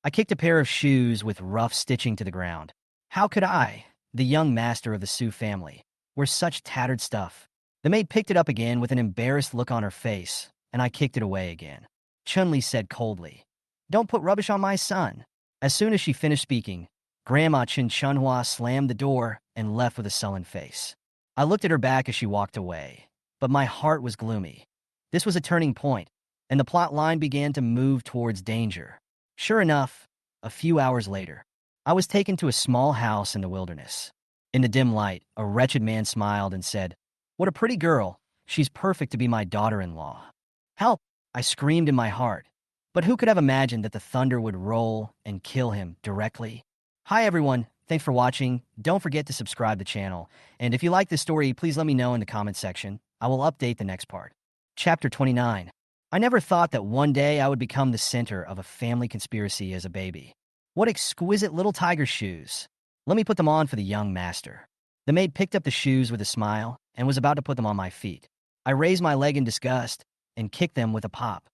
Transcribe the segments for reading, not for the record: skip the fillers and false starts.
I kicked a pair of shoes with rough stitching to the ground. How could I, the young master of the Su family, wear such tattered stuff? The maid picked it up again with an embarrassed look on her face, and I kicked it away again. Chun-Li said coldly, "Don't put rubbish on my son." As soon as she finished speaking, Grandma Chunhua slammed the door and left with a sullen face. I looked at her back as she walked away, but my heart was gloomy. This was a turning point, and the plot line began to move towards danger. Sure enough, a few hours later, I was taken to a small house in the wilderness. In the dim light, a wretched man smiled and said, "What a pretty girl. She's perfect to be my daughter-in-law." "Help!" I screamed in my heart. But who could have imagined that the thunder would roll and kill him directly? Hi everyone, thanks for watching. Don't forget to subscribe to the channel. And if you like this story, please let me know in the comment section. I will update the next part. Chapter 29. I never thought that one day I would become the center of a family conspiracy as a baby. What exquisite little tiger shoes. Let me put them on for the young master. The maid picked up the shoes with a smile and was about to put them on my feet. I raised my leg in disgust and kicked them with a pop.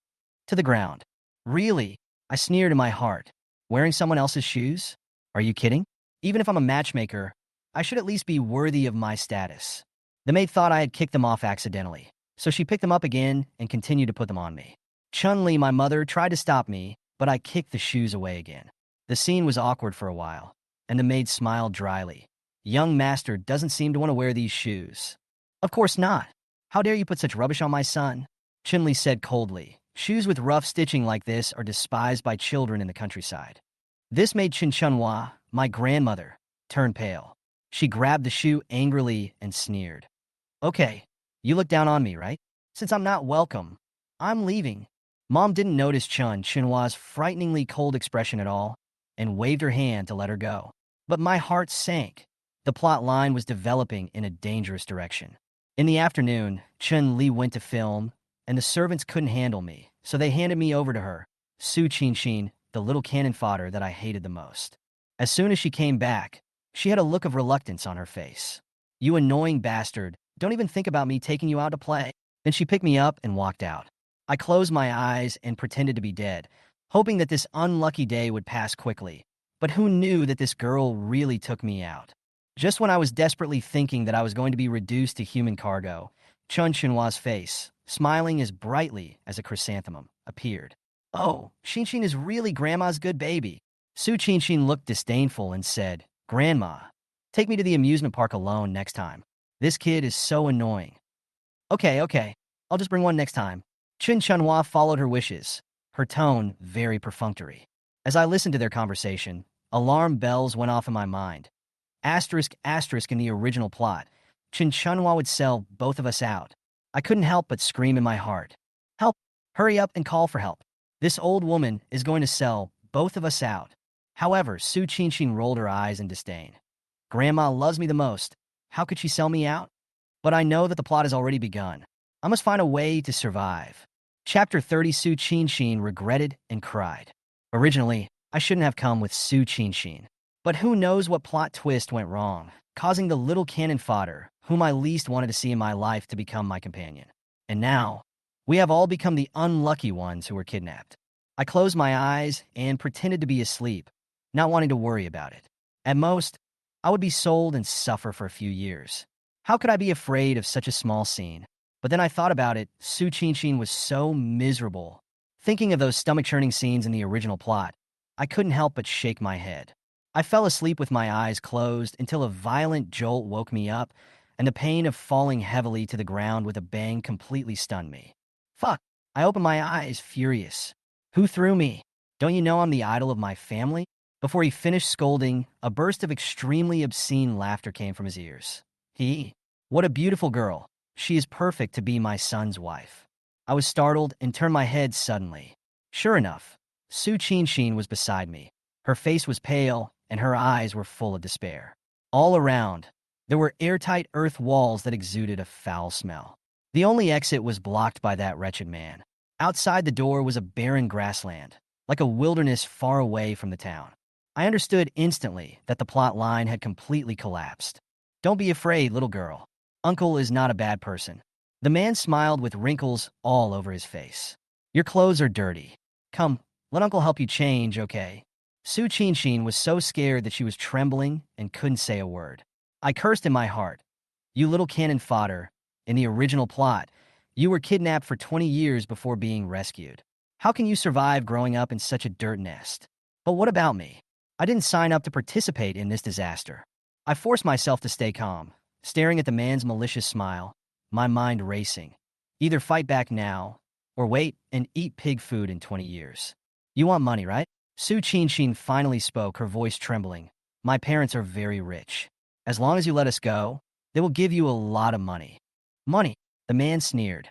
To the ground. Really? I sneered in my heart. Wearing someone else's shoes? Are you kidding? Even if I'm a matchmaker, I should at least be worthy of my status. The maid thought I had kicked them off accidentally, so she picked them up again and continued to put them on me. Chun-Li, my mother, tried to stop me, but I kicked the shoes away again. The scene was awkward for a while, and the maid smiled dryly. "Young master doesn't seem to want to wear these shoes." "Of course not. How dare you put such rubbish on my son?" Chun-Li said coldly. "Shoes with rough stitching like this are despised by children in the countryside." This made Chunhua, my grandmother, turn pale. She grabbed the shoe angrily and sneered. "Okay, you look down on me, right? Since I'm not welcome, I'm leaving." Mom didn't notice Chunhua's frighteningly cold expression at all and waved her hand to let her go. But my heart sank. The plot line was developing in a dangerous direction. In the afternoon, Chun-Li went to film, and the servants couldn't handle me, so they handed me over to her, Su Ning, the little cannon fodder that I hated the most. As soon as she came back, she had a look of reluctance on her face. "You annoying bastard, don't even think about me taking you out to play." Then she picked me up and walked out. I closed my eyes and pretended to be dead, hoping that this unlucky day would pass quickly. But who knew that this girl really took me out? Just when I was desperately thinking that I was going to be reduced to human cargo, Chunhua's face, smiling as brightly as a chrysanthemum, appeared. "Oh, Xinshin is really Grandma's good baby." Su Ning looked disdainful and said, "Grandma, take me to the amusement park alone next time. This kid is so annoying." Okay, I'll just bring one next time." Chunhua followed her wishes, her tone very perfunctory. As I listened to their conversation, alarm bells went off in my mind. Asterisk in the original plot, Chunhua would sell both of us out. I couldn't help but scream in my heart. "Help! Hurry up and call for help. This old woman is going to sell both of us out." However, Su Ning rolled her eyes in disdain. "Grandma loves me the most. How could she sell me out? But I know that the plot has already begun. I must find a way to survive." Chapter 30. Su Ning regretted and cried. Originally, I shouldn't have come with Su Ning. But who knows what plot twist went wrong, causing the little cannon fodder, whom I least wanted to see in my life, to become my companion. And now, we have all become the unlucky ones who were kidnapped. I closed my eyes and pretended to be asleep, not wanting to worry about it. At most, I would be sold and suffer for a few years. How could I be afraid of such a small scene? But then I thought about it. Su Ning was so miserable. Thinking of those stomach-churning scenes in the original plot, I couldn't help but shake my head. I fell asleep with my eyes closed until a violent jolt woke me up, and the pain of falling heavily to the ground with a bang completely stunned me. Fuck! I opened my eyes, furious. "Who threw me? Don't you know I'm the idol of my family?" Before he finished scolding, a burst of extremely obscene laughter came from his ears. What a beautiful girl. She is perfect to be my son's wife." I was startled and turned my head suddenly. Sure enough, Su Ning was beside me. Her face was pale, and her eyes were full of despair. All around, there were airtight earth walls that exuded a foul smell. The only exit was blocked by that wretched man. Outside the door was a barren grassland, like a wilderness far away from the town. I understood instantly that the plot line had completely collapsed. "Don't be afraid, little girl. Uncle is not a bad person." The man smiled with wrinkles all over his face. "Your clothes are dirty. Come, let Uncle help you change, okay?" Su Ning was so scared that she was trembling and couldn't say a word. I cursed in my heart. You little cannon fodder. In the original plot, you were kidnapped for 20 years before being rescued. How can you survive growing up in such a dirt nest? But what about me? I didn't sign up to participate in this disaster. I forced myself to stay calm, staring at the man's malicious smile, my mind racing. Either fight back now, or wait and eat pig food in 20 years. You want money, right? Su Ning finally spoke, her voice trembling. My parents are very rich. As long as you let us go, they will give you a lot of money. Money, the man sneered.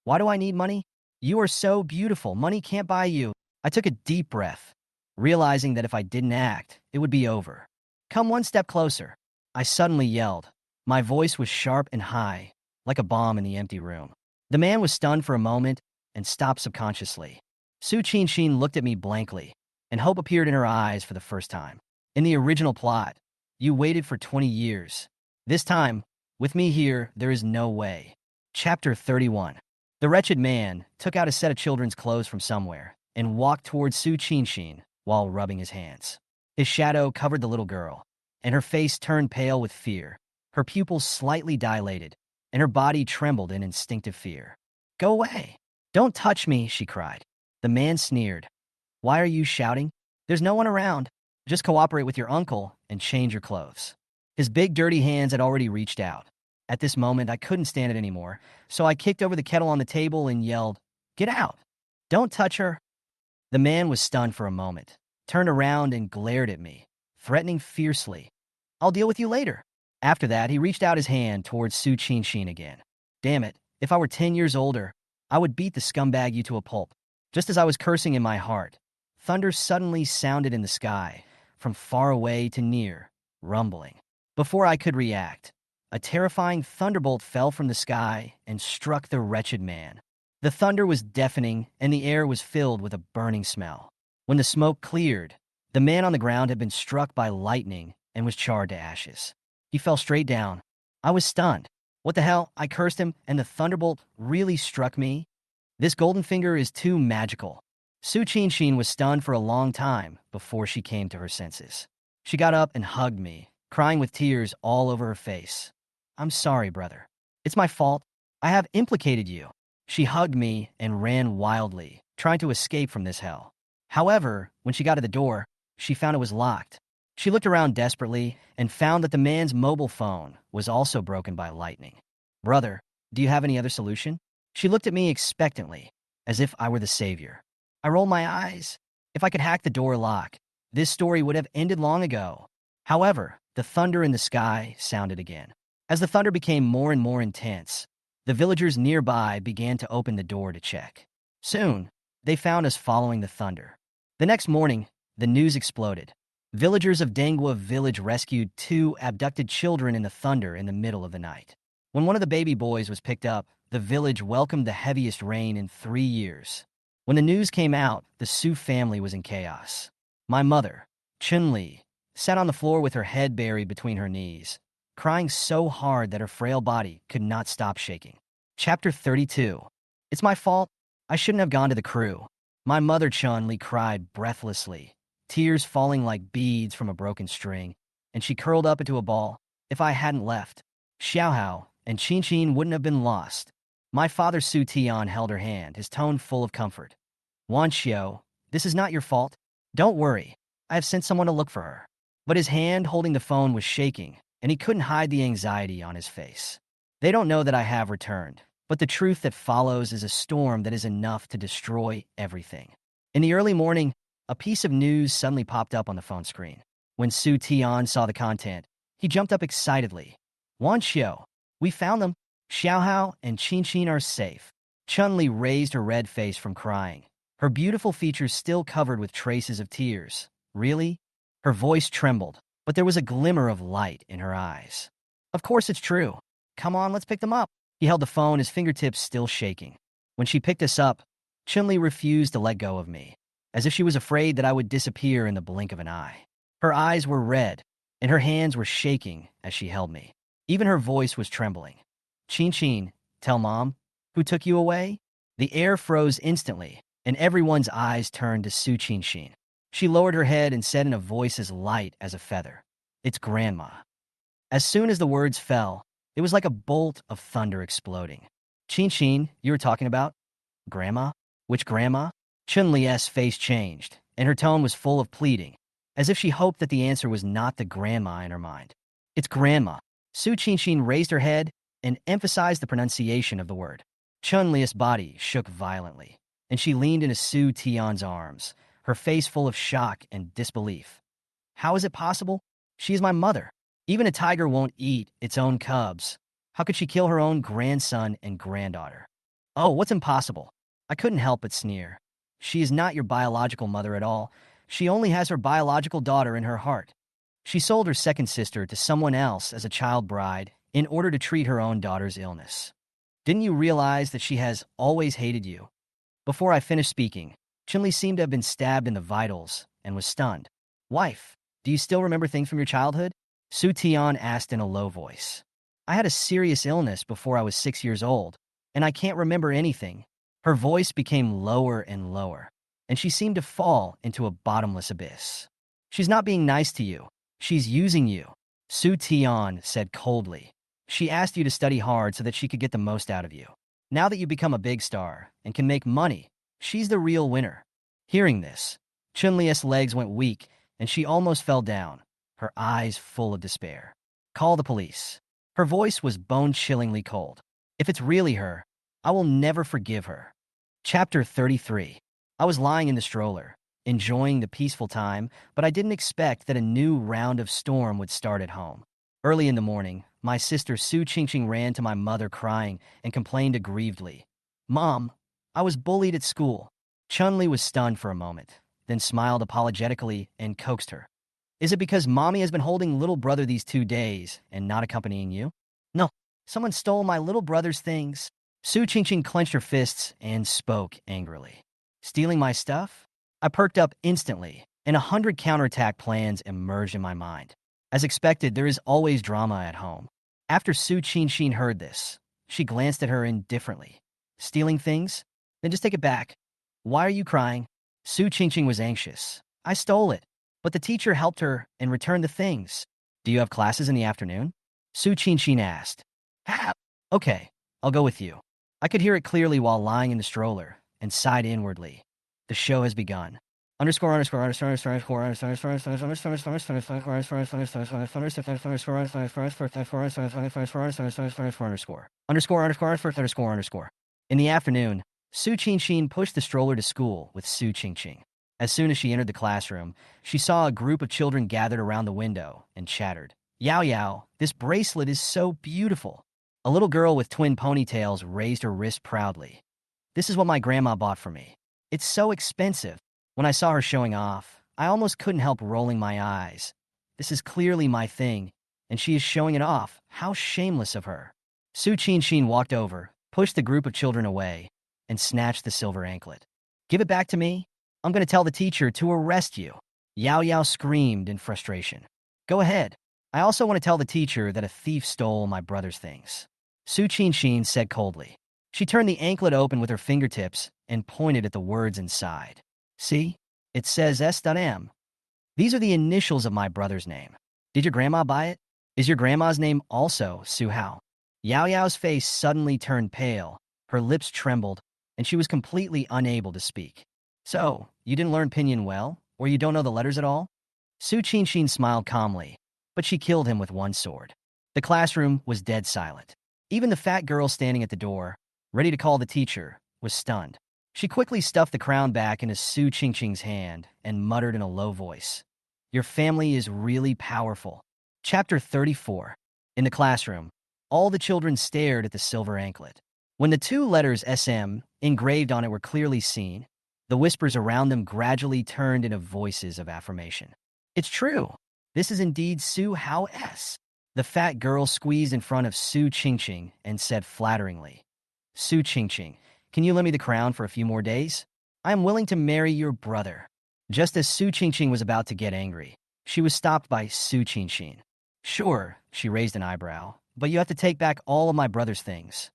Why do I need money? You are so beautiful. Money can't buy you. I took a deep breath, realizing that if I didn't act, it would be over. Come one step closer. I suddenly yelled. My voice was sharp and high, like a bomb in the empty room. The man was stunned for a moment and stopped subconsciously. Su Ning looked at me blankly, and hope appeared in her eyes for the first time. In the original plot, you waited for 20 years. This time, with me here, there is no way. Chapter 31. The wretched man took out a set of children's clothes from somewhere and walked towards Su Ning while rubbing his hands. His shadow covered the little girl, and her face turned pale with fear. Her pupils slightly dilated, and her body trembled in instinctive fear. Go away! Don't touch me, she cried. The man sneered. Why are you shouting? There's no one around. Just cooperate with your uncle and change your clothes. His big dirty hands had already reached out. At this moment, I couldn't stand it anymore, so I kicked over the kettle on the table and yelled, Get out! Don't touch her! The man was stunned for a moment, turned around and glared at me, threatening fiercely. I'll deal with you later. After that, he reached out his hand towards Su Ning again. Damn it, if I were 10 years older, I would beat the scumbag you to a pulp. Just as I was cursing in my heart, thunder suddenly sounded in the sky, from far away to near, rumbling. Before I could react, a terrifying thunderbolt fell from the sky and struck the wretched man. The thunder was deafening, and the air was filled with a burning smell. When the smoke cleared, the man on the ground had been struck by lightning and was charred to ashes. He fell straight down. I was stunned. What the hell? I cursed him, and the thunderbolt really struck me? This golden finger is too magical. Su Ning was stunned for a long time before she came to her senses. She got up and hugged me, crying with tears all over her face. I'm sorry, brother. It's my fault. I have implicated you. She hugged me and ran wildly, trying to escape from this hell. However, when she got to the door, she found it was locked. She looked around desperately and found that the man's mobile phone was also broken by lightning. Brother, do you have any other solution? She looked at me expectantly, as if I were the savior. I rolled my eyes. If I could hack the door lock, this story would have ended long ago. However, the thunder in the sky sounded again. As the thunder became more and more intense, the villagers nearby began to open the door to check. Soon, they found us following the thunder. The next morning, the news exploded. Villagers of Dengwa village rescued 2 abducted children in the thunder in the middle of the night. When one of the baby boys was picked up, the village welcomed the heaviest rain in 3 years. When the news came out, the Su family was in chaos. My mother, Chun-Li, sat on the floor with her head buried between her knees, crying so hard that her frail body could not stop shaking. Chapter 32. It's my fault. I shouldn't have gone to the crew. My mother Chun-Li cried breathlessly, tears falling like beads from a broken string, and she curled up into a ball. If I hadn't left, Su Hao and Qin wouldn't have been lost. My father Su Tian held her hand, his tone full of comfort. Wan Xiao, this is not your fault. Don't worry. I have sent someone to look for her. But his hand holding the phone was shaking, and he couldn't hide the anxiety on his face. They don't know that I have returned, but the truth that follows is a storm that is enough to destroy everything. In the early morning, a piece of news suddenly popped up on the phone screen. When Su Tian saw the content, he jumped up excitedly. Wan Xiao, we found them. Su Hao and Qin are safe. Chun-Li raised her red face from crying, her beautiful features still covered with traces of tears. Really? Her voice trembled, but there was a glimmer of light in her eyes. Of course it's true. Come on, let's pick them up. He held the phone, his fingertips still shaking. When she picked us up, Chun-Li refused to let go of me, as if she was afraid that I would disappear in the blink of an eye. Her eyes were red, and her hands were shaking as she held me. Even her voice was trembling. Qin, tell Mom, who took you away? The air froze instantly, and everyone's eyes turned to Su Ning. She lowered her head and said in a voice as light as a feather, "It's Grandma." As soon as the words fell, it was like a bolt of thunder exploding. Chin, you were talking about? Grandma? Which grandma? Chun-Li's face changed, and her tone was full of pleading, as if she hoped that the answer was not the grandma in her mind. It's Grandma. Su Chin raised her head and emphasized the pronunciation of the word. Chun-Li's body shook violently, and she leaned into Su Tion's arms, her face full of shock and disbelief. How is it possible? She is my mother. Even a tiger won't eat its own cubs. How could she kill her own grandson and granddaughter? Oh, what's impossible? I couldn't help but sneer. She is not your biological mother at all. She only has her biological daughter in her heart. She sold her second sister to someone else as a child bride in order to treat her own daughter's illness. Didn't you realize that she has always hated you? Before I finished speaking, Chun-Li seemed to have been stabbed in the vitals and was stunned. Wife, do you still remember things from your childhood? Su Tian asked in a low voice. I had a serious illness before I was 6 years old, and I can't remember anything. Her voice became lower and lower, and she seemed to fall into a bottomless abyss. She's not being nice to you. She's using you, Su Tian said coldly. She asked you to study hard so that she could get the most out of you. Now that you've become a big star and can make money, she's the real winner. Hearing this, Chun-Li's legs went weak, and she almost fell down, her eyes full of despair. Call the police. Her voice was bone-chillingly cold. If it's really her, I will never forgive her. Chapter 33. I was lying in the stroller, enjoying the peaceful time, but I didn't expect that a new round of storm would start at home. Early in the morning, my sister Su Qingqing ran to my mother crying and complained aggrievedly. Mom, I was bullied at school. Chun-Li was stunned for a moment, then smiled apologetically and coaxed her. Is it because Mommy has been holding little brother these 2 days and not accompanying you? No, someone stole my little brother's things. Su Qingqing clenched her fists and spoke angrily. Stealing my stuff? I perked up instantly, and 100 counterattack plans emerged in my mind. As expected, there is always drama at home. After Su Qingqing heard this, she glanced at her indifferently. Stealing things? Then just take it back. Why are you crying? Su Qingqing was anxious. I stole it, but the teacher helped her and returned the things. Do you have classes in the afternoon? Su Qingqing asked. Okay, I'll go with you. I could hear it clearly while lying in the stroller and sighed inwardly. The show has begun. Underscore. In the afternoon, Su Qingqing pushed the stroller to school with Su Qingqing. As soon as she entered the classroom, she saw a group of children gathered around the window and chattered. Yao Yao, this bracelet is so beautiful. A little girl with twin ponytails raised her wrist proudly. This is what my grandma bought for me. It's so expensive. When I saw her showing off, I almost couldn't help rolling my eyes. This is clearly my thing, and she is showing it off. How shameless of her. Su Qingqing walked over, pushed the group of children away, and snatched the silver anklet. Give it back to me. I'm going to tell the teacher to arrest you. Yao Yao screamed in frustration. Go ahead. I also want to tell the teacher that a thief stole my brother's things. Su Qingqing said coldly. She turned the anklet open with her fingertips and pointed at the words inside. See? It says S.M. These are the initials of my brother's name. Did your grandma buy it? Is your grandma's name also Su Hao? Yao Yao's face suddenly turned pale, her lips trembled, and she was completely unable to speak. So, you didn't learn pinyin well, or you don't know the letters at all? Su Qingqing smiled calmly, but she killed him with one sword. The classroom was dead silent. Even the fat girl standing at the door, ready to call the teacher, was stunned. She quickly stuffed the crown back into Su Qingqing's hand and muttered in a low voice, Your family is really powerful. Chapter 34. In the classroom, all the children stared at the silver anklet. When the 2 letters SM engraved on it were clearly seen, the whispers around them gradually turned into voices of affirmation. It's true. This is indeed Su Hao S. The fat girl squeezed in front of Su Qingqing and said flatteringly, Su Qingqing, can you lend me the crown for a few more days? I am willing to marry your brother. Just as Su Qingqing was about to get angry, she was stopped by Su Qingqing. Sure, she raised an eyebrow, but you have to take back all of my brother's things.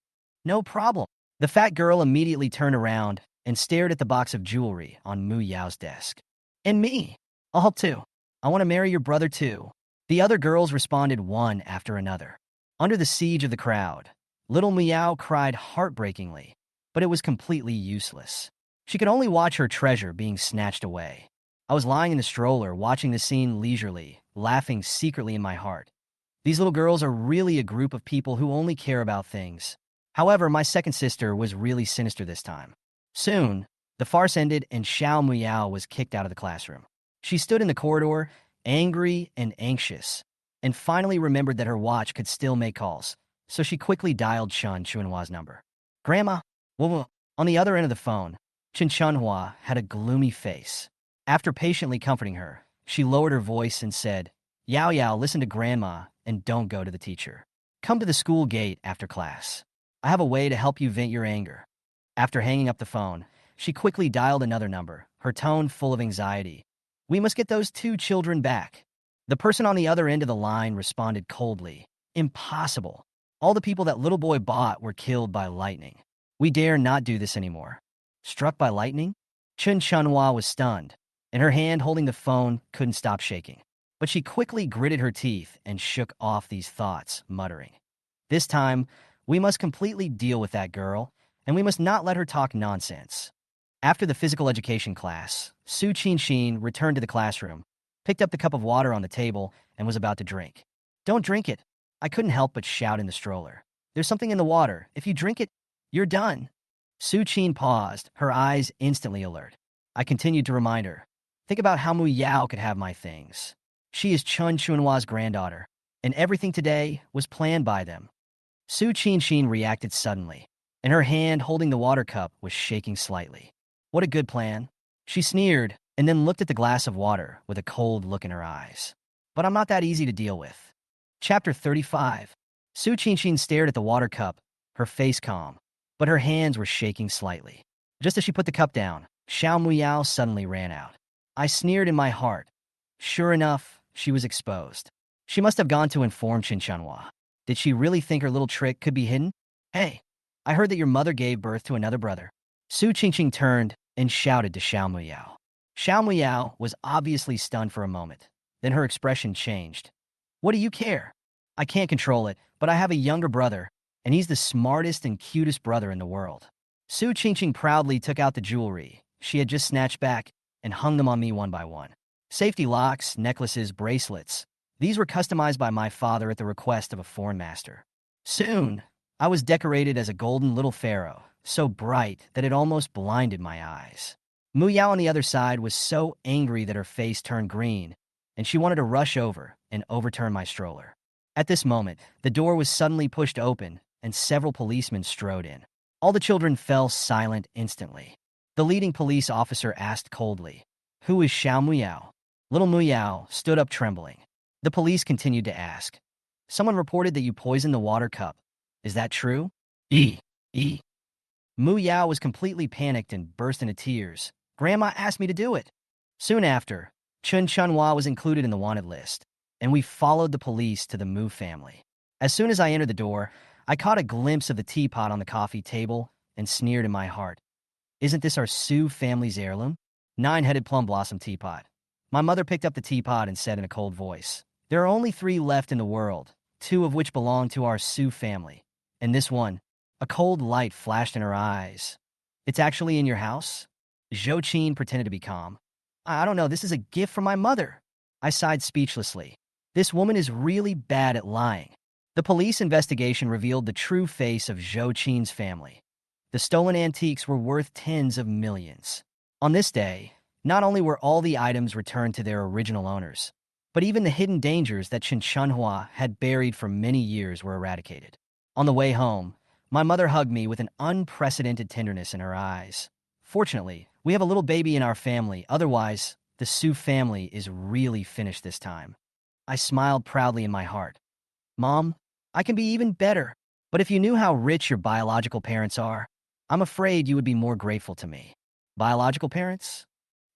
No problem. The fat girl immediately turned around and stared at the box of jewelry on Mu Yao's desk. And me. I'll help too. I want to marry your brother too. The other girls responded one after another. Under the siege of the crowd, little Meow cried heartbreakingly, but it was completely useless. She could only watch her treasure being snatched away. I was lying in the stroller, watching the scene leisurely, laughing secretly in my heart. These little girls are really a group of people who only care about things. However, my second sister was really sinister this time. Soon, the farce ended and Xiao Miao was kicked out of the classroom. She stood in the corridor, angry and anxious, and finally remembered that her watch could still make calls, so she quickly dialed Chun Chunhua's number. Grandma, whoa. On the other end of the phone, Chen Chunhua had a gloomy face. After patiently comforting her, she lowered her voice and said, Yao Yao, listen to Grandma and don't go to the teacher. Come to the school gate after class. I have a way to help you vent your anger. After hanging up the phone, she quickly dialed another number, her tone full of anxiety. We must get those two children back. The person on the other end of the line responded coldly. Impossible. All the people that little boy bought were killed by lightning. We dare not do this anymore. Struck by lightning? Chun Chunhua was stunned, and her hand holding the phone couldn't stop shaking. But she quickly gritted her teeth and shook off these thoughts, muttering, This time, we must completely deal with that girl, and we must not let her talk nonsense. After the physical education class, Su Qinxin returned to the classroom, picked up the cup of water on the table, and was about to drink. Don't drink it. I couldn't help but shout in the stroller. There's something in the water. If you drink it, you're done. Su Qin paused, her eyes instantly alert. I continued to remind her. Think about how Mu Yao could have my things. She is Chun Chunhua's granddaughter, and everything today was planned by them. Su Qinxin reacted suddenly, and her hand holding the water cup was shaking slightly. What a good plan. She sneered and then looked at the glass of water with a cold look in her eyes. But I'm not that easy to deal with. Chapter 35. Su Qinxin stared at the water cup, her face calm, but her hands were shaking slightly. Just as she put the cup down, Xiao Muyao suddenly ran out. I sneered in my heart. Sure enough, she was exposed. She must have gone to inform Qinchanhua. Did she really think her little trick could be hidden? Hey, I heard that your mother gave birth to another brother. Su Qingqing turned and shouted to Xiao Muyao. Xiao Muyao was obviously stunned for a moment. Then her expression changed. What do you care? I can't control it, but I have a younger brother, and he's the smartest and cutest brother in the world. Su Qingqing proudly took out the jewelry she had just snatched back and hung them on me one by one. Safety locks, necklaces, bracelets. These were customized by my father at the request of a foreign master. Soon, I was decorated as a golden little pharaoh, so bright that it almost blinded my eyes. Mu Yao on the other side was so angry that her face turned green, and she wanted to rush over and overturn my stroller. At this moment, the door was suddenly pushed open, and several policemen strode in. All the children fell silent instantly. The leading police officer asked coldly, Who is Xiao Muyao? Little Muyao stood up trembling. The police continued to ask, Someone reported that you poisoned the water cup. Is that true? E. Mu Yao was completely panicked and burst into tears. Grandma asked me to do it. Soon after, Chun Chunhua was included in the wanted list, and we followed the police to the Mu family. As soon as I entered the door, I caught a glimpse of the teapot on the coffee table and sneered in my heart. Isn't this our Su family's heirloom? 9-headed plum blossom teapot. My mother picked up the teapot and said in a cold voice, There are only 3 left in the world, 2 of which belong to our Su family. And this one, a cold light flashed in her eyes. It's actually in your house? Zhou Qin pretended to be calm. I don't know, this is a gift from my mother. I sighed speechlessly. This woman is really bad at lying. The police investigation revealed the true face of Zhou Qin's family. The stolen antiques were worth tens of millions. On this day, not only were all the items returned to their original owners, but even the hidden dangers that Chen Chunhua had buried for many years were eradicated. On the way home, my mother hugged me with an unprecedented tenderness in her eyes. Fortunately, we have a little baby in our family, otherwise, the Su family is really finished this time. I smiled proudly in my heart. Mom, I can be even better, but if you knew how rich your biological parents are, I'm afraid you would be more grateful to me. Biological parents?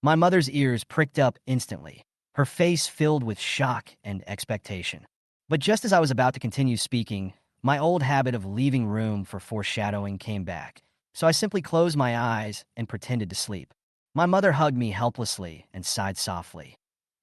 My mother's ears pricked up instantly, her face filled with shock and expectation. But just as I was about to continue speaking, my old habit of leaving room for foreshadowing came back, so I simply closed my eyes and pretended to sleep. My mother hugged me helplessly and sighed softly.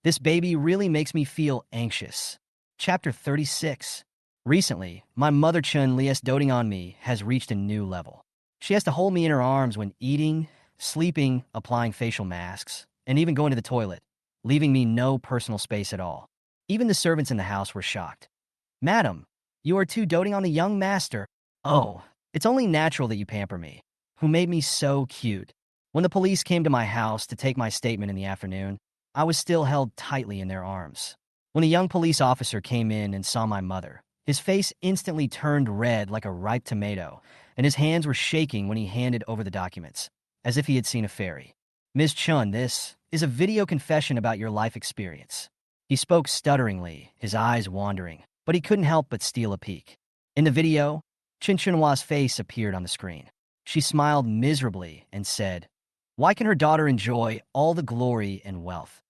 This baby really makes me feel anxious. Chapter 36. Recently, my mother Chun Li's doting on me has reached a new level. She has to hold me in her arms when eating, sleeping, applying facial masks, and even going to the toilet, leaving me no personal space at all. Even the servants in the house were shocked. Madam, you are too doting on the young master. Oh, it's only natural that you pamper me, who made me so cute. When the police came to my house to take my statement in the afternoon, I was still held tightly in their arms. When a young police officer came in and saw my mother, his face instantly turned red like a ripe tomato, and his hands were shaking when he handed over the documents, as if he had seen a fairy. Ms. Chun, this is a video confession about your life experience. He spoke stutteringly, his eyes wandering, but he couldn't help but steal a peek. In the video, Chin Chunhua's face appeared on the screen. She smiled miserably and said, "Why can her daughter enjoy all the glory and wealth,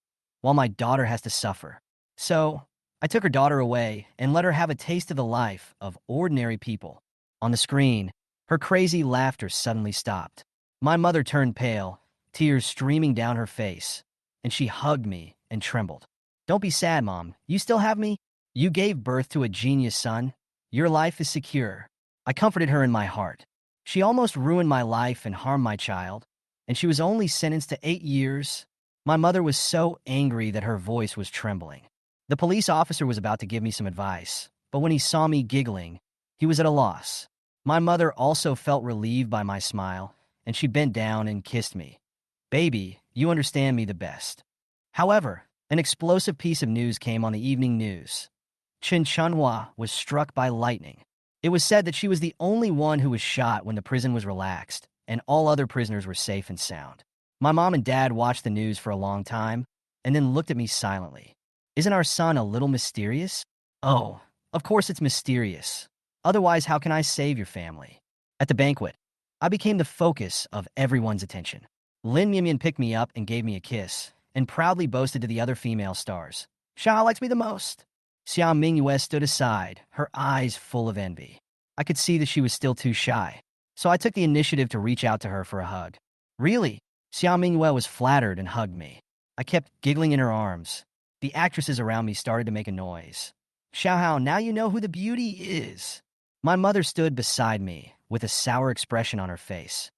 while my daughter has to suffer? So, I took her daughter away and let her have a taste of the life of ordinary people." On the screen, her crazy laughter suddenly stopped. My mother turned pale, tears streaming down her face, and she hugged me and trembled. "Don't be sad, Mom. You still have me? You gave birth to a genius son. Your life is secure." I comforted her in my heart. She almost ruined my life and harmed my child, and she was only sentenced to 8 years. My mother was so angry that her voice was trembling. The police officer was about to give me some advice, but when he saw me giggling, he was at a loss. My mother also felt relieved by my smile, and she bent down and kissed me. "Baby, you understand me the best." However, an explosive piece of news came on the evening news. Chen Chunhua was struck by lightning. It was said that she was the only one who was shot when the prison was relaxed, and all other prisoners were safe and sound. My mom and dad watched the news for a long time, and then looked at me silently. "Isn't our son a little mysterious?" "Oh, of course it's mysterious. Otherwise, how can I save your family?" At the banquet, I became the focus of everyone's attention. Lin Mian picked me up and gave me a kiss, and proudly boasted to the other female stars, "Xiao likes me the most." Xiao Mingyue stood aside, her eyes full of envy. I could see that she was still too shy, so I took the initiative to reach out to her for a hug. "Really?" Xiao Mingyue was flattered and hugged me. I kept giggling in her arms. The actresses around me started to make a noise. "Xiao Hao, now you know who the beauty is." My mother stood beside me, with a sour expression on her face.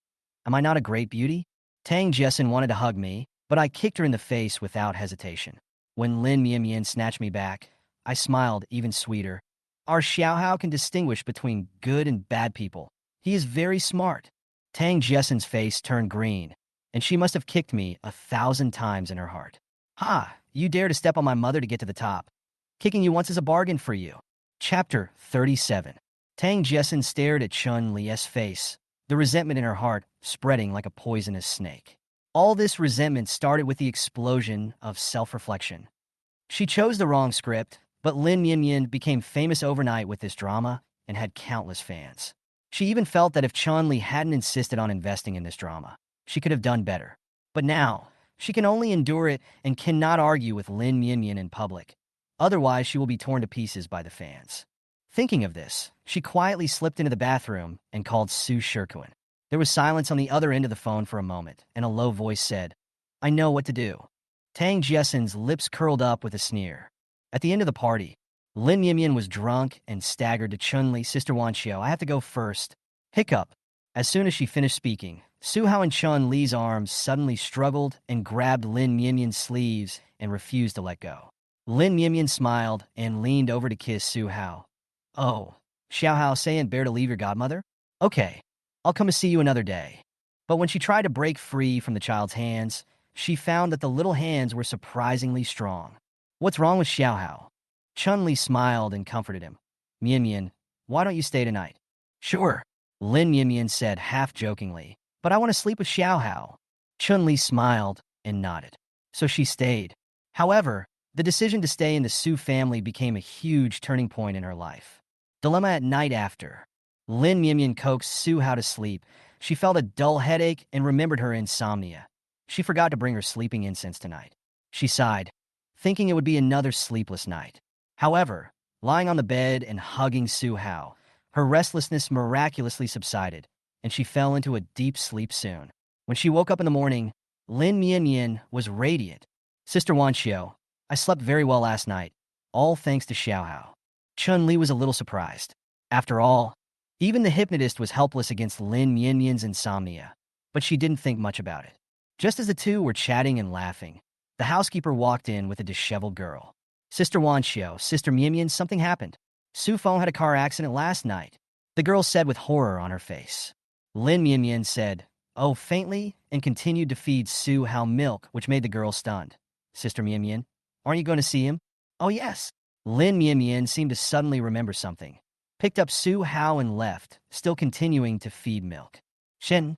"Am I not a great beauty?" Tang Jessen wanted to hug me, but I kicked her in the face without hesitation. When Lin Mian snatched me back, I smiled even sweeter. "Our Xiao Hao can distinguish between good and bad people. He is very smart." Tang Jessen's face turned green, and she must have kicked me 1,000 times in her heart. "Ha! You dare to step on my mother to get to the top. Kicking you once is a bargain for you." Chapter 37. Tang Jessen stared at Chun Li's face, the resentment in her heart spreading like a poisonous snake. All this resentment started with the explosion of self-reflection. She chose the wrong script, but Lin Mian became famous overnight with this drama and had countless fans. She even felt that if Chun Li hadn't insisted on investing in this drama, she could have done better. But now, she can only endure it and cannot argue with Lin Mian in public. Otherwise, she will be torn to pieces by the fans. Thinking of this, she quietly slipped into the bathroom and called Su Shirkuan. There was silence on the other end of the phone for a moment, and a low voice said, "I know what to do." Tang Jessen's lips curled up with a sneer. At the end of the party, Lin Mian was drunk and staggered to Chun-Li, "Sister Wanxiao, I have to go first." Hiccup. As soon as she finished speaking, Su Hao and Chun-Li's arms suddenly struggled and grabbed Lin Mian's sleeves and refused to let go. Lin Mian smiled and leaned over to kiss Su Hao. "Oh, Xiao Hao saying bear to leave your godmother? Okay, I'll come to see you another day." But when she tried to break free from the child's hands, she found that the little hands were surprisingly strong. "What's wrong with Xiao Hao?" Chun-Li smiled and comforted him. "Mian Mian, why don't you stay tonight?" "Sure," Lin Mian said half-jokingly, "but I want to sleep with Xiao Hao." Chun-Li smiled and nodded. So she stayed. However, the decision to stay in the Su family became a huge turning point in her life. Dilemma at night after. Lin Mian coaxed Su Hao to sleep. She felt a dull headache and remembered her insomnia. She forgot to bring her sleeping incense tonight. She sighed, thinking it would be another sleepless night. However, lying on the bed and hugging Su Hao, her restlessness miraculously subsided, and she fell into a deep sleep soon. When she woke up in the morning, Lin Mian was radiant. Sister Wan Xiao, I slept very well last night, all thanks to Xiao Hao. Chun-Li was a little surprised. After all, even the hypnotist was helpless against Lin Mian's insomnia, but she didn't think much about it. Just as the two were chatting and laughing, the housekeeper walked in with a disheveled girl. Sister Wan Xiao, Sister Mian, something happened. Su Feng had a car accident last night, the girl said with horror on her face. Lin Mian said, oh, faintly, and continued to feed Su Hao milk, which made the girl stunned. Sister Mian, aren't you going to see him? Oh, yes. Lin Mian seemed to suddenly remember something, picked up Su Hao and left, still continuing to feed milk. Shen,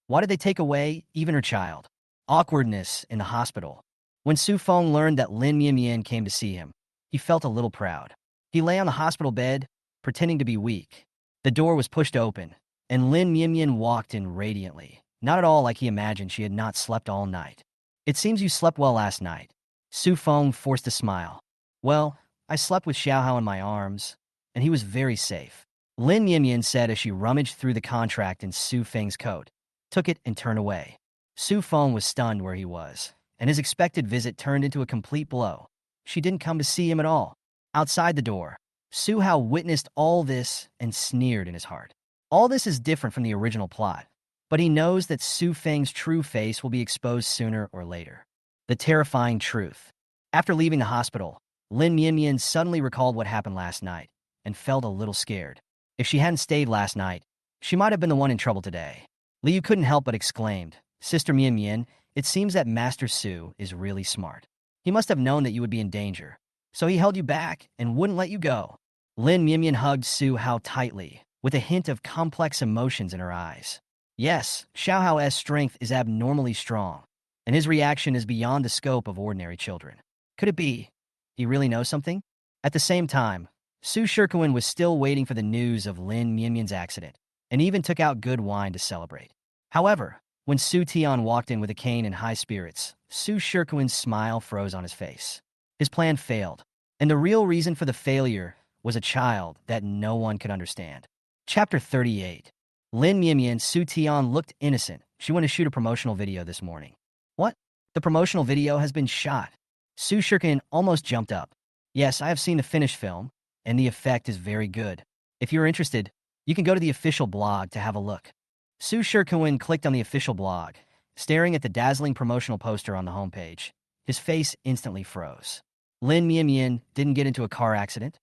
why did they take away even her child? Awkwardness in the hospital. When Su Feng learned that Lin Mian came to see him, he felt a little proud. He lay on the hospital bed, pretending to be weak. The door was pushed open, and Lin Mian walked in radiantly, not at all like he imagined she had not slept all night. It seems you slept well last night. Su Feng forced a smile. Well, I slept with Xiao Hao in my arms, and he was very safe. Lin Mian said as she rummaged through the contract in Su Feng's coat, took it and turned away. Su Feng was stunned where he was, and his expected visit turned into a complete blow. She didn't come to see him at all. Outside the door, Su Hao witnessed all this and sneered in his heart. All this is different from the original plot, but he knows that Su Feng's true face will be exposed sooner or later. The terrifying truth. After leaving the hospital, Lin Mian suddenly recalled what happened last night and felt a little scared. If she hadn't stayed last night, she might have been the one in trouble today. Liu couldn't help but exclaimed, Sister Mian, it seems that Master Su is really smart. He must have known that you would be in danger, so he held you back and wouldn't let you go. Lin Mian hugged Su Hao tightly, with a hint of complex emotions in her eyes. Yes, Xiao Hao's strength is abnormally strong, and his reaction is beyond the scope of ordinary children. Could it be he really knows something? At the same time, Su Shikuan was still waiting for the news of Lin Mian's accident, and even took out good wine to celebrate. However, when Su Tian walked in with a cane and high spirits, Su Shikuan's smile froze on his face. His plan failed, and the real reason for the failure was a child that no one could understand. Chapter 38. Lin Mian, Su Tian looked innocent. She went to shoot a promotional video this morning. What? The promotional video has been shot. Su Shikuan almost jumped up. Yes, I have seen the finished film, and the effect is very good. If you're interested, you can go to the official blog to have a look. Su Shikuan clicked on the official blog, staring at the dazzling promotional poster on the homepage. His face instantly froze. Lin Mian didn't get into a car accident.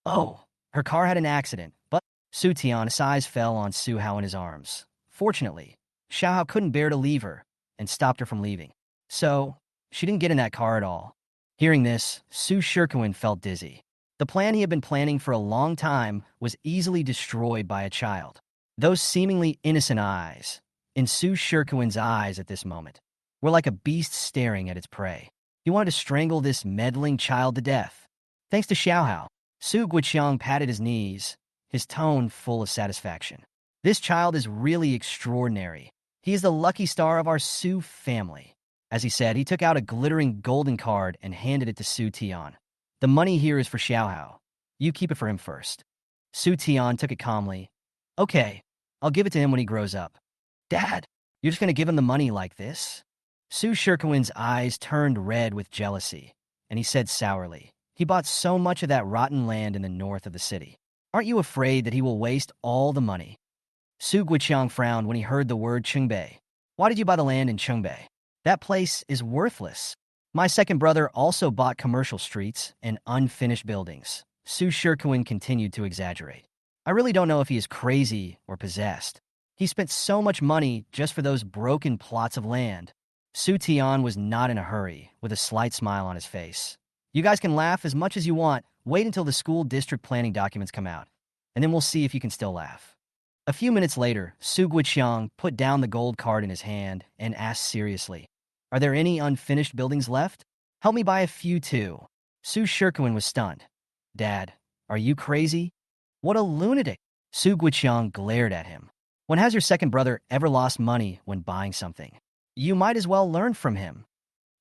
Oh, her car had an accident, but Su Tian's eyes fell on Su Hao in his arms. Fortunately, Xiao Hao couldn't bear to leave her and stopped her from leaving. So, she didn't get in that car at all. Hearing this, Su Shikuan felt dizzy. The plan he had been planning for a long time was easily destroyed by a child. Those seemingly innocent eyes, in Su Shikuan's eyes at this moment, were like a beast staring at its prey. He wanted to strangle this meddling child to death. Thanks to Xiao Hao, Su Guiqiang patted his knees, his tone full of satisfaction. This child is really extraordinary. He is the lucky star of our Su family. As he said, he took out a glittering golden card and handed it to Su Tian. The money here is for Xiao Hao. You keep it for him first. Su Tian took it calmly. Okay, I'll give it to him when he grows up. Dad, you're just going to give him the money like this? Su Shikuan's eyes turned red with jealousy, and he said sourly, he bought so much of that rotten land in the north of the city. Aren't you afraid that he will waste all the money? Su Guiqiang frowned when he heard the word Qingbei. Why did you buy the land in Qingbei? That place is worthless. My second brother also bought commercial streets and unfinished buildings. Su Shikuan continued to exaggerate. I really don't know if he is crazy or possessed. He spent so much money just for those broken plots of land. Su Tian was not in a hurry, with a slight smile on his face. You guys can laugh as much as you want. Wait until the school district planning documents come out, and then we'll see if you can still laugh. A few minutes later, Su Guiqiang put down the gold card in his hand and asked seriously, are there any unfinished buildings left? Help me buy a few too. Su Shikuan was stunned. Dad, are you crazy? What a lunatic! Su Guiqiang glared at him. When has your second brother ever lost money when buying something? You might as well learn from him.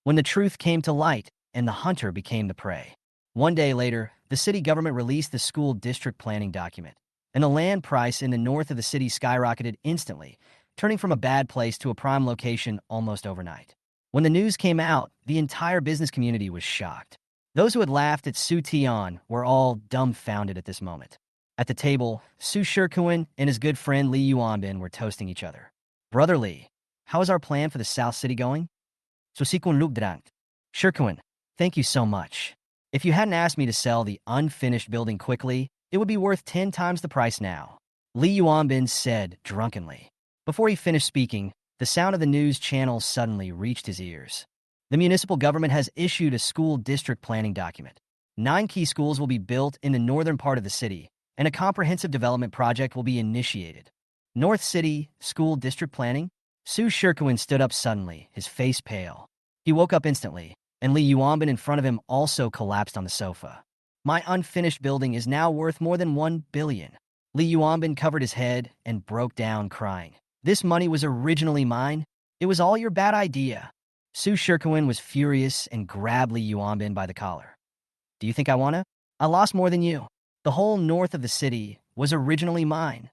When the truth came to light and the hunter became the prey. One day later, the city government released the school district planning document, and the land price in the north of the city skyrocketed instantly, turning from a bad place to a prime location almost overnight. When the news came out, the entire business community was shocked. Those who had laughed at Su Tian were all dumbfounded at this moment. At the table, Su Shikuan and his good friend Li Yuanbin were toasting each other. Brother Li, how is our plan for the South City going? Sosikun Lukdrant. Shikuan, thank you so much. If you hadn't asked me to sell the unfinished building quickly, it would be worth 10 times the price now, Li Yuanbin said drunkenly. Before he finished speaking, the sound of the news channel suddenly reached his ears. The municipal government has issued a school district planning document. 9 key schools will be built in the northern part of the city, and a comprehensive development project will be initiated. North City School District Planning? Su Shikuan stood up suddenly, his face pale. He woke up instantly, and Li Yuanbin in front of him also collapsed on the sofa. My unfinished building is now worth more than 1 billion. Li Yuanbin covered his head and broke down crying. This money was originally mine. It was all your bad idea. Su Shikuan was furious and grabbed Li Yuanbin by the collar. Do you think I wanna? I lost more than you. The whole north of the city was originally mine.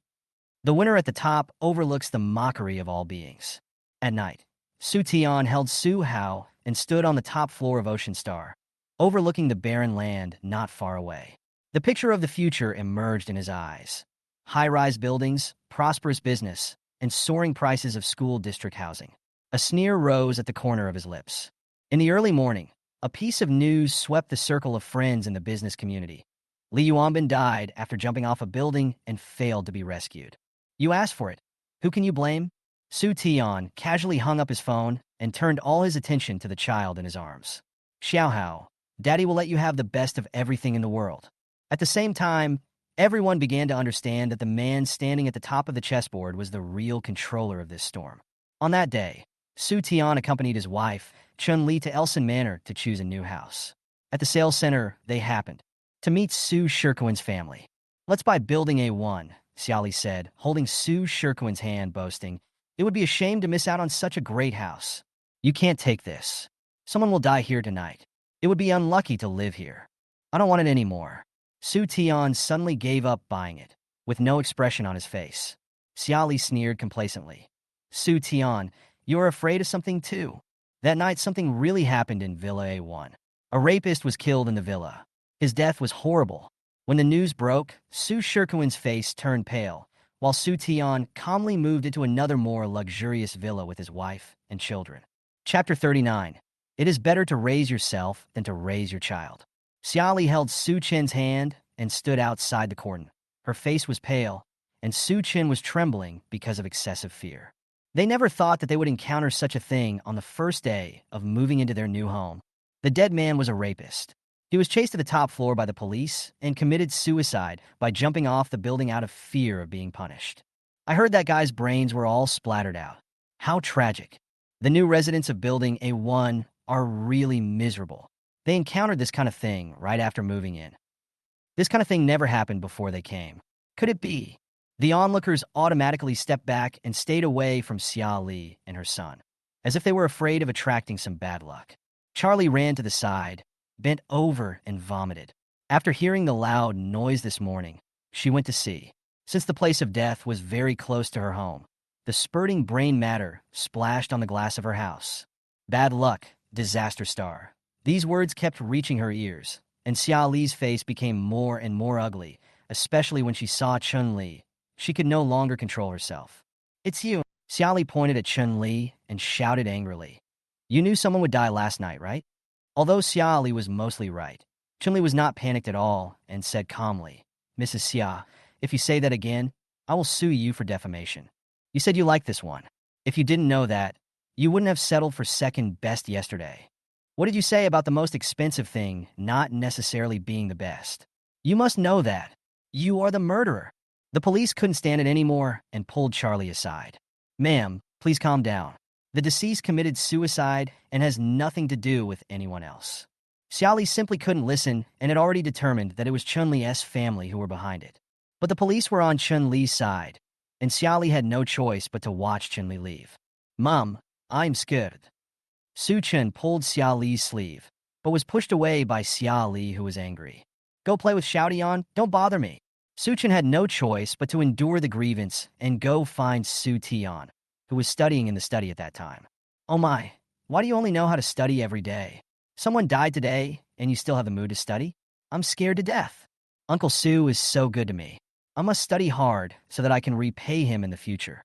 The winner at the top overlooks the mockery of all beings. At night, Su Tian held Su Hao and stood on the top floor of Ocean Star, overlooking the barren land not far away. The picture of the future emerged in his eyes. High-rise buildings, prosperous business, and soaring prices of school district housing. A sneer rose at the corner of his lips. In the early morning, a piece of news swept the circle of friends in the business community. Li Yuanbin died after jumping off a building and failed to be rescued. You asked for it. Who can you blame? Su Tian casually hung up his phone and turned all his attention to the child in his arms. Xiao Hao, Daddy will let you have the best of everything in the world. At the same time, everyone began to understand that the man standing at the top of the chessboard was the real controller of this storm. On that day, Su Tian accompanied his wife, Chun Li, to Elson Manor to choose a new house. At the sales center, they happened to meet Su Shikuan's family. Let's buy building A1, Xiaoli said, holding Su Shikuan's hand, boasting, it would be a shame to miss out on such a great house. You can't take this. Someone will die here tonight. It would be unlucky to live here. I don't want it anymore. Su Tian suddenly gave up buying it, with no expression on his face. Xiaoli sneered complacently. Su Tian, you are afraid of something too. That night something really happened in Villa A1. A rapist was killed in the villa. His death was horrible. When the news broke, Su Shikuan's face turned pale, while Su Tian calmly moved into another more luxurious villa with his wife and children. Chapter 39. It is better to raise yourself than to raise your child. Xiaoli held Su Chen's hand and stood outside the cordon. Her face was pale, and Su Chen was trembling because of excessive fear. They never thought that they would encounter such a thing on the first day of moving into their new home. The dead man was a rapist. He was chased to the top floor by the police and committed suicide by jumping off the building out of fear of being punished. I heard that guy's brains were all splattered out. How tragic. The new residents of Building A1 are really miserable. They encountered this kind of thing right after moving in. This kind of thing never happened before they came. Could it be? The onlookers automatically stepped back and stayed away from Xia Li and her son, as if they were afraid of attracting some bad luck. Charlie ran to the side, bent over, and vomited. After hearing the loud noise this morning, she went to see. Since the place of death was very close to her home, the spurting brain matter splashed on the glass of her house. Bad luck, disaster star. These words kept reaching her ears, and Xia Li's face became more and more ugly, especially when she saw Chun Li. She could no longer control herself. It's you. Xia Li pointed at Chun Li and shouted angrily. You knew someone would die last night, right? Although Xia Li was mostly right, Chun Li was not panicked at all and said calmly, Mrs. Xia, if you say that again, I will sue you for defamation. You said you liked this one. If you didn't know that, you wouldn't have settled for second best yesterday. What did you say about the most expensive thing not necessarily being the best? You must know that. You are the murderer. The police couldn't stand it anymore and pulled Charlie aside. Ma'am, please calm down. The deceased committed suicide and has nothing to do with anyone else. Xiaoli simply couldn't listen and had already determined that it was Chun Li's family who were behind it. But the police were on Chun Li's side, and Xiaoli had no choice but to watch Chun Li leave. Mom, I'm scared. Su Chen pulled Xia Li's sleeve, but was pushed away by Xia Li, who was angry. Go play with Xiaodian, don't bother me. Su Chen had no choice but to endure the grievance and go find Su Tian. who was studying in the study at that time. "Oh my, why do you only know how to study every day? Someone died today, and you still have the mood to study? I'm scared to death. Uncle Su is so good to me. I must study hard so that I can repay him in the future,"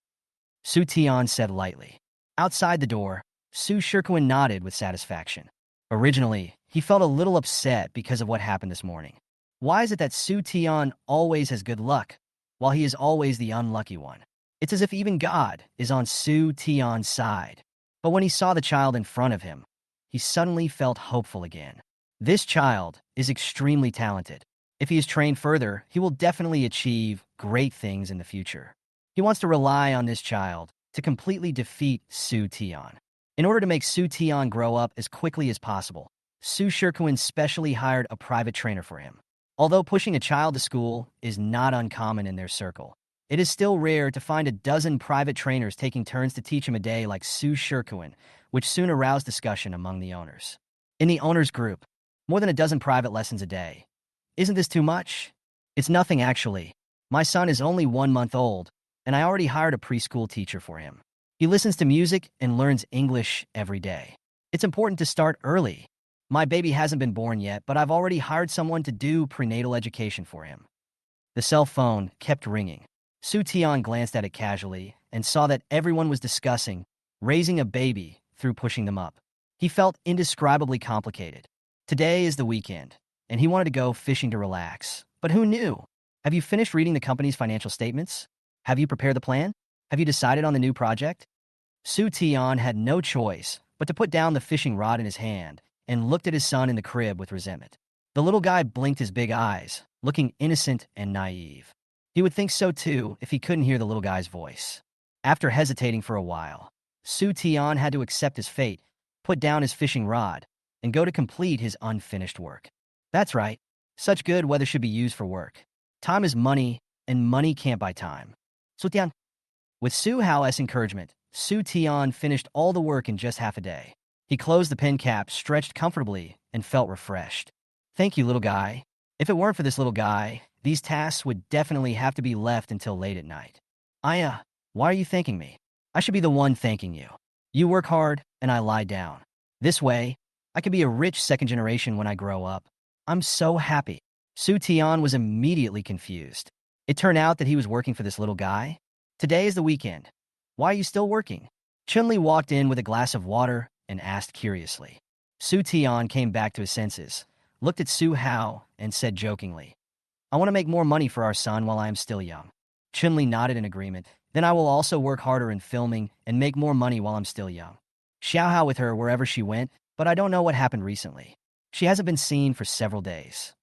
Su Tian said lightly. Outside the door, Su Shirkuan nodded with satisfaction. Originally, he felt a little upset because of what happened this morning. Why is it that Su Tian always has good luck, while he is always the unlucky one? It's as if even God is on Su Tian's side. But when he saw the child in front of him, he suddenly felt hopeful again. This child is extremely talented. If he is trained further, he will definitely achieve great things in the future. He wants to rely on this child to completely defeat Su Tian. In order to make Su Tian grow up as quickly as possible, Su Shirkuan specially hired a private trainer for him. Although pushing a child to school is not uncommon in their circle, it is still rare to find a dozen private trainers taking turns to teach him a day like Su Shirkuan, which soon aroused discussion among the owners. In the owners' group, more than a dozen private lessons a day. Isn't this too much? It's nothing actually. My son is only 1 month old, and I already hired a preschool teacher for him. He listens to music and learns English every day. It's important to start early. My baby hasn't been born yet, but I've already hired someone to do prenatal education for him. The cell phone kept ringing. Su Tian glanced at it casually and saw that everyone was discussing raising a baby through pushing them up. He felt indescribably complicated. Today is the weekend, and he wanted to go fishing to relax. But who knew? Have you finished reading the company's financial statements? Have you prepared the plan? Have you decided on the new project? Su Tian had no choice but to put down the fishing rod in his hand and looked at his son in the crib with resentment. The little guy blinked his big eyes, looking innocent and naive. He would think so too if he couldn't hear the little guy's voice. After hesitating for a while, Su Tian had to accept his fate, put down his fishing rod, and go to complete his unfinished work. That's right. Such good weather should be used for work. Time is money, and money can't buy time. Su Tian. With Su Hao's encouragement, Su Tian finished all the work in just half a day. He closed the pen cap, stretched comfortably, and felt refreshed. Thank you, little guy. If it weren't for this little guy, these tasks would definitely have to be left until late at night. Aya, why are you thanking me? I should be the one thanking you. You work hard, and I lie down. This way, I can be a rich second generation when I grow up. I'm so happy. Su Tian was immediately confused. It turned out that he was working for this little guy. Today is the weekend. Why are you still working? Chun-Li walked in with a glass of water and asked curiously. Su Tian came back to his senses, looked at Su Hao, and said jokingly, I want to make more money for our son while I am still young. Chun-Li nodded in agreement. Then I will also work harder in filming and make more money while I'm still young. Xiao Hao with her wherever she went, but I don't know what happened recently. She hasn't been seen for several days.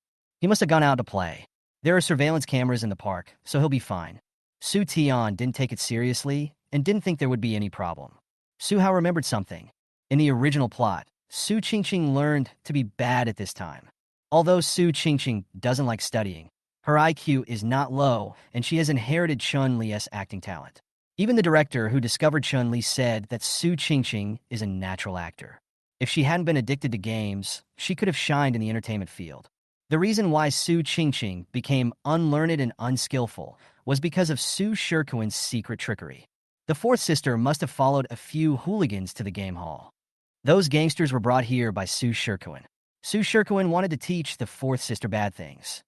He must have gone out to play. There are surveillance cameras in the park, so he'll be fine. Su Tian didn't take it seriously and didn't think there would be any problem. Su Hao remembered something. In the original plot, Su Qingqing learned to be bad at this time. Although Su Qingqing doesn't like studying, her IQ is not low and she has inherited Chun-Li's acting talent. Even the director who discovered Chun-Li said that Su Qingqing is a natural actor. If she hadn't been addicted to games, she could have shined in the entertainment field. The reason why Su Qingqing became unlearned and unskillful was because of Su Shirkuan's secret trickery. The fourth sister must have followed a few hooligans to the game hall. Those gangsters were brought here by Su Shirkuan. Su Shirkuan wanted to teach the fourth sister bad things.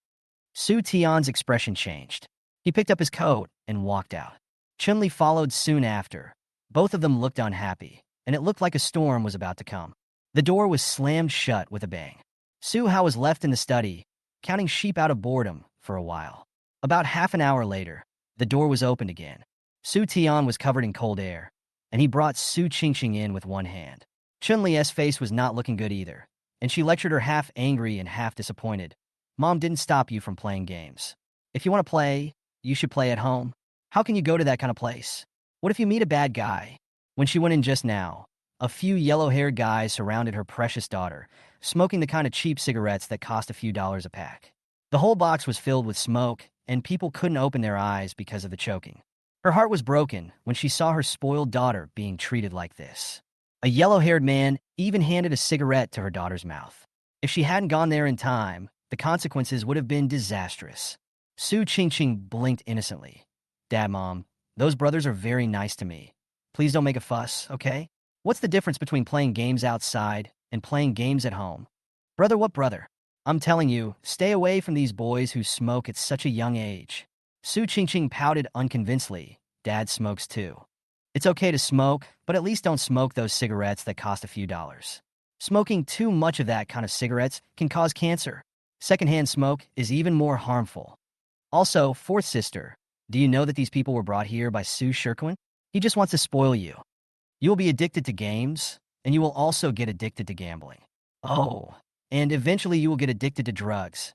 Su Tian's expression changed. He picked up his coat and walked out. Chun-Li followed soon after. Both of them looked unhappy, and it looked like a storm was about to come. The door was slammed shut with a bang. Su Hao was left in the study, counting sheep out of boredom for a while. About half an hour later, the door was opened again. Su Tian was covered in cold air, and he brought Su Qingqing in with one hand. Chun-Li's face was not looking good either, and she lectured her half angry and half disappointed. Mom didn't stop you from playing games. If you want to play, you should play at home. How can you go to that kind of place? What if you meet a bad guy? When she went in just now, a few yellow-haired guys surrounded her precious daughter, smoking the kind of cheap cigarettes that cost a few dollars a pack. The whole box was filled with smoke, and people couldn't open their eyes because of the choking. Her heart was broken when she saw her spoiled daughter being treated like this. A yellow-haired man even handed a cigarette to her daughter's mouth. If she hadn't gone there in time, the consequences would have been disastrous. Su Qingqing blinked innocently. Dad, Mom, those brothers are very nice to me, Please don't make a fuss, okay? What's the difference between playing games outside and playing games at home? Brother, what brother? I'm telling you, stay away from these boys who smoke at such a young age. Su Ching pouted unconvincedly. Dad smokes too. It's okay to smoke, but at least don't smoke those cigarettes that cost a few dollars. Smoking too much of that kind of cigarettes can cause cancer. Secondhand smoke is even more harmful. Also, fourth sister, do you know that these people were brought here by Su Shirkwin? He just wants to spoil you. You will be addicted to games, and you will also get addicted to gambling. Oh, and eventually you will get addicted to drugs.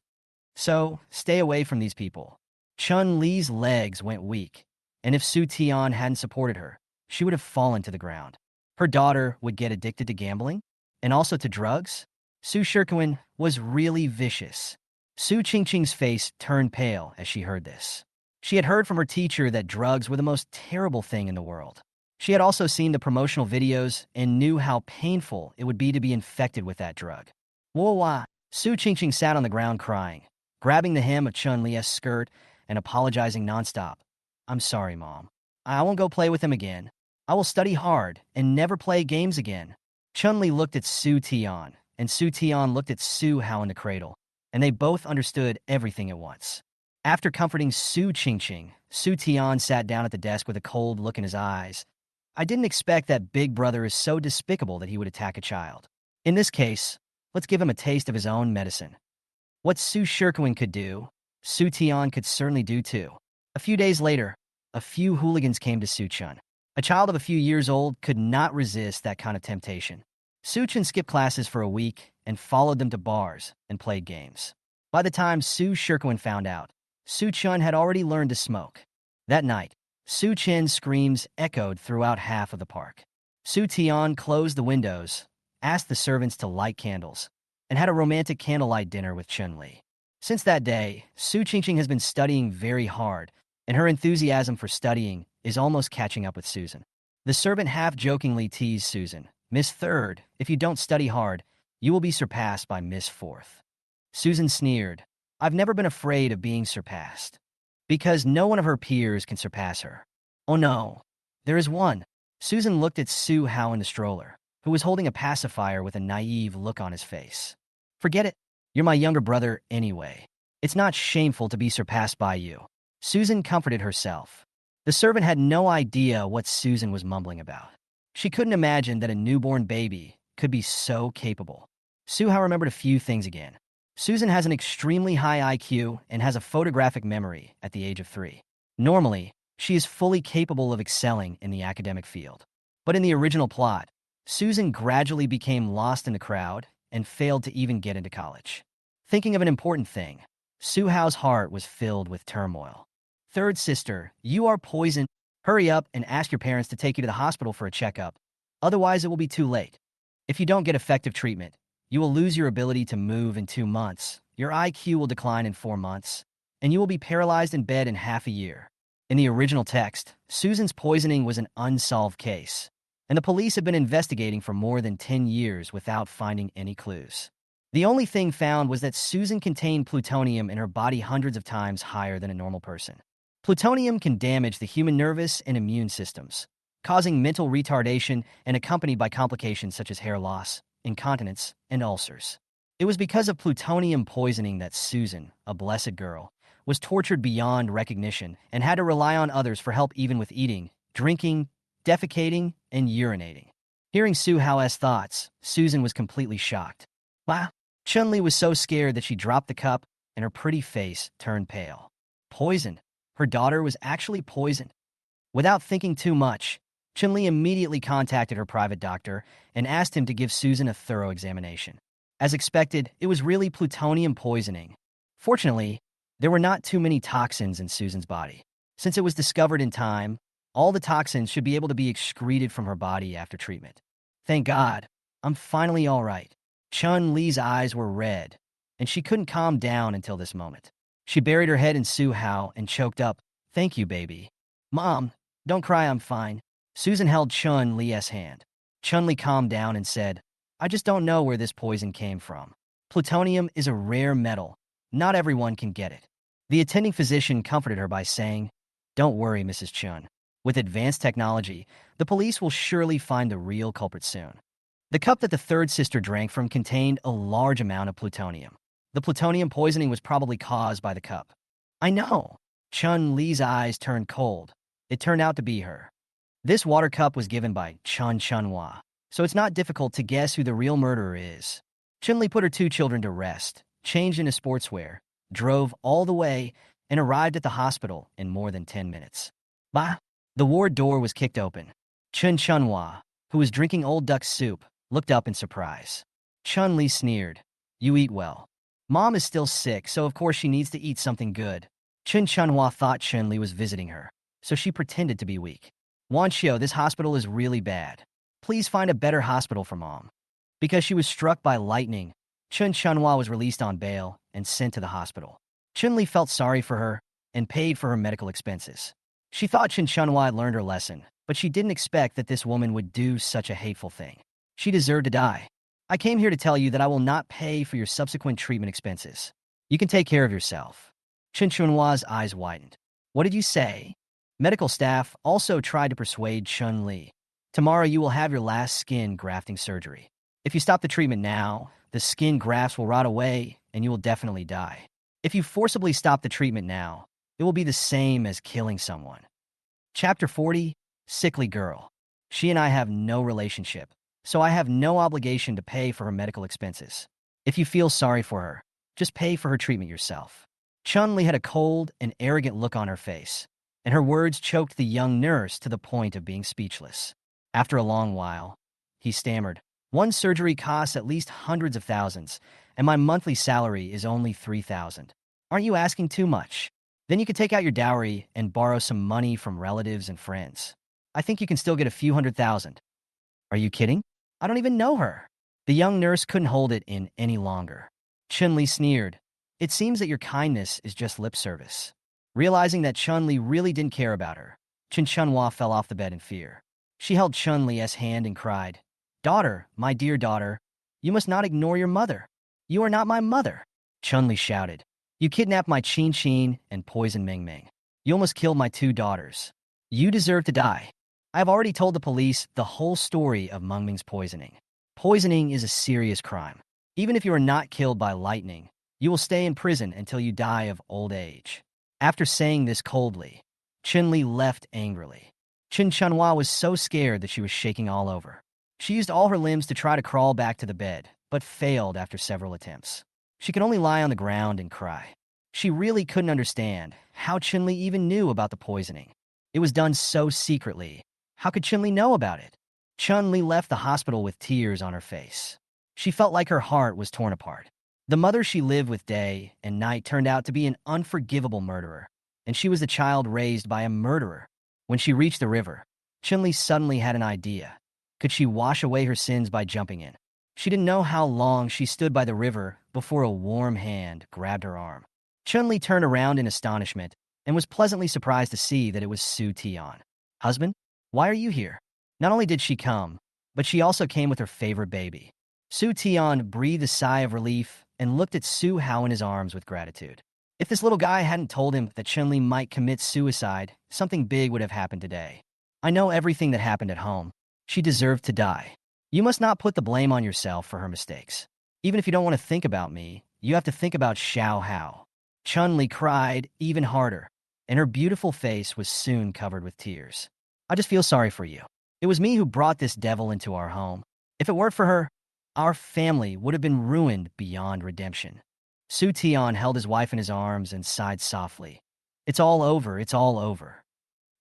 So, stay away from these people. Chun-Li's legs went weak, and if Su Tian hadn't supported her, she would have fallen to the ground. Her daughter would get addicted to gambling, and also to drugs? Su Shirkwin was really vicious. Su Ching's face turned pale as she heard this. She had heard from her teacher that drugs were the most terrible thing in the world. She had also seen the promotional videos and knew how painful it would be to be infected with that drug. Whoa. Su Ching sat on the ground crying, grabbing the hem of Chun-Li's skirt and apologizing nonstop. I'm sorry, Mom. I won't go play with him again. I will study hard and never play games again. Chun-Li looked at Su Tian, and Su Tian looked at Su Hao in the cradle, and they both understood everything at once. After comforting Su Ching, Su Tian sat down at the desk with a cold look in his eyes. I didn't expect that Big Brother is so despicable that he would attack a child. In this case, let's give him a taste of his own medicine. What Su Shirkwin could do, Su Tian could certainly do too. A few days later, a few hooligans came to Su Chun. A child of a few years old could not resist that kind of temptation. Su Chun skipped classes for a week and followed them to bars and played games. By the time Su Shirkwin found out, Su Chun had already learned to smoke. That night, Su Chin's screams echoed throughout half of the park. Su Tian closed the windows, asked the servants to light candles, and had a romantic candlelight dinner with Chun-Li. Since that day, Su Ching has been studying very hard, and her enthusiasm for studying is almost catching up with Susan. The servant half-jokingly teased Susan, Miss Third, if you don't study hard, you will be surpassed by Miss Fourth. Susan sneered, I've never been afraid of being surpassed, because no one of her peers can surpass her. Oh no, there is one. Susan looked at Su Hao in the stroller, who was holding a pacifier with a naive look on his face. Forget it. You're my younger brother anyway. It's not shameful to be surpassed by you. Susan comforted herself. The servant had no idea what Susan was mumbling about. She couldn't imagine that a newborn baby could be so capable. Su Hao remembered a few things again. Susan has an extremely high IQ and has a photographic memory at the age of 3. Normally, she is fully capable of excelling in the academic field. But in the original plot, Susan gradually became lost in the crowd and failed to even get into college. Thinking of an important thing, Su Hao's heart was filled with turmoil. Third sister, you are poisoned. Hurry up and ask your parents to take you to the hospital for a checkup. Otherwise, it will be too late. If you don't get effective treatment, you will lose your ability to move in 2 months, your IQ will decline in 4 months, and you will be paralyzed in bed in half a year. In the original text, Susan's poisoning was an unsolved case, and the police have been investigating for more than 10 years without finding any clues. The only thing found was that Susan contained plutonium in her body hundreds of times higher than a normal person. Plutonium can damage the human nervous and immune systems, causing mental retardation and accompanied by complications such as hair loss, incontinence, and ulcers. It was because of plutonium poisoning that Susan, a blessed girl, was tortured beyond recognition and had to rely on others for help even with eating, drinking, defecating, and urinating. Hearing Su Hao's thoughts, Susan was completely shocked. Wow. Chun-Li was so scared that she dropped the cup and her pretty face turned pale. Poisoned. Her daughter was actually poisoned. Without thinking too much, Chun-Li immediately contacted her private doctor and asked him to give Susan a thorough examination. As expected, it was really plutonium poisoning. Fortunately, there were not too many toxins in Susan's body. Since it was discovered in time, all the toxins should be able to be excreted from her body after treatment. Thank God, I'm finally all right. Chun-Li's eyes were red, and she couldn't calm down until this moment. She buried her head in Su Hao and choked up, Thank you, baby. Mom, don't cry, I'm fine. Susan held Chun-Li's hand. Chun-Li calmed down and said, I just don't know where this poison came from. Plutonium is a rare metal. Not everyone can get it. The attending physician comforted her by saying, Don't worry, Mrs. Chun. With advanced technology, the police will surely find the real culprit soon. The cup that the third sister drank from contained a large amount of plutonium. The plutonium poisoning was probably caused by the cup. I know. Chun-Li's eyes turned cold. It turned out to be her. This water cup was given by Chun-Hua, so it's not difficult to guess who the real murderer is. Chun-Li put her two children to rest, changed into sportswear, drove all the way, and arrived at the hospital in more than 10 minutes. Bah! The ward door was kicked open. Chun-Hua, who was drinking old duck soup, looked up in surprise. Chun-Li sneered. You eat well. Mom is still sick, so of course she needs to eat something good. Chun-Hua thought Chun-Li was visiting her, so she pretended to be weak. Wanxiu, this hospital is really bad. Please find a better hospital for Mom. Because she was struck by lightning, Chun-Hua was released on bail and sent to the hospital. Chun-Li felt sorry for her and paid for her medical expenses. She thought Chun-Hua had learned her lesson, but she didn't expect that this woman would do such a hateful thing. She deserved to die. I came here to tell you that I will not pay for your subsequent treatment expenses. You can take care of yourself. Chun-Hua's eyes widened. What did you say? Medical staff also tried to persuade Chun-Li. Tomorrow you will have your last skin grafting surgery. If you stop the treatment now, the skin grafts will rot away and you will definitely die. If you forcibly stop the treatment now, it will be the same as killing someone. Chapter 40, Sickly Girl. She and I have no relationship, so I have no obligation to pay for her medical expenses. If you feel sorry for her, just pay for her treatment yourself. Chun-Li had a cold and arrogant look on her face, and her words choked the young nurse to the point of being speechless. After a long while, he stammered, One surgery costs at least hundreds of thousands, and my monthly salary is only 3,000. Aren't you asking too much? Then you could take out your dowry and borrow some money from relatives and friends. I think you can still get a few 100,000. Are you kidding? I don't even know her. The young nurse couldn't hold it in any longer. Chun-Li sneered. It seems that your kindness is just lip service. Realizing that Chun-Li really didn't care about her, Chun-Hua fell off the bed in fear. She held Chun-Li's hand and cried, Daughter, my dear daughter, you must not ignore your mother. You are not my mother. Chun-Li shouted. You kidnapped my Qin and poisoned Ming. You almost killed my two daughters. You deserve to die. I have already told the police the whole story of Ming's poisoning. Poisoning is a serious crime. Even if you are not killed by lightning, you will stay in prison until you die of old age. After saying this coldly, Chun-Li left angrily. Chun-Hua was so scared that she was shaking all over. She used all her limbs to try to crawl back to the bed, but failed after several attempts. She could only lie on the ground and cry. She really couldn't understand how Chun-Li even knew about the poisoning. It was done so secretly. How could Chun-Li know about it? Chun-Li left the hospital with tears on her face. She felt like her heart was torn apart. The mother she lived with day and night turned out to be an unforgivable murderer, and she was the child raised by a murderer. When she reached the river, Chun-Li suddenly had an idea. Could she wash away her sins by jumping in? She didn't know how long she stood by the river before a warm hand grabbed her arm. Chun-Li turned around in astonishment and was pleasantly surprised to see that it was Su Tian. Husband, why are you here? Not only did she come, but she also came with her favorite baby. Su Tian breathed a sigh of relief and looked at Su Hao in his arms with gratitude. If this little guy hadn't told him that Chun-Li might commit suicide, something big would have happened today. I know everything that happened at home. She deserved to die. You must not put the blame on yourself for her mistakes. Even if you don't want to think about me, you have to think about Xiao Hao. Chun-Li cried even harder, and her beautiful face was soon covered with tears. I just feel sorry for you. It was me who brought this devil into our home. If it weren't for her, our family would have been ruined beyond redemption. Su Tian held his wife in his arms and sighed softly. It's all over, it's all over.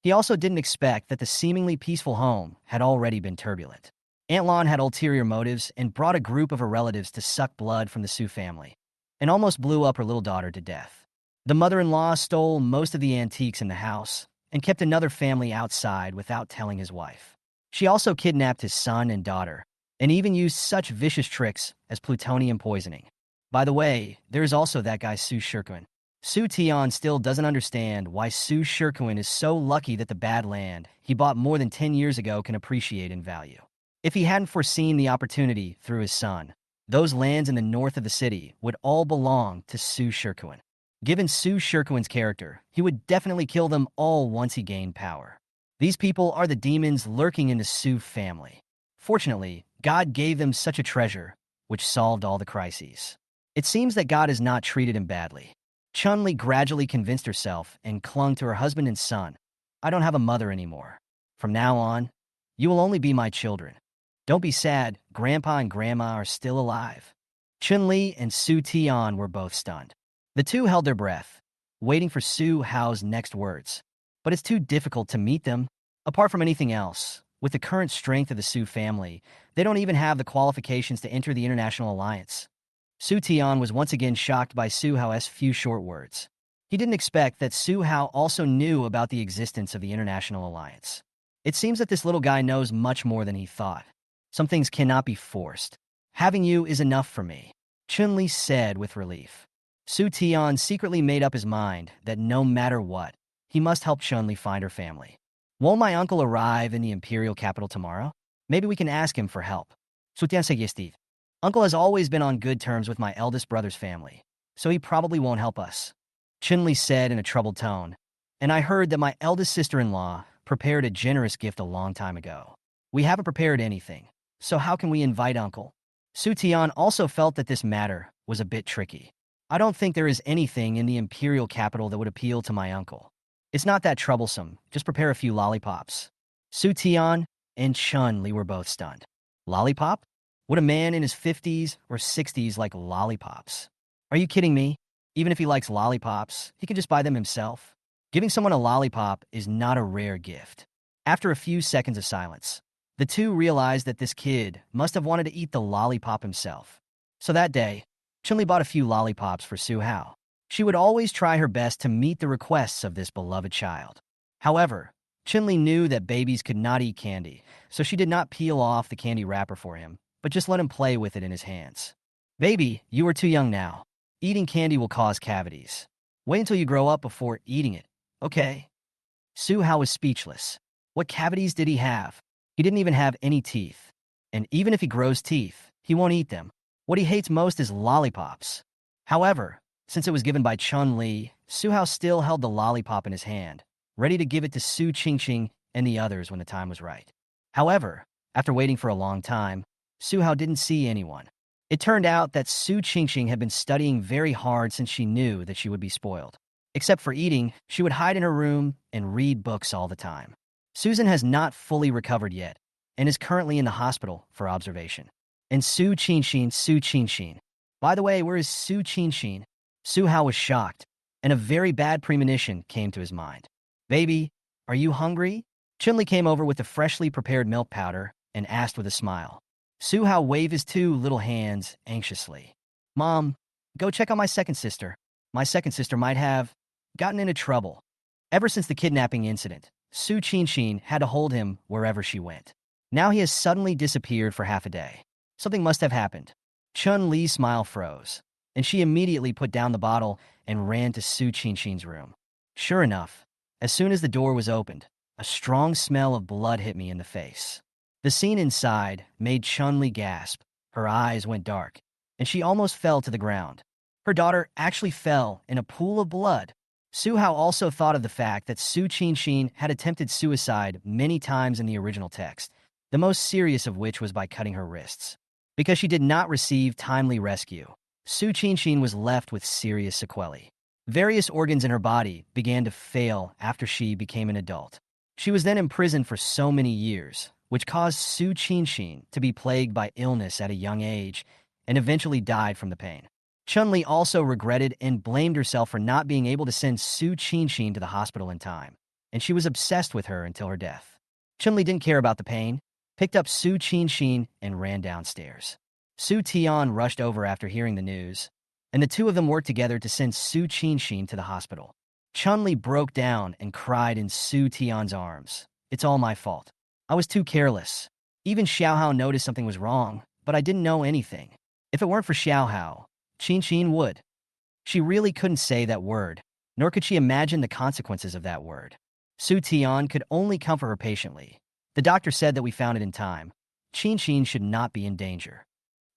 He also didn't expect that the seemingly peaceful home had already been turbulent. Aunt Lan had ulterior motives and brought a group of her relatives to suck blood from the Su family, and almost blew up her little daughter to death. The mother-in-law stole most of the antiques in the house and kept another family outside without telling his wife. She also kidnapped his son and daughter, and even used such vicious tricks as plutonium poisoning. By the way, there's also that guy Su Shirkuan. Su Tian still doesn't understand why Su Shirkuan is so lucky that the bad land he bought more than 10 years ago can appreciate in value. If he hadn't foreseen the opportunity through his son, those lands in the north of the city would all belong to Su Shirkuan. Given Su Shirkuan's character, he would definitely kill them all once he gained power. These people are the demons lurking in the Su family. Fortunately, God gave them such a treasure, which solved all the crises. It seems that God has not treated him badly. Chun-Li gradually convinced herself and clung to her husband and son. I don't have a mother anymore. From now on, you will only be my children. Don't be sad, Grandpa and Grandma are still alive. Chun-Li and Su Tian were both stunned. The two held their breath, waiting for Su Hao's next words. But it's too difficult to meet them. Apart from anything else, with the current strength of the Su family, they don't even have the qualifications to enter the International Alliance. Su Tian was once again shocked by Su Hao's few short words. He didn't expect that Su Hao also knew about the existence of the International Alliance. It seems that this little guy knows much more than he thought. Some things cannot be forced. Having you is enough for me, Chun-Li said with relief. Su Tian secretly made up his mind that no matter what, he must help Chun-Li find her family. Won't my uncle arrive in the imperial capital tomorrow? Maybe we can ask him for help. Su Tian said yes, Steve. Uncle has always been on good terms with my eldest brother's family, so he probably won't help us, Chun-Li said in a troubled tone. And I heard that my eldest sister-in-law prepared a generous gift a long time ago. We haven't prepared anything, so how can we invite Uncle? Su Tian also felt that this matter was a bit tricky. I don't think there is anything in the imperial capital that would appeal to my uncle. It's not that troublesome, just prepare a few lollipops. Su Tian and Chun-Li were both stunned. Lollipop? Would a man in his 50s or 60s like lollipops? Are you kidding me? Even if he likes lollipops, he can just buy them himself. Giving someone a lollipop is not a rare gift. After a few seconds of silence, the two realized that this kid must have wanted to eat the lollipop himself. So that day, Chun-Li bought a few lollipops for Su Hao. She would always try her best to meet the requests of this beloved child. However, Chun-Li knew that babies could not eat candy, so she did not peel off the candy wrapper for him, but just let him play with it in his hands. Baby, you are too young now. Eating candy will cause cavities. Wait until you grow up before eating it, okay? Su Hao was speechless. What cavities did he have? He didn't even have any teeth. And even if he grows teeth, he won't eat them. What he hates most is lollipops. However, since it was given by Chun-Li, Su Hao still held the lollipop in his hand, ready to give it to Su Qingqing and the others when the time was right. However, after waiting for a long time, Su Hao didn't see anyone. It turned out that Su Qingqing had been studying very hard since she knew that she would be spoiled. Except for eating, she would hide in her room and read books all the time. Susan has not fully recovered yet and is currently in the hospital for observation. And Su Qingqing. By the way, where is Su Qingqing? Su Hao was shocked, and a very bad premonition came to his mind. Baby, are you hungry? Chun-Li came over with the freshly prepared milk powder and asked with a smile. Su Hao waved his two little hands anxiously. Mom, go check on my second sister. My second sister might have gotten into trouble. Ever since the kidnapping incident, Su Qingqing had to hold him wherever she went. Now he has suddenly disappeared for half a day. Something must have happened. Chun-Li's smile froze, and she immediately put down the bottle and ran to Su Qingqing's room. Sure enough, as soon as the door was opened, a strong smell of blood hit me in the face. The scene inside made Chun-Li gasp. Her eyes went dark, and she almost fell to the ground. Her daughter actually fell in a pool of blood. Su Hao also thought of the fact that Su Qingqing had attempted suicide many times in the original text, the most serious of which was by cutting her wrists. Because she did not receive timely rescue, Su Qingqing was left with serious sequelae. Various organs in her body began to fail after she became an adult. She was then imprisoned for so many years, which caused Su Qingqing to be plagued by illness at a young age and eventually died from the pain. Chun-Li also regretted and blamed herself for not being able to send Su Qingqing to the hospital in time, and she was obsessed with her until her death. Chun-Li didn't care about the pain, picked up Su Qingqing, and ran downstairs. Su Tian rushed over after hearing the news, and the two of them worked together to send Su Qingqing to the hospital. Chun-Li broke down and cried in Su Tian's arms. It's all my fault. I was too careless. Even Xiao Hao noticed something was wrong, but I didn't know anything. If it weren't for Xiao Hao, Qingqing would. She really couldn't say that word, nor could she imagine the consequences of that word. Su Tian could only comfort her patiently. The doctor said that we found it in time. Qingqing should not be in danger.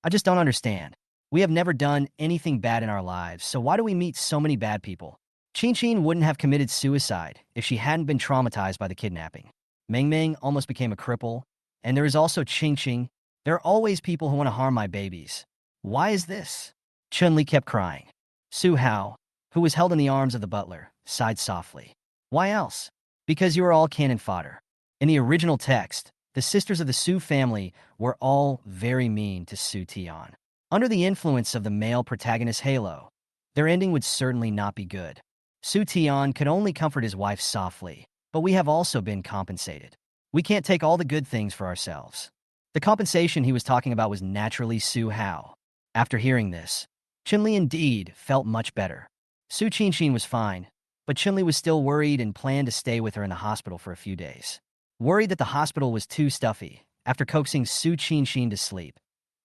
I just don't understand. We have never done anything bad in our lives, so why do we meet so many bad people? Qingqing wouldn't have committed suicide if she hadn't been traumatized by the kidnapping. Meng Meng almost became a cripple. And there is also Ching Ching. There are always people who want to harm my babies. Why is this? Chun-Li kept crying. Su Hao, who was held in the arms of the butler, sighed softly. Why else? Because you are all cannon fodder. In the original text, the sisters of the Su family were all very mean to Su Tian. Under the influence of the male protagonist Halo, their ending would certainly not be good. Su Tian could only comfort his wife softly, but we have also been compensated. We can't take all the good things for ourselves. The compensation he was talking about was naturally Su Hao. After hearing this, Chun-Li indeed felt much better. Su Qingxin was fine, but Chun-Li was still worried and planned to stay with her in the hospital for a few days. Worried that the hospital was too stuffy, after coaxing Su Qingxin to sleep,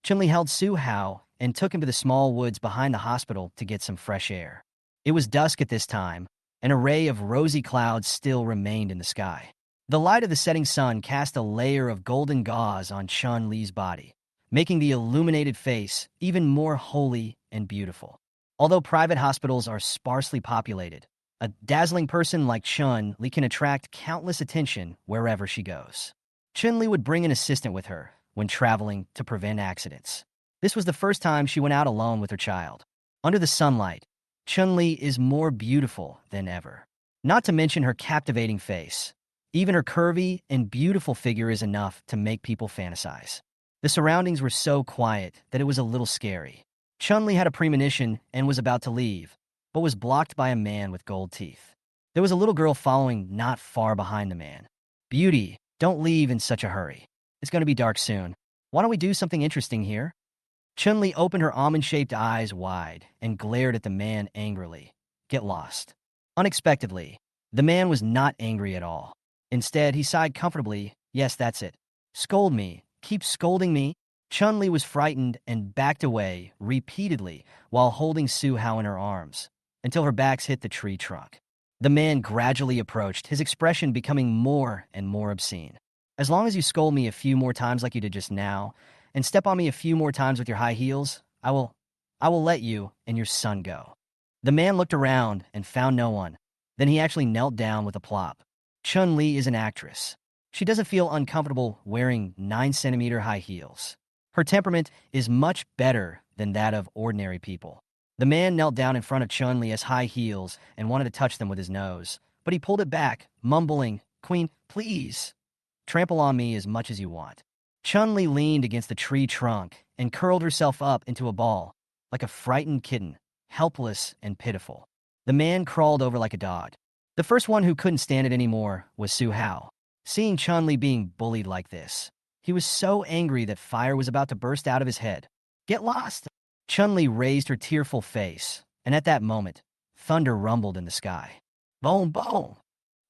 Chun-Li held Su Hao and took him to the small woods behind the hospital to get some fresh air. It was dusk at this time. An array of rosy clouds still remained in the sky. The light of the setting sun cast a layer of golden gauze on Chun-Li's body, making the illuminated face even more holy and beautiful. Although private hospitals are sparsely populated, a dazzling person like Chun-Li can attract countless attention wherever she goes. Chun-Li would bring an assistant with her when traveling to prevent accidents. This was the first time she went out alone with her child. Under the sunlight, Chun-Li is more beautiful than ever. Not to mention her captivating face. Even her curvy and beautiful figure is enough to make people fantasize. The surroundings were so quiet that it was a little scary. Chun-Li had a premonition and was about to leave, but was blocked by a man with gold teeth. There was a little girl following not far behind the man. Beauty, don't leave in such a hurry. It's going to be dark soon. Why don't we do something interesting here? Chun-Li opened her almond-shaped eyes wide and glared at the man angrily. Get lost. Unexpectedly, the man was not angry at all. Instead, he sighed comfortably. Yes, that's it. Scold me. Keep scolding me. Chun-Li was frightened and backed away repeatedly while holding Su Hao in her arms until her backs hit the tree trunk. The man gradually approached, his expression becoming more and more obscene. As long as you scold me a few more times like you did just now, and step on me a few more times with your high heels, I will let you and your son go. The man looked around and found no one. Then he actually knelt down with a plop. Chun-Li is an actress. She doesn't feel uncomfortable wearing 9-centimeter high heels. Her temperament is much better than that of ordinary people. The man knelt down in front of Chun-Li's high heels and wanted to touch them with his nose, but he pulled it back, mumbling, "Queen, please. Trample on me as much as you want." Chun-Li leaned against the tree trunk and curled herself up into a ball, like a frightened kitten, helpless and pitiful. The man crawled over like a dog. The first one who couldn't stand it anymore was Su Hao. Seeing Chun-Li being bullied like this, he was so angry that fire was about to burst out of his head. Get lost! Chun-Li raised her tearful face, and at that moment, thunder rumbled in the sky. Boom, boom!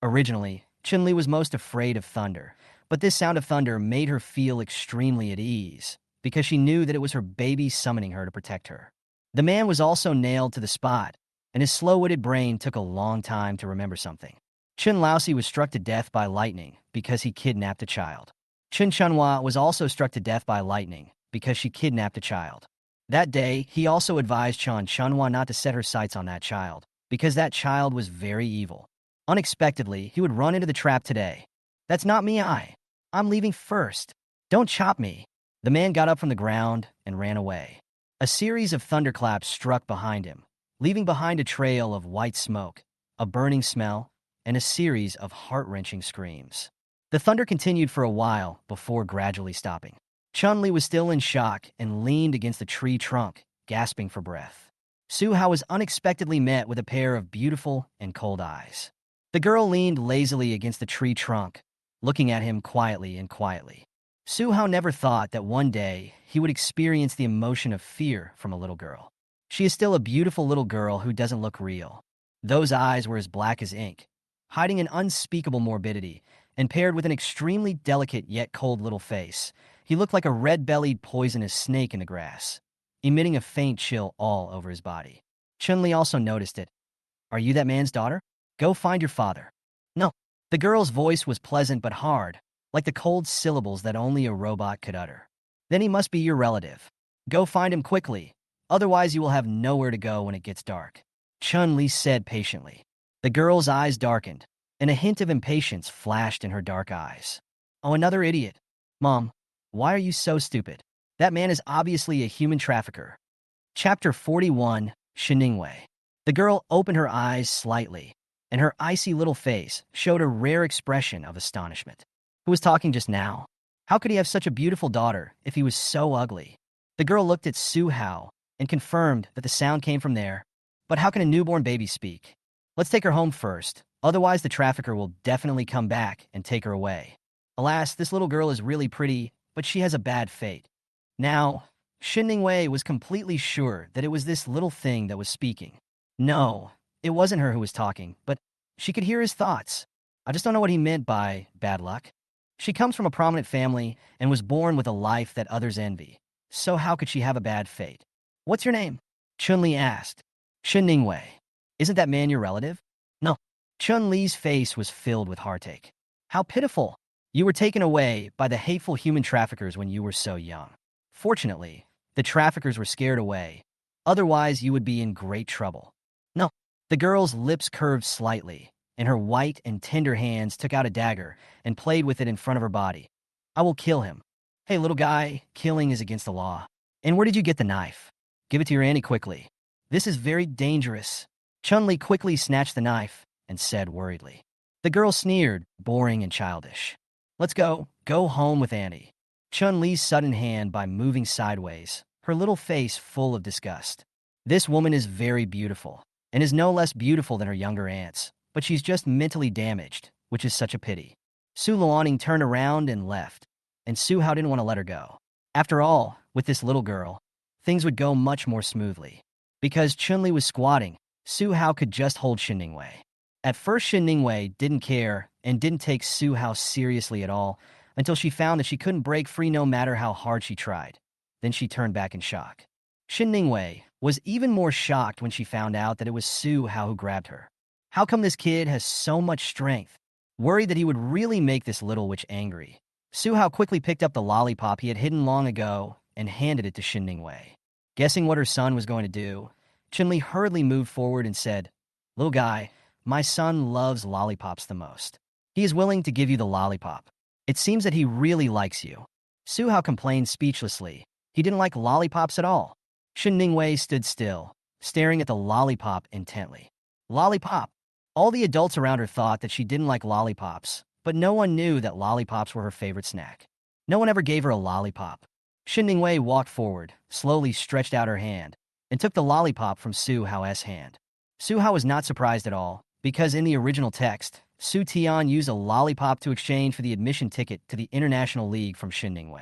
Originally, Chun-Li was most afraid of thunder, but this sound of thunder made her feel extremely at ease, because she knew that it was her baby summoning her to protect her. The man was also nailed to the spot, and his slow-witted brain took a long time to remember something. Chun Laosi was struck to death by lightning because he kidnapped a child. Chun Chunhua was also struck to death by lightning because she kidnapped a child. That day, he also advised Chun Chunhua not to set her sights on that child, because that child was very evil. Unexpectedly, he would run into the trap today. That's not me, I'm leaving first. Don't chop me. The man got up from the ground and ran away. A series of thunderclaps struck behind him, leaving behind a trail of white smoke, a burning smell, and a series of heart-wrenching screams. The thunder continued for a while before gradually stopping. Chun-Li was still in shock and leaned against the tree trunk, gasping for breath. Su Hao was unexpectedly met with a pair of beautiful and cold eyes. The girl leaned lazily against the tree trunk, looking at him quietly. Su Hao never thought that one day he would experience the emotion of fear from a little girl. She is still a beautiful little girl who doesn't look real. Those eyes were as black as ink, hiding an unspeakable morbidity, and paired with an extremely delicate yet cold little face, he looked like a red-bellied poisonous snake in the grass, emitting a faint chill all over his body. Chun-Li also noticed it. Are you that man's daughter? Go find your father. No. The girl's voice was pleasant but hard, like the cold syllables that only a robot could utter. Then he must be your relative. Go find him quickly, otherwise you will have nowhere to go when it gets dark. Chun-Li said patiently. The girl's eyes darkened. and a hint of impatience flashed in her dark eyes. Oh, another idiot. Mom, why are you so stupid? That man is obviously a human trafficker. Chapter 41, Su Ning. The girl opened her eyes slightly, and her icy little face showed a rare expression of astonishment. Who was talking just now? How could he have such a beautiful daughter if he was so ugly? The girl looked at Su Hao and confirmed that the sound came from there. But how can a newborn baby speak? Let's take her home first, otherwise the trafficker will definitely come back and take her away. Alas, this little girl is really pretty, but she has a bad fate. Now, Su Ning was completely sure that it was this little thing that was speaking. No, it wasn't her who was talking, but she could hear his thoughts. I just don't know what he meant by bad luck. She comes from a prominent family and was born with a life that others envy. So how could she have a bad fate? What's your name? Chun-Li asked. Su Ning. Isn't that man your relative? No. Chun-Li's face was filled with heartache. How pitiful. You were taken away by the hateful human traffickers when you were so young. Fortunately, the traffickers were scared away. Otherwise, you would be in great trouble. No. The girl's lips curved slightly, and her white and tender hands took out a dagger and played with it in front of her body. I will kill him. Hey, little guy, killing is against the law. And where did you get the knife? Give it to your auntie quickly. This is very dangerous. Chun-Li quickly snatched the knife and said worriedly. The girl sneered, boring and childish. Let's go. Go home with auntie. Chun-Li's sudden hand by moving sideways, her little face full of disgust. This woman is very beautiful, and is no less beautiful than her younger aunts, but she's just mentally damaged, which is such a pity. Su Ning turned around and left, and Su Hao didn't want to let her go. After all, with this little girl, things would go much more smoothly. Because Chun-Li was squatting, Su Hao could just hold Su Ning. At first, Su Ning didn't care and didn't take Su Hao seriously at all until she found that she couldn't break free no matter how hard she tried. Then she turned back in shock. Su Ning was even more shocked when she found out that it was Su Hao who grabbed her. How come this kid has so much strength? Worried that he would really make this little witch angry, Su Hao quickly picked up the lollipop he had hidden long ago and handed it to Su Ning. Guessing what her son was going to do, Chun-Li hurriedly moved forward and said, Little guy, my son loves lollipops the most. He is willing to give you the lollipop. It seems that he really likes you. Su Hao complained speechlessly. He didn't like lollipops at all. Su Ning stood still, staring at the lollipop intently. Lollipop. All the adults around her thought that she didn't like lollipops, but no one knew that lollipops were her favorite snack. No one ever gave her a lollipop. Su Ning walked forward, slowly stretched out her hand, and took the lollipop from Su Hao's hand. Su Hao was not surprised at all, because in the original text, Su Tian used a lollipop to exchange for the admission ticket to the International League from Su Ning.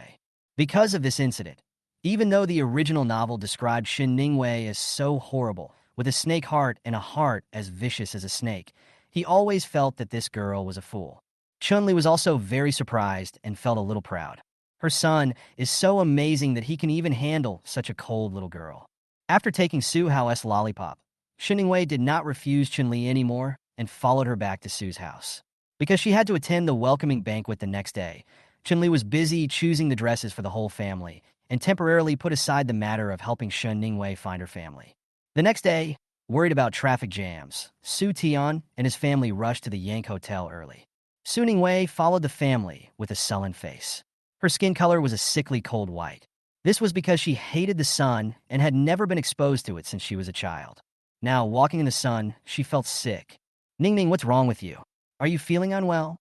Because of this incident, even though the original novel described Su Ning as so horrible, with a snake heart and a heart as vicious as a snake, he always felt that this girl was a fool. Chun-Li was also very surprised and felt a little proud. Her son is so amazing that he can even handle such a cold little girl. After taking Su Hao's lollipop, Su Ning did not refuse Chun-Li anymore and followed her back to Su's house. Because she had to attend the welcoming banquet the next day, Chun-Li was busy choosing the dresses for the whole family and temporarily put aside the matter of helping Su Ning find her family. The next day, worried about traffic jams, Su Tian and his family rushed to the Yank Hotel early. Su Ning followed the family with a sullen face. Her skin color was a sickly cold white. This was because she hated the sun and had never been exposed to it since she was a child. Now, walking in the sun, she felt sick. Ning, what's wrong with you? Are you feeling unwell?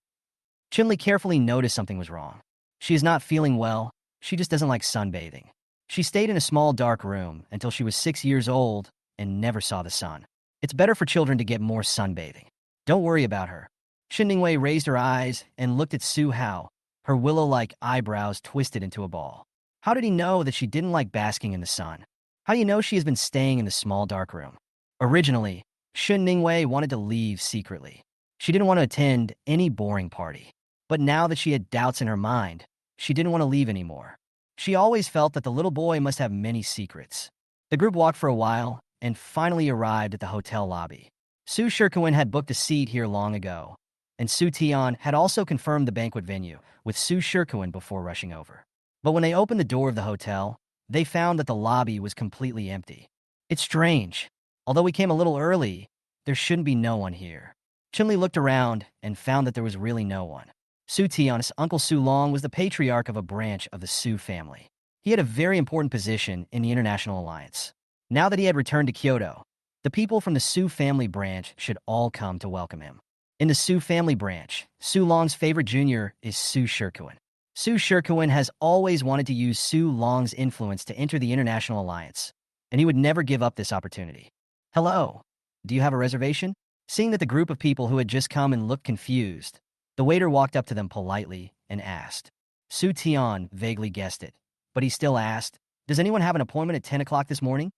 Chun-Li carefully noticed something was wrong. She is not feeling well. She just doesn't like sunbathing. She stayed in a small dark room until she was 6 years old and never saw the sun. It's better for children to get more sunbathing. Don't worry about her. Su Ning raised her eyes and looked at Su Hao, her willow-like eyebrows twisted into a ball. How did he know that she didn't like basking in the sun? How do you know she has been staying in the small dark room? Originally, Su Ning wanted to leave secretly. She didn't want to attend any boring party. But now that she had doubts in her mind, she didn't want to leave anymore. She always felt that the little boy must have many secrets. The group walked for a while and finally arrived at the hotel lobby. Su Shikuan had booked a seat here long ago, and Su Tian had also confirmed the banquet venue with Su Shikuan before rushing over. But when they opened the door of the hotel, they found that the lobby was completely empty. It's strange. Although we came a little early, there shouldn't be no one here. Chun-Li looked around and found that there was really no one. Su Tian's uncle Su Long was the patriarch of a branch of the Su family. He had a very important position in the international alliance. Now that he had returned to Kyoto, the people from the Su family branch should all come to welcome him. In the Su family branch, Su Long's favorite junior is Su Shikuan. Su Shikuan has always wanted to use Su Long's influence to enter the international alliance, and he would never give up this opportunity. Hello, do you have a reservation? Seeing that the group of people who had just come and looked confused, the waiter walked up to them politely and asked. Su Tian vaguely guessed it, but he still asked, "Does anyone have an appointment at 10 o'clock this morning?"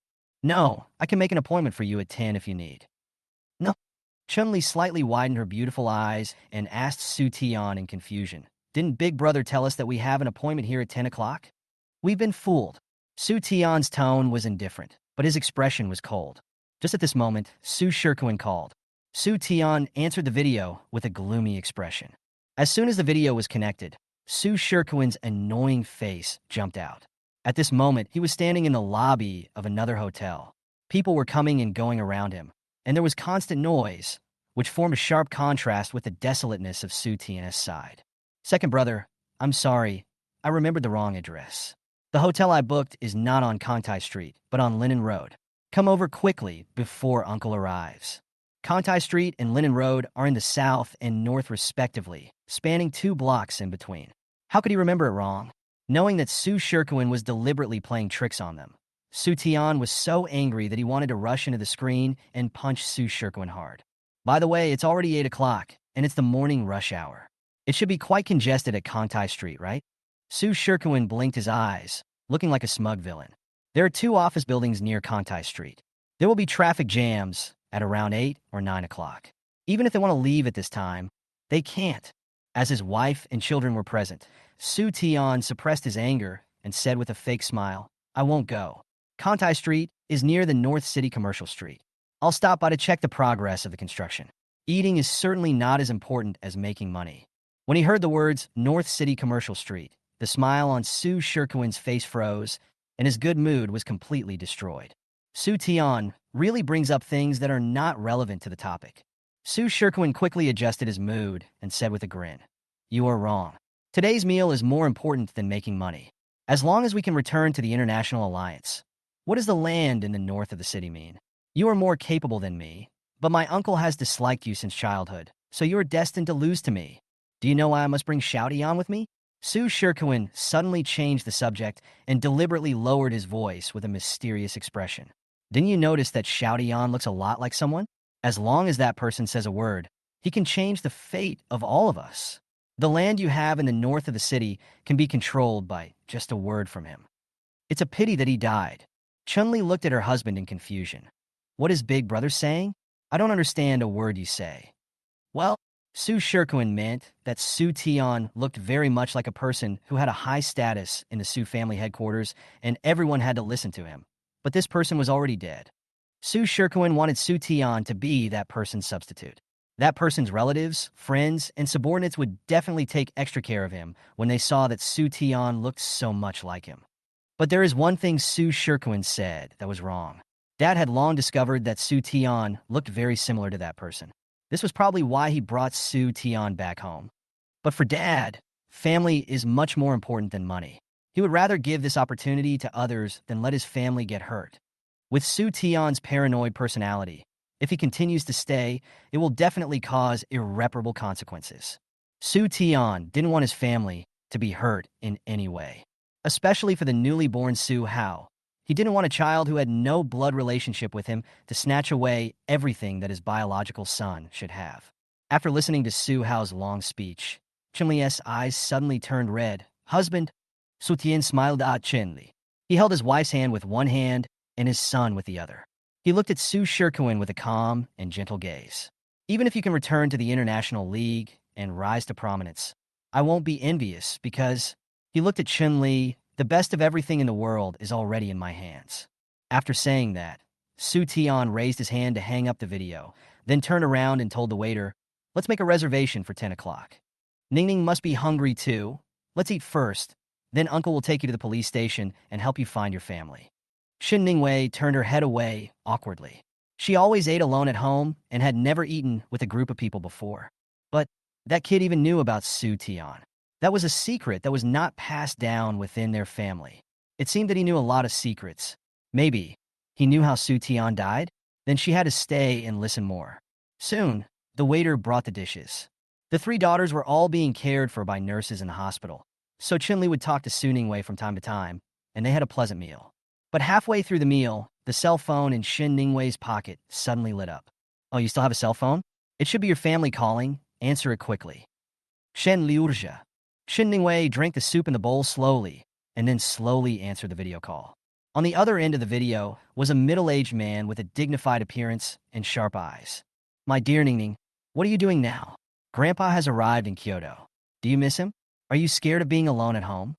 "No, I can make an appointment for you at 10 if you need." "No." Chun-Li slightly widened her beautiful eyes and asked Su Tian in confusion, "Didn't Big Brother tell us that we have an appointment here at 10 o'clock? We've been fooled." Su Tian's tone was indifferent, but his expression was cold. Just at this moment, Su Shikuan called. Su Tian answered the video with a gloomy expression. As soon as the video was connected, Su Shikuan's annoying face jumped out. At this moment, he was standing in the lobby of another hotel. People were coming and going around him, and there was constant noise, which formed a sharp contrast with the desolateness of Su Tian's side. "Second brother, I'm sorry, I remembered the wrong address. The hotel I booked is not on Kantai Street, but on Linen Road. Come over quickly before Uncle arrives." Kantai Street and Linen Road are in the south and north respectively, spanning 2 blocks in between. How could he remember it wrong? Knowing that Su Shikuan was deliberately playing tricks on them, Su Tian was so angry that he wanted to rush into the screen and punch Su Shikuan hard. By the way, it's already 8 o'clock, and it's the morning rush hour. It should be quite congested at Kantai Street, right? Su Shikuan blinked his eyes, looking like a smug villain. There are 2 office buildings near Kantai Street. There will be traffic jams at around 8 or 9 o'clock. Even if they want to leave at this time, they can't. As his wife and children were present, Su Tian suppressed his anger and said with a fake smile, "I won't go. Kantai Street is near the North City Commercial Street. I'll stop by to check the progress of the construction. Eating is certainly not as important as making money." When he heard the words North City Commercial Street, the smile on Su Shikuan's face froze, and his good mood was completely destroyed. Su Tian really brings up things that are not relevant to the topic. Su Shikuan quickly adjusted his mood and said with a grin, "You are wrong. Today's meal is more important than making money. As long as we can return to the international alliance. What does the land in the north of the city mean? You are more capable than me, but my uncle has disliked you since childhood, so you are destined to lose to me. Do you know why I must bring Xiaotian with me?" Su Shikuan suddenly changed the subject and deliberately lowered his voice with a mysterious expression. "Didn't you notice that Xiaotian looks a lot like someone? As long as that person says a word, he can change the fate of all of us. The land you have in the north of the city can be controlled by just a word from him. It's a pity that he died." Chun-Li looked at her husband in confusion. "What is Big Brother saying? I don't understand a word you say." "Well," Su Shikuan meant that Su Tian looked very much like a person who had a high status in the Su family headquarters and everyone had to listen to him. But this person was already dead. Su Shikuan wanted Su Tian to be that person's substitute. That person's relatives, friends, and subordinates would definitely take extra care of him when they saw that Su Tian looked so much like him. But there is one thing Su Shikuan said that was wrong. Dad had long discovered that Su Tian looked very similar to that person. This was probably why he brought Su Tian back home. But for Dad, family is much more important than money. He would rather give this opportunity to others than let his family get hurt. With Su Tian's paranoid personality, if he continues to stay, it will definitely cause irreparable consequences. Su Tian didn't want his family to be hurt in any way, especially for the newly born Su Hao. He didn't want a child who had no blood relationship with him to snatch away everything that his biological son should have. After listening to Su Hao's long speech, Chun-Li's eyes suddenly turned red. "Husband?" Su Tian smiled at Chun-Li. He held his wife's hand with one hand and his son with the other. He looked at Su Shikuan with a calm and gentle gaze. "Even if you can return to the International League and rise to prominence, I won't be envious because," he looked at Chun-Li, "the best of everything in the world is already in my hands." After saying that, Su Tian raised his hand to hang up the video, then turned around and told the waiter, "Let's make a reservation for 10 o'clock. Ning Ning must be hungry too. Let's eat first, then Uncle will take you to the police station and help you find your family." Xin Ningwei turned her head away awkwardly. She always ate alone at home and had never eaten with a group of people before. But that kid even knew about Su Tian. That was a secret that was not passed down within their family. It seemed that he knew a lot of secrets. Maybe he knew how Su Tian died? Then she had to stay and listen more. Soon, the waiter brought the dishes. The three daughters were all being cared for by nurses in the hospital, so Chinli would talk to Su Ning from time to time, and they had a pleasant meal. But halfway through the meal, the cell phone in Shin Ningwei's pocket suddenly lit up. Oh, you still have a cell phone? It should be your family calling. Answer it quickly. Shen Liurja. Shin Ningwei drank the soup in the bowl slowly, and then slowly answered the video call. On the other end of the video was a middle-aged man with a dignified appearance and sharp eyes. My dear Ningning, what are you doing now? Grandpa has arrived in Kyoto. Do you miss him? Are you scared of being alone at home?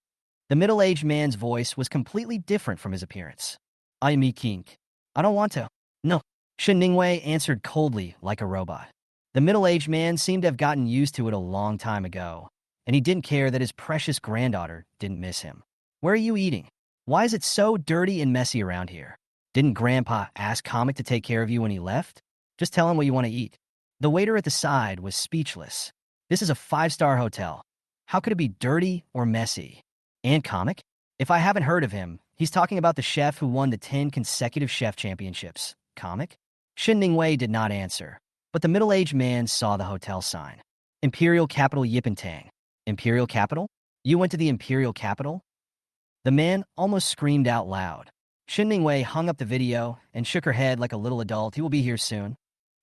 The middle-aged man's voice was completely different from his appearance. I am Kink. I don't want to. No. Shin Ningwei answered coldly like a robot. The middle-aged man seemed to have gotten used to it a long time ago, and he didn't care that his precious granddaughter didn't miss him. Where are you eating? Why is it so dirty and messy around here? Didn't Grandpa ask Comic to take care of you when he left? Just tell him what you want to eat. The waiter at the side was speechless. This is a 5-star hotel. How could it be dirty or messy? And Comic? If I haven't heard of him, he's talking about the chef who won the 10 consecutive chef championships. Comic? Shin Ningwei did not answer, but the middle-aged man saw the hotel sign. Imperial Capital Yippentang. Imperial Capital? You went to the Imperial Capital? The man almost screamed out loud. Shin Ningwei hung up the video and shook her head like a little adult. He will be here soon.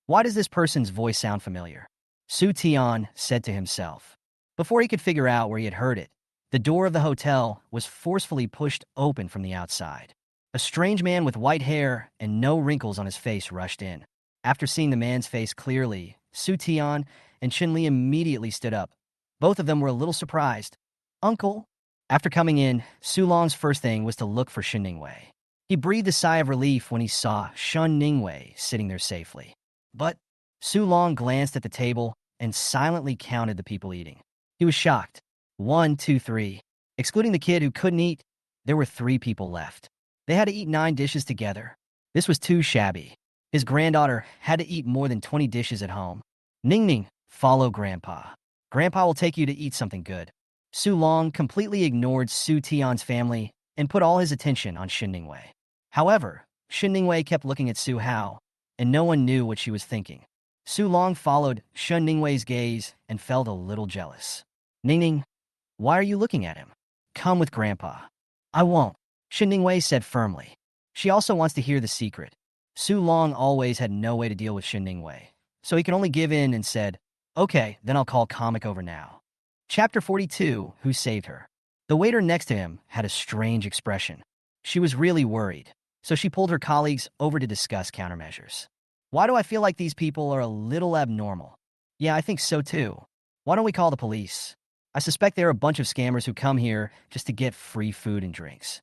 Why does this person's voice sound familiar? Su Tian said to himself. Before he could figure out where he had heard it, the door of the hotel was forcefully pushed open from the outside. A strange man with white hair and no wrinkles on his face rushed in. After seeing the man's face clearly, Su Tian and Chinli immediately stood up. Both of them were a little surprised. Uncle? After coming in, Su Long's first thing was to look for Shin Ningwei. He breathed a sigh of relief when he saw Shin Ningwei sitting there safely. But Su Long glanced at the table and silently counted the people eating. He was shocked. 1, 2, 3. Excluding the kid who couldn't eat, there were 3 people left. They had to eat 9 dishes together. This was too shabby. His granddaughter had to eat more than 20 dishes at home. Ningning, follow Grandpa. Grandpa will take you to eat something good. Su Long completely ignored Su Tian's family and put all his attention on Shin Ningwei. However, Shin Ningwei kept looking at Su Hao, and no one knew what she was thinking. Su Long followed Shin Ningwei's gaze and felt a little jealous. Ningning, why are you looking at him? Come with Grandpa. I won't, Shin Ningwei said firmly. She also wants to hear the secret. Su Long always had no way to deal with Shin Ningwei, so he could only give in and said, okay, then I'll call Comic over now. Chapter 42, Who Saved Her? The waiter next to him had a strange expression. She was really worried, so she pulled her colleagues over to discuss countermeasures. Why do I feel like these people are a little abnormal? Yeah, I think so too. Why don't we call the police? I suspect there are a bunch of scammers who come here just to get free food and drinks.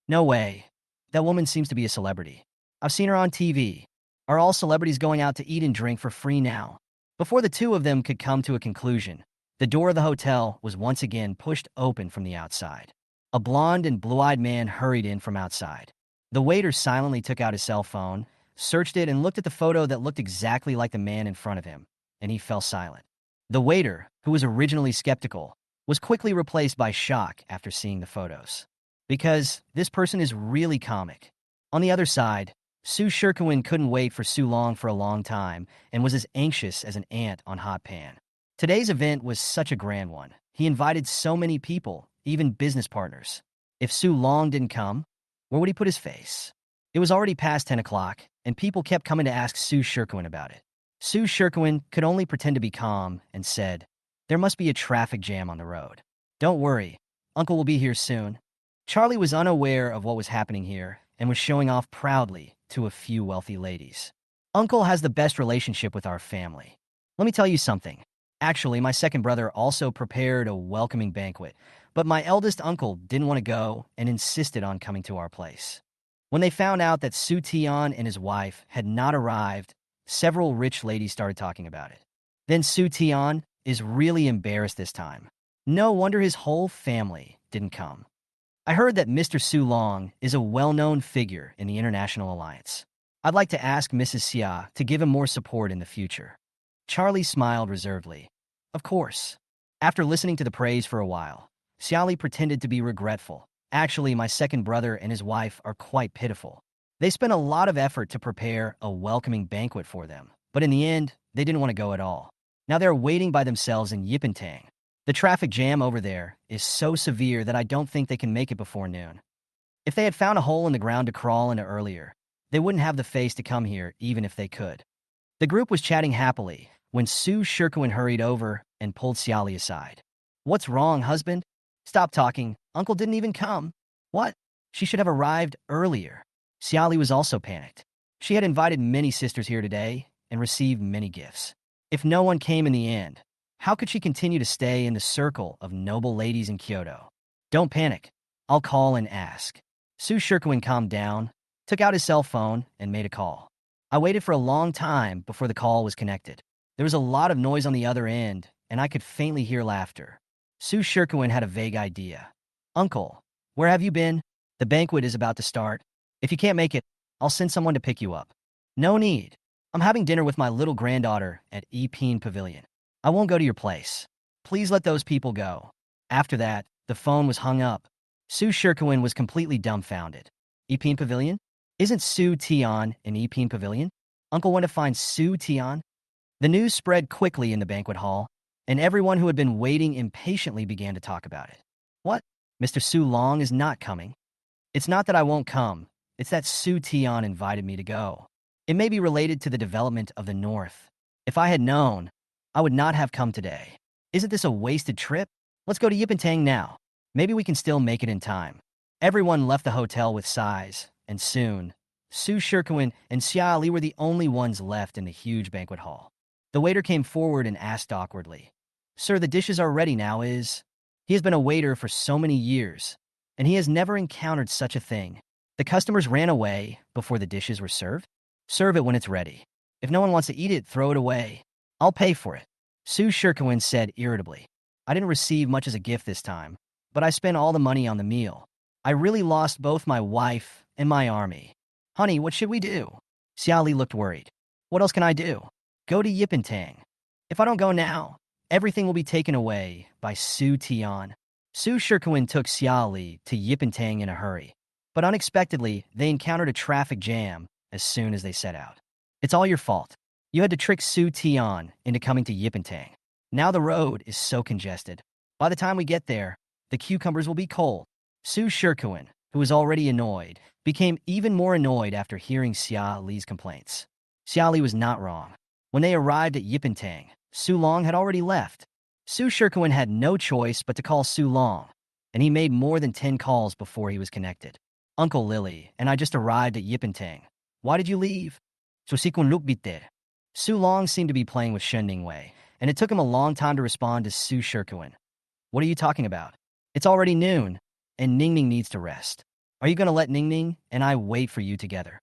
No way. That woman seems to be a celebrity. I've seen her on TV. Are all celebrities going out to eat and drink for free now? Before the two of them could come to a conclusion, the door of the hotel was once again pushed open from the outside. A blonde and blue-eyed man hurried in from outside. The waiter silently took out his cell phone, searched it, and looked at the photo that looked exactly like the man in front of him, and he fell silent. The waiter, who was originally skeptical, was quickly replaced by shock after seeing the photos. Because this person is really comic. On the other side, Su Shirkuin couldn't wait for Su Long for a long time and was as anxious as an ant on hot pan. Today's event was such a grand one. He invited so many people, even business partners. If Su Long didn't come, where would he put his face? It was already past 10 o'clock, and people kept coming to ask Su Shirkuin about it. Su Shirkuin could only pretend to be calm and said, there must be a traffic jam on the road. Don't worry, Uncle will be here soon. Charlie was unaware of what was happening here and was showing off proudly to a few wealthy ladies. Uncle has the best relationship with our family. Let me tell you something. Actually, my second brother also prepared a welcoming banquet, but my eldest uncle didn't want to go and insisted on coming to our place. When they found out that Su Tian and his wife had not arrived, several rich ladies started talking about it. Then Su Tian is really embarrassed this time. No wonder his whole family didn't come. I heard that Mr. Su Long is a well-known figure in the International Alliance. I'd like to ask Mrs. Xia to give him more support in the future. Charlie smiled reservedly. Of course. After listening to the praise for a while, Xiaoli pretended to be regretful. Actually, my second brother and his wife are quite pitiful. They spent a lot of effort to prepare a welcoming banquet for them, but in the end, they didn't want to go at all. Now they're waiting by themselves in Yipentang. The traffic jam over there is so severe that I don't think they can make it before noon. If they had found a hole in the ground to crawl into earlier, they wouldn't have the face to come here even if they could. The group was chatting happily when Su Shirkuan hurried over and pulled Xiaoli aside. What's wrong, husband? Stop talking. Uncle didn't even come. What? She should have arrived earlier. Xiaoli was also panicked. She had invited many sisters here today and received many gifts. If no one came in the end, how could she continue to stay in the circle of noble ladies in Kyoto? Don't panic. I'll call and ask. Su Shirkuan calmed down, took out his cell phone, and made a call. I waited for a long time before the call was connected. There was a lot of noise on the other end, and I could faintly hear laughter. Su Shirkuan had a vague idea. Uncle, where have you been? The banquet is about to start. If you can't make it, I'll send someone to pick you up. No need. I'm having dinner with my little granddaughter at Epeen Pavilion. I won't go to your place. Please let those people go. After that, the phone was hung up. Su Shirkuan was completely dumbfounded. Epeen Pavilion? Isn't Su Tian in Epeen Pavilion? Uncle went to find Su Tian? The news spread quickly in the banquet hall, and everyone who had been waiting impatiently began to talk about it. What? Mr. Su Long is not coming. It's not that I won't come. It's that Su Tian invited me to go. It may be related to the development of the North. If I had known, I would not have come today. Isn't this a wasted trip? Let's go to Yipentang now. Maybe we can still make it in time. Everyone left the hotel with sighs, and soon, Su Shirkuan and Xia Li were the only ones left in the huge banquet hall. The waiter came forward and asked awkwardly, Sir, the dishes are ready now, is? He has been a waiter for so many years, and he has never encountered such a thing. The customers ran away before the dishes were served. Serve it when it's ready. If no one wants to eat it, throw it away. I'll pay for it. Su Shirkuan said irritably. I didn't receive much as a gift this time, but I spent all the money on the meal. I really lost both my wife and my army. Honey, what should we do? Xiaoli looked worried. What else can I do? Go to Yipentang. If I don't go now, everything will be taken away by Su Tian. Su Shirkuan took Xiaoli to Yipentang in a hurry, but unexpectedly, they encountered a traffic jam as soon as they set out. It's all your fault. You had to trick Su Tian into coming to Yipentang. Now the road is so congested. By the time we get there, the cucumbers will be cold. Su Shirkuan, who was already annoyed, became even more annoyed after hearing Xia Li's complaints. Xia Li was not wrong. When they arrived at Yipentang, Su Long had already left. Su Shirkuan had no choice but to call Su Long, and he made more than 10 calls before he was connected. Uncle Lily and I just arrived at Yipentang. Why did you leave? Susikun look bitter. Su Long seemed to be playing with Shen Ningwei, and it took him a long time to respond to Su Shirkuan. What are you talking about? It's already noon, and Ning Ning needs to rest. Are you going to let Ning Ning and I wait for you together?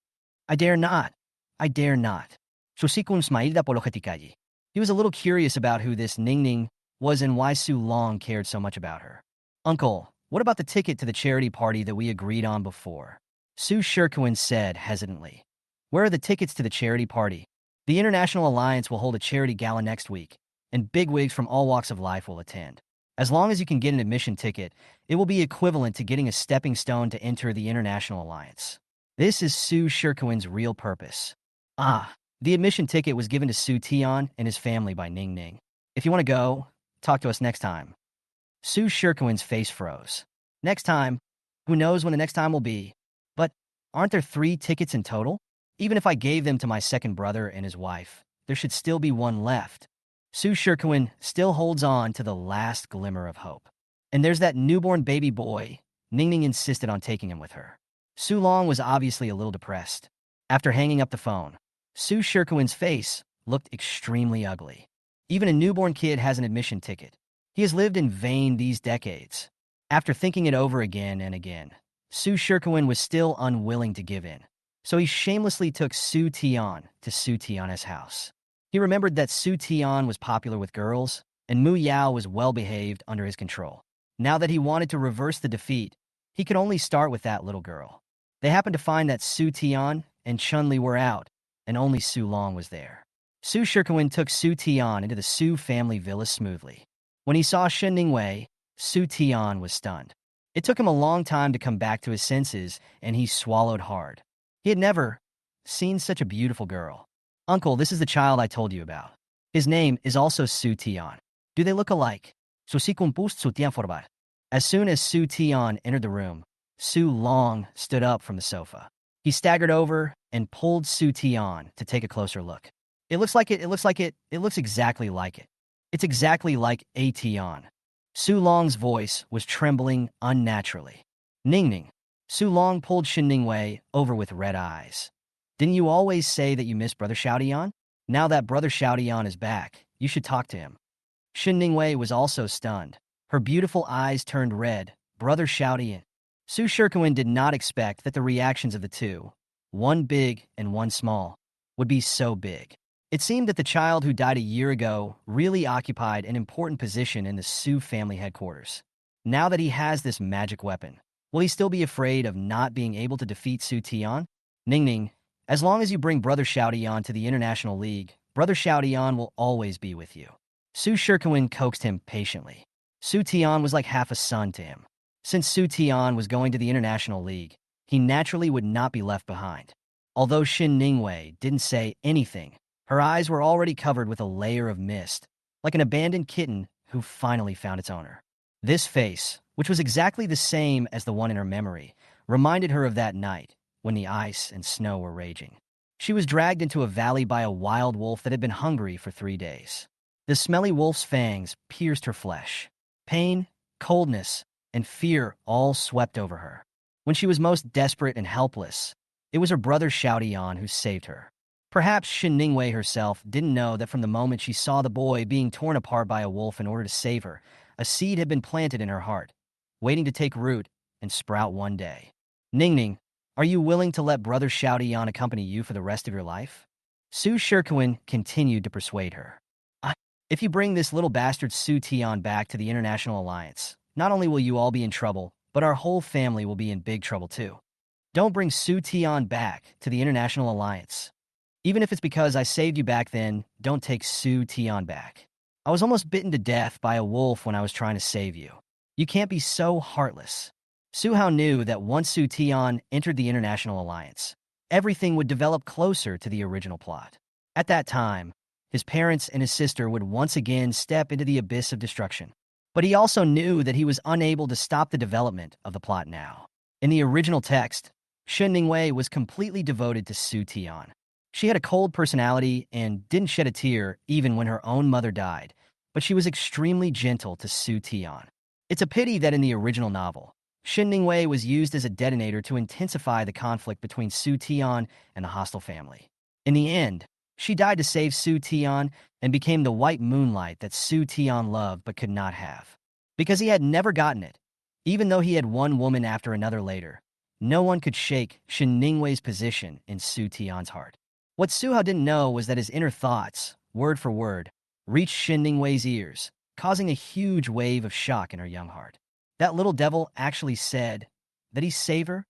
I dare not. I dare not. Susikun smailda polokatikay. He was a little curious about who this Ning Ning was and why Su Long cared so much about her. Uncle, what about the ticket to the charity party that we agreed on before? Su Shirkuan said hesitantly. Where are the tickets to the charity party? The International Alliance will hold a charity gala next week, and bigwigs from all walks of life will attend. As long as you can get an admission ticket, it will be equivalent to getting a stepping stone to enter the International Alliance. This is Su Shirkuan's real purpose. The admission ticket was given to Su Tian and his family by Ning Ning. If you want to go, talk to us next time. Su Shirkuan's face froze. Next time? Who knows when the next time will be? But aren't there 3 tickets in total? Even if I gave them to my second brother and his wife, there should still be one left. Su Shirkuan still holds on to the last glimmer of hope. And there's that newborn baby boy. Ning Ning insisted on taking him with her. Su Long was obviously a little depressed. After hanging up the phone, Su Shirkuan's face looked extremely ugly. Even a newborn kid has an admission ticket. He has lived in vain these decades. After thinking it over again and again, Su Shirkuan was still unwilling to give in. So he shamelessly took Su Tian to Su Tian's house. He remembered that Su Tian was popular with girls, and Mu Yao was well-behaved under his control. Now that he wanted to reverse the defeat, he could only start with that little girl. They happened to find that Su Tian and Chun-Li were out, and only Su Long was there. Su Shirkuin took Su Tian into the Su family villa smoothly. When he saw Shen Ningwei, Su Tian was stunned. It took him a long time to come back to his senses, and he swallowed hard. He had never seen such a beautiful girl. Uncle, this is the child I told you about. His name is also Su Tian. Do they look alike? As soon as Su Tian entered the room, Su Long stood up from the sofa. He staggered over and pulled Su Tian to take a closer look. It looks exactly like it. It's exactly like a Tian. Su Long's voice was trembling unnaturally. Ning. Su Long pulled Shen Ningwei over with red eyes. Didn't you always say that you miss Brother Xiaodian? Now that Brother Xiaodian is back, you should talk to him. Shen Ningwei was also stunned. Her beautiful eyes turned red. Brother Xiaodian. Su Shirkuin did not expect that the reactions of the two, one big and one small, would be so big. It seemed that the child who died a year ago really occupied an important position in the Su family headquarters. Now that he has this magic weapon, will he still be afraid of not being able to defeat Su Tian? Ning, as long as you bring Brother Xiaodian to the International League, Brother Xiaodian will always be with you. Su Shirkuin coaxed him patiently. Su Tian was like half a son to him. Since Su Tian was going to the International League, he naturally would not be left behind. Although Shen Ningwei didn't say anything, her eyes were already covered with a layer of mist, like an abandoned kitten who finally found its owner. This face, which was exactly the same as the one in her memory, reminded her of that night when the ice and snow were raging. She was dragged into a valley by a wild wolf that had been hungry for 3 days. The smelly wolf's fangs pierced her flesh. Pain, coldness, and fear all swept over her. When she was most desperate and helpless, it was her brother Xiaodian who saved her. Perhaps Shen Ningwei herself didn't know that from the moment she saw the boy being torn apart by a wolf in order to save her, a seed had been planted in her heart, waiting to take root and sprout one day. Ning, are you willing to let Brother Xiaodian accompany you for the rest of your life? Su Shirkuin continued to persuade her. If you bring this little bastard Su Tian back to the International Alliance, not only will you all be in trouble, but our whole family will be in big trouble too. Don't bring Su Tian back to the International Alliance. Even if it's because I saved you back then, don't take Su Tian back. I was almost bitten to death by a wolf when I was trying to save you. You can't be so heartless. Su Hao knew that once Su Tian entered the International Alliance, everything would develop closer to the original plot. At that time, his parents and his sister would once again step into the abyss of destruction. But he also knew that he was unable to stop the development of the plot now. In the original text, Shen Ningwei was completely devoted to Su Tian. She had a cold personality and didn't shed a tear even when her own mother died, but she was extremely gentle to Su Tian. It's a pity that in the original novel, Shen Ningwei was used as a detonator to intensify the conflict between Su Tian and the hostile family. In the end, she died to save Su Tian and became the white moonlight that Su Tian loved but could not have. Because he had never gotten it, even though he had one woman after another later, no one could shake Shen Ningwei's position in Su Tian's heart. What Su Hao didn't know was that his inner thoughts, word for word, reached Shen Ningwei's ears, causing a huge wave of shock in her young heart. That little devil actually said that he saved her?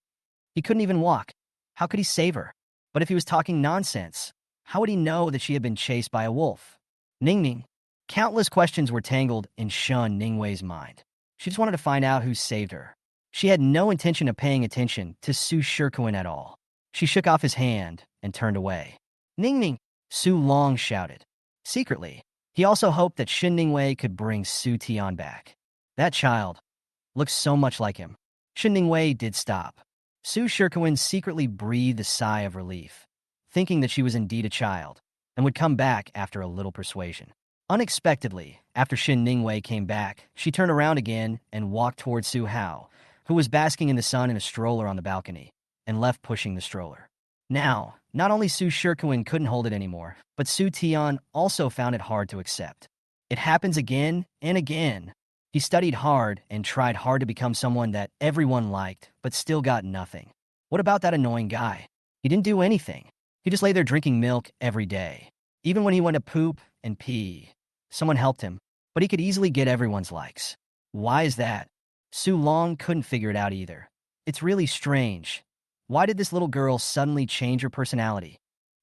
He couldn't even walk. How could he save her? But if he was talking nonsense, how would he know that she had been chased by a wolf? Ning. Countless questions were tangled in Shen Ningwei's mind. She just wanted to find out who saved her. She had no intention of paying attention to Su Shirkuin at all. She shook off his hand and turned away. Ning, Su Long shouted. Secretly, he also hoped that Shen Ningwei could bring Su Tian back. That child looked so much like him. Shen Ningwei did stop. Su Shirkuin secretly breathed a sigh of relief, thinking that she was indeed a child, and would come back after a little persuasion. Unexpectedly, after Shen Ningwei came back, she turned around again and walked toward Su Hao, who was basking in the sun in a stroller on the balcony, and left pushing the stroller. Now, not only Su Shirkuin couldn't hold it anymore, but Su Tian also found it hard to accept. It happens again and again. He studied hard and tried hard to become someone that everyone liked, but still got nothing. What about that annoying guy? He didn't do anything. He just lay there drinking milk every day. Even when he went to poop and pee, someone helped him, but he could easily get everyone's likes. Why is that? Su Long couldn't figure it out either. It's really strange. Why did this little girl suddenly change her personality?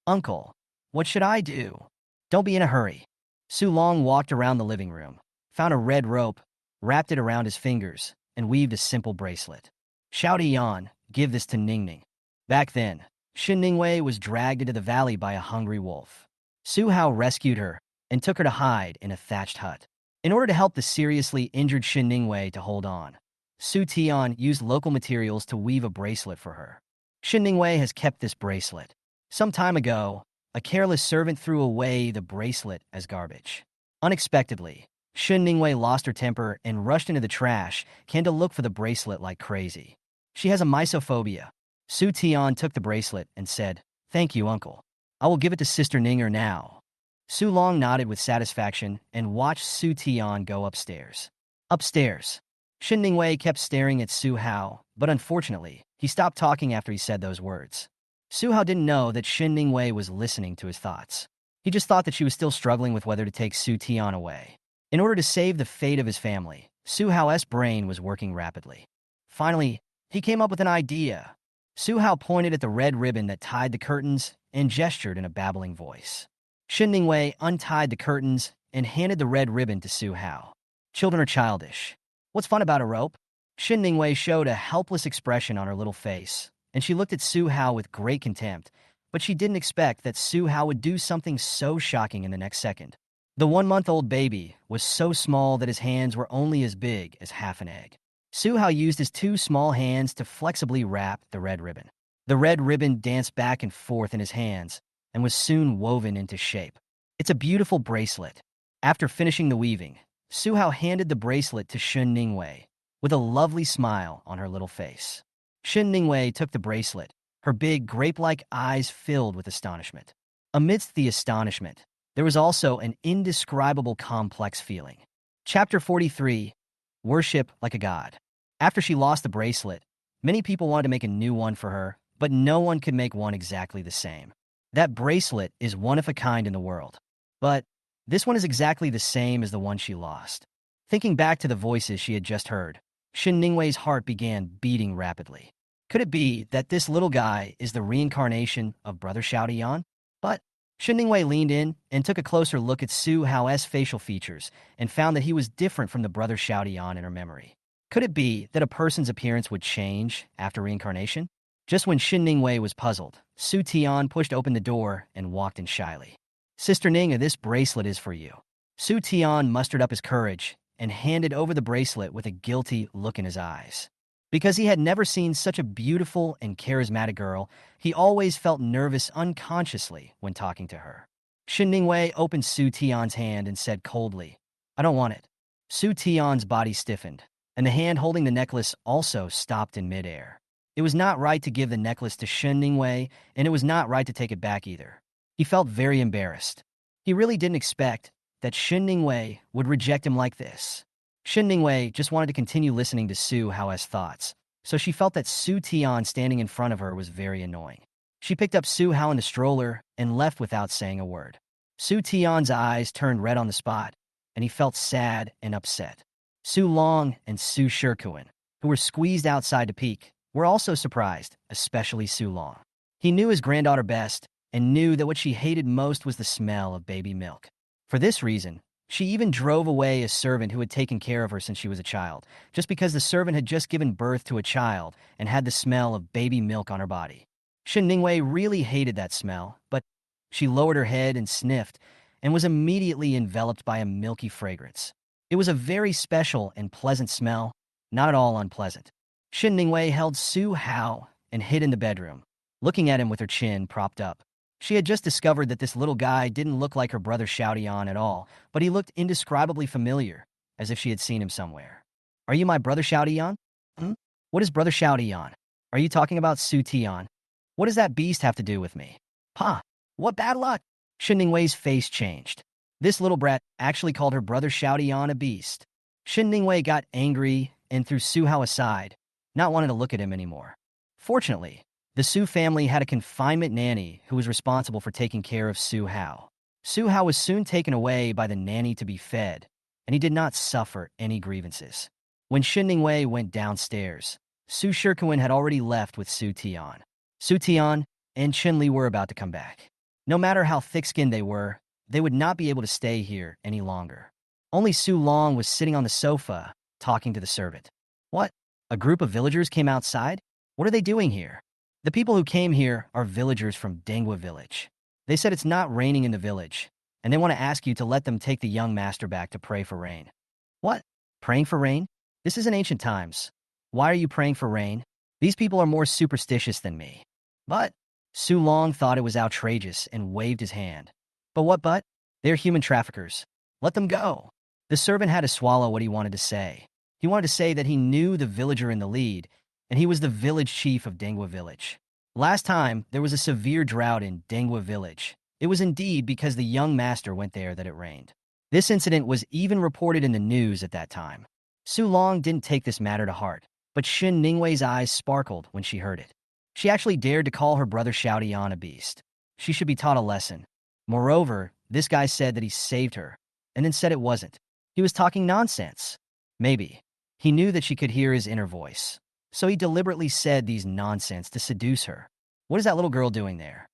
Uncle, what should I do? Don't be in a hurry. Su Long walked around the living room, found a red rope, wrapped it around his fingers, and weaved a simple bracelet. Shouty Yan, give this to Ning Ning. Back then, Shin Ningwei was dragged into the valley by a hungry wolf. Su Hao rescued her and took her to hide in a thatched hut. In order to help the seriously injured Shin Ningwei to hold on, Su Tian used local materials to weave a bracelet for her. Shin Ningwei has kept this bracelet. Some time ago, a careless servant threw away the bracelet as garbage. Unexpectedly, Shin Ningwei lost her temper and rushed into the trash can to look for the bracelet like crazy. She has a mysophobia. Su Tian took the bracelet and said, "Thank you, uncle. I will give it to Sister Ninger now." Su Long nodded with satisfaction and watched Su Tian go upstairs. Upstairs, Shin Ningwei kept staring at Su Hao, but unfortunately, he stopped talking after he said those words. Su Hao didn't know that Shin Ningwei was listening to his thoughts. He just thought that she was still struggling with whether to take Su Tian away. In order to save the fate of his family, Su Hao's brain was working rapidly. Finally, he came up with an idea. Su Hao pointed at the red ribbon that tied the curtains and gestured in a babbling voice. Shin Ningwei untied the curtains and handed the red ribbon to Su Hao. Children are childish. What's fun about a rope? Shin Ningwei showed a helpless expression on her little face, and she looked at Su Hao with great contempt, but she didn't expect that Su Hao would do something so shocking in the next second. The 1-month-old baby was so small that his hands were only as big as half an egg. Su Hao used his 2 small hands to flexibly wrap the red ribbon. The red ribbon danced back and forth in his hands and was soon woven into shape. It's a beautiful bracelet. After finishing the weaving, Su Hao handed the bracelet to Shin Ningwei with a lovely smile on her little face. Shin Ningwei took the bracelet, her big grape-like eyes filled with astonishment. Amidst the astonishment, there was also an indescribable complex feeling. Chapter 43, Worship Like a God. After she lost the bracelet, many people wanted to make a new one for her, but no one could make one exactly the same. That bracelet is one of a kind in the world. But this one is exactly the same as the one she lost. Thinking back to the voices she had just heard, Shin Ningwei's heart began beating rapidly. Could it be that this little guy is the reincarnation of Brother Xiaotian? But Shin Ningwei leaned in and took a closer look at Su Hao's facial features and found that he was different from the Brother Xiaotian in her memory. Could it be that a person's appearance would change after reincarnation? Just when Shin Ningwei was puzzled, Su Tian pushed open the door and walked in shyly. "Sister Ning, this bracelet is for you." Su Tian mustered up his courage and handed over the bracelet with a guilty look in his eyes. Because he had never seen such a beautiful and charismatic girl, he always felt nervous unconsciously when talking to her. Shin Ningwei opened Su Tian's hand and said coldly, "I don't want it." Su Tian's body stiffened, and the hand holding the necklace also stopped in midair. It was not right to give the necklace to Shin Ningwei, and it was not right to take it back either. He felt very embarrassed. He really didn't expect that Shin Ningwei would reject him like this. Shin Ningwei just wanted to continue listening to Su Hao's thoughts, so she felt that Su Tian standing in front of her was very annoying. She picked up Su Hao in the stroller and left without saying a word. Su Tian's eyes turned red on the spot, and he felt sad and upset. Su Long and Su Shikuan, who were squeezed outside to peek, were also surprised, especially Su Long. He knew his granddaughter best and knew that what she hated most was the smell of baby milk. For this reason, she even drove away a servant who had taken care of her since she was a child, just because the servant had just given birth to a child and had the smell of baby milk on her body. Shin Ningwei really hated that smell, but she lowered her head and sniffed and was immediately enveloped by a milky fragrance. It was a very special and pleasant smell, not at all unpleasant. Shin Ningwei held Su Hao and hid in the bedroom, looking at him with her chin propped up. She had just discovered that this little guy didn't look like her brother Xiaotian at all, but he looked indescribably familiar, as if she had seen him somewhere. "Are you my brother Xiaotian? What is brother Xiaotian? Are you talking about Su Tian? What does that beast have to do with me?" "Ha! What bad luck!" Shin Ningwei's face changed. This little brat actually called her brother Xiaotian a beast. Shin Ningwei got angry and threw Su Hao aside, not wanting to look at him anymore. Fortunately, the Su family had a confinement nanny who was responsible for taking care of Su Hao. Su Hao was soon taken away by the nanny to be fed, and he did not suffer any grievances. When Shin Ningwei went downstairs, Su Shikuan had already left with Su Tian. Su Tian and Chen Li were about to come back. No matter how thick-skinned they would not be able to stay here any longer. Only Su Long was sitting on the sofa, talking to the servant. What? A group of villagers came outside? What are they doing here? The people who came here are villagers from Dengwa village. They said it's not raining in the village, and they want to ask you to let them take the young master back to pray for rain. What? Praying for rain? This is in ancient times. Why are you praying for rain? These people are more superstitious than me. But Su Long thought it was outrageous and waved his hand. But what but? They're human traffickers. Let them go. The servant had to swallow what he wanted to say. He wanted to say that he knew the villager in the lead, and he was the village chief of Dengwa village. Last time, there was a severe drought in Dengwa village. It was indeed because the young master went there that it rained. This incident was even reported in the news at that time. Su Long didn't take this matter to heart, but Xin Ningwei's eyes sparkled when she heard it. She actually dared to call her brother Xiao Dian a beast. She should be taught a lesson. Moreover, this guy said that he saved her, and then said it wasn't. He was talking nonsense. Maybe. He knew that she could hear his inner voice, so he deliberately said these nonsense to seduce her. What is that little girl doing there?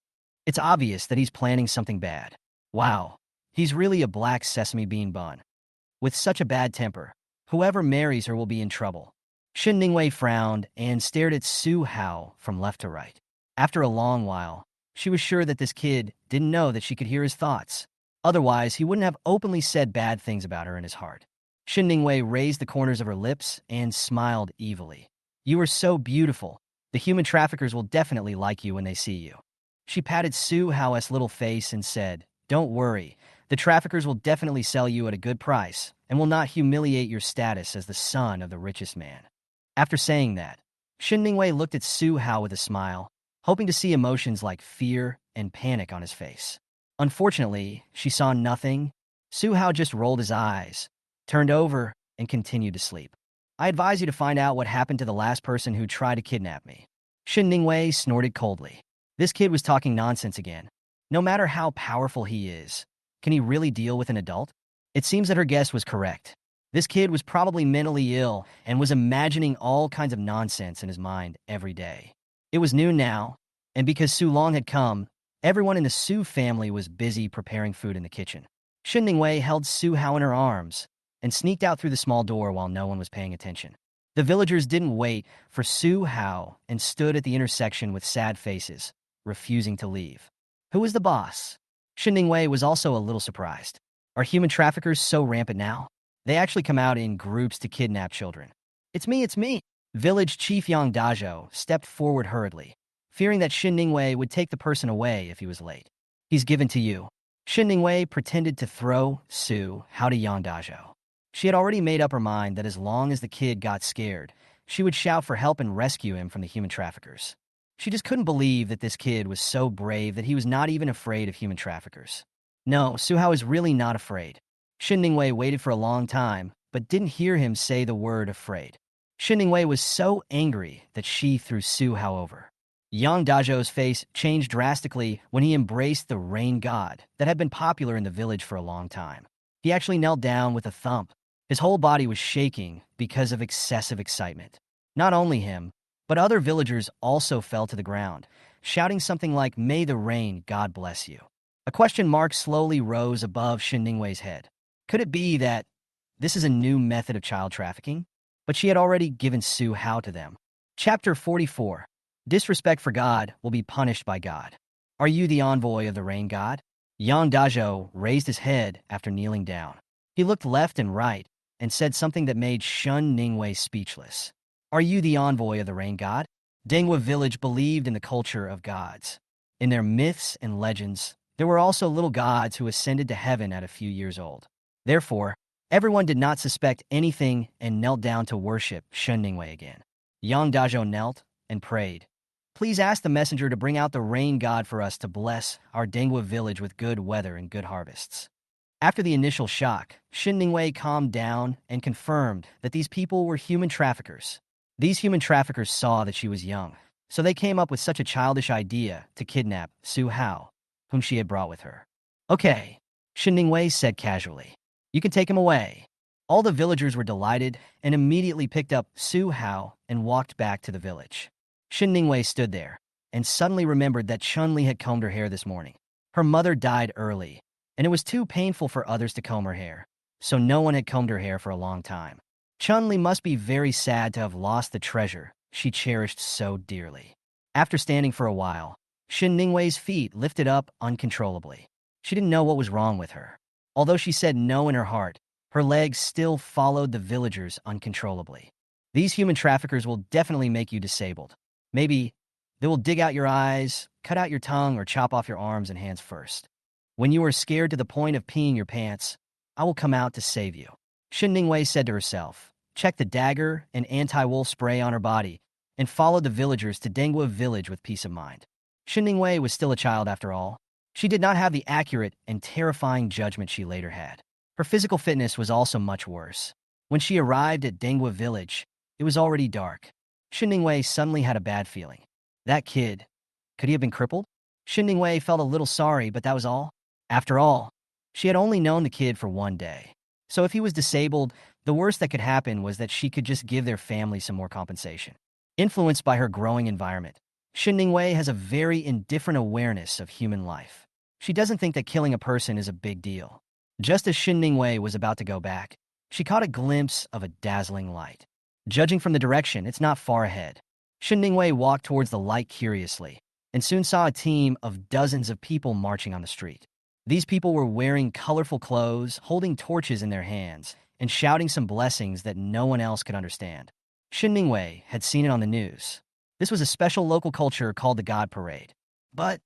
It's obvious that he's planning something bad. Wow, he's really a black sesame bean bun. With such a bad temper, whoever marries her will be in trouble. Xin Ningwei frowned and stared at Su Hao from left to right. After a long while, she was sure that this kid didn't know that she could hear his thoughts. Otherwise, he wouldn't have openly said bad things about her in his heart. Xin Ningwei raised the corners of her lips and smiled evilly. You are so beautiful. The human traffickers will definitely like you when they see you. She patted Su Hao's little face and said, Don't worry. The traffickers will definitely sell you at a good price and will not humiliate your status as the son of the richest man. After saying that, Xin Ningwei looked at Su Hao with a smile, hoping to see emotions like fear and panic on his face. Unfortunately, she saw nothing. Su Hao just rolled his eyes, turned over, and continued to sleep. I advise you to find out what happened to the last person who tried to kidnap me. Xin Ningwei snorted coldly. This kid was talking nonsense again. No matter how powerful he is, can he really deal with an adult? It seems that her guess was correct. This kid was probably mentally ill and was imagining all kinds of nonsense in his mind every day. It was noon now, and because Su Long had come, everyone in the Su family was busy preparing food in the kitchen. Xin Ningwei held Su Hao in her arms and sneaked out through the small door while no one was paying attention. The villagers didn't wait for Su Hao and stood at the intersection with sad faces, refusing to leave. Who was the boss? Xin Ningwei was also a little surprised. Are human traffickers so rampant now? They actually come out in groups to kidnap children. It's me. Village Chief Yang Dazhou stepped forward hurriedly, fearing that Xin Ningwei would take the person away if he was late. He's given to you. Xin Ningwei pretended to throw Su Hao to Yang Dazhou. She had already made up her mind that as long as the kid got scared, she would shout for help and rescue him from the human traffickers. She just couldn't believe that this kid was so brave that he was not even afraid of human traffickers. No, Su Hao is really not afraid. Xin Ningwei waited for a long time, but didn't hear him say the word afraid. Xin Ningwei was so angry that she threw Su Hao over. Yang Dazhou's face changed drastically when he embraced the rain god that had been popular in the village for a long time. He actually knelt down with a thump. His whole body was shaking because of excessive excitement. Not only him, but other villagers also fell to the ground, shouting something like, May the rain god bless you. A question mark slowly rose above Xin Ningwei's head. Could it be that this is a new method of child trafficking? But she had already given Su Hao to them. Chapter 44. Disrespect for God will be punished by God. Are you the envoy of the rain god? Yang Dazhou raised his head after kneeling down. He looked left and right and said something that made Xin Ningwei speechless. Are you the envoy of the rain god? Dengwa village believed in the culture of gods. In their myths and legends, there were also little gods who ascended to heaven at a few years old. Therefore, everyone did not suspect anything and knelt down to worship Xin Ningwei again. Yang Dazhou knelt and prayed. Please ask the messenger to bring out the rain god for us to bless our Dengwa village with good weather and good harvests. After the initial shock, Xin Ningwei calmed down and confirmed that these people were human traffickers. These human traffickers saw that she was young, so they came up with such a childish idea to kidnap Su Hao, whom she had brought with her. Okay, Xin Ningwei said casually. You can take him away. All the villagers were delighted and immediately picked up Su Hao and walked back to the village. Xin Ningwei stood there, and suddenly remembered that Chun-Li had combed her hair this morning. Her mother died early, and it was too painful for others to comb her hair, so no one had combed her hair for a long time. Chun-Li must be very sad to have lost the treasure she cherished so dearly. After standing for a while, Shin Ningwei's feet lifted up uncontrollably. She didn't know what was wrong with her. Although she said no in her heart, her legs still followed the villagers uncontrollably. These human traffickers will definitely make you disabled. Maybe they will dig out your eyes, cut out your tongue, or chop off your arms and hands first. When you are scared to the point of peeing your pants, I will come out to save you. Shin Ningwei said to herself, checked the dagger and anti-wolf spray on her body, and followed the villagers to Denghua village with peace of mind. Shin Ningwei was still a child after all. She did not have the accurate and terrifying judgment she later had. Her physical fitness was also much worse. When she arrived at Denghua village, it was already dark. Shin Ningwei suddenly had a bad feeling. That kid, could he have been crippled? Shin Ningwei felt a little sorry, but that was all. After all, she had only known the kid for one day. So if he was disabled, the worst that could happen was that she could just give their family some more compensation. Influenced by her growing environment, Shin Ningwei has a very indifferent awareness of human life. She doesn't think that killing a person is a big deal. Just as Shin Ningwei was about to go back, she caught a glimpse of a dazzling light. Judging from the direction, it's not far ahead. Shin Ningwei walked towards the light curiously, and soon saw a team of dozens of people marching on the street. These people were wearing colorful clothes, holding torches in their hands, and shouting some blessings that no one else could understand. Shin Ningwei had seen it on the news. This was a special local culture called the God Parade. But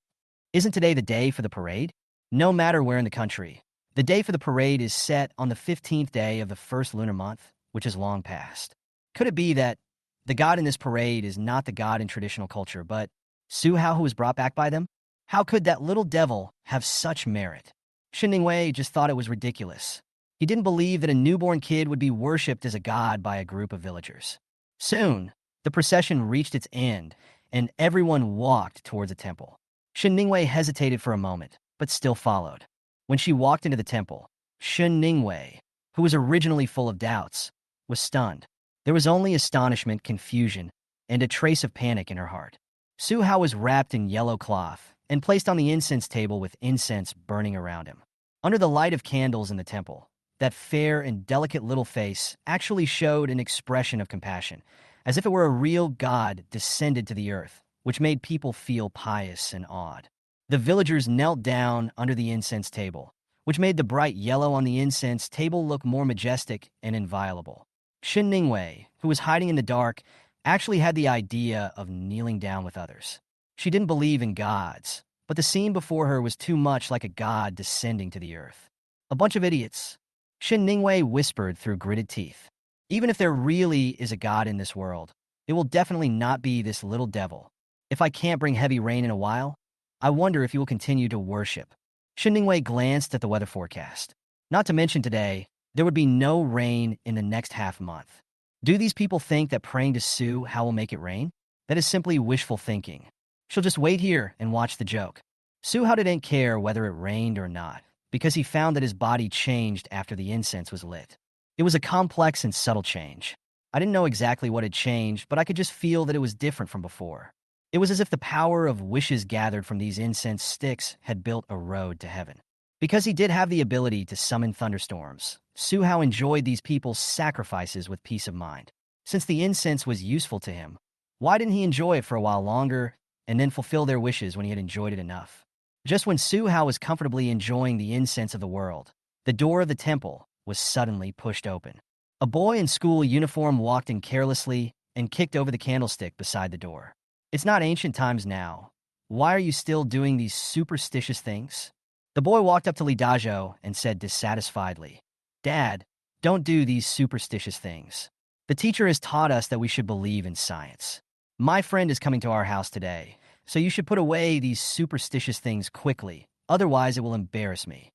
isn't today the day for the parade? No matter where in the country, the day for the parade is set on the 15th day of the first lunar month, which is long past. Could it be that the god in this parade is not the god in traditional culture, but Su Hao, who was brought back by them? How could that little devil have such merit? Shin Ningwei just thought it was ridiculous. He didn't believe that a newborn kid would be worshipped as a god by a group of villagers. Soon, the procession reached its end, and everyone walked towards a temple. Shin Ningwei hesitated for a moment, but still followed. When she walked into the temple, Shin Ningwei, who was originally full of doubts, was stunned. There was only astonishment, confusion, and a trace of panic in her heart. Su Hao was wrapped in yellow cloth and placed on the incense table with incense burning around him. Under the light of candles in the temple, that fair and delicate little face actually showed an expression of compassion, as if it were a real god descended to the earth, which made people feel pious and awed. The villagers knelt down under the incense table, which made the bright yellow on the incense table look more majestic and inviolable. Shin Ningwei, who was hiding in the dark, actually had the idea of kneeling down with others. She didn't believe in gods, but the scene before her was too much like a god descending to the earth. A bunch of idiots. Shin Ningwei whispered through gritted teeth. Even if there really is a god in this world, it will definitely not be this little devil. If I can't bring heavy rain in a while, I wonder if you will continue to worship. Shin Ningwei glanced at the weather forecast. Not to mention today, there would be no rain in the next half month. Do these people think that praying to Su Hao will make it rain? That is simply wishful thinking. She'll just wait here and watch the joke. Su Hao didn't care whether it rained or not, because he found that his body changed after the incense was lit. It was a complex and subtle change. I didn't know exactly what had changed, but I could just feel that it was different from before. It was as if the power of wishes gathered from these incense sticks had built a road to heaven. Because he did have the ability to summon thunderstorms, Su Hao enjoyed these people's sacrifices with peace of mind. Since the incense was useful to him, why didn't he enjoy it for a while longer and then fulfill their wishes when he had enjoyed it enough? Just when Su Hao was comfortably enjoying the incense of the world, the door of the temple was suddenly pushed open. A boy in school uniform walked in carelessly and kicked over the candlestick beside the door. It's not ancient times now. Why are you still doing these superstitious things? The boy walked up to Li Dazhou and said dissatisfiedly, Dad, don't do these superstitious things. The teacher has taught us that we should believe in science. My friend is coming to our house today, so you should put away these superstitious things quickly, otherwise it will embarrass me.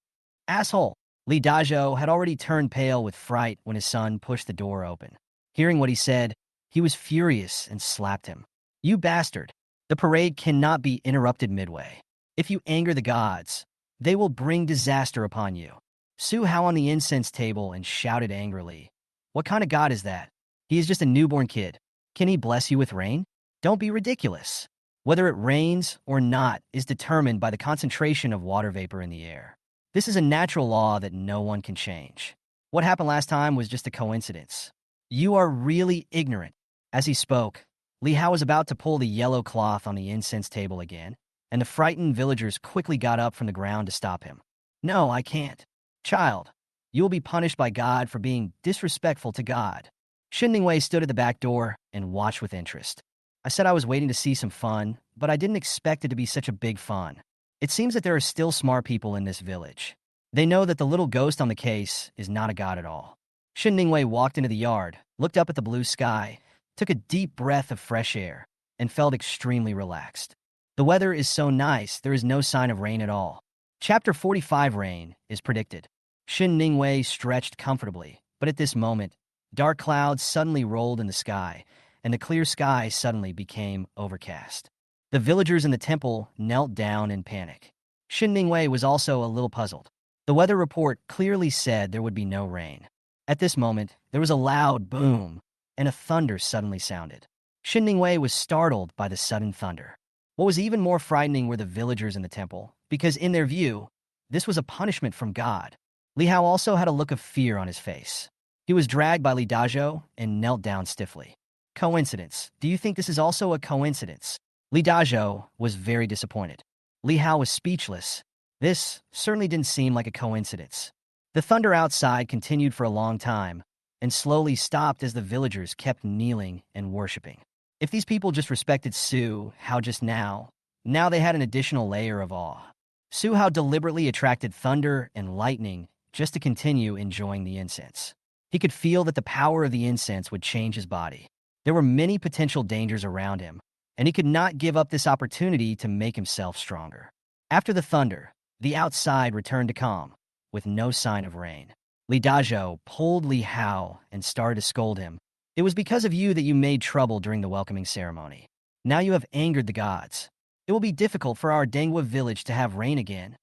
Asshole! Li Dazhou had already turned pale with fright when his son pushed the door open. Hearing what he said, he was furious and slapped him. You bastard! The parade cannot be interrupted midway. If you anger the gods, they will bring disaster upon you. Su Hao on the incense table and shouted angrily, What kind of god is that? He is just a newborn kid. Can he bless you with rain? Don't be ridiculous. Whether it rains or not is determined by the concentration of water vapor in the air. This is a natural law that no one can change. What happened last time was just a coincidence. You are really ignorant. As he spoke, Li Hao was about to pull the yellow cloth on the incense table again, and the frightened villagers quickly got up from the ground to stop him. No, I can't. Child, you will be punished by God for being disrespectful to God. Shin Ningwei stood at the back door and watched with interest. I said I was waiting to see some fun, but I didn't expect it to be such a big fun. It seems that there are still smart people in this village. They know that the little ghost on the case is not a god at all. Shin Ningwei walked into the yard, looked up at the blue sky, took a deep breath of fresh air, and felt extremely relaxed. The weather is so nice, there is no sign of rain at all. Chapter 45 Rain is predicted. Shin Ningwei stretched comfortably, but at this moment, dark clouds suddenly rolled in the sky, and the clear sky suddenly became overcast. The villagers in the temple knelt down in panic. Shin Ningwei was also a little puzzled. The weather report clearly said there would be no rain. At this moment, there was a loud boom, and a thunder suddenly sounded. Shin Ningwei was startled by the sudden thunder. What was even more frightening were the villagers in the temple, because in their view, this was a punishment from God. Li Hao also had a look of fear on his face. He was dragged by Li Dazhou and knelt down stiffly. Coincidence. Do you think this is also a coincidence? Li Dazhou was very disappointed. Li Hao was speechless. This certainly didn't seem like a coincidence. The thunder outside continued for a long time, and slowly stopped as the villagers kept kneeling and worshipping. If these people just respected Su Hao just now they had an additional layer of awe. Su Hao deliberately attracted thunder and lightning just to continue enjoying the incense. He could feel that the power of the incense would change his body. There were many potential dangers around him, and he could not give up this opportunity to make himself stronger. After the thunder, the outside returned to calm, with no sign of rain. Li Dazhou pulled Li Hao and started to scold him. It was because of you that you made trouble during the welcoming ceremony. Now you have angered the gods. It will be difficult for our Dengwa village to have rain again.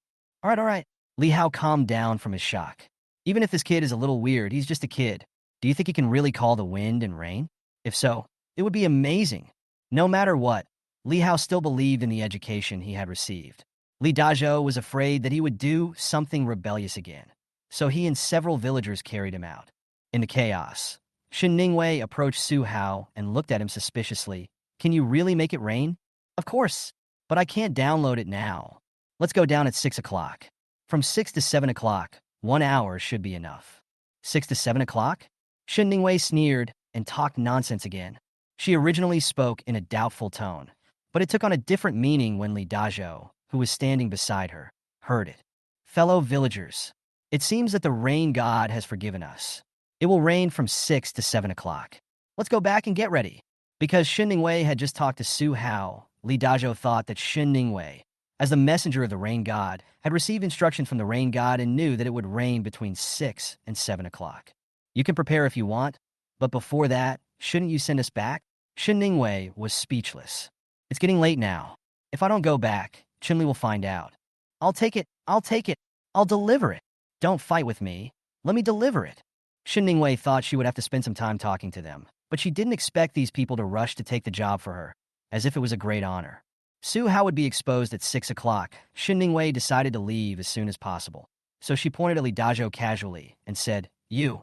All right. Li Hao calmed down from his shock. Even if this kid is a little weird, he's just a kid. Do you think he can really call the wind and rain? If so, it would be amazing. No matter what, Li Hao still believed in the education he had received. Li Dazhou was afraid that he would do something rebellious again, so he and several villagers carried him out. In the chaos, Shin Ningwei approached Su Hao and looked at him suspiciously. Can you really make it rain? Of course, but I can't download it now. Let's go down at 6 o'clock. From 6 to 7 o'clock, 1 hour should be enough. 6 to 7 o'clock? Shin Ningwei sneered and talked nonsense again. She originally spoke in a doubtful tone, but it took on a different meaning when Li Dazhou, who was standing beside her, heard it. Fellow villagers, it seems that the rain god has forgiven us. It will rain from 6 to 7 o'clock. Let's go back and get ready. Because Shin Ningwei had just talked to Su Hao, Li Dazhou thought that Shin Ningwei, as the messenger of the rain god, had received instruction from the rain god and knew that it would rain between 6 and 7 o'clock. You can prepare if you want, but before that, shouldn't you send us back? Shin Ningwei was speechless. It's getting late now. If I don't go back, Chinli will find out. I'll take it. I'll deliver it. Don't fight with me. Let me deliver it. Shin Ningwei thought she would have to spend some time talking to them, but she didn't expect these people to rush to take the job for her, as if it was a great honor. Su Hao would be exposed at 6 o'clock. Shin Ningwei decided to leave as soon as possible, so she pointed at Li Dazhou casually and said, You.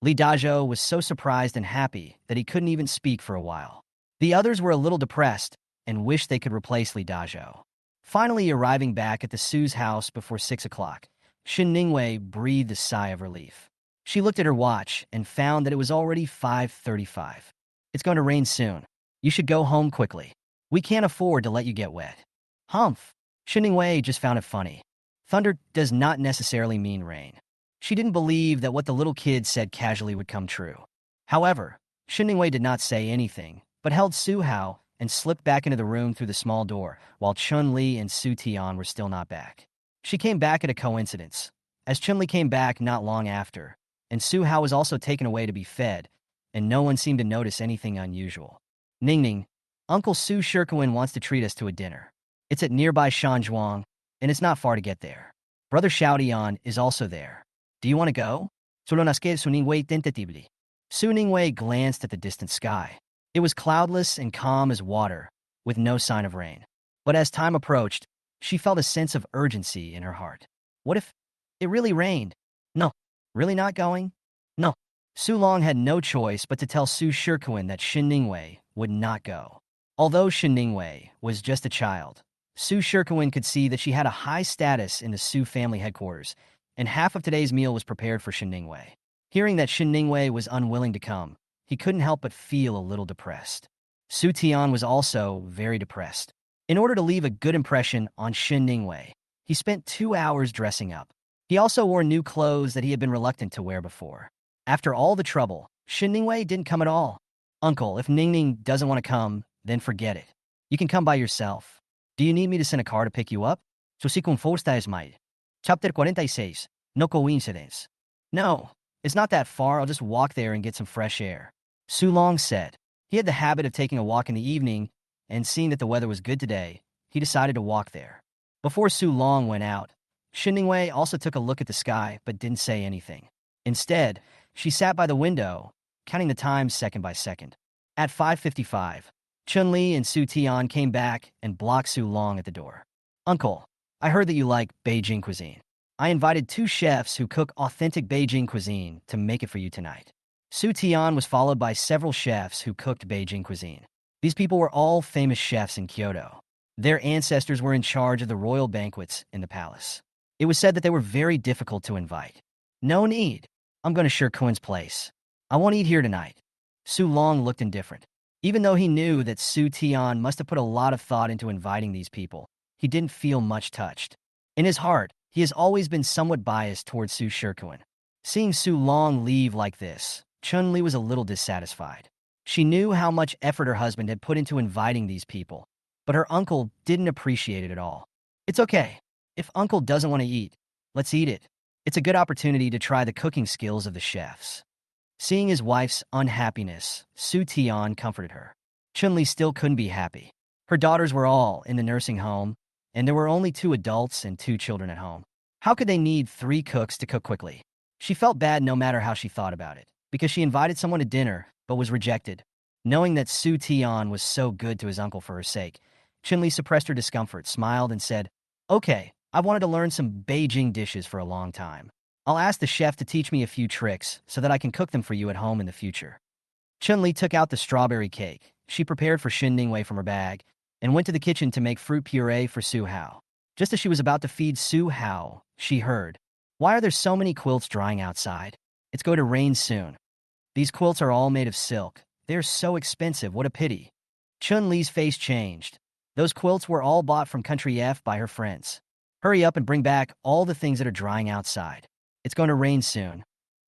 Li Dazhou was so surprised and happy that he couldn't even speak for a while. The others were a little depressed and wished they could replace Li Dazhou. Finally arriving back at the Su's house before 6 o'clock, Shin Ningwei breathed a sigh of relief. She looked at her watch and found that it was already 5:35. It's going to rain soon. You should go home quickly. We can't afford to let you get wet. Humph. Shin Ningwei just found it funny. Thunder does not necessarily mean rain. She didn't believe that what the little kid said casually would come true. However, Shin Ningwei did not say anything, but held Su Hao and slipped back into the room through the small door, while Chun Li and Su Tian were still not back. She came back at a coincidence, as Chun Li came back not long after, and Su Hao was also taken away to be fed, and no one seemed to notice anything unusual. Ning, Uncle Su Shirkawin wants to treat us to a dinner. It's at nearby Shanzhuang, and it's not far to get there. Brother Xiaodian is also there. Do you want to go? Su Ningwei Su Ningwei glanced at the distant sky. It was cloudless and calm as water, with no sign of rain. But as time approached, she felt a sense of urgency in her heart. What if it really rained? No. Really not going? No. Su Long had no choice but to tell Su Shikuan that Su Ningwei would not go. Although Su Ningwei was just a child, Su Shikuan could see that she had a high status in the Su family headquarters, and half of today's meal was prepared for Su Ningwei. Hearing that Su Ningwei was unwilling to come, he couldn't help but feel a little depressed. Su Tian was also very depressed. In order to leave a good impression on Su Ningwei, he spent 2 hours dressing up. He also wore new clothes that he had been reluctant to wear before. After all the trouble, Su Ningwei didn't come at all. Uncle, if Ningning doesn't want to come, then forget it. You can come by yourself. Do you need me to send a car to pick you up? So si conforta es mine. Chapter 46. No coincidence. No, it's not that far. I'll just walk there and get some fresh air. Su Long said. He had the habit of taking a walk in the evening, and seeing that the weather was good today, he decided to walk there. Before Su Long went out, Su Ningwei also took a look at the sky but didn't say anything. Instead, she sat by the window, counting the time second by second. At 5:55, Chun-Li and Su Tian came back and blocked Su Long at the door. Uncle, I heard that you like Beijing cuisine. I invited 2 chefs who cook authentic Beijing cuisine to make it for you tonight. Su Tian was followed by several chefs who cooked Beijing cuisine. These people were all famous chefs in Kyoto. Their ancestors were in charge of the royal banquets in the palace. It was said that they were very difficult to invite. No need. I'm going to Shikuan's place. I won't eat here tonight. Su Long looked indifferent. Even though he knew that Su Tian must have put a lot of thought into inviting these people, he didn't feel much touched. In his heart, he has always been somewhat biased towards Su Shikuan. Seeing Su Long leave like this, Chun-Li was a little dissatisfied. She knew how much effort her husband had put into inviting these people, but her uncle didn't appreciate it at all. It's okay. If uncle doesn't want to eat, let's eat it. It's a good opportunity to try the cooking skills of the chefs. Seeing his wife's unhappiness, Su Tian comforted her. Chun-Li still couldn't be happy. Her daughters were all in the nursing home, and there were only 2 adults and 2 children at home. How could they need 3 cooks to cook quickly? She felt bad no matter how she thought about it, because she invited someone to dinner, but was rejected. Knowing that Su Tian was so good to his uncle for her sake, Chun-Li suppressed her discomfort, smiled, and said, Okay, I've wanted to learn some Beijing dishes for a long time. I'll ask the chef to teach me a few tricks so that I can cook them for you at home in the future. Chun-Li took out the strawberry cake she prepared for Su Ningwei from her bag and went to the kitchen to make fruit puree for Su Hao. Just as she was about to feed Su Hao, she heard, Why are there so many quilts drying outside? It's going to rain soon. These quilts are all made of silk. They're so expensive, what a pity. Chun-Li's face changed. Those quilts were all bought from Country F by her friends. Hurry up and bring back all the things that are drying outside. It's going to rain soon.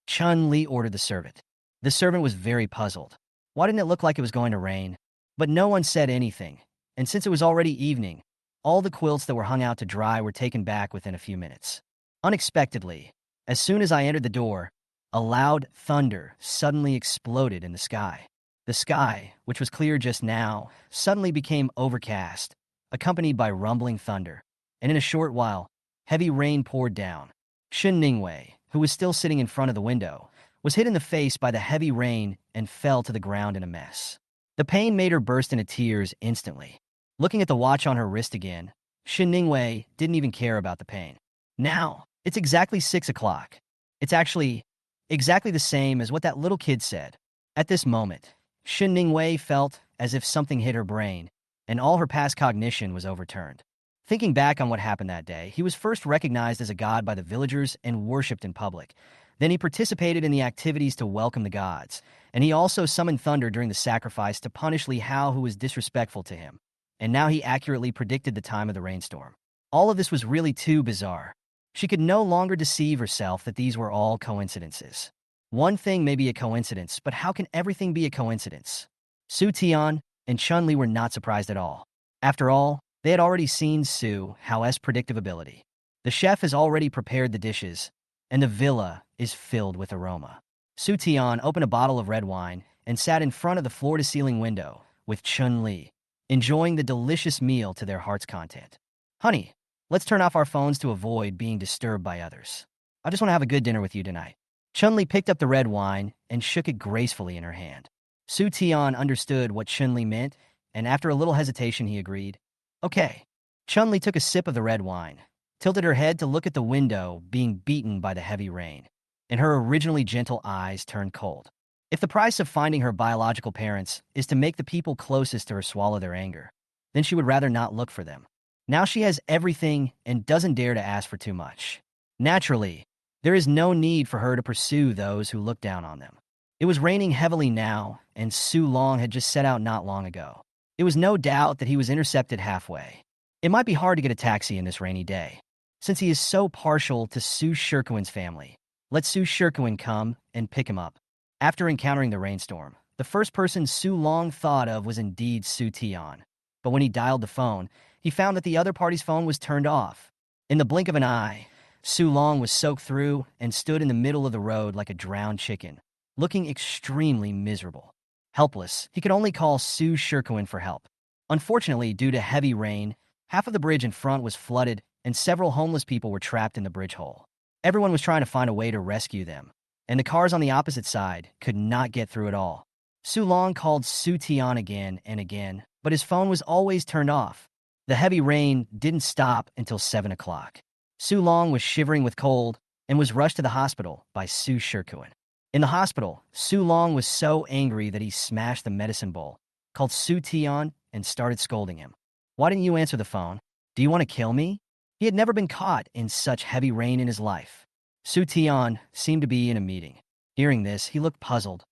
Chun-Li ordered the servant. The servant was very puzzled. Why didn't it look like it was going to rain? But no one said anything, and since it was already evening, all the quilts that were hung out to dry were taken back within a few minutes. Unexpectedly, as soon as I entered the door, a loud thunder suddenly exploded in the sky. The sky, which was clear just now, suddenly became overcast, accompanied by rumbling thunder, and in a short while, heavy rain poured down. Su Ningwei, who was still sitting in front of the window, was hit in the face by the heavy rain and fell to the ground in a mess. The pain made her burst into tears instantly. Looking at the watch on her wrist again, Su Ningwei didn't even care about the pain. Now, it's exactly 6 o'clock. It's actually exactly the same as what that little kid said. At this moment, Su Ningwei felt as if something hit her brain, and all her past cognition was overturned. Thinking back on what happened that day, he was first recognized as a god by the villagers and worshipped in public. Then he participated in the activities to welcome the gods, and he also summoned thunder during the sacrifice to punish Li Hao, who was disrespectful to him. And now he accurately predicted the time of the rainstorm. All of this was really too bizarre. She could no longer deceive herself that these were all coincidences. One thing may be a coincidence, but how can everything be a coincidence? Su Tian and Chun-Li were not surprised at all. After all, they had already seen Su Hao's predictive ability. The chef has already prepared the dishes, and the villa is filled with aroma. Su Tian opened a bottle of red wine and sat in front of the floor-to-ceiling window with Chun-Li, enjoying the delicious meal to their heart's content. Honey, let's turn off our phones to avoid being disturbed by others. I just want to have a good dinner with you tonight. Chun-Li picked up the red wine and shook it gracefully in her hand. Su Tian understood what Chun-Li meant and after a little hesitation, he agreed. Okay. Chun-Li took a sip of the red wine, tilted her head to look at the window being beaten by the heavy rain, and her originally gentle eyes turned cold. If the price of finding her biological parents is to make the people closest to her swallow their anger, then she would rather not look for them. Now she has everything and doesn't dare to ask for too much. Naturally, there is no need for her to pursue those who look down on them. It was raining heavily now, and Su Long had just set out not long ago. It was no doubt that he was intercepted halfway. It might be hard to get a taxi in this rainy day, since he is so partial to Su Shirkuin's family. Let Su Shirkuin come and pick him up. After encountering the rainstorm, the first person Su Long thought of was indeed Su Tian. But when he dialed the phone, he found that the other party's phone was turned off. In the blink of an eye, Su Long was soaked through and stood in the middle of the road like a drowned chicken, looking extremely miserable. Helpless, he could only call Su Shirkuin for help. Unfortunately, due to heavy rain, half of the bridge in front was flooded and several homeless people were trapped in the bridge hole. Everyone was trying to find a way to rescue them, and the cars on the opposite side could not get through at all. Su Long called Su Tian again and again, but his phone was always turned off. The heavy rain didn't stop until 7 o'clock. Su Long was shivering with cold and was rushed to the hospital by Su Shirkuin. In the hospital, Su Long was so angry that he smashed the medicine bowl, called Su Tian, and started scolding him. Why didn't you answer the phone? Do you want to kill me? He had never been caught in such heavy rain in his life. Su Tian seemed to be in a meeting. Hearing this, he looked puzzled.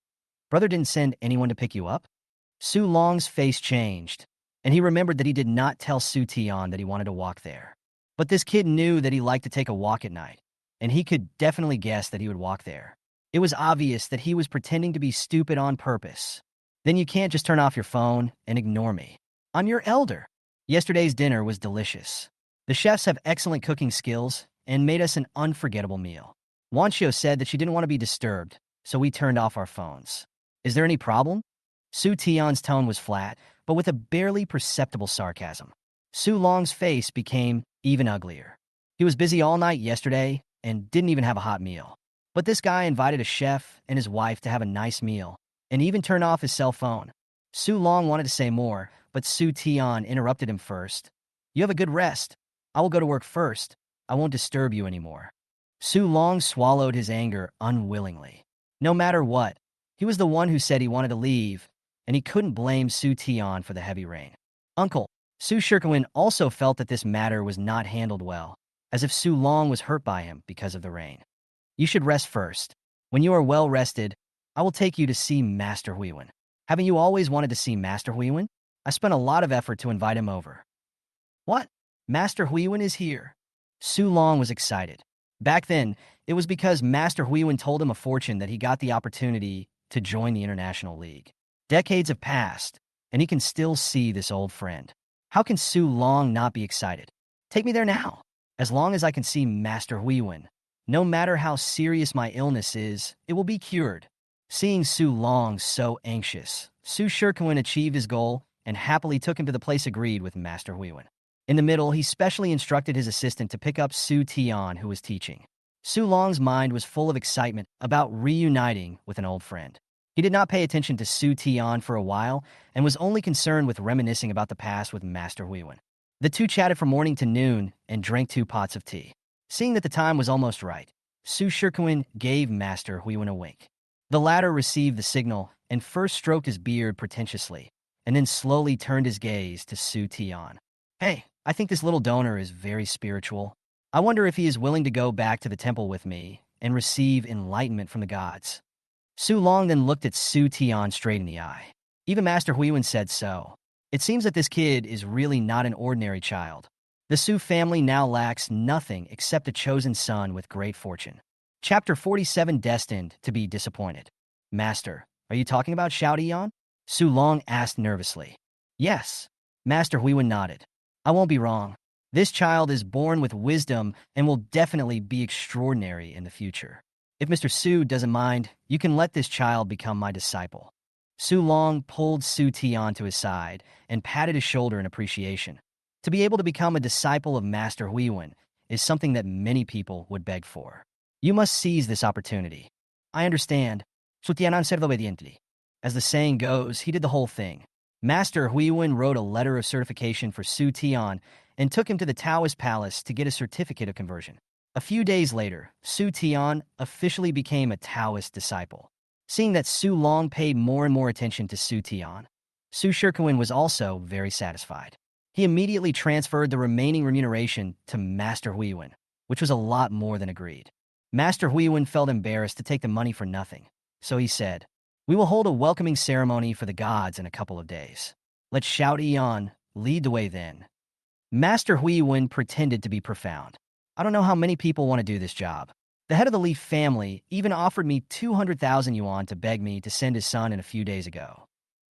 Brother didn't send anyone to pick you up? Su Long's face changed, and he remembered that he did not tell Su Tian that he wanted to walk there. But this kid knew that he liked to take a walk at night, and he could definitely guess that he would walk there. It was obvious that he was pretending to be stupid on purpose. Then you can't just turn off your phone and ignore me. I'm your elder. Yesterday's dinner was delicious. The chefs have excellent cooking skills and made us an unforgettable meal. Wanshio said that she didn't want to be disturbed, so we turned off our phones. Is there any problem? Su Tian's tone was flat, but with a barely perceptible sarcasm. Su Long's face became even uglier. He was busy all night yesterday and didn't even have a hot meal. But this guy invited a chef and his wife to have a nice meal, and even turned off his cell phone. Su Long wanted to say more, but Su Tian interrupted him first. You have a good rest. I will go to work first. I won't disturb you anymore. Su Long swallowed his anger unwillingly. No matter what, he was the one who said he wanted to leave, and he couldn't blame Su Tian for the heavy rain. Uncle, Su Shirkuin also felt that this matter was not handled well, as if Su Long was hurt by him because of the rain. You should rest first. When you are well rested, I will take you to see Master Huiwen. Haven't you always wanted to see Master Huiwen? I spent a lot of effort to invite him over. What? Master Huiwen is here. Su Long was excited. Back then, it was because Master Huiwen told him a fortune that he got the opportunity to join the International League. Decades have passed, and he can still see this old friend. How can Su Long not be excited? Take me there now. As long as I can see Master Huiwen, no matter how serious my illness is, it will be cured. Seeing Su Long so anxious, Su Shirkuin achieved his goal and happily took him to the place agreed with Master Huiwen. In the middle, he specially instructed his assistant to pick up Su Tian, who was teaching. Su Long's mind was full of excitement about reuniting with an old friend. He did not pay attention to Su Tian for a while and was only concerned with reminiscing about the past with Master Huiwen. The two chatted from morning to noon and drank 2 pots of tea. Seeing that the time was almost right, Su Shirkuin gave Master Huiwen a wink. The latter received the signal and first stroked his beard pretentiously, and then slowly turned his gaze to Su Tian. Hey, I think this little donor is very spiritual. I wonder if he is willing to go back to the temple with me and receive enlightenment from the gods. Su Long then looked at Su Tian straight in the eye. Even Master Huiwen said so. It seems that this kid is really not an ordinary child. The Su family now lacks nothing except a chosen son with great fortune. Chapter 47, Destined to be Disappointed. Master, are you talking about Xiao Dian? Su Long asked nervously. Yes. Master Huiwen nodded. I won't be wrong. This child is born with wisdom and will definitely be extraordinary in the future. If Mr. Su doesn't mind, you can let this child become my disciple. Su Long pulled Su Tian to his side and patted his shoulder in appreciation. To be able to become a disciple of Master Huiwen is something that many people would beg for. You must seize this opportunity. I understand. Su Tian ser obediente. As the saying goes, he did the whole thing. Master Huiyuan wrote a letter of certification for Su Tian and took him to the Taoist palace to get a certificate of conversion. A few days later, Su Tian officially became a Taoist disciple. Seeing that Su Long paid more and more attention to Su Tian, Su Shikuan was also very satisfied. He immediately transferred the remaining remuneration to Master Huiyuan, which was a lot more than agreed. Master Huiyuan felt embarrassed to take the money for nothing, so he said, "We will hold a welcoming ceremony for the gods in a couple of days. Let Shout Eon lead the way then." Master Huiyuan pretended to be profound. "I don't know how many people want to do this job. The head of the Leaf family even offered me 200,000 yuan to beg me to send his son in a few days ago.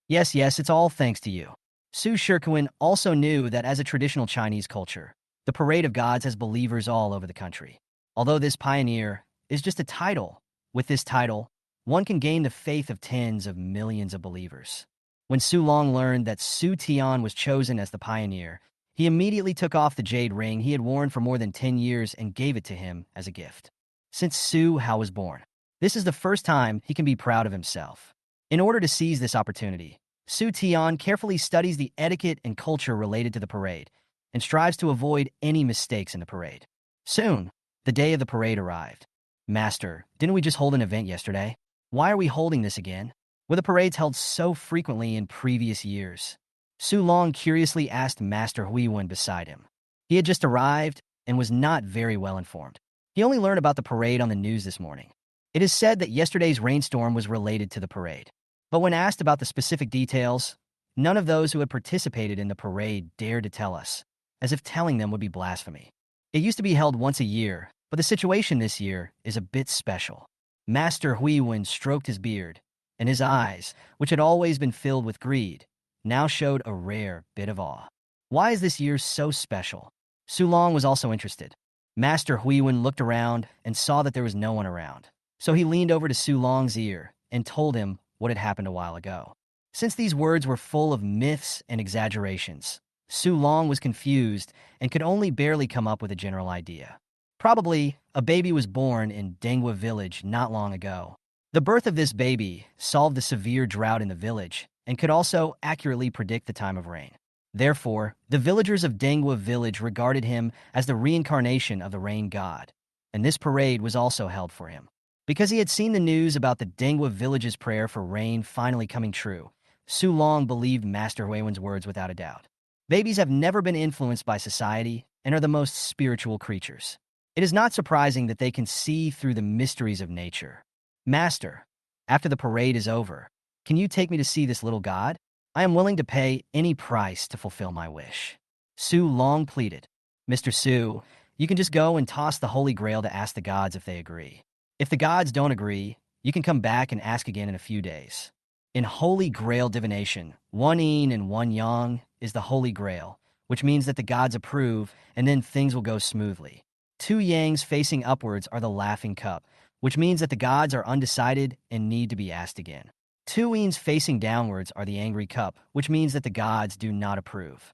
Yes, it's all thanks to you." Su Shikuan also knew that as a traditional Chinese culture, the Parade of Gods has believers all over the country. Although this pioneer is just a title, with this title, one can gain the faith of tens of millions of believers. When Su Long learned that Su Tian was chosen as the pioneer, he immediately took off the jade ring he had worn for more than 10 years and gave it to him as a gift. Since Su Hao was born, this is the first time he can be proud of himself. In order to seize this opportunity, Su Tian carefully studies the etiquette and culture related to the parade and strives to avoid any mistakes in the parade. Soon, the day of the parade arrived. "Master, didn't we just hold an event yesterday? Why are we holding this again? Were the parades held so frequently in previous years?" Su Long curiously asked Master Huiyuan beside him. He had just arrived and was not very well informed. He only learned about the parade on the news this morning. It is said that yesterday's rainstorm was related to the parade. But when asked about the specific details, none of those who had participated in the parade dared to tell us, as if telling them would be blasphemy. It used to be held once a year, but the situation this year is a bit special. Master Huiyuan stroked his beard, and his eyes, which had always been filled with greed, now showed a rare bit of awe. Why is this year so special? Su Long was also interested. Master Huiyuan looked around and saw that there was no one around, so he leaned over to Su Long's ear and told him what had happened a while ago. Since these words were full of myths and exaggerations, Su Long was confused and could only barely come up with a general idea. Probably, a baby was born in Dengwa village not long ago. The birth of this baby solved the severe drought in the village and could also accurately predict the time of rain. Therefore, the villagers of Dengwa village regarded him as the reincarnation of the rain god, and this parade was also held for him. Because he had seen the news about the Dengwa village's prayer for rain finally coming true, Su Long believed Master Huiyuan's words without a doubt. Babies have never been influenced by society and are the most spiritual creatures. It is not surprising that they can see through the mysteries of nature. "Master, after the parade is over, can you take me to see this little god? I am willing to pay any price to fulfill my wish." Su Long pleaded. "Mr. Su, you can just go and toss the Holy Grail to ask the gods if they agree. If the gods don't agree, you can come back and ask again in a few days." In Holy Grail divination, one yin and one yang is the Holy Grail, which means that the gods approve and then things will go smoothly. Two yangs facing upwards are the laughing cup, which means that the gods are undecided and need to be asked again. Two yins facing downwards are the angry cup, which means that the gods do not approve.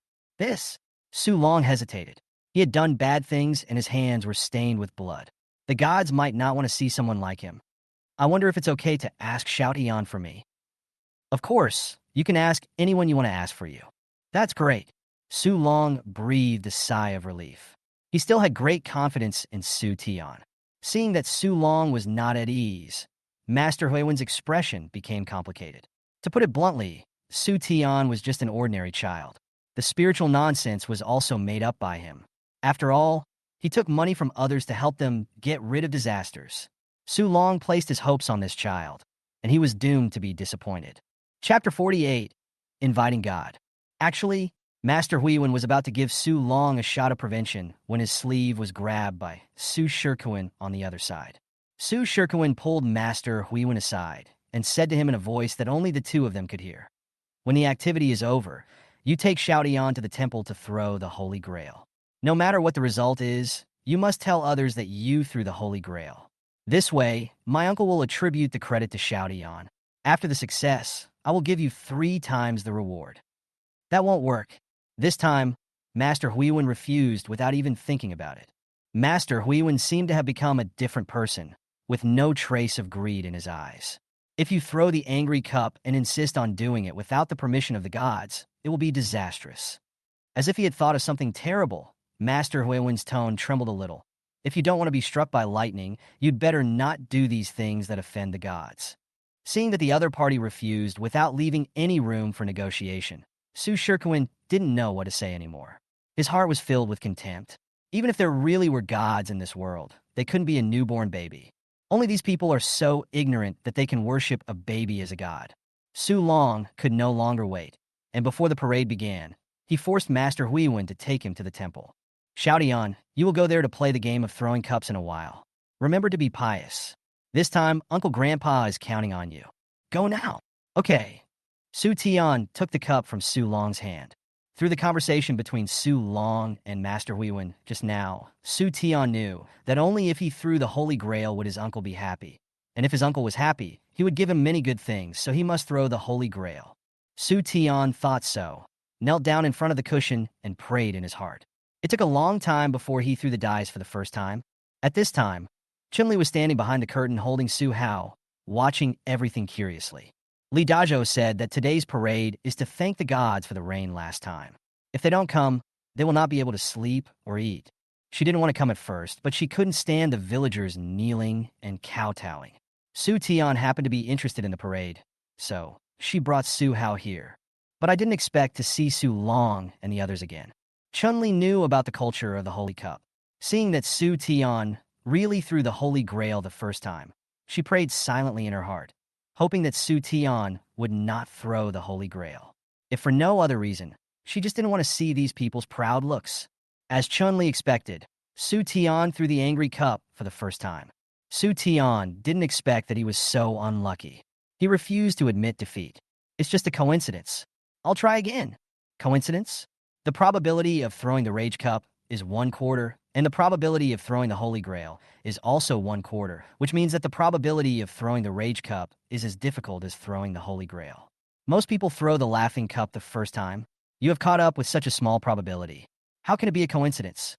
Su Long hesitated. He had done bad things and his hands were stained with blood. The gods might not want to see someone like him. "I wonder if it's okay to ask Shout Eon for me." "Of course, you can ask anyone you want to ask for you." "That's great." Su Long breathed a sigh of relief. He still had great confidence in Su Tian. Seeing that Su Long was not at ease, Master Huiyuan's expression became complicated. To put it bluntly, Su Tian was just an ordinary child. The spiritual nonsense was also made up by him. After all, he took money from others to help them get rid of disasters. Su Long placed his hopes on this child, and he was doomed to be disappointed. Chapter 48, Inviting God. Actually, Master Huiyuan was about to give Su Long a shot of prevention when his sleeve was grabbed by Su Shikuan on the other side. Su Shikuan pulled Master Huiyuan aside and said to him in a voice that only the two of them could hear, "When the activity is over, you take Xiaotian to the temple to throw the Holy Grail. No matter what the result is, you must tell others that you threw the Holy Grail. This way, my uncle will attribute the credit to Xiaotian. After the success, I will give you 3 times the reward." "That won't work." This time, Master Huiyuan refused without even thinking about it. Master Huiyuan seemed to have become a different person, with no trace of greed in his eyes. If you throw the angry cup and insist on doing it without the permission of the gods, it will be disastrous. As if he had thought of something terrible, Master Huiwen's tone trembled a little. If you don't want to be struck by lightning, you'd better not do these things that offend the gods. Seeing that the other party refused without leaving any room for negotiation, Su Shirkuin didn't know what to say anymore. His heart was filled with contempt. Even if there really were gods in this world, they couldn't be a newborn baby. Only these people are so ignorant that they can worship a baby as a god. Su Long could no longer wait, and before the parade began, he forced Master Huiwen to take him to the temple. Xiaodian, you will go there to play the game of throwing cups in a while. Remember to be pious. This time, Uncle Grandpa is counting on you. Go now. Okay. Su Tian took the cup from Su Long's hand. Through the conversation between Su Long and Master Huiwen just now, Su Tian knew that only if he threw the Holy Grail would his uncle be happy. And if his uncle was happy, he would give him many good things, so he must throw the Holy Grail. Su Tian thought so, knelt down in front of the cushion, and prayed in his heart. It took a long time before he threw the dice for the first time. At this time, Chunli was standing behind the curtain holding Su Hao, watching everything curiously. Li Dazhou said that today's parade is to thank the gods for the rain last time. If they don't come, they will not be able to sleep or eat. She didn't want to come at first, but she couldn't stand the villagers kneeling and kowtowing. Su Tian happened to be interested in the parade, so she brought Su Hao here. But I didn't expect to see Su Long and the others again. Chunli knew about the culture of the Holy Cup. Seeing that Su Tian really threw the Holy Grail the first time, she prayed silently in her heart, hoping that Su Tian would not throw the Holy Grail. If for no other reason, she just didn't want to see these people's proud looks. As Chunli expected, Su Tian threw the angry cup for the first time. Su Tian didn't expect that he was so unlucky. He refused to admit defeat. It's just a coincidence. I'll try again. Coincidence? The probability of throwing the Rage Cup is 1/4, and the probability of throwing the Holy Grail is also 1/4, which means that the probability of throwing the Rage Cup is as difficult as throwing the Holy Grail. Most people throw the Laughing Cup the first time. You have caught up with such a small probability. How can it be a coincidence?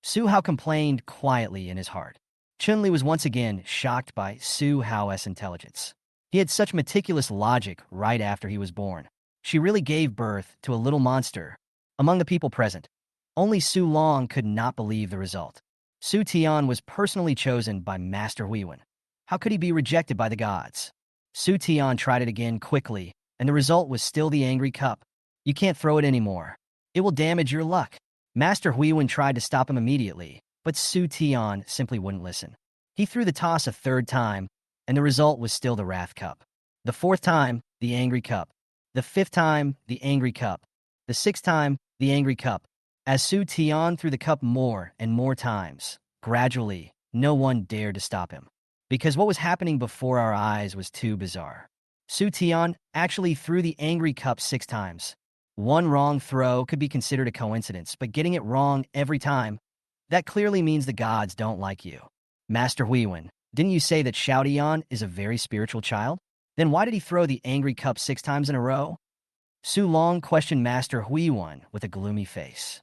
Su Hao complained quietly in his heart. Chunli was once again shocked by Su Hao's intelligence. He had such meticulous logic right after he was born. She really gave birth to a little monster. Among the people present, only Su Long could not believe the result. Su Tian was personally chosen by Master Huiwen. How could he be rejected by the gods? Su Tian tried it again quickly, and the result was still the angry cup. You can't throw it anymore. It will damage your luck. Master Huiwen tried to stop him immediately, but Su Tian simply wouldn't listen. He threw the toss a third time, and the result was still the Wrath Cup. The fourth time, the angry cup. The fifth time, the angry cup. The sixth time, the angry cup. As Su Tian threw the cup more and more times, gradually, no one dared to stop him. Because what was happening before our eyes was too bizarre. Su Tian actually threw the angry cup 6 times. One wrong throw could be considered a coincidence, but getting it wrong every time, that clearly means the gods don't like you. Master Huiwen, didn't you say that Xiaodian is a very spiritual child? Then why did he throw the angry cup 6 times in a row? Su Long questioned Master Huiwen with a gloomy face.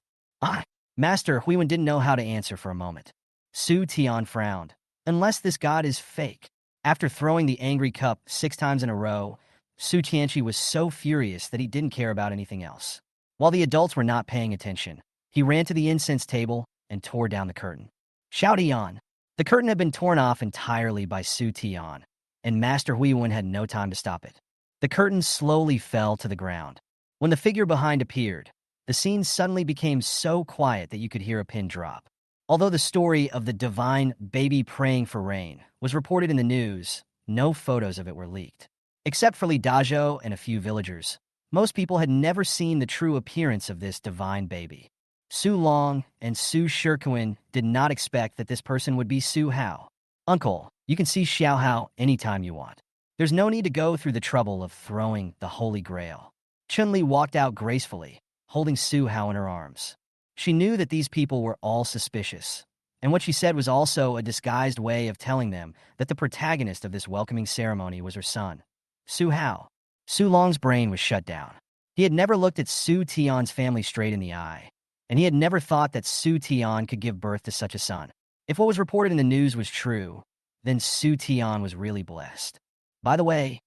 Master Huiwen didn't know how to answer for a moment. Su Tian frowned. Unless this god is fake. After throwing the angry cup 6 times in a row, Su Tianqi was so furious that he didn't care about anything else. While the adults were not paying attention, he ran to the incense table and tore down the curtain. Xiaodian! The curtain had been torn off entirely by Su Tian, and Master Huiwen had no time to stop it. The curtain slowly fell to the ground. When the figure behind appeared, the scene suddenly became so quiet that you could hear a pin drop. Although the story of the divine baby praying for rain was reported in the news, no photos of it were leaked. Except for Li Dazhou and a few villagers, most people had never seen the true appearance of this divine baby. Su Long and Su Shirkuin did not expect that this person would be Su Hao. Uncle, you can see Xiao Hao anytime you want. There's no need to go through the trouble of throwing the Holy Grail. Chunli walked out gracefully, holding Su Hao in her arms. She knew that these people were all suspicious, and what she said was also a disguised way of telling them that the protagonist of this welcoming ceremony was her son, Su Hao. Su Long's brain was shut down. He had never looked at Su Tian's family straight in the eye, and he had never thought that Su Tian could give birth to such a son. If what was reported in the news was true, then Su Tian was really blessed. By the way,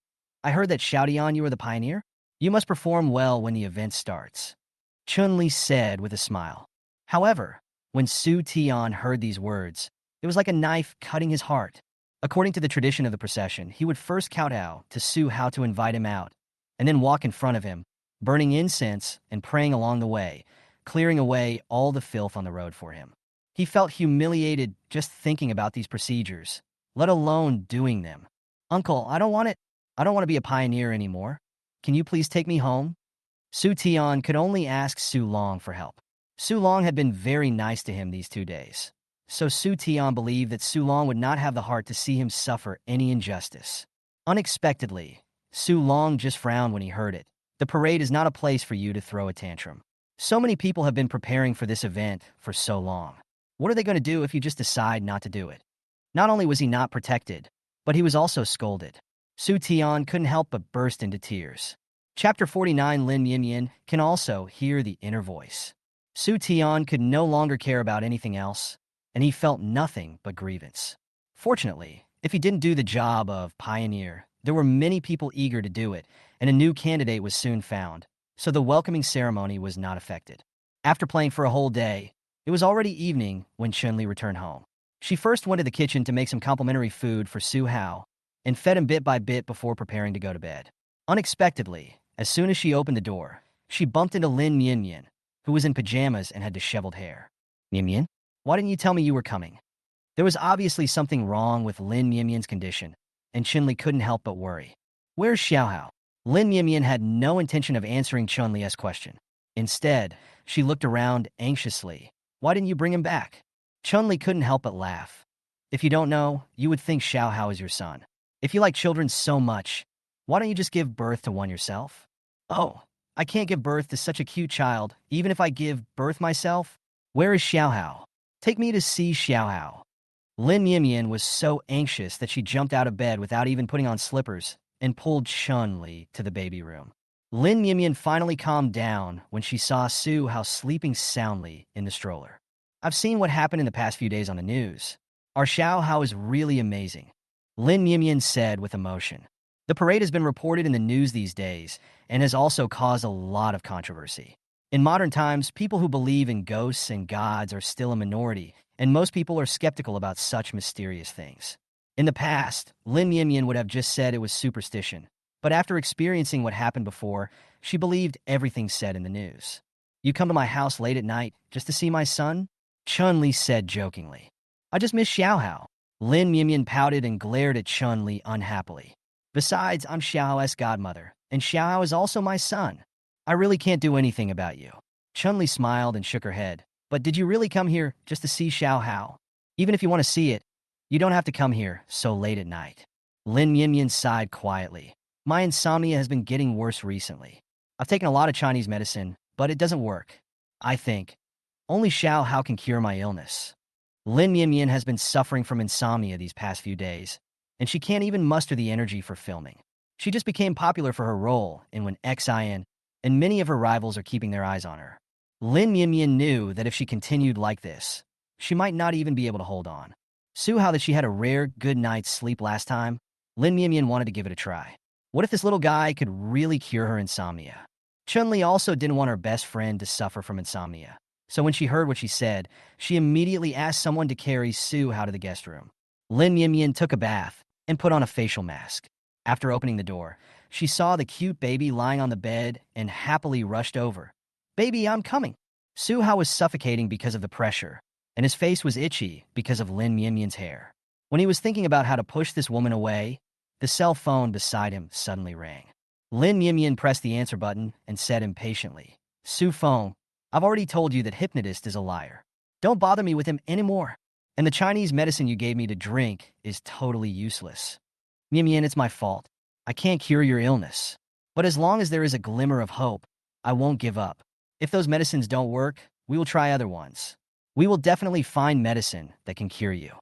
I heard that Xiaodian, you are the pioneer? You must perform well when the event starts, Chun-Li said with a smile. However, when Su Tian heard these words, it was like a knife cutting his heart. According to the tradition of the procession, he would first kowtow to Su Hao to invite him out, and then walk in front of him, burning incense and praying along the way, clearing away all the filth on the road for him. He felt humiliated just thinking about these procedures, let alone doing them. Uncle, I don't want it. I don't want to be a pioneer anymore. Can you please take me home? Su Tian could only ask Su Long for help. Su Long had been very nice to him these 2 days, so Su Tian believed that Su Long would not have the heart to see him suffer any injustice. Unexpectedly, Su Long just frowned when he heard it. The parade is not a place for you to throw a tantrum. So many people have been preparing for this event for so long. What are they going to do if you just decide not to do it? Not only was he not protected, but he was also scolded. Su Tian couldn't help but burst into tears. Chapter 49. Lin Yinyan can also hear the inner voice. Su Tian could no longer care about anything else, and he felt nothing but grievance. Fortunately, if he didn't do the job of pioneer, there were many people eager to do it, and a new candidate was soon found, so the welcoming ceremony was not affected. After playing for a whole day, it was already evening when Chun-Li returned home. She first went to the kitchen to make some complimentary food for Su Hao, and fed him bit by bit before preparing to go to bed. Unexpectedly, as soon as she opened the door, she bumped into Lin Yinyan, who was in pajamas and had disheveled hair. Yinyan, why didn't you tell me you were coming? There was obviously something wrong with Lin Yinyan's condition, and Chun-Li couldn't help but worry. Where's Xiao Hao? Lin Yinyan had no intention of answering Chun-Li's question. Instead, she looked around anxiously. Why didn't you bring him back? Chun-Li couldn't help but laugh. If you don't know, you would think Xiao Hao is your son. If you like children so much, why don't you just give birth to one yourself? Oh, I can't give birth to such a cute child, even if I give birth myself. Where is Xiao Hao? Take me to see Xiao Hao. Lin Yinyan was so anxious that she jumped out of bed without even putting on slippers and pulled Chun-Li to the baby room. Lin Yinyan finally calmed down when she saw Su Hao sleeping soundly in the stroller. I've seen what happened in the past few days on the news. Our Xiao Hao is really amazing, Lin Yinyan said with emotion. The parade has been reported in the news these days and has also caused a lot of controversy. In modern times, people who believe in ghosts and gods are still a minority, and most people are skeptical about such mysterious things. In the past, Lin Yinyan would have just said it was superstition, but after experiencing what happened before, she believed everything said in the news. You come to my house late at night just to see my son? Chun-Li said jokingly. I just miss Xiao Hao. Lin Yinyan pouted and glared at Chun-Li unhappily. Besides, I'm Xiao Hao's godmother, and Xiao Hao is also my son. I really can't do anything about you. Chun-Li smiled and shook her head. But did you really come here just to see Xiao Hao? Even if you want to see it, you don't have to come here so late at night. Lin Yinyan sighed quietly. My insomnia has been getting worse recently. I've taken a lot of Chinese medicine, but it doesn't work. I think only Xiao Hao can cure my illness. Lin Yinyan has been suffering from insomnia these past few days, and she can't even muster the energy for filming. She just became popular for her role in When Xin, and many of her rivals are keeping their eyes on her. Lin Yinyan knew that if she continued like this, she might not even be able to hold on. Su Hao that she had a rare good night's sleep last time, Lin Yinyan wanted to give it a try. What if this little guy could really cure her insomnia? Chun-Li also didn't want her best friend to suffer from insomnia. So when she heard what she said, she immediately asked someone to carry Su Hao to the guest room. Lin Yinyan took a bath and put on a facial mask. After opening the door, she saw the cute baby lying on the bed and happily rushed over. Baby, I'm coming. Su Hao was suffocating because of the pressure, and his face was itchy because of Lin Yinyan's hair. When he was thinking about how to push this woman away, the cell phone beside him suddenly rang. Lin Yinyan pressed the answer button and said impatiently, Su Feng, I've already told you that hypnotist is a liar. Don't bother me with him anymore. And the Chinese medicine you gave me to drink is totally useless. Yinyan, it's my fault. I can't cure your illness. But as long as there is a glimmer of hope, I won't give up. If those medicines don't work, we will try other ones. We will definitely find medicine that can cure you.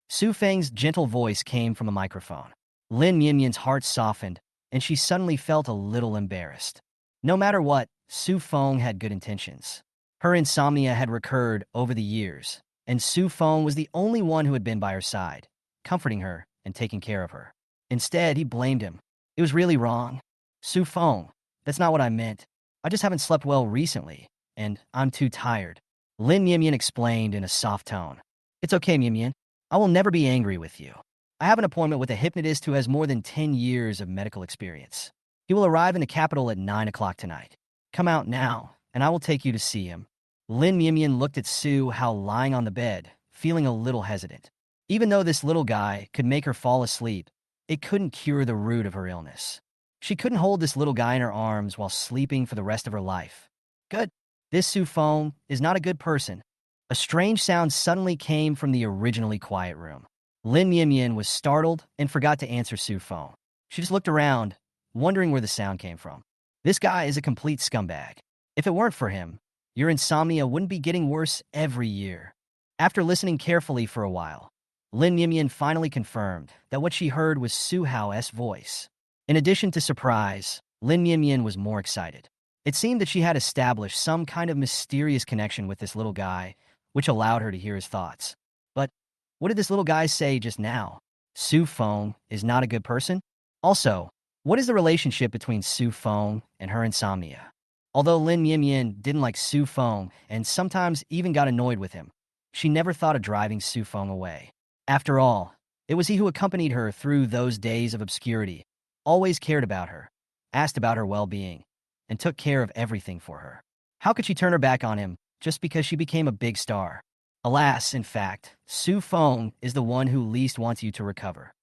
Su Feng's gentle voice came from a microphone. Lin Yinyan's heart softened, and she suddenly felt a little embarrassed. No matter what, Su Feng had good intentions. Her insomnia had recurred over the years, and Su Feng was the only one who had been by her side, comforting her and taking care of her. Instead, he blamed him. It was really wrong. Su Feng, that's not what I meant. I just haven't slept well recently, and I'm too tired. Lin Mian explained in a soft tone. It's okay, Mian. I will never be angry with you. I have an appointment with a hypnotist who has more than 10 years of medical experience. He will arrive in the capital at 9 o'clock tonight. Come out now, and I will take you to see him. Lin Mian looked at Su Hao lying on the bed, feeling a little hesitant. Even though this little guy could make her fall asleep, it couldn't cure the root of her illness. She couldn't hold this little guy in her arms while sleeping for the rest of her life. Good. This Su Feng is not a good person. A strange sound suddenly came from the originally quiet room. Lin Mian was startled and forgot to answer Su Feng. She just looked around, wondering where the sound came from. This guy is a complete scumbag. If it weren't for him, your insomnia wouldn't be getting worse every year. After listening carefully for a while, Lin Mian finally confirmed that what she heard was Su Hao's voice. In addition to surprise, Lin Mian was more excited. It seemed that she had established some kind of mysterious connection with this little guy, which allowed her to hear his thoughts. But what did this little guy say just now? Su Feng is not a good person? Also, what is the relationship between Su Feng and her insomnia? Although Lin Mian didn't like Su Feng and sometimes even got annoyed with him, she never thought of driving Su Feng away. After all, it was he who accompanied her through those days of obscurity, always cared about her, asked about her well-being, and took care of everything for her. How could she turn her back on him just because she became a big star? Alas, in fact, Su Feng is the one who least wants you to recover.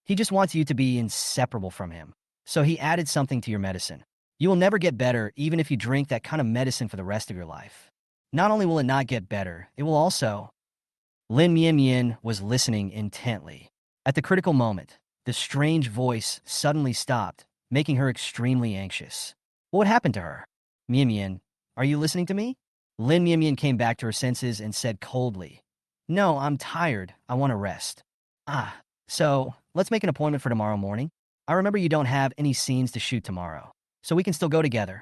He just wants you to be inseparable from him. So he added something to your medicine. You will never get better even if you drink that kind of medicine for the rest of your life. Not only will it not get better, it will also... Lin Mian was listening intently. At the critical moment, the strange voice suddenly stopped, making her extremely anxious. What happened to her? Mian, are you listening to me? Lin Mian came back to her senses and said coldly, No, I'm tired. I want to rest. So let's make an appointment for tomorrow morning. I remember you don't have any scenes to shoot tomorrow, so we can still go together.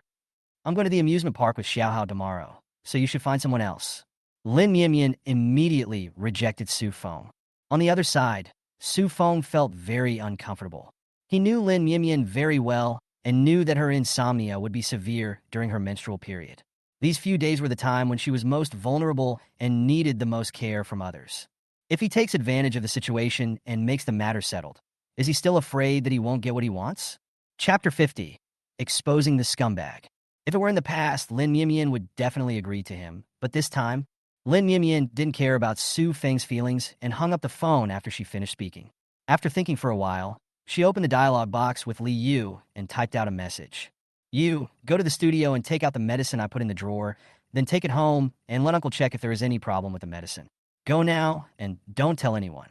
I'm going to the amusement park with Xiao Hao tomorrow, so you should find someone else. Lin Mian immediately rejected Su Feng. On the other side, Su Feng felt very uncomfortable. He knew Lin Mian very well and knew that her insomnia would be severe during her menstrual period. These few days were the time when she was most vulnerable and needed the most care from others. If he takes advantage of the situation and makes the matter settled, is he still afraid that he won't get what he wants? Chapter 50. Exposing the Scumbag. If it were in the past, Lin Mian would definitely agree to him, but this time, Lin Mian didn't care about Su Feng's feelings and hung up the phone after she finished speaking. After thinking for a while, she opened the dialogue box with Li Yu and typed out a message. You, go to the studio and take out the medicine I put in the drawer, then take it home and let Uncle check if there is any problem with the medicine. Go now and don't tell anyone.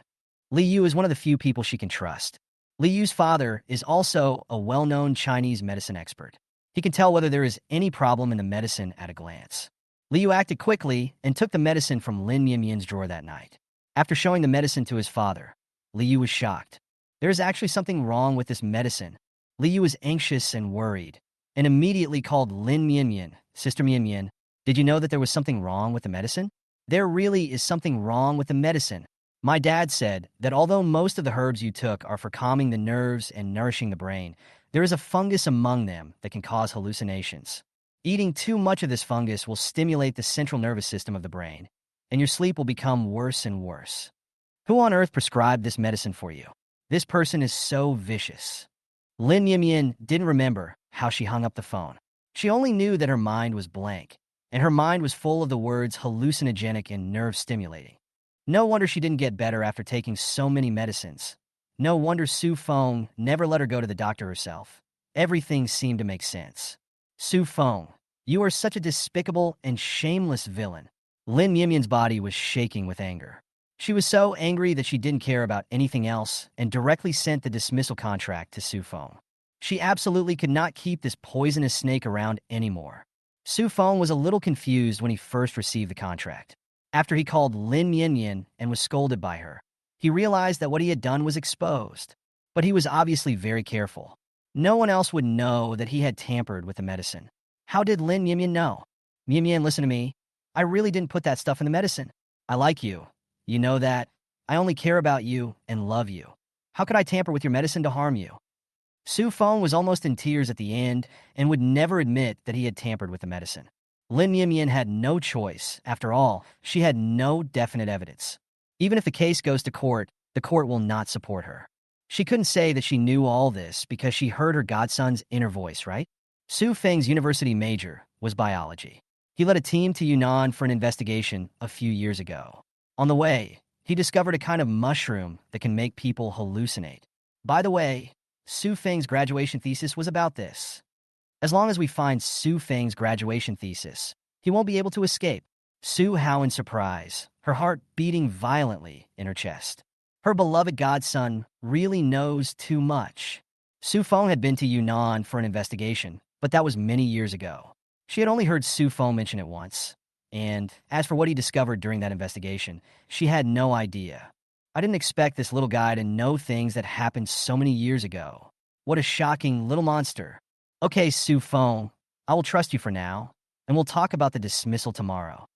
Li Yu is one of the few people she can trust. Li Yu's father is also a well-known Chinese medicine expert. He can tell whether there is any problem in the medicine at a glance. Li Yu acted quickly and took the medicine from Lin Mian's drawer that night. After showing the medicine to his father, Li Yu was shocked. There is actually something wrong with this medicine. Li Yu was anxious and worried, and immediately called Lin Mian, Sister Mian. Did you know that there was something wrong with the medicine? There really is something wrong with the medicine. My dad said that although most of the herbs you took are for calming the nerves and nourishing the brain, there is a fungus among them that can cause hallucinations. Eating too much of this fungus will stimulate the central nervous system of the brain, and your sleep will become worse and worse. Who on earth prescribed this medicine for you? This person is so vicious. Lin Mian didn't remember how she hung up the phone. She only knew that her mind was blank, and her mind was full of the words hallucinogenic and nerve-stimulating. No wonder she didn't get better after taking so many medicines. No wonder Su Feng never let her go to the doctor herself. Everything seemed to make sense. Su Feng, you are such a despicable and shameless villain. Lin Mian's body was shaking with anger. She was so angry that she didn't care about anything else and directly sent the dismissal contract to Su Feng. She absolutely could not keep this poisonous snake around anymore. Su Feng was a little confused when he first received the contract. After he called Lin Mian and was scolded by her, he realized that what he had done was exposed. But he was obviously very careful. No one else would know that he had tampered with the medicine. How did Lin Mian know? Mian, listen to me. I really didn't put that stuff in the medicine. I like you. You know that. I only care about you and love you. How could I tamper with your medicine to harm you? Su Feng was almost in tears at the end and would never admit that he had tampered with the medicine. Lin Yimian had no choice. After all, she had no definite evidence. Even if the case goes to court, the court will not support her. She couldn't say that she knew all this because she heard her godson's inner voice, right? Su Feng's university major was biology. He led a team to Yunnan for an investigation a few years ago. On the way, he discovered a kind of mushroom that can make people hallucinate. By the way, Su Feng's graduation thesis was about this. As long as we find Su Feng's graduation thesis, he won't be able to escape. Su Hao in surprise, her heart beating violently in her chest. Her beloved godson really knows too much. Su Feng had been to Yunnan for an investigation, but that was many years ago. She had only heard Su Feng mention it once. And as for what he discovered during that investigation, she had no idea. I didn't expect this little guy to know things that happened so many years ago. What a shocking little monster. Okay, Su Feng, I will trust you for now, and we'll talk about the dismissal tomorrow.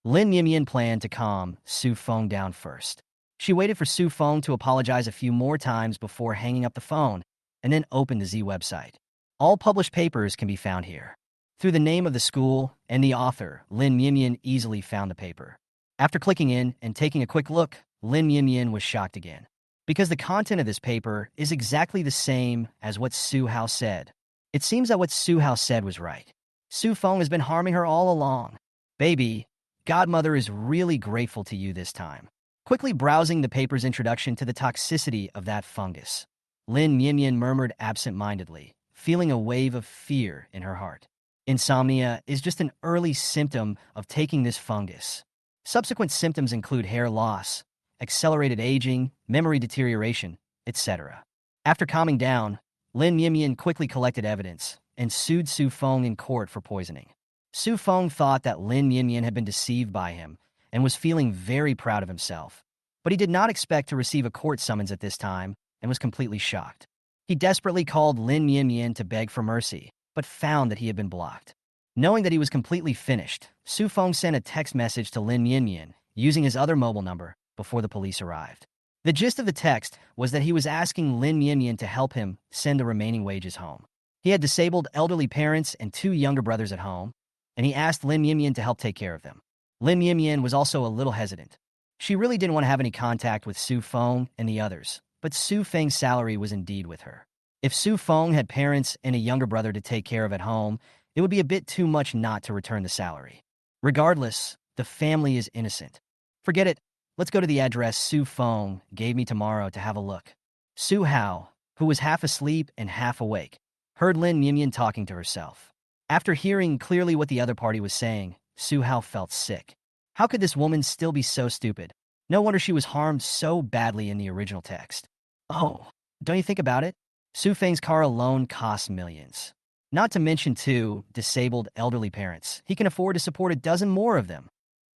Lin Yimian planned to calm Su Feng down first. She waited for Su Feng to apologize a few more times before hanging up the phone, and then opened the Z website. All published papers can be found here. Through the name of the school and the author, Lin Yimian easily found the paper. After clicking in and taking a quick look, Lin Yimian was shocked again. Because the content of this paper is exactly the same as what Su Hao said. It seems that what Su Hao said was right. Su Feng has been harming her all along. Baby, Godmother is really grateful to you this time. Quickly browsing the paper's introduction to the toxicity of that fungus, Lin Yimian murmured absent-mindedly, feeling a wave of fear in her heart. Insomnia is just an early symptom of taking this fungus. Subsequent symptoms include hair loss, accelerated aging, memory deterioration, etc. After calming down, Lin Yimian quickly collected evidence and sued Su Feng in court for poisoning. Su Feng thought that Lin Yimian had been deceived by him and was feeling very proud of himself. But he did not expect to receive a court summons at this time and was completely shocked. He desperately called Lin Yimian to beg for mercy, but found that he had been blocked. Knowing that he was completely finished, Su Feng sent a text message to Lin Yimian using his other mobile number before the police arrived. The gist of the text was that he was asking Lin Yimian to help him send the remaining wages home. He had disabled elderly parents and 2 younger brothers at home, and he asked Lin Yimian to help take care of them. Lin Yimian was also a little hesitant. She really didn't want to have any contact with Su Feng and the others, but Su Feng's salary was indeed with her. If Su Feng had parents and a younger brother to take care of at home, it would be a bit too much not to return the salary. Regardless, the family is innocent. Forget it. Let's go to the address Su Feng gave me tomorrow to have a look. Su Hao, who was half asleep and half awake, heard Lin Yimian talking to herself. After hearing clearly what the other party was saying, Su Hao felt sick. How could this woman still be so stupid? No wonder she was harmed so badly in the original text. Oh, don't you think about it? Su Feng's car alone costs millions. Not to mention 2 disabled elderly parents. He can afford to support a dozen more of them.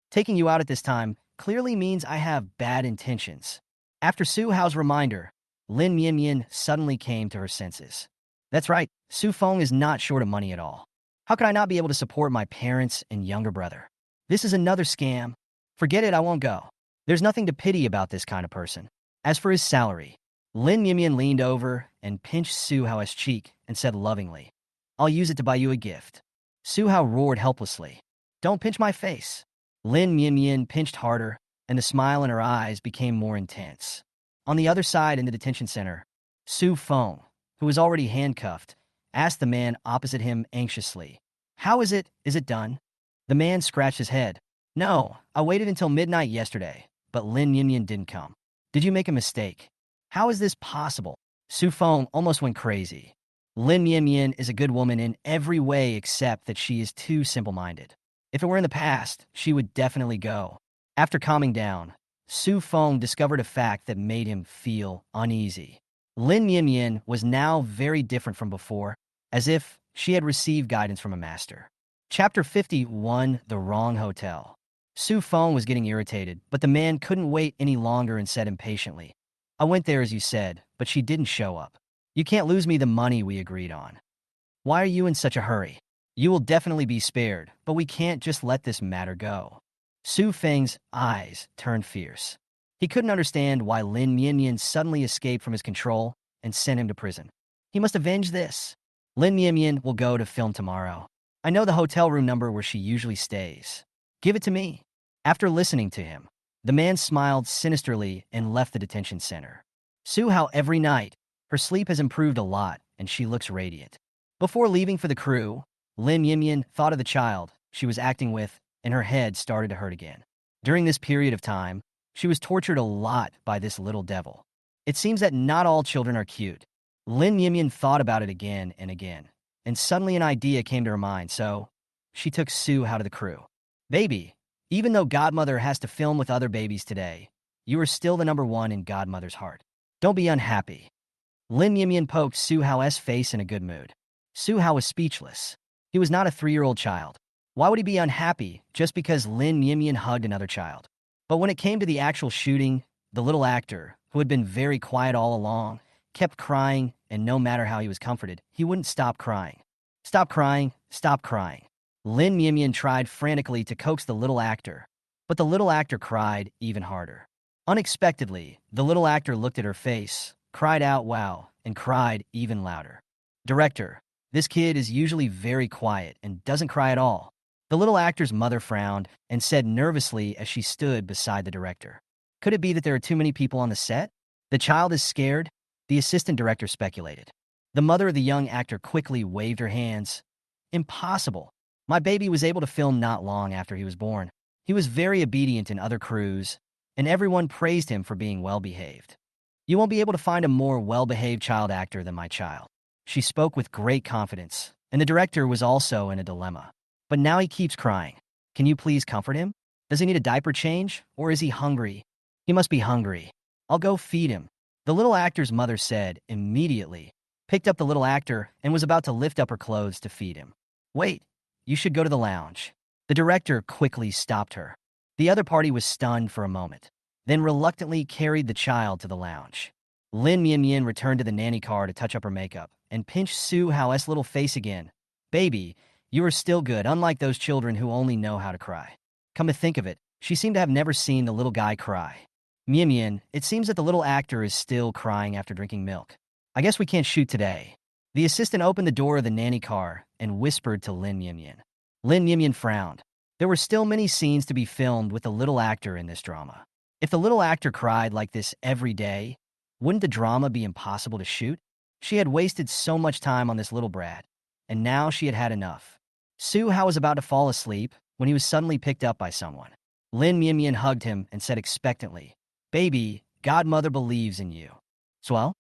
Taking you out at this time clearly means I have bad intentions. After Su Hao's reminder, Lin Yimian suddenly came to her senses. That's right, Su Feng is not short of money at all. How could I not be able to support my parents and younger brother? This is another scam. Forget it, I won't go. There's nothing to pity about this kind of person. As for his salary, Lin Yimian leaned over and pinched Su Hao's cheek and said lovingly, I'll use it to buy you a gift. Su Hao roared helplessly. Don't pinch my face. Lin Yimian pinched harder, and the smile in her eyes became more intense. On the other side in the detention center, Su Feng, who was already handcuffed, asked the man opposite him anxiously, How is it? Is it done? The man scratched his head. No, I waited until midnight yesterday, but Lin Yimian didn't come. Did you make a mistake? How is this possible? Su Feng almost went crazy. Lin Yimian is a good woman in every way except that she is too simple-minded. If it were in the past, she would definitely go. After calming down, Su Feng discovered a fact that made him feel uneasy. Lin Yimian was now very different from before, as if she had received guidance from a master. Chapter 51, The Wrong Hotel. Su Feng was getting irritated, but the man couldn't wait any longer and said impatiently, I went there as you said, but she didn't show up. You can't lose me the money we agreed on. Why are you in such a hurry? You will definitely be spared, but we can't just let this matter go. Su Feng's eyes turned fierce. He couldn't understand why Lin Mianmian suddenly escaped from his control and sent him to prison. He must avenge this. Lin Mianmian will go to film tomorrow. I know the hotel room number where she usually stays. Give it to me. After listening to him, the man smiled sinisterly and left the detention center. Su Hao every night. Her sleep has improved a lot, and she looks radiant. Before leaving for the crew, Lin Yimian thought of the child she was acting with, and her head started to hurt again. During this period of time, she was tortured a lot by this little devil. It seems that not all children are cute. Lin Yimian thought about it again and again, and suddenly an idea came to her mind, so she took Su Hao to the crew. Baby, even though Godmother has to film with other babies today, you are still the number one in Godmother's heart. Don't be unhappy. Lin Yimian poked Su Hao's face in a good mood. Su Hao was speechless. He was not a 3-year-old child. Why would he be unhappy just because Lin Yimian hugged another child? But when it came to the actual shooting, the little actor, who had been very quiet all along, kept crying, and no matter how he was comforted, he wouldn't stop crying. Stop crying, stop crying. Lin Yimian tried frantically to coax the little actor, but the little actor cried even harder. Unexpectedly, the little actor looked at her face, cried out wow, and cried even louder. Director, this kid is usually very quiet and doesn't cry at all. The little actor's mother frowned and said nervously as she stood beside the director. Could it be that there are too many people on the set? The child is scared? The assistant director speculated. The mother of the young actor quickly waved her hands. Impossible. My baby was able to film not long after he was born. He was very obedient in other crews, and everyone praised him for being well-behaved. You won't be able to find a more well-behaved child actor than my child. She spoke with great confidence, and the director was also in a dilemma. But now he keeps crying. Can you please comfort him? Does he need a diaper change, or is he hungry? He must be hungry. I'll go feed him. The little actor's mother said immediately, picked up the little actor, and was about to lift up her clothes to feed him. Wait, you should go to the lounge. The director quickly stopped her. The other party was stunned for a moment, then reluctantly carried the child to the lounge. Lin Mianmian returned to the nanny car to touch up her makeup and pinched Su Hao's little face again. Baby, you are still good, unlike those children who only know how to cry. Come to think of it, she seemed to have never seen the little guy cry. Mianmian, it seems that the little actor is still crying after drinking milk. I guess we can't shoot today. The assistant opened the door of the nanny car and whispered to Lin Mianmian. Lin Mianmian frowned. There were still many scenes to be filmed with the little actor in this drama. If the little actor cried like this every day, wouldn't the drama be impossible to shoot? She had wasted so much time on this little brat, and now she had had enough. Su Hao was about to fall asleep when he was suddenly picked up by someone. Lin Mianmian hugged him and said expectantly, Baby, Godmother believes in you. Swell?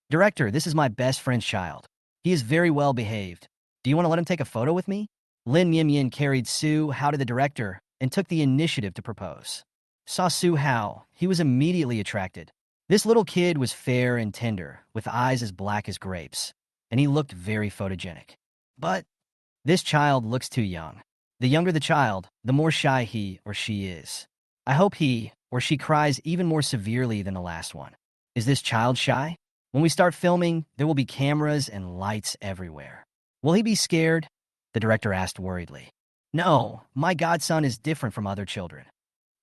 Director, this is my best friend's child. He is very well behaved. Do you want to let him take a photo with me? Lin Mianmian carried Su Hao to the director and took the initiative to propose. Saw Su Hao, he was immediately attracted. This little kid was fair and tender, with eyes as black as grapes, and he looked very photogenic. But this child looks too young. The younger the child, the more shy he or she is. I hope he or she cries even more severely than the last one. Is this child shy? When we start filming, there will be cameras and lights everywhere. Will he be scared? The director asked worriedly. No, my godson is different from other children.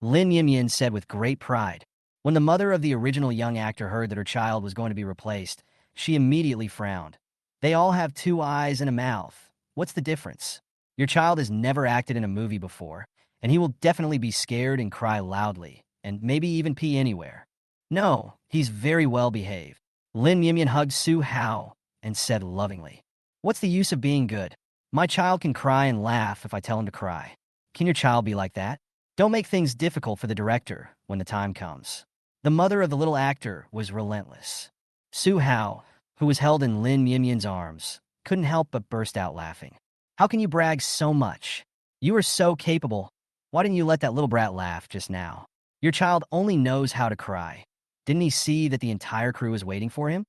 Lin Yimian said with great pride. When the mother of the original young actor heard that her child was going to be replaced, she immediately frowned. They all have 2 eyes and a mouth. What's the difference? Your child has never acted in a movie before, and he will definitely be scared and cry loudly, and maybe even pee anywhere. No, he's very well behaved. Lin Yimian hugged Su Hao and said lovingly, What's the use of being good? My child can cry and laugh if I tell him to cry. Can your child be like that? Don't make things difficult for the director when the time comes. The mother of the little actor was relentless. Su Hao, who was held in Lin Yimian's arms, couldn't help but burst out laughing. How can you brag so much? You are so capable. Why didn't you let that little brat laugh just now? Your child only knows how to cry. Didn't he see that the entire crew was waiting for him?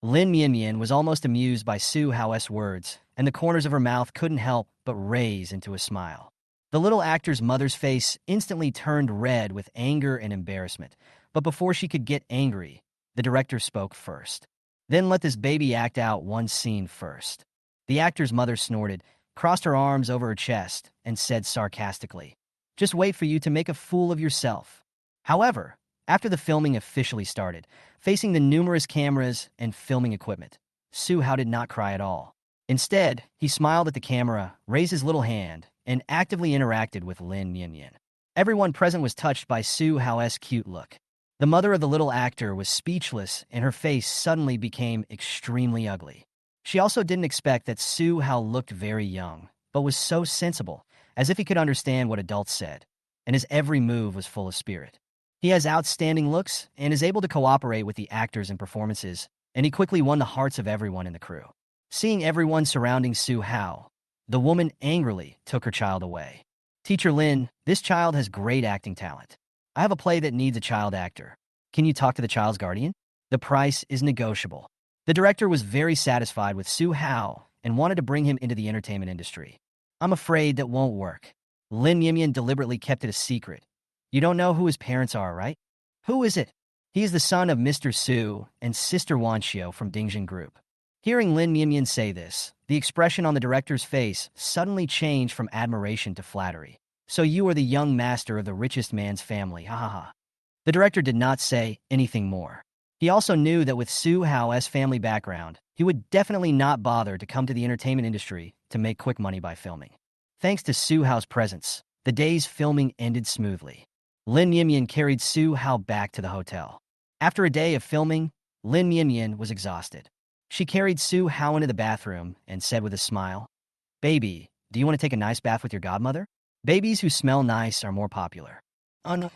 Lin Mianmian was almost amused by Su Hao's words, and the corners of her mouth couldn't help but raise into a smile. The little actor's mother's face instantly turned red with anger and embarrassment, but before she could get angry, the director spoke first. Then let this baby act out one scene first. The actor's mother snorted, crossed her arms over her chest, and said sarcastically, Just wait for you to make a fool of yourself. However, After the filming officially started, facing the numerous cameras and filming equipment, Su Hao did not cry at all. Instead, he smiled at the camera, raised his little hand, and actively interacted with Lin Yin. Everyone present was touched by Su Hao's cute look. The mother of the little actor was speechless, and her face suddenly became extremely ugly. She also didn't expect that Su Hao looked very young, but was so sensible, as if he could understand what adults said, and his every move was full of spirit. He has outstanding looks and is able to cooperate with the actors and performances, and he quickly won the hearts of everyone in the crew. Seeing everyone surrounding Su Hao, the woman angrily took her child away. Teacher Lin, this child has great acting talent. I have a play that needs a child actor. Can you talk to the child's guardian? The price is negotiable. The director was very satisfied with Su Hao and wanted to bring him into the entertainment industry. I'm afraid that won't work. Lin Yin deliberately kept it a secret. You don't know who his parents are, right? Who is it? He is the son of Mr. Su and Sister Wanxiu from Dingjin Group. Hearing Lin Yin say this, the expression on the director's face suddenly changed from admiration to flattery. So you are the young master of the richest man's family, ha ha ha. The director did not say anything more. He also knew that with Su Hao's family background, he would definitely not bother to come to the entertainment industry to make quick money by filming. Thanks to Su Hao's presence, the day's filming ended smoothly. Lin Yin carried Su Hao back to the hotel. After a day of filming, Lin Yin was exhausted. She carried Su Hao into the bathroom and said with a smile, "Baby, do you want to take a nice bath with your godmother? Babies who smell nice are more popular." No.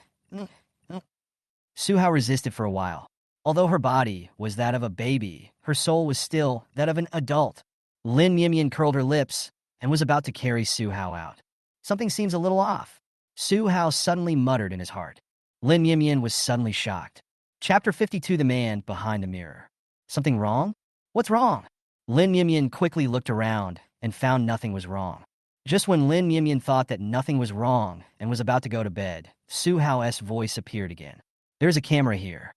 Su Hao resisted for a while. Although her body was that of a baby, her soul was still that of an adult. Lin Yin curled her lips and was about to carry Su Hao out. Something seems a little off. Su Hao suddenly muttered in his heart. Lin Yin was suddenly shocked. Chapter 52: The Man Behind the Mirror. Something wrong? What's wrong? Lin Yin quickly looked around and found nothing was wrong. Just when Lin Yin thought that nothing was wrong and was about to go to bed, Su Hao's voice appeared again. "There's a camera here."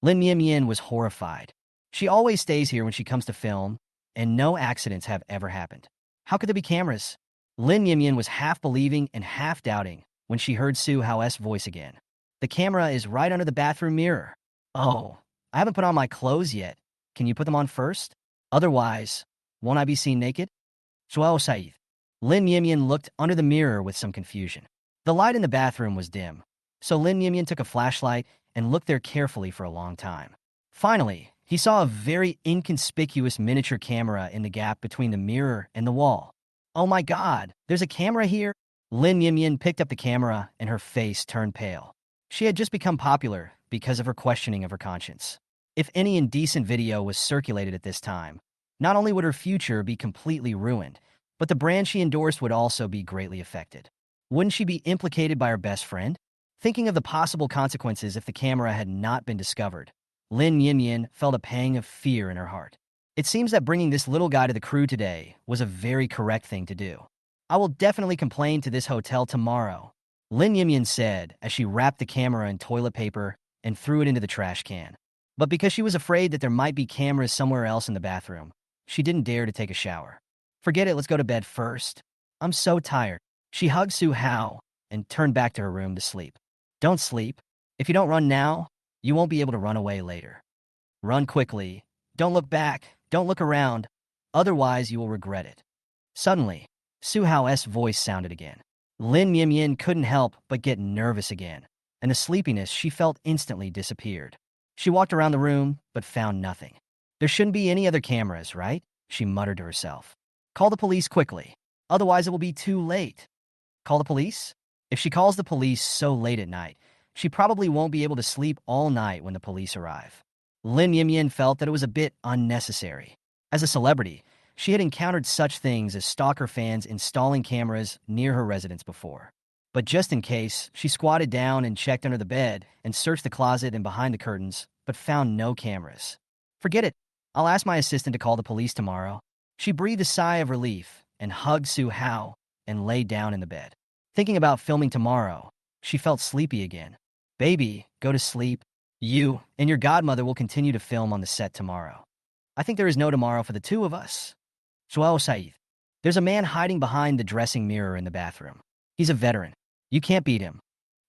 Lin Yin was horrified. She always stays here when she comes to film, and no accidents have ever happened. How could there be cameras? Lin Yin was half believing and half doubting when she heard Su Hao's voice again. "The camera is right under the bathroom mirror." "Oh, I haven't put on my clothes yet. Can you put them on first? Otherwise, won't I be seen naked?" Su Hao Said. Lin Yin looked under the mirror with some confusion. The light in the bathroom was dim, so Lin Yin took a flashlight and looked there carefully for a long time. Finally, he saw a very inconspicuous miniature camera in the gap between the mirror and the wall. "Oh my God, there's a camera here?" Lin Yin picked up the camera and her face turned pale. She had just become popular because of her questioning of her conscience. If any indecent video was circulated at this time, not only would her future be completely ruined, but the brand she endorsed would also be greatly affected. Wouldn't she be implicated by her best friend? Thinking of the possible consequences if the camera had not been discovered, Lin Yin felt a pang of fear in her heart. It seems that bringing this little guy to the crew today was a very correct thing to do. "I will definitely complain to this hotel tomorrow," Lin Yin said as she wrapped the camera in toilet paper and threw it into the trash can. But because she was afraid that there might be cameras somewhere else in the bathroom, she didn't dare to take a shower. "Forget it, let's go to bed first. I'm so tired." She hugged Su Hao and turned back to her room to sleep. "Don't sleep. If you don't run now, you won't be able to run away later. Run quickly. Don't look back. Don't look around. Otherwise, you will regret it." Suddenly, Su Hao's voice sounded again. Lin Yin couldn't help but get nervous again, and the sleepiness she felt instantly disappeared. She walked around the room, but found nothing. "There shouldn't be any other cameras, right?" she muttered to herself. "Call the police quickly. Otherwise, it will be too late." Call the police? If she calls the police so late at night, she probably won't be able to sleep all night when the police arrive. Lin Yin felt that it was a bit unnecessary. As a celebrity, she had encountered such things as stalker fans installing cameras near her residence before. But just in case, she squatted down and checked under the bed and searched the closet and behind the curtains, but found no cameras. "Forget it. I'll ask my assistant to call the police tomorrow." She breathed a sigh of relief and hugged Su Hao and lay down in the bed. Thinking about filming tomorrow, she felt sleepy again. "Baby, go to sleep. You and your godmother will continue to film on the set tomorrow. I think there is no tomorrow for the two of us." Su Hao Said. There's a man hiding behind the dressing mirror in the bathroom. He's a veteran. You can't beat him.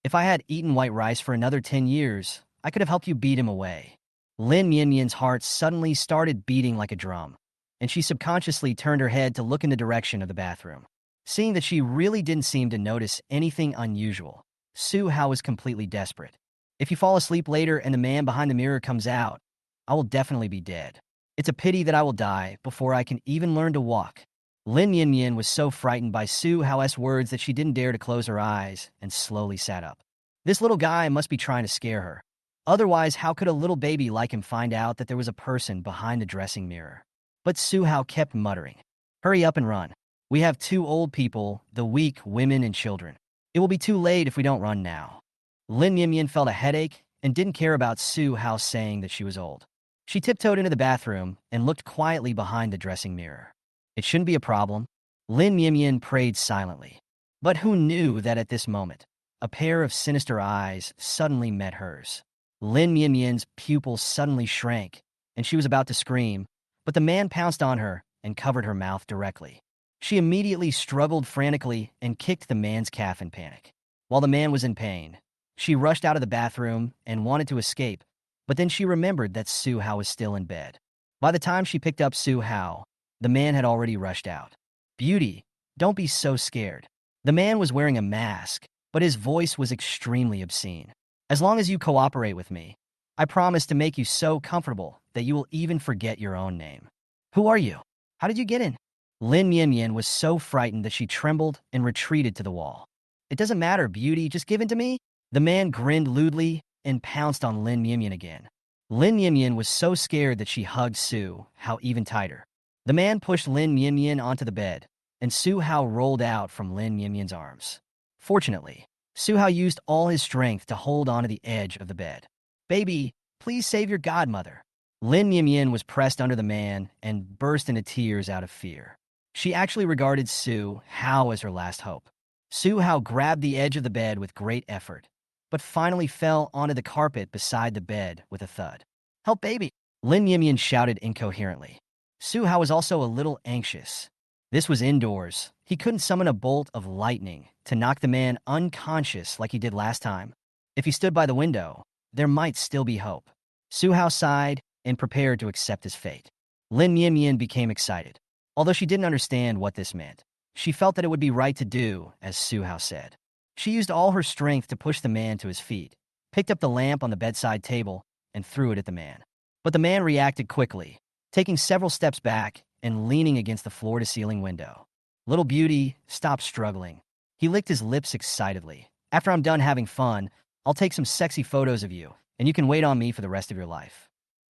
If I had eaten white rice for another 10 years, I could have helped you beat him away. Lin Yinyan's heart suddenly started beating like a drum, and she subconsciously turned her head to look in the direction of the bathroom. Seeing that she really didn't seem to notice anything unusual, Su Hao was completely desperate. If you fall asleep later and the man behind the mirror comes out, I will definitely be dead. It's a pity that I will die before I can even learn to walk. Lin Yinyan was so frightened by Su Hao's words that she didn't dare to close her eyes and slowly sat up. This little guy must be trying to scare her. Otherwise, how could a little baby like him find out that there was a person behind the dressing mirror? But Su Hao kept muttering, "Hurry up and run. We have two old people, the weak, women, and children. It will be too late if we don't run now." Lin Yinyan felt a headache and didn't care about Su Hao saying that she was old. She tiptoed into the bathroom and looked quietly behind the dressing mirror. It shouldn't be a problem. Lin Yinyan prayed silently. But who knew that at this moment, a pair of sinister eyes suddenly met hers. Lin Yinyan's pupils suddenly shrank, and she was about to scream, but the man pounced on her and covered her mouth directly. She immediately struggled frantically and kicked the man's calf in panic. While the man was in pain, she rushed out of the bathroom and wanted to escape, but then she remembered that Su Hao was still in bed. By the time she picked up Su Hao, the man had already rushed out. "Beauty, don't be so scared." The man was wearing a mask, but his voice was extremely obscene. "As long as you cooperate with me, I promise to make you so comfortable that you will even forget your own name." "Who are you? How did you get in?" Lin Yinyan was so frightened that she trembled and retreated to the wall. "It doesn't matter, Beauty, just give in to me." The man grinned lewdly and pounced on Lin Yinyan again. Lin Yinyan was so scared that she hugged Su Hao even tighter. The man pushed Lin Yinyan onto the bed, and Su Hao rolled out from Lin Yinyan's arms. Fortunately, Su Hao used all his strength to hold onto the edge of the bed. "Baby, please save your godmother." Lin Yinyan was pressed under the man and burst into tears out of fear. She actually regarded Su Hao as her last hope. Su Hao grabbed the edge of the bed with great effort, but finally fell onto the carpet beside the bed with a thud. "Help, baby!" Lin Yinyan shouted incoherently. Su Hao was also a little anxious. This was indoors. He couldn't summon a bolt of lightning to knock the man unconscious like he did last time. If he stood by the window, there might still be hope. Su Hao sighed and prepared to accept his fate. Lin Yinyan became excited. Although she didn't understand what this meant, she felt that it would be right to do as Su Hao said. She used all her strength to push the man to his feet, picked up the lamp on the bedside table, and threw it at the man. But the man reacted quickly, taking several steps back and leaning against the floor-to-ceiling window. "Little Beauty, stop struggling." He licked his lips excitedly. "After I'm done having fun, I'll take some sexy photos of you, and you can wait on me for the rest of your life."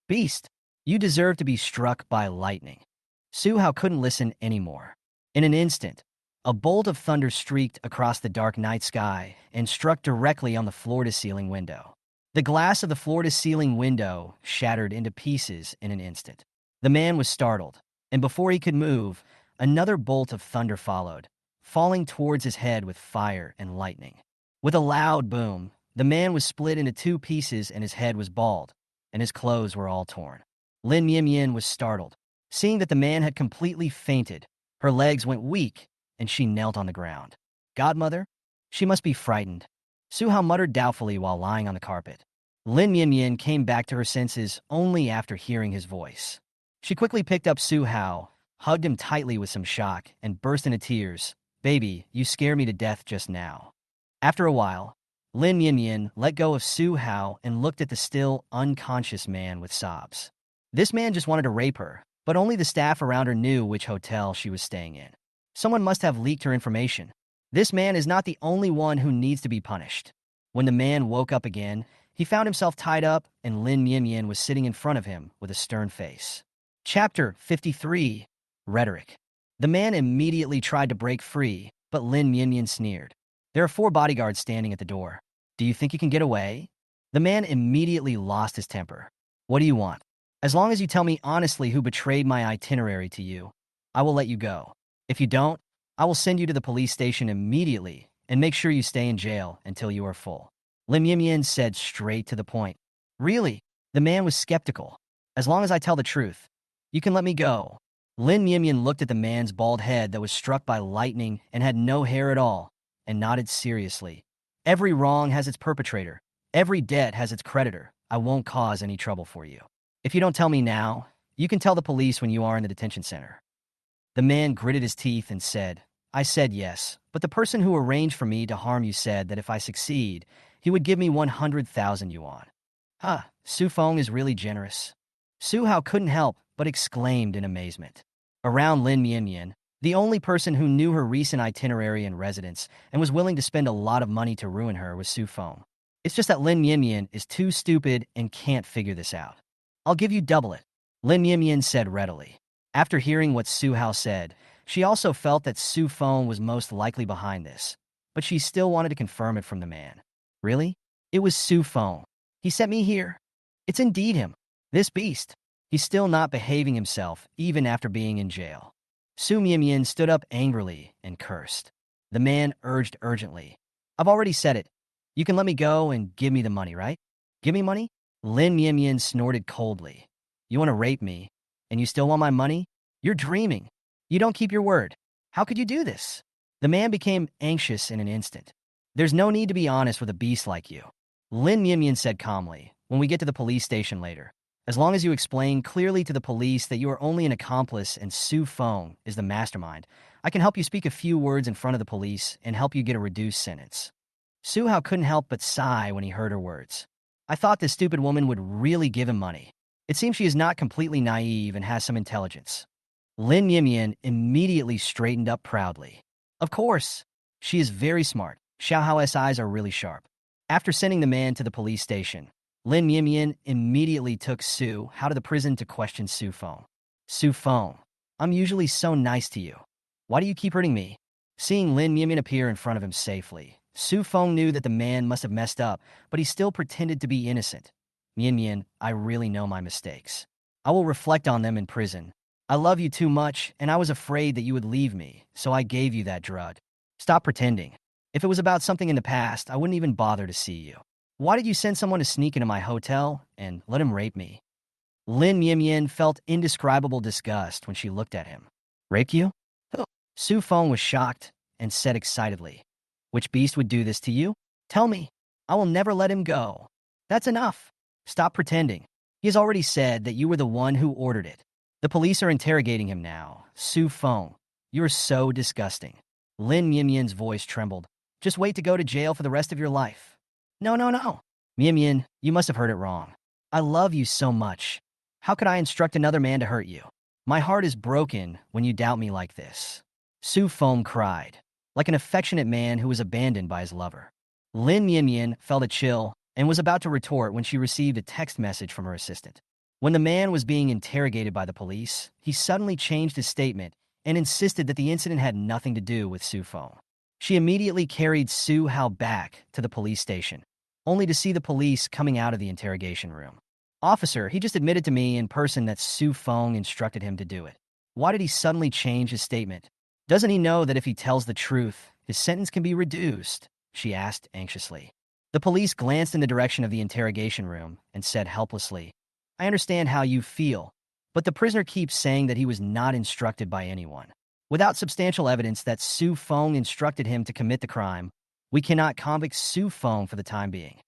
"Beast, you deserve to be struck by lightning." Su Hao couldn't listen anymore. In an instant, a bolt of thunder streaked across the dark night sky and struck directly on the floor-to-ceiling window. The glass of the floor-to-ceiling window shattered into pieces in an instant. The man was startled, and before he could move, another bolt of thunder followed, falling towards his head with fire and lightning. With a loud boom, the man was split into two pieces and his head was bald, and his clothes were all torn. Lin Yinyan was startled. Seeing that the man had completely fainted, her legs went weak, and she knelt on the ground. "Godmother? She must be frightened." Su Hao muttered doubtfully while lying on the carpet. Lin Yinyan came back to her senses only after hearing his voice. She quickly picked up Su Hao, hugged him tightly with some shock, and burst into tears. "Baby, you scare me to death just now." After a while, Lin Yinyan let go of Su Hao and looked at the still unconscious man with sobs. This man just wanted to rape her, but only the staff around her knew which hotel she was staying in. Someone must have leaked her information. This man is not the only one who needs to be punished. When the man woke up again, he found himself tied up, and Lin Yinyan was sitting in front of him with a stern face. Chapter 53. Rhetoric. The man immediately tried to break free, but Lin Yinyan sneered. "There are 4 bodyguards standing at the door. Do you think you can get away?" The man immediately lost his temper. "What do you want? As long as you tell me honestly who betrayed my itinerary to you, I will let you go. If you don't, I will send you to the police station immediately and make sure you stay in jail until you are full." Lin Yinyan said straight to the point. "Really?" The man was skeptical. "As long as I tell the truth, you can let me go." Lin Yinyan looked at the man's bald head that was struck by lightning and had no hair at all, and nodded seriously. "Every wrong has its perpetrator. Every debt has its creditor. I won't cause any trouble for you. If you don't tell me now, you can tell the police when you are in the detention center." The man gritted his teeth and said, "I said yes, but the person who arranged for me to harm you said that if I succeed, he would give me 100,000 yuan. Su Feng is really generous." Su Hao couldn't help but exclaimed in amazement. Around Lin Mianmian, the only person who knew her recent itinerary and residence and was willing to spend a lot of money to ruin her was Su Feng. It's just that Lin Mianmian is too stupid and can't figure this out. "I'll give you double it," Lin Mianmian said readily. After hearing what Su Hao said, she also felt that Su Feng was most likely behind this, but she still wanted to confirm it from the man. "Really? It was Su Feng. He sent me here. It's indeed him. This beast. He's still not behaving himself, even after being in jail." Su Mianmian stood up angrily and cursed. The man urged urgently, "I've already said it. You can let me go and give me the money, right?" "Give me money?" Lin Mianmian snorted coldly. "You want to rape me, and you still want my money? You're dreaming. You don't keep your word. How could you do this?" The man became anxious in an instant. "There's no need to be honest with a beast like you," Lin Mianmian said calmly. "When we get to the police station later, as long as you explain clearly to the police that you are only an accomplice and Su Feng is the mastermind, I can help you speak a few words in front of the police and help you get a reduced sentence." Su Hao couldn't help but sigh when he heard her words. "I thought this stupid woman would really give him money. It seems she is not completely naive and has some intelligence." Lin Mianmian immediately straightened up proudly. "Of course. She is very smart. Xiao Hao's eyes are really sharp." After sending the man to the police station, Lin Mianmian immediately took Su Hao to the prison to question Su Feng. "Su Feng, I'm usually so nice to you. Why do you keep hurting me?" Seeing Lin Mianmian appear in front of him safely, Su Feng knew that the man must have messed up, but he still pretended to be innocent. "Mianmian, I really know my mistakes. I will reflect on them in prison. I love you too much, and I was afraid that you would leave me, so I gave you that drug. Stop pretending. If it was about something in the past, I wouldn't even bother to see you. Why did you send someone to sneak into my hotel and let him rape me?" Lin Mianmian felt indescribable disgust when she looked at him. "Raped you?" Who? Su Feng was shocked and said excitedly, "Which beast would do this to you? Tell me. I will never let him go." "That's enough. Stop pretending. He has already said that you were the one who ordered it. The police are interrogating him now. Su Feng, you're so disgusting." Lin Mianmian's voice trembled. "Just wait to go to jail for the rest of your life." No. "Mianmian, you must have heard it wrong. I love you so much. How could I instruct another man to hurt you? My heart is broken when you doubt me like this." Su Feng cried, like an affectionate man who was abandoned by his lover. Lin Mianmian felt a chill and was about to retort when she received a text message from her assistant. When the man was being interrogated by the police, he suddenly changed his statement and insisted that the incident had nothing to do with Su Feng. She immediately carried Su Hao back to the police station, only to see the police coming out of the interrogation room. "Officer, he just admitted to me in person that Su Feng instructed him to do it. Why did he suddenly change his statement? Doesn't he know that if he tells the truth, his sentence can be reduced?" she asked anxiously. The police glanced in the direction of the interrogation room and said helplessly, "I understand how you feel, but the prisoner keeps saying that he was not instructed by anyone. Without substantial evidence that Su Feng instructed him to commit the crime, we cannot convict Su Feng for the time being."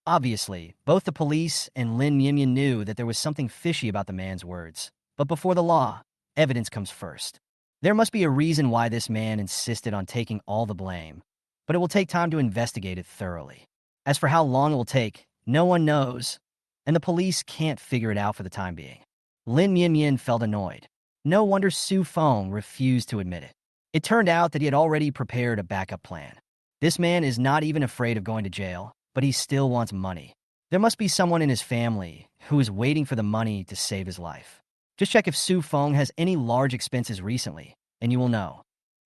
Obviously, both the police and Lin Mianmian knew that there was something fishy about the man's words. But before the law, evidence comes first. There must be a reason why this man insisted on taking all the blame, but it will take time to investigate it thoroughly. As for how long it will take, no one knows, and the police can't figure it out for the time being. Lin Mianmian felt annoyed. No wonder Su Feng refused to admit it. It turned out that he had already prepared a backup plan. This man is not even afraid of going to jail, but he still wants money. There must be someone in his family who is waiting for the money to save his life. Just check if Su Feng has any large expenses recently, and you will know.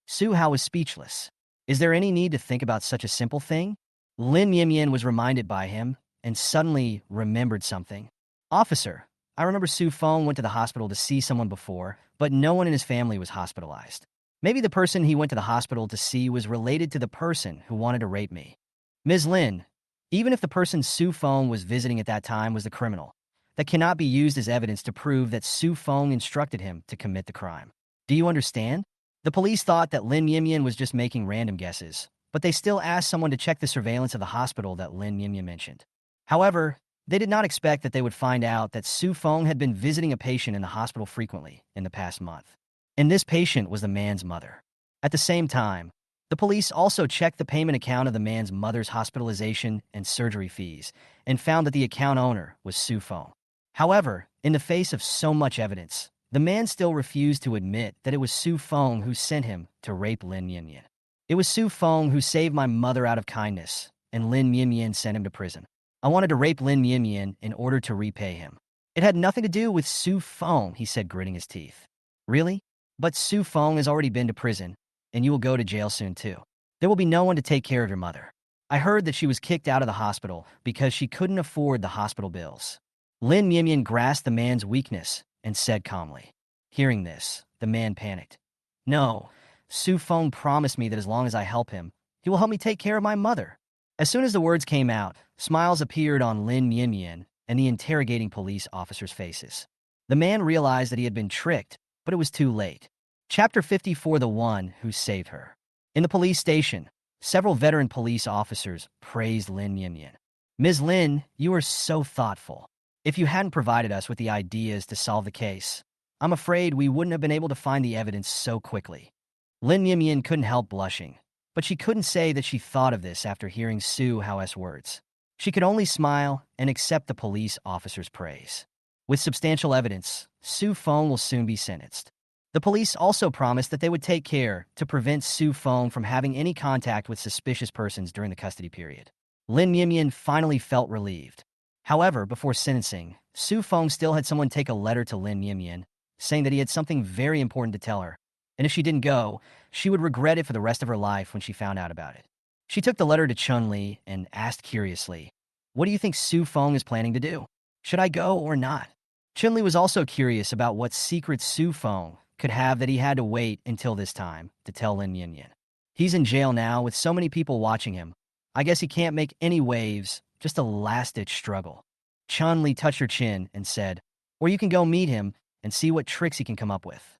Su Hao was speechless. Is there any need to think about such a simple thing? Lin Mianmian was reminded by him and suddenly remembered something. "Officer, I remember Su Feng went to the hospital to see someone before, but no one in his family was hospitalized. Maybe the person he went to the hospital to see was related to the person who wanted to rape me. Ms. Lin, even if the person Su Feng was visiting at that time was the criminal, that cannot be used as evidence to prove that Su Feng instructed him to commit the crime. Do you understand?" The police thought that Lin Mianmian was just making random guesses, but they still asked someone to check the surveillance of the hospital that Lin Mianmian mentioned. However, They did not expect that they would find out that Su Feng had been visiting a patient in the hospital frequently in the past month. And this patient was the man's mother. At the same time, the police also checked the payment account of the man's mother's hospitalization and surgery fees and found that the account owner was Su Feng. However, in the face of so much evidence, the man still refused to admit that it was Su Feng who sent him to rape Lin Yinyan. It was Su Feng who saved my mother out of kindness, and Lin Yinyan sent him to prison. I wanted to rape Lin Yinyan in order to repay him. It had nothing to do with Su Feng, he said, gritting his teeth. Really? But Su Feng has already been to prison, and you will go to jail soon too. There will be no one to take care of your mother. I heard that she was kicked out of the hospital because she couldn't afford the hospital bills. Lin Yinyan grasped the man's weakness and said calmly. Hearing this, the man panicked. No, Su Feng promised me that as long as I help him, he will help me take care of my mother. As soon as the words came out, smiles appeared on Lin Yinyan and the interrogating police officers' faces. The man realized that he had been tricked, but it was too late. Chapter 54: The One Who Saved Her. In the police station, several veteran police officers praised Lin Yinyan. Ms. Lin, you are so thoughtful. If you hadn't provided us with the ideas to solve the case, I'm afraid we wouldn't have been able to find the evidence so quickly. Lin Yinyan couldn't help blushing, but she couldn't say that she thought of this after hearing Su Hao's words. She could only smile and accept the police officer's praise. With substantial evidence, Su Feng will soon be sentenced. The police also promised that they would take care to prevent Su Feng from having any contact with suspicious persons during the custody period. Lin Yinyan finally felt relieved. However, before sentencing, Su Feng still had someone take a letter to Lin Yinyan, saying that he had something very important to tell her, and if she didn't go, she would regret it for the rest of her life when she found out about it. She took the letter to Chun-Li and asked curiously, "What do you think Su Feng is planning to do? Should I go or not?" Chun-Li was also curious about what secret Su Feng could have that he had to wait until this time to tell Lin Yinyan. He's in jail now with so many people watching him. I guess he can't make any waves, just a last-ditch struggle. Chun-Li touched her chin and said, "Or you can go meet him and see what tricks he can come up with."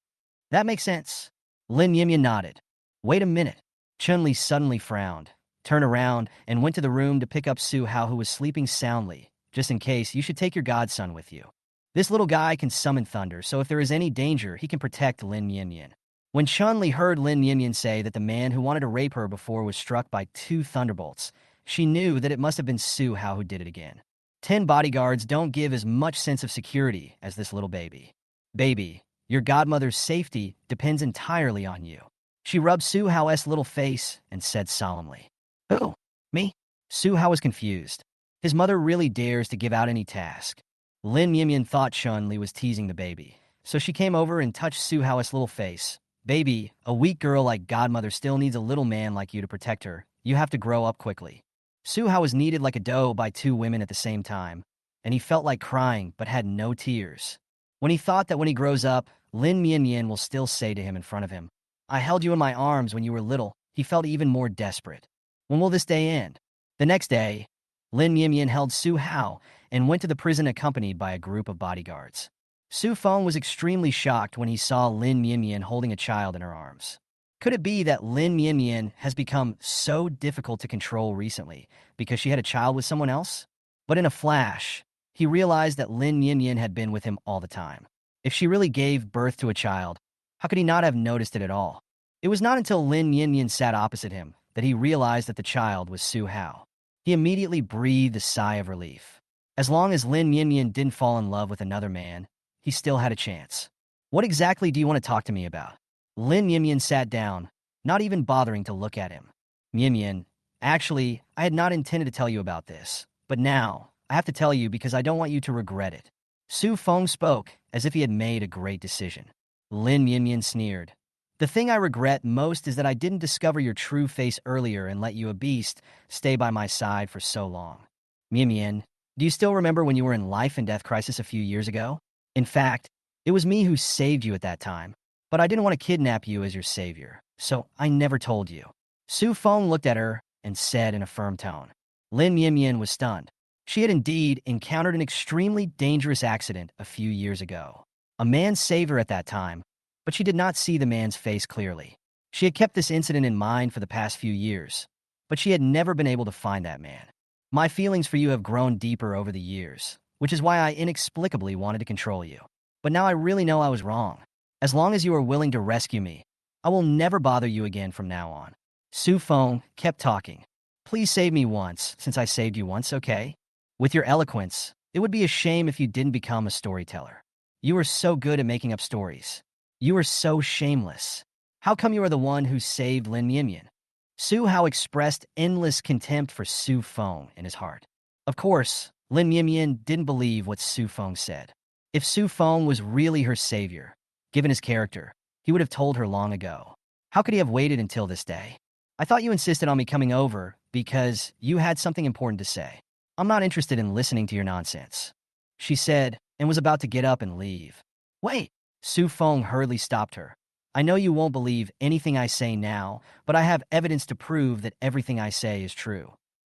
"That makes sense." Lin Yinyan nodded. "Wait a minute." Chun-Li suddenly frowned, turned around, and went to the room to pick up Su Hao, who was sleeping soundly. "Just in case, you should take your godson with you. This little guy can summon thunder, so if there is any danger, he can protect Lin Yinyan." When Chun-Li heard Lin Yinyan say that the man who wanted to rape her before was struck by 2 thunderbolts, she knew that it must have been Su Hao who did it again. 10 bodyguards don't give as much sense of security as this little baby. "Baby, your godmother's safety depends entirely on you." She rubbed Su Hao's little face and said solemnly. "Who? Me?" Su Hao was confused. His mother really dares to give out any task. Lin Yinyan thought Chun-Li was teasing the baby, so she came over and touched Su Hao's little face. "Baby, a weak girl like godmother still needs a little man like you to protect her. You have to grow up quickly." Su Hao was kneaded like a dough by 2 women at the same time, and he felt like crying but had no tears. When he thought that when he grows up, Lin Yinyan will still say to him in front of him, "I held you in my arms when you were little," he felt even more desperate. When will this day end? The next day, Lin Yinyan held Su Hao and went to the prison accompanied by a group of bodyguards. Su Feng was extremely shocked when he saw Lin Yinyan holding a child in her arms. Could it be that Lin Yinyan has become so difficult to control recently because she had a child with someone else? But in a flash, he realized that Lin Yinyan had been with him all the time. If she really gave birth to a child, how could he not have noticed it at all? It was not until Lin Yinyan sat opposite him that he realized that the child was Su Hao. He immediately breathed a sigh of relief. As long as Lin Yinyan didn't fall in love with another man, he still had a chance. "What exactly do you want to talk to me about?" Lin Yinyan sat down, not even bothering to look at him. "Yinyan, actually, I had not intended to tell you about this, but now, I have to tell you because I don't want you to regret it." Su Feng spoke as if he had made a great decision. Lin Yinyan sneered. "The thing I regret most is that I didn't discover your true face earlier and let you, a beast, stay by my side for so long. Yinyan, do you still remember when you were in life and death crisis a few years ago? In fact, it was me who saved you at that time. But I didn't want to kidnap you as your savior, so I never told you." Su Feng looked at her and said in a firm tone. Lin Yinyan was stunned. She had indeed encountered an extremely dangerous accident a few years ago. A man saved her at that time, but she did not see the man's face clearly. She had kept this incident in mind for the past few years, but she had never been able to find that man. My feelings for you have grown deeper over the years, which is why I inexplicably wanted to control you. But now I really know I was wrong. As long as you are willing to rescue me, I will never bother you again from now on. Su Feng kept talking. Please save me once, since I saved you once, okay? With your eloquence, it would be a shame if you didn't become a storyteller. You are so good at making up stories. You are so shameless. How come you are the one who saved Lin Mianmian? Su Hao expressed endless contempt for Su Feng in his heart. Of course, Lin Mianmian didn't believe what Su Feng said. If Su Feng was really her savior, given his character, he would have told her long ago. How could he have waited until this day? I thought you insisted on me coming over because you had something important to say. I'm not interested in listening to your nonsense, she said, and was about to get up and leave. Wait, Su Feng hurriedly stopped her. I know you won't believe anything I say now, but I have evidence to prove that everything I say is true.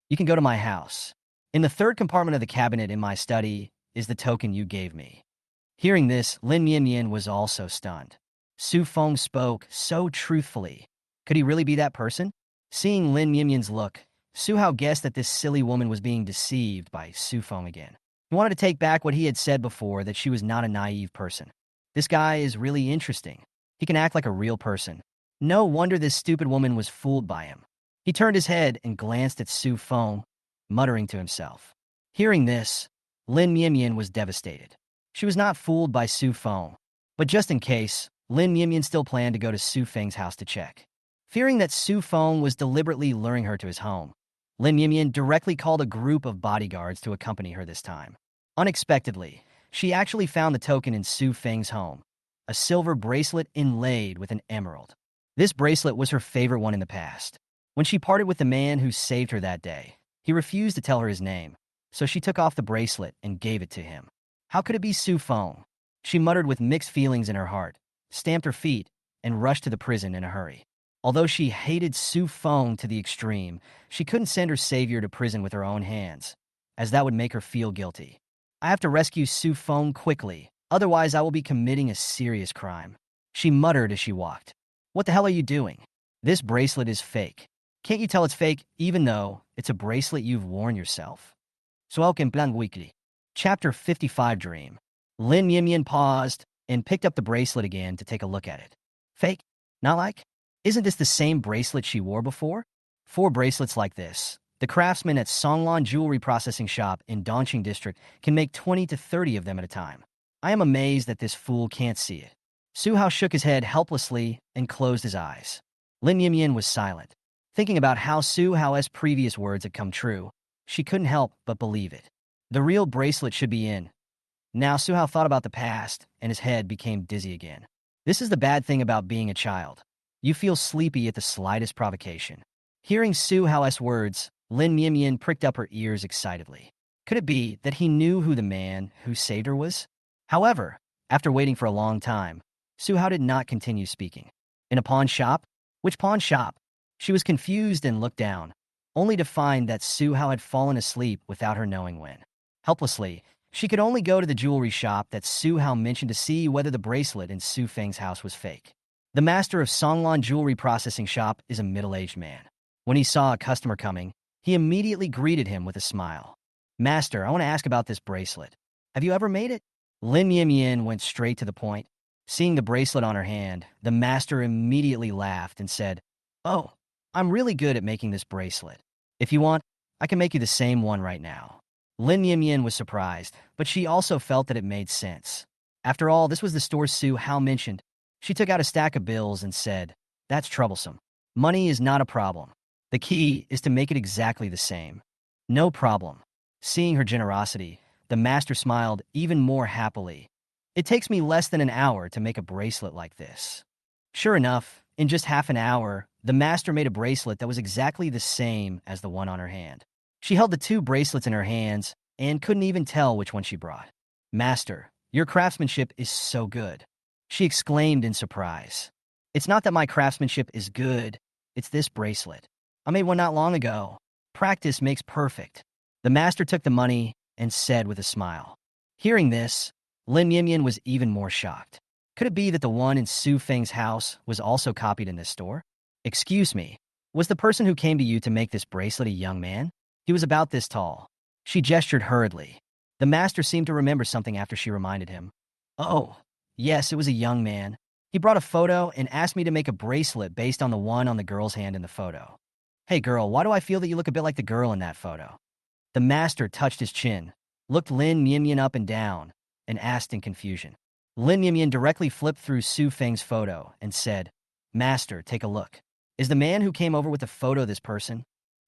You can go to my house. In the third compartment of the cabinet in my study is the token you gave me. Hearing this, Lin Mianmian was also stunned. Su Feng spoke so truthfully. Could he really be that person? Seeing Lin Mianmian's look, Su Hao guessed that this silly woman was being deceived by Su Feng again. He wanted to take back what he had said before, that she was not a naive person. This guy is really interesting. He can act like a real person. No wonder this stupid woman was fooled by him. He turned his head and glanced at Su Feng, muttering to himself. Hearing this, Lin Mianmian was devastated. She was not fooled by Su Feng, but just in case, Lin Mianmian still planned to go to Su Feng's house to check. Fearing that Su Feng was deliberately luring her to his home, Lin Mianmian directly called a group of bodyguards to accompany her this time. Unexpectedly, she actually found the token in Su Feng's home, a silver bracelet inlaid with an emerald. This bracelet was her favorite one in the past. When she parted with the man who saved her that day, he refused to tell her his name, so she took off the bracelet and gave it to him. How could it be Su Feng? She muttered with mixed feelings in her heart, stamped her feet, and rushed to the prison in a hurry. Although she hated Su Feng to the extreme, she couldn't send her savior to prison with her own hands, as that would make her feel guilty. I have to rescue Su Feng quickly, otherwise I will be committing a serious crime, she muttered as she walked. What the hell are you doing? This bracelet is fake. Can't you tell it's fake even though it's a bracelet you've worn yourself? Su Hao en plan weekly. Chapter 55 Dream. Lin Mianmian paused and picked up the bracelet again to take a look at it. Fake? Not like? Isn't this the same bracelet she wore before? 4 bracelets like this. The craftsman at Songlan Jewelry Processing Shop in Dongqing District can make 20 to 30 of them at a time. I am amazed that this fool can't see it. Su Hao shook his head helplessly and closed his eyes. Lin Mianmian was silent. Thinking about how Su Hao's previous words had come true, she couldn't help but believe it. The real bracelet should be in. Now Su Hao thought about the past, and his head became dizzy again. This is the bad thing about being a child. You feel sleepy at the slightest provocation. Hearing Su Hao's words, Lin Mianmian pricked up her ears excitedly. Could it be that he knew who the man who saved her was? However, after waiting for a long time, Su Hao did not continue speaking. In a pawn shop? Which pawn shop? She was confused and looked down, only to find that Su Hao had fallen asleep without her knowing when. Helplessly, she could only go to the jewelry shop that Su Hao mentioned to see whether the bracelet in Su Feng's house was fake. The master of Songlan Jewelry Processing Shop is a middle-aged man. When he saw a customer coming, he immediately greeted him with a smile. Master, I want to ask about this bracelet. Have you ever made it? Lin Mianmian went straight to the point. Seeing the bracelet on her hand, the master immediately laughed and said, Oh, I'm really good at making this bracelet. If you want, I can make you the same one right now. Lin Mianmian was surprised, but she also felt that it made sense. After all, this was the store Su Hao mentioned. She took out a stack of bills and said, That's troublesome. Money is not a problem. The key is to make it exactly the same. No problem. Seeing her generosity, the master smiled even more happily. It takes me less than an hour to make a bracelet like this. Sure enough, in just half an hour, the master made a bracelet that was exactly the same as the one on her hand. She held the 2 bracelets in her hands and couldn't even tell which one she brought. Master, your craftsmanship is so good, she exclaimed in surprise. It's not that my craftsmanship is good, it's this bracelet. I made one not long ago. Practice makes perfect. The master took the money and said with a smile. Hearing this, Lin Mianmian was even more shocked. Could it be that the one in Su Feng's house was also copied in this store? Excuse me, was the person who came to you to make this bracelet a young man? He was about this tall. She gestured hurriedly. The master seemed to remember something after she reminded him. Oh, yes, it was a young man. He brought a photo and asked me to make a bracelet based on the one on the girl's hand in the photo. Hey girl, why do I feel that you look a bit like the girl in that photo? The master touched his chin, looked Lin Yimyan up and down, and asked in confusion. Lin Yimyan directly flipped through Su Feng's photo and said, Master, take a look. Is the man who came over with the photo this person?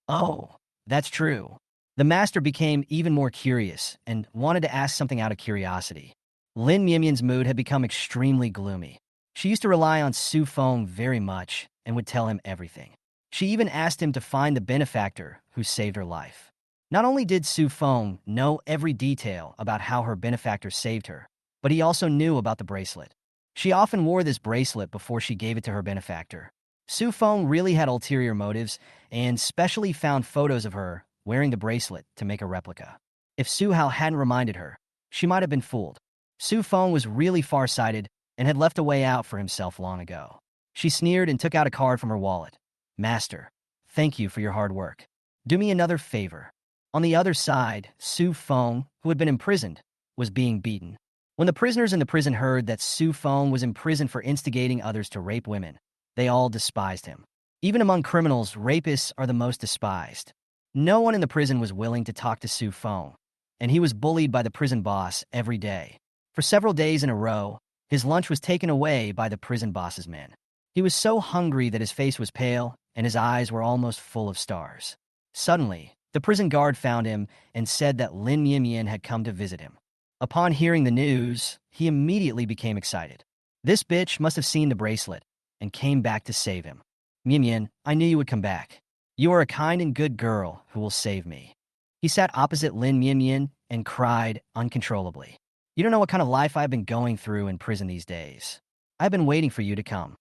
Oh, that's true. The master became even more curious and wanted to ask something out of curiosity. Lin Yimyan's mood had become extremely gloomy. She used to rely on Su Feng very much and would tell him everything. She even asked him to find the benefactor who saved her life. Not only did Su Feng know every detail about how her benefactor saved her, but he also knew about the bracelet. She often wore this bracelet before she gave it to her benefactor. Su Feng really had ulterior motives and specially found photos of her wearing the bracelet to make a replica. If Su Hao hadn't reminded her, she might have been fooled. Su Feng was really far-sighted and had left a way out for himself long ago. She sneered and took out a card from her wallet. Master, thank you for your hard work. Do me another favor. On the other side, Su Feng, who had been imprisoned, was being beaten. When the prisoners in the prison heard that Su Feng was imprisoned for instigating others to rape women, they all despised him. Even among criminals, rapists are the most despised. No one in the prison was willing to talk to Su Feng, and he was bullied by the prison boss every day. For several days in a row, his lunch was taken away by the prison boss's men. He was so hungry that his face was pale and his eyes were almost full of stars. Suddenly, the prison guard found him and said that Lin Yimyan had come to visit him. Upon hearing the news, he immediately became excited. This bitch must have seen the bracelet and came back to save him. Yimyan, I knew you would come back. You are a kind and good girl who will save me. He sat opposite Lin Yimyan and cried uncontrollably. You don't know what kind of life I've been going through in prison these days. I've been waiting for you to come.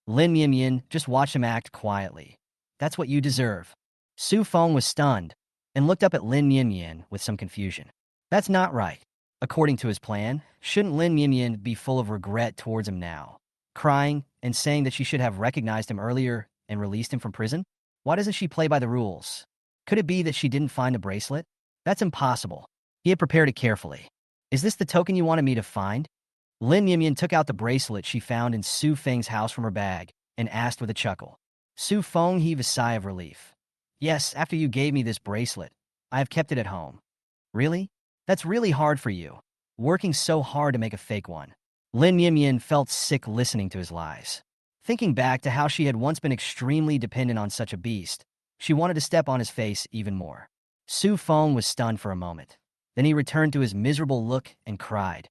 Lin Yimyan just watched him act quietly. That's what you deserve. Su Feng was stunned and looked up at Lin Yimyan with some confusion. That's not right. According to his plan, shouldn't Lin Yimyan be full of regret towards him now, crying and saying that she should have recognized him earlier and released him from prison? Why doesn't she play by the rules? Could it be that she didn't find the bracelet? That's impossible. He had prepared it carefully. Is this the token you wanted me to find? Lin Yimyan took out the bracelet she found in Su Feng's house from her bag and asked with a chuckle. Su Feng heaved a sigh of relief. Yes, after you gave me this bracelet, I have kept it at home. Really? That's really hard for you, working so hard to make a fake one. Lin Yimyan felt sick listening to his lies. Thinking back to how she had once been extremely dependent on such a beast, she wanted to step on his face even more. Su Feng was stunned for a moment. Then he returned to his miserable look and cried.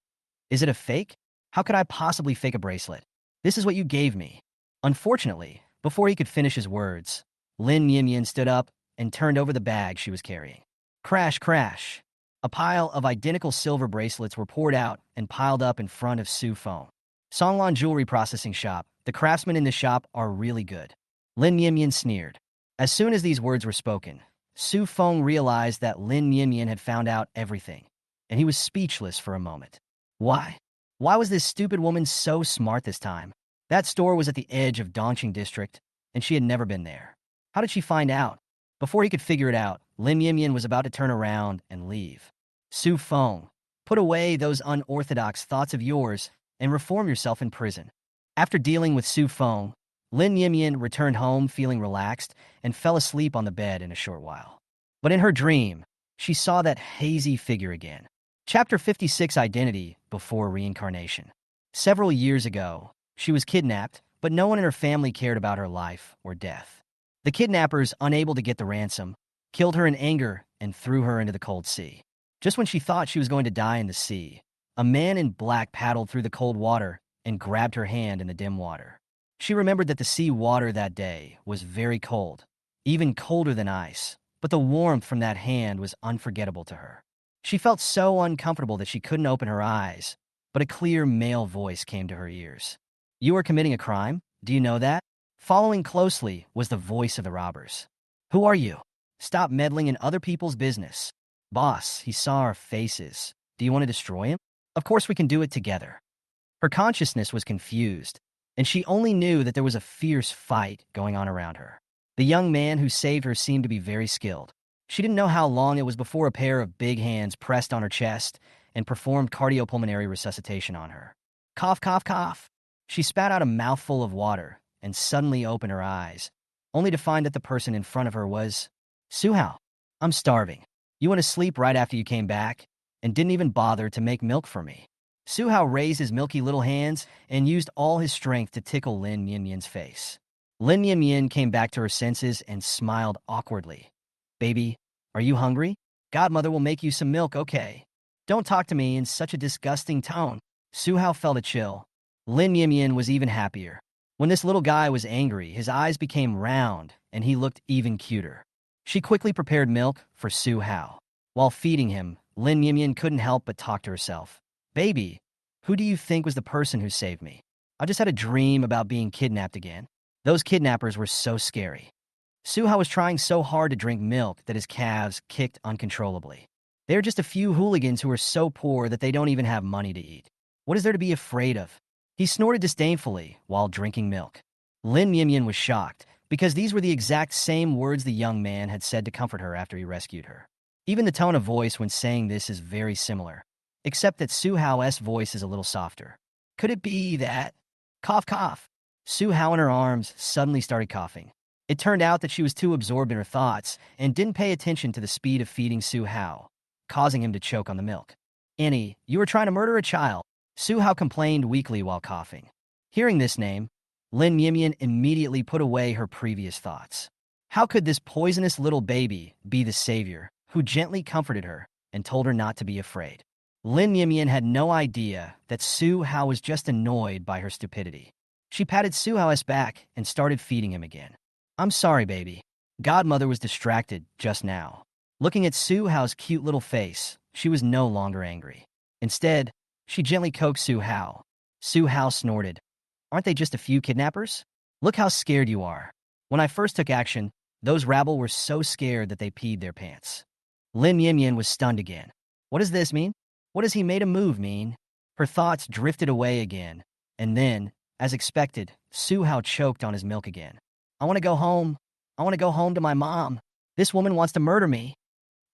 Is it a fake? How could I possibly fake a bracelet? This is what you gave me. Unfortunately, before he could finish his words, Lin Yimyan stood up and turned over the bag she was carrying. Crash, crash. A pile of identical silver bracelets were poured out and piled up in front of Su Feng. Songlan Jewelry Processing Shop. The craftsmen in this shop are really good. Lin Yimyan sneered. As soon as these words were spoken, Su Feng realized that Lin Yimyan had found out everything, and he was speechless for a moment. Why? Why was this stupid woman so smart this time? That store was at the edge of Dongqing District, and she had never been there. How did she find out? Before he could figure it out, Lin Yimyan was about to turn around and leave. Su Feng, put away those unorthodox thoughts of yours and reform yourself in prison. After dealing with Su Feng, Lin Yimyan returned home feeling relaxed and fell asleep on the bed in a short while. But in her dream, she saw that hazy figure again. Chapter 56, Identity Before Reincarnation. Several years ago, she was kidnapped, but no one in her family cared about her life or death. The kidnappers, unable to get the ransom, killed her in anger and threw her into the cold sea. Just when she thought she was going to die in the sea, a man in black paddled through the cold water and grabbed her hand in the dim water. She remembered that the sea water that day was very cold, even colder than ice, but the warmth from that hand was unforgettable to her. She felt so uncomfortable that she couldn't open her eyes, but a clear male voice came to her ears. You are committing a crime? Do you know that? Following closely was the voice of the robbers. Who are you? Stop meddling in other people's business. Boss, he saw our faces. Do you want to destroy him? Of course we can do it together. Her consciousness was confused, and she only knew that there was a fierce fight going on around her. The young man who saved her seemed to be very skilled. She didn't know how long it was before a pair of big hands pressed on her chest and performed cardiopulmonary resuscitation on her. Cough, cough, cough. She spat out a mouthful of water and suddenly opened her eyes, only to find that the person in front of her was Su Hao. I'm starving. You went to sleep right after you came back and didn't even bother to make milk for me. Su Hao raised his milky little hands and used all his strength to tickle Lin Mian's face. Lin Mian came back to her senses and smiled awkwardly. Baby, are you hungry? Godmother will make you some milk, okay? Don't talk to me in such a disgusting tone. Su Hao felt a chill. Lin Mian was even happier. When this little guy was angry, his eyes became round and he looked even cuter. She quickly prepared milk for Su Hao. While feeding him, Lin Mian couldn't help but talk to herself. Baby, who do you think was the person who saved me? I just had a dream about being kidnapped again. Those kidnappers were so scary. Su Hao was trying so hard to drink milk that his calves kicked uncontrollably. They are just a few hooligans who are so poor that they don't even have money to eat. What is there to be afraid of? He snorted disdainfully while drinking milk. Lin Mian was shocked, because these were the exact same words the young man had said to comfort her after he rescued her. Even the tone of voice when saying this is very similar, except that Su Hao's voice is a little softer. Could it be that? Cough, cough. Su Hao in her arms suddenly started coughing. It turned out that she was too absorbed in her thoughts and didn't pay attention to the speed of feeding Su Hao, causing him to choke on the milk. Annie, you were trying to murder a child, Su Hao complained weakly while coughing. Hearing this name, Lin Mian immediately put away her previous thoughts. How could this poisonous little baby be the savior who gently comforted her and told her not to be afraid? Lin Mian had no idea that Su Hao was just annoyed by her stupidity. She patted Su Hao's back and started feeding him again. I'm sorry, baby. Godmother was distracted just now. Looking at Su Hao's cute little face, she was no longer angry. Instead, she gently coaxed Su Hao. Su Hao snorted. Aren't they just a few kidnappers? Look how scared you are. When I first took action, those rabble were so scared that they peed their pants. Lin Mian was stunned again. What does this mean? What does he made a move mean? Her thoughts drifted away again, and then, as expected, Su Hao choked on his milk again. I want to go home. I want to go home to my mom. This woman wants to murder me.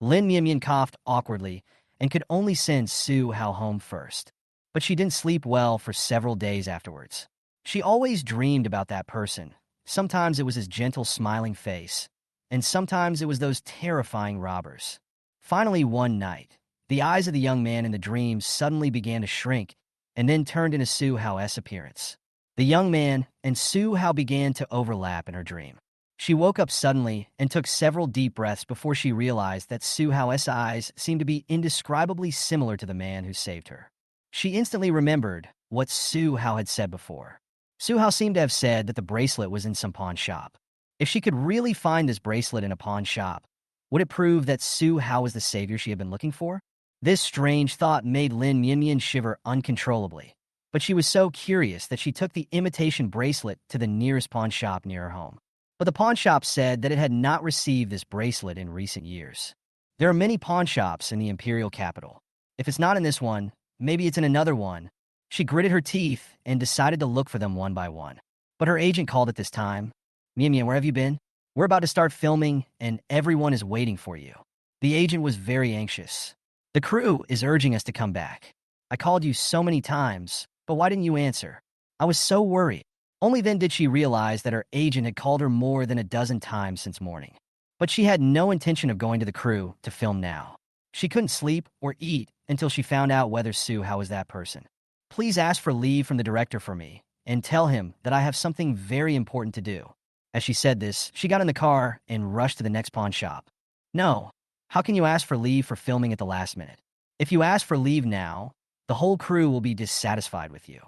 Lin Mian coughed awkwardly and could only send Su Hao home first. But she didn't sleep well for several days afterwards. She always dreamed about that person. Sometimes it was his gentle, smiling face, and sometimes it was those terrifying robbers. Finally, one night, the eyes of the young man in the dream suddenly began to shrink and then turned into Su Hao's appearance. The young man and Su Hao began to overlap in her dream. She woke up suddenly and took several deep breaths before she realized that Su Hao's eyes seemed to be indescribably similar to the man who saved her. She instantly remembered what Su Hao had said before. Su Hao seemed to have said that the bracelet was in some pawn shop. If she could really find this bracelet in a pawn shop, would it prove that Su Hao was the savior she had been looking for? This strange thought made Lin Mian shiver uncontrollably, but she was so curious that she took the imitation bracelet to the nearest pawn shop near her home. But the pawn shop said that it had not received this bracelet in recent years. There are many pawn shops in the imperial capital. If it's not in this one, maybe it's in another one. She gritted her teeth and decided to look for them one by one. But her agent called at this time. Mian, where have you been? We're about to start filming, and everyone is waiting for you. The agent was very anxious. The crew is urging us to come back. I called you so many times, but why didn't you answer? I was so worried. Only then did she realize that her agent had called her more than a dozen times since morning. But she had no intention of going to the crew to film now. She couldn't sleep or eat until she found out whether Su Hao was that person. Please ask for leave from the director for me, and tell him that I have something very important to do. As she said this, she got in the car and rushed to the next pawn shop. No, how can you ask for leave for filming at the last minute? If you ask for leave now, the whole crew will be dissatisfied with you.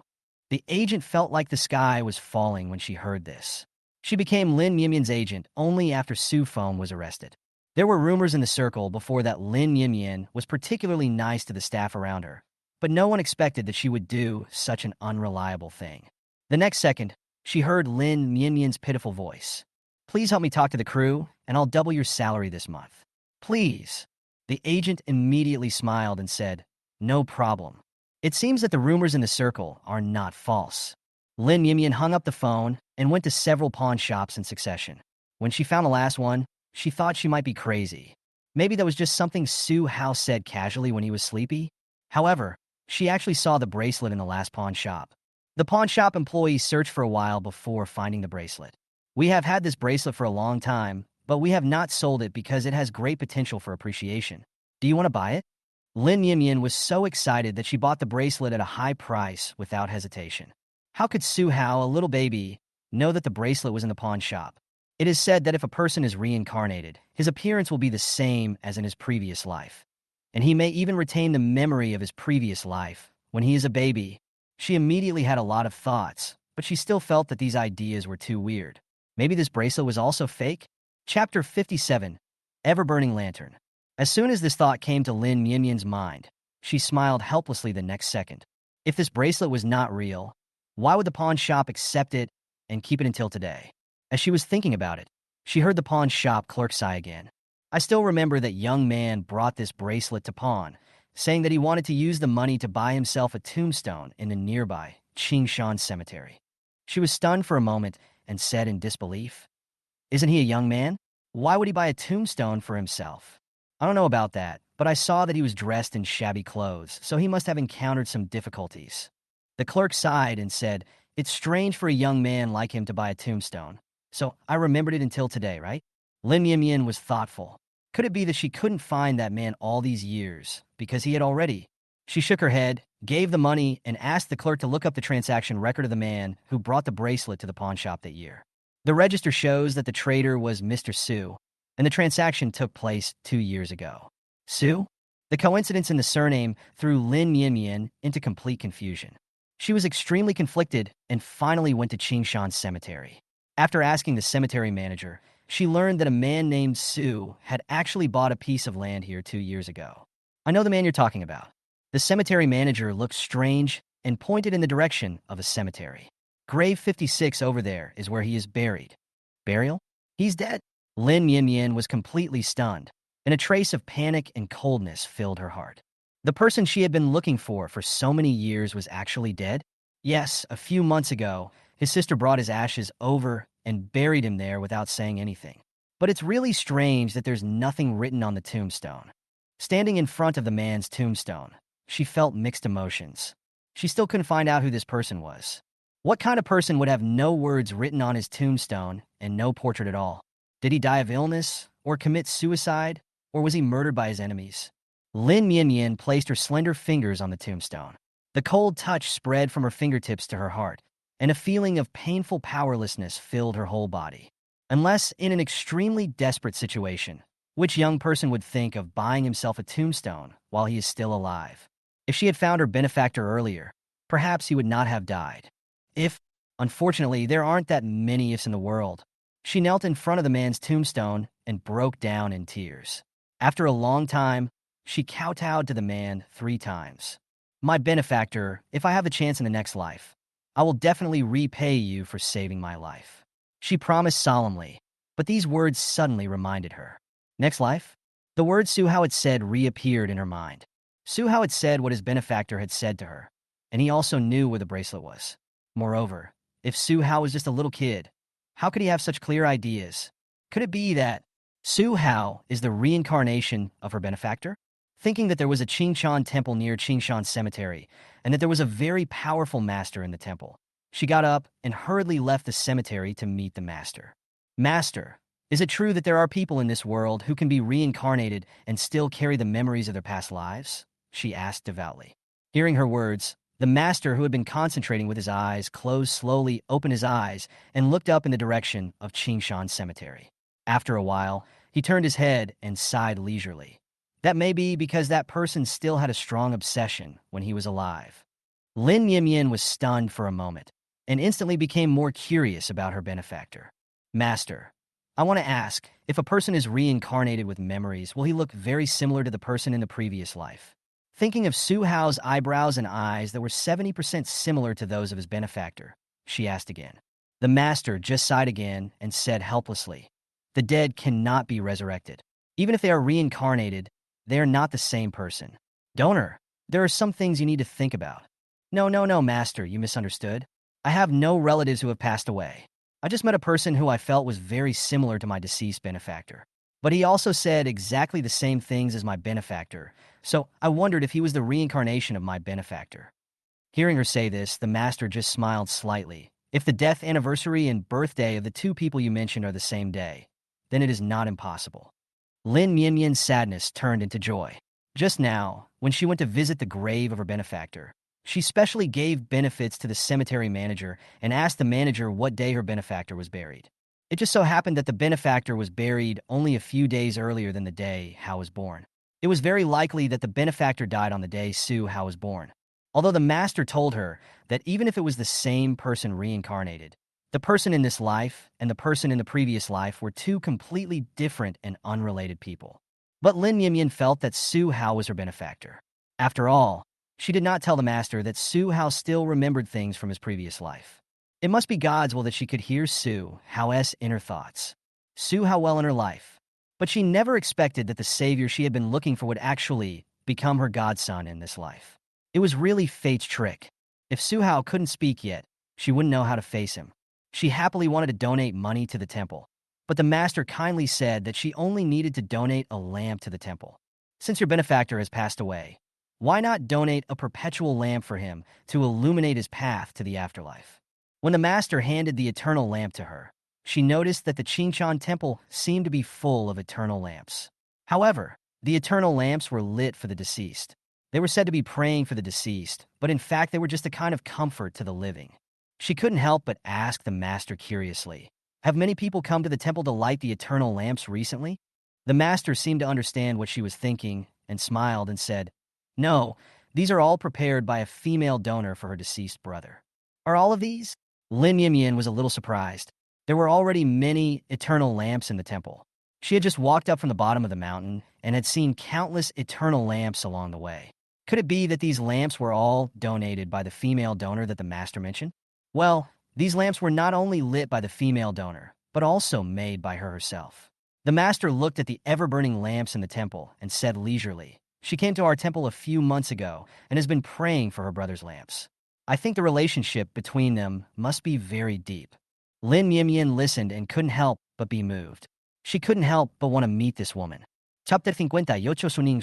The agent felt like the sky was falling when she heard this. She became Lin Mian's agent only after Su Feng was arrested. There were rumors in the circle before that Lin Mian was particularly nice to the staff around her, but no one expected that she would do such an unreliable thing. The next second, she heard Lin Mian's pitiful voice. Please help me talk to the crew, and I'll double your salary this month. Please. The agent immediately smiled and said, no problem. It seems that the rumors in the circle are not false. Lin Mian hung up the phone and went to several pawn shops in succession. When she found the last one, she thought she might be crazy. Maybe that was just something Su Hao said casually when he was sleepy. However, she actually saw the bracelet in the last pawn shop. The pawn shop employee searched for a while before finding the bracelet. We have had this bracelet for a long time, but we have not sold it because it has great potential for appreciation. Do you want to buy it? Lin Yimyin was so excited that she bought the bracelet at a high price without hesitation. How could Su Hao, a little baby, know that the bracelet was in the pawn shop? It is said that if a person is reincarnated, his appearance will be the same as in his previous life. And he may even retain the memory of his previous life. When he is a baby, she immediately had a lot of thoughts, but she still felt that these ideas were too weird. Maybe this bracelet was also fake? Chapter 57, Ever-Burning Lantern. As soon as this thought came to Lin Yimyin's mind, she smiled helplessly the next second. If this bracelet was not real, why would the pawn shop accept it and keep it until today? As she was thinking about it, she heard the pawn shop clerk sigh again. I still remember that young man brought this bracelet to pawn, saying that he wanted to use the money to buy himself a tombstone in the nearby Qingshan cemetery. She was stunned for a moment and said in disbelief, "Isn't he a young man? Why would he buy a tombstone for himself?" "I don't know about that, but I saw that he was dressed in shabby clothes, so he must have encountered some difficulties." The clerk sighed and said, "It's strange for a young man like him to buy a tombstone. So I remembered it until today, right?" Lin Yimyin was thoughtful. Could it be that she couldn't find that man all these years because he had already? She shook her head, gave the money, and asked the clerk to look up the transaction record of the man who brought the bracelet to the pawn shop that year. The register shows that the trader was Mr. Su, and the transaction took place 2 years ago. Su? The coincidence in the surname threw Lin Yimyin into complete confusion. She was extremely conflicted and finally went to Qingshan Cemetery. After asking the cemetery manager, she learned that a man named Su had actually bought a piece of land here 2 years ago. "I know the man you're talking about." The cemetery manager looked strange and pointed in the direction of a cemetery. "Grave 56 over there is where he is buried." "Burial? He's dead?" Lin Yimyin was completely stunned, and a trace of panic and coldness filled her heart. The person she had been looking for so many years was actually dead? Yes, a few months ago, his sister brought his ashes over and buried him there without saying anything. But it's really strange that there's nothing written on the tombstone. Standing in front of the man's tombstone, she felt mixed emotions. She still couldn't find out who this person was. What kind of person would have no words written on his tombstone and no portrait at all? Did he die of illness, or commit suicide, or was he murdered by his enemies? Lin Yimyin placed her slender fingers on the tombstone. The cold touch spread from her fingertips to her heart, and a feeling of painful powerlessness filled her whole body. Unless in an extremely desperate situation, which young person would think of buying himself a tombstone while he is still alive? If she had found her benefactor earlier, perhaps he would not have died. Unfortunately, there aren't that many ifs in the world. She knelt in front of the man's tombstone and broke down in tears. After a long time, she kowtowed to the man 3 times. "My benefactor, if I have a chance in the next life, I will definitely repay you for saving my life," she promised solemnly, but these words suddenly reminded her. Next life? The words Su Hao had said reappeared in her mind. Su Hao had said what his benefactor had said to her, and he also knew where the bracelet was. Moreover, if Su Hao was just a little kid, how could he have such clear ideas? Could it be that Su Hao is the reincarnation of her benefactor? Thinking that there was a Qingshan temple near Qingshan Cemetery, and that there was a very powerful master in the temple, she got up and hurriedly left the cemetery to meet the master. "Master, is it true that there are people in this world who can be reincarnated and still carry the memories of their past lives?" she asked devoutly. Hearing her words, the master, who had been concentrating with his eyes closed, slowly opened his eyes and looked up in the direction of Qingshan Cemetery. After a while, he turned his head and sighed leisurely. That may be because that person still had a strong obsession when he was alive. Lin Yimyin was stunned for a moment and instantly became more curious about her benefactor. "Master, I want to ask, if a person is reincarnated with memories, will he look very similar to the person in the previous life?" Thinking of Su Hao's eyebrows and eyes that were 70% similar to those of his benefactor, she asked again. The master just sighed again and said helplessly, "The dead cannot be resurrected. Even if they are reincarnated, they are not the same person. Donor, there are some things you need to think about." No, master, you misunderstood. I have no relatives who have passed away. I just met a person who I felt was very similar to my deceased benefactor." But he also said exactly the same things as my benefactor, so I wondered if he was the reincarnation of my benefactor. Hearing her say this, the master just smiled slightly. If the death anniversary and birthday of the two people you mentioned are the same day, then it is not impossible. Lin Mianmian's sadness turned into joy. Just now, when she went to visit the grave of her benefactor, she specially gave benefits to the cemetery manager and asked the manager what day her benefactor was buried. It just so happened that the benefactor was buried only a few days earlier than the day Hao was born. It was very likely that the benefactor died on the day Su Hao was born. Although the master told her that even if it was the same person reincarnated, the person in this life and the person in the previous life were two completely different and unrelated people. But Lin Yimyan felt that Su Hao was her benefactor. After all, she did not tell the master that Su Hao still remembered things from his previous life. It must be God's will that she could hear Su Hao's inner thoughts. Su Hao well in her life. But she never expected that the savior she had been looking for would actually become her godson in this life. It was really fate's trick. If Su Hao couldn't speak yet, she wouldn't know how to face him. She happily wanted to donate money to the temple, but the master kindly said that she only needed to donate a lamp to the temple. Since your benefactor has passed away, why not donate a perpetual lamp for him to illuminate his path to the afterlife? When the master handed the eternal lamp to her, she noticed that the Qingshan temple seemed to be full of eternal lamps. However, the eternal lamps were lit for the deceased. They were said to be praying for the deceased, but in fact they were just a kind of comfort to the living. She couldn't help but ask the master curiously, "Have many people come to the temple to light the eternal lamps recently?" The master seemed to understand what she was thinking and smiled and said, "No, these are all prepared by a female donor for her deceased brother." "Are all of these?" Lin Yimyan was a little surprised. There were already many eternal lamps in the temple. She had just walked up from the bottom of the mountain and had seen countless eternal lamps along the way. Could it be that these lamps were all donated by the female donor that the master mentioned? Well, these lamps were not only lit by the female donor, but also made by her herself. The master looked at the ever-burning lamps in the temple and said leisurely, "She came to our temple a few months ago and has been praying for her brother's lamps. I think the relationship between them must be very deep." Lin Yimyan listened and couldn't help but be moved. She couldn't help but want to meet this woman. Chapter 58 Su Ning.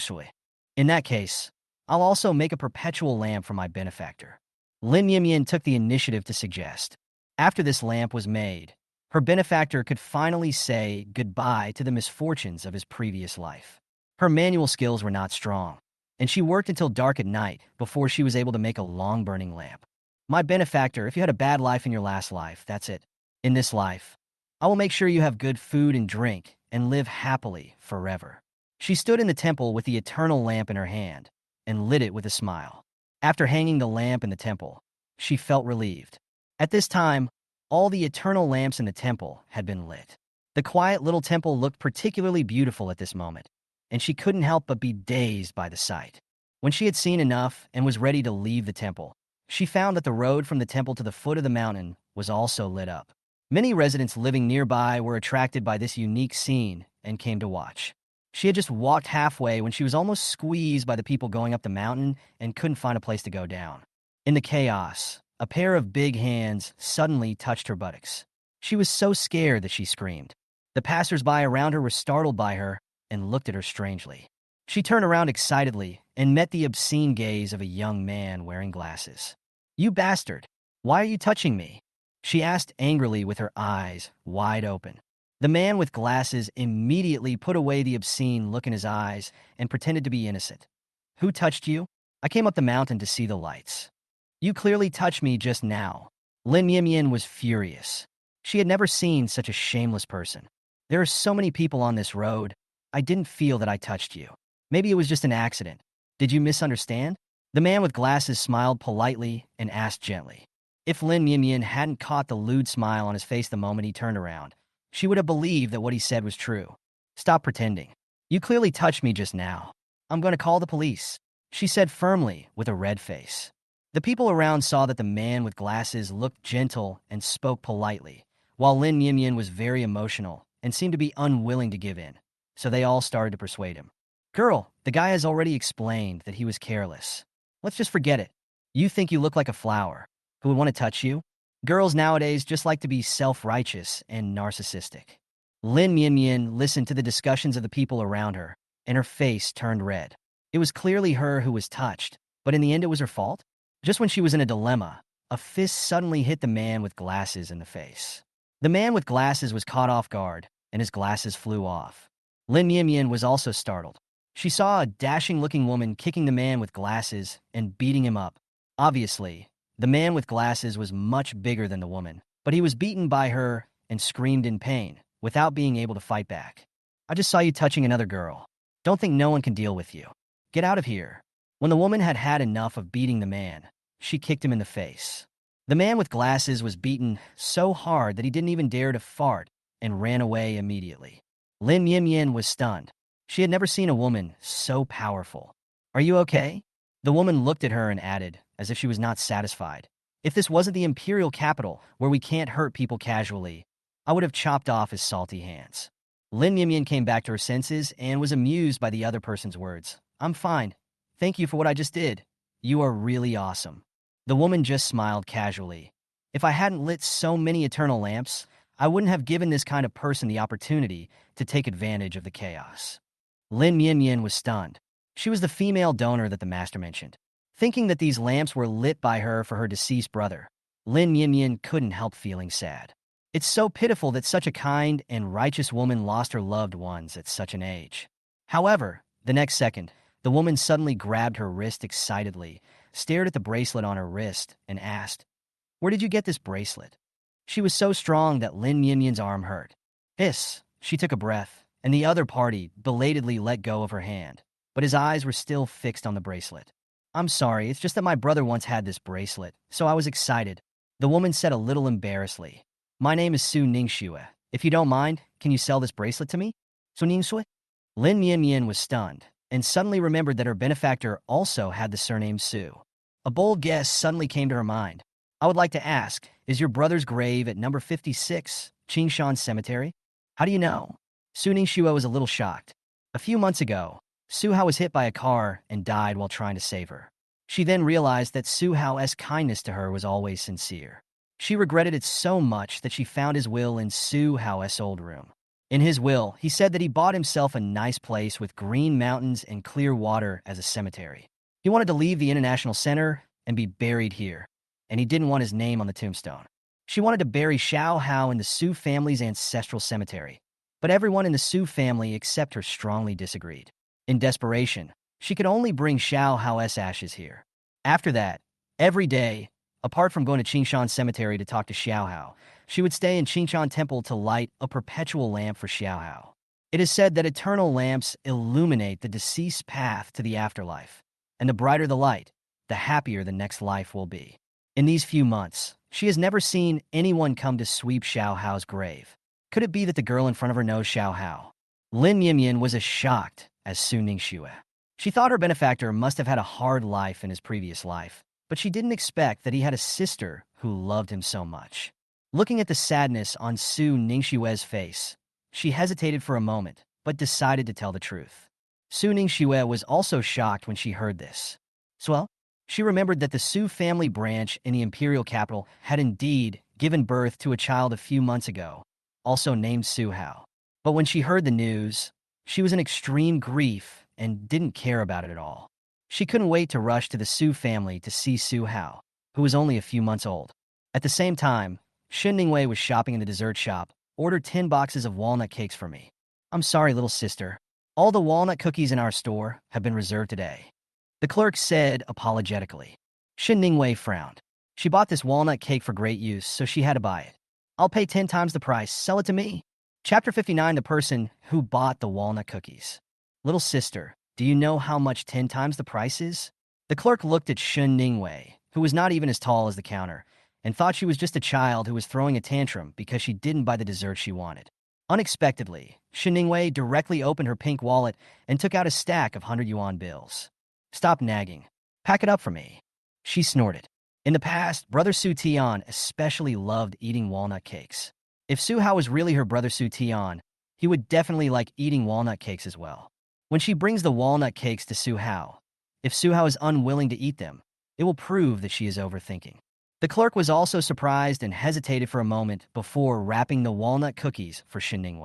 In that case, I'll also make a perpetual lamp for my benefactor. Lin Yimyan took the initiative to suggest. After this lamp was made, her benefactor could finally say goodbye to the misfortunes of his previous life. Her manual skills were not strong, and she worked until dark at night before she was able to make a long-burning lamp. My benefactor, if you had a bad life in your last life, that's it. In this life, I will make sure you have good food and drink and live happily forever. She stood in the temple with the eternal lamp in her hand and lit it with a smile. After hanging the lamp in the temple, she felt relieved. At this time, all the eternal lamps in the temple had been lit. The quiet little temple looked particularly beautiful at this moment, and she couldn't help but be dazed by the sight. When she had seen enough and was ready to leave the temple, she found that the road from the temple to the foot of the mountain was also lit up. Many residents living nearby were attracted by this unique scene and came to watch. She had just walked halfway when she was almost squeezed by the people going up the mountain and couldn't find a place to go down. In the chaos, a pair of big hands suddenly touched her buttocks. She was so scared that she screamed. The passers-by around her were startled by her and looked at her strangely. She turned around excitedly and met the obscene gaze of a young man wearing glasses. "You bastard! Why are you touching me?" she asked angrily with her eyes wide open. The man with glasses immediately put away the obscene look in his eyes and pretended to be innocent. "Who touched you?" "I came up the mountain to see the lights." "You clearly touched me just now." Lin Yimyan was furious. She had never seen such a shameless person. "There are so many people on this road. I didn't feel that I touched you. Maybe it was just an accident. Did you misunderstand?" The man with glasses smiled politely and asked gently. If Lin Yimyan hadn't caught the lewd smile on his face the moment he turned around, she would have believed that what he said was true. "Stop pretending. You clearly touched me just now. I'm going to call the police," she said firmly with a red face. The people around saw that the man with glasses looked gentle and spoke politely, while Lin Yimyan was very emotional and seemed to be unwilling to give in, so they all started to persuade him. "Girl, the guy has already explained that he was careless. Let's just forget it. You think you look like a flower. Who would want to touch you? Girls nowadays just like to be self-righteous and narcissistic." Lin Mian listened to the discussions of the people around her, and her face turned red. It was clearly her who was touched, but in the end it was her fault? Just when she was in a dilemma, a fist suddenly hit the man with glasses in the face. The man with glasses was caught off guard, and his glasses flew off. Lin Mian was also startled. She saw a dashing-looking woman kicking the man with glasses and beating him up. Obviously, the man with glasses was much bigger than the woman, but he was beaten by her and screamed in pain, without being able to fight back. I just saw you touching another girl. Don't think no one can deal with you. Get out of here. When the woman had had enough of beating the man, she kicked him in the face. The man with glasses was beaten so hard that he didn't even dare to fart and ran away immediately. Lin Yimyin was stunned. She had never seen a woman so powerful. Are you okay? The woman looked at her and added, as if she was not satisfied. If this wasn't the imperial capital, where we can't hurt people casually, I would have chopped off his salty hands. Lin Yimyin came back to her senses and was amused by the other person's words. I'm fine. Thank you for what I just did. You are really awesome. The woman just smiled casually. If I hadn't lit so many eternal lamps, I wouldn't have given this kind of person the opportunity to take advantage of the chaos. Lin Yinyin was stunned. She was the female donor that the master mentioned. Thinking that these lamps were lit by her for her deceased brother, Lin Yinyin couldn't help feeling sad. It's so pitiful that such a kind and righteous woman lost her loved ones at such an age. However, the next second, the woman suddenly grabbed her wrist excitedly, stared at the bracelet on her wrist, and asked, "Where did you get this bracelet?" She was so strong that Lin Yinyin's arm hurt. Hiss, she took a breath, and the other party belatedly let go of her hand, but his eyes were still fixed on the bracelet. I'm sorry, it's just that my brother once had this bracelet, so I was excited. The woman said a little embarrassedly. My name is Su Ning. If you don't mind, can you sell this bracelet to me? Su Ning. Lin Yin was stunned, and suddenly remembered that her benefactor also had the surname Su. A bold guess suddenly came to her mind. I would like to ask, is your brother's grave at number 56, Qingshan Cemetery? How do you know? Su Ning was a little shocked. A few months ago, Su Hao was hit by a car and died while trying to save her. She then realized that Su Hao's kindness to her was always sincere. She regretted it so much that she found his will in Su Hao's old room. In his will, he said that he bought himself a nice place with green mountains and clear water as a cemetery. He wanted to leave the International Center and be buried here, and he didn't want his name on the tombstone. She wanted to bury Xiao Hao in the Su family's ancestral cemetery, but everyone in the Su family except her strongly disagreed. In desperation, she could only bring Xiao Hao's ashes here. After that, every day, apart from going to Qingshan Cemetery to talk to Xiao Hao, she would stay in Qingshan Temple to light a perpetual lamp for Xiao Hao. It is said that eternal lamps illuminate the deceased's path to the afterlife, and the brighter the light, the happier the next life will be. In these few months, she has never seen anyone come to sweep Xiao Hao's grave. Could it be that the girl in front of her knows Xiao Hao? Lin Yimyin was as shocked as Su Ning. She thought her benefactor must have had a hard life in his previous life, but she didn't expect that he had a sister who loved him so much. Looking at the sadness on Su Ningxue's face, she hesitated for a moment, but decided to tell the truth. Su Ningxue was also shocked when she heard this. Well, she remembered that the Su family branch in the imperial capital had indeed given birth to a child a few months ago, also named Su Hao. But when she heard the news, she was in extreme grief and didn't care about it at all. She couldn't wait to rush to the Su family to see Su Hao, who was only a few months old. At the same time, Shen Ningwei was shopping in the dessert shop, ordered 10 boxes of walnut cakes for me. I'm sorry, little sister. All the walnut cookies in our store have been reserved today. The clerk said apologetically. Shen Ningwei frowned. She bought this walnut cake for great use, so she had to buy it. I'll pay 10 times the price. Sell it to me. Chapter 59, the person who bought the walnut cookies. Little sister, do you know how much 10 times the price is? The clerk looked at Shen Ningwei, who was not even as tall as the counter, and thought she was just a child who was throwing a tantrum because she didn't buy the dessert she wanted. Unexpectedly, Shen Ningwei directly opened her pink wallet and took out a stack of 100 yuan bills. Stop nagging. Pack it up for me. She snorted. In the past, Brother Su Tian especially loved eating walnut cakes. If Su Hao was really her brother Su Tian, he would definitely like eating walnut cakes as well. When she brings the walnut cakes to Su Hao, if Su Hao is unwilling to eat them, it will prove that she is overthinking. The clerk was also surprised and hesitated for a moment before wrapping the walnut cookies for Su Ning.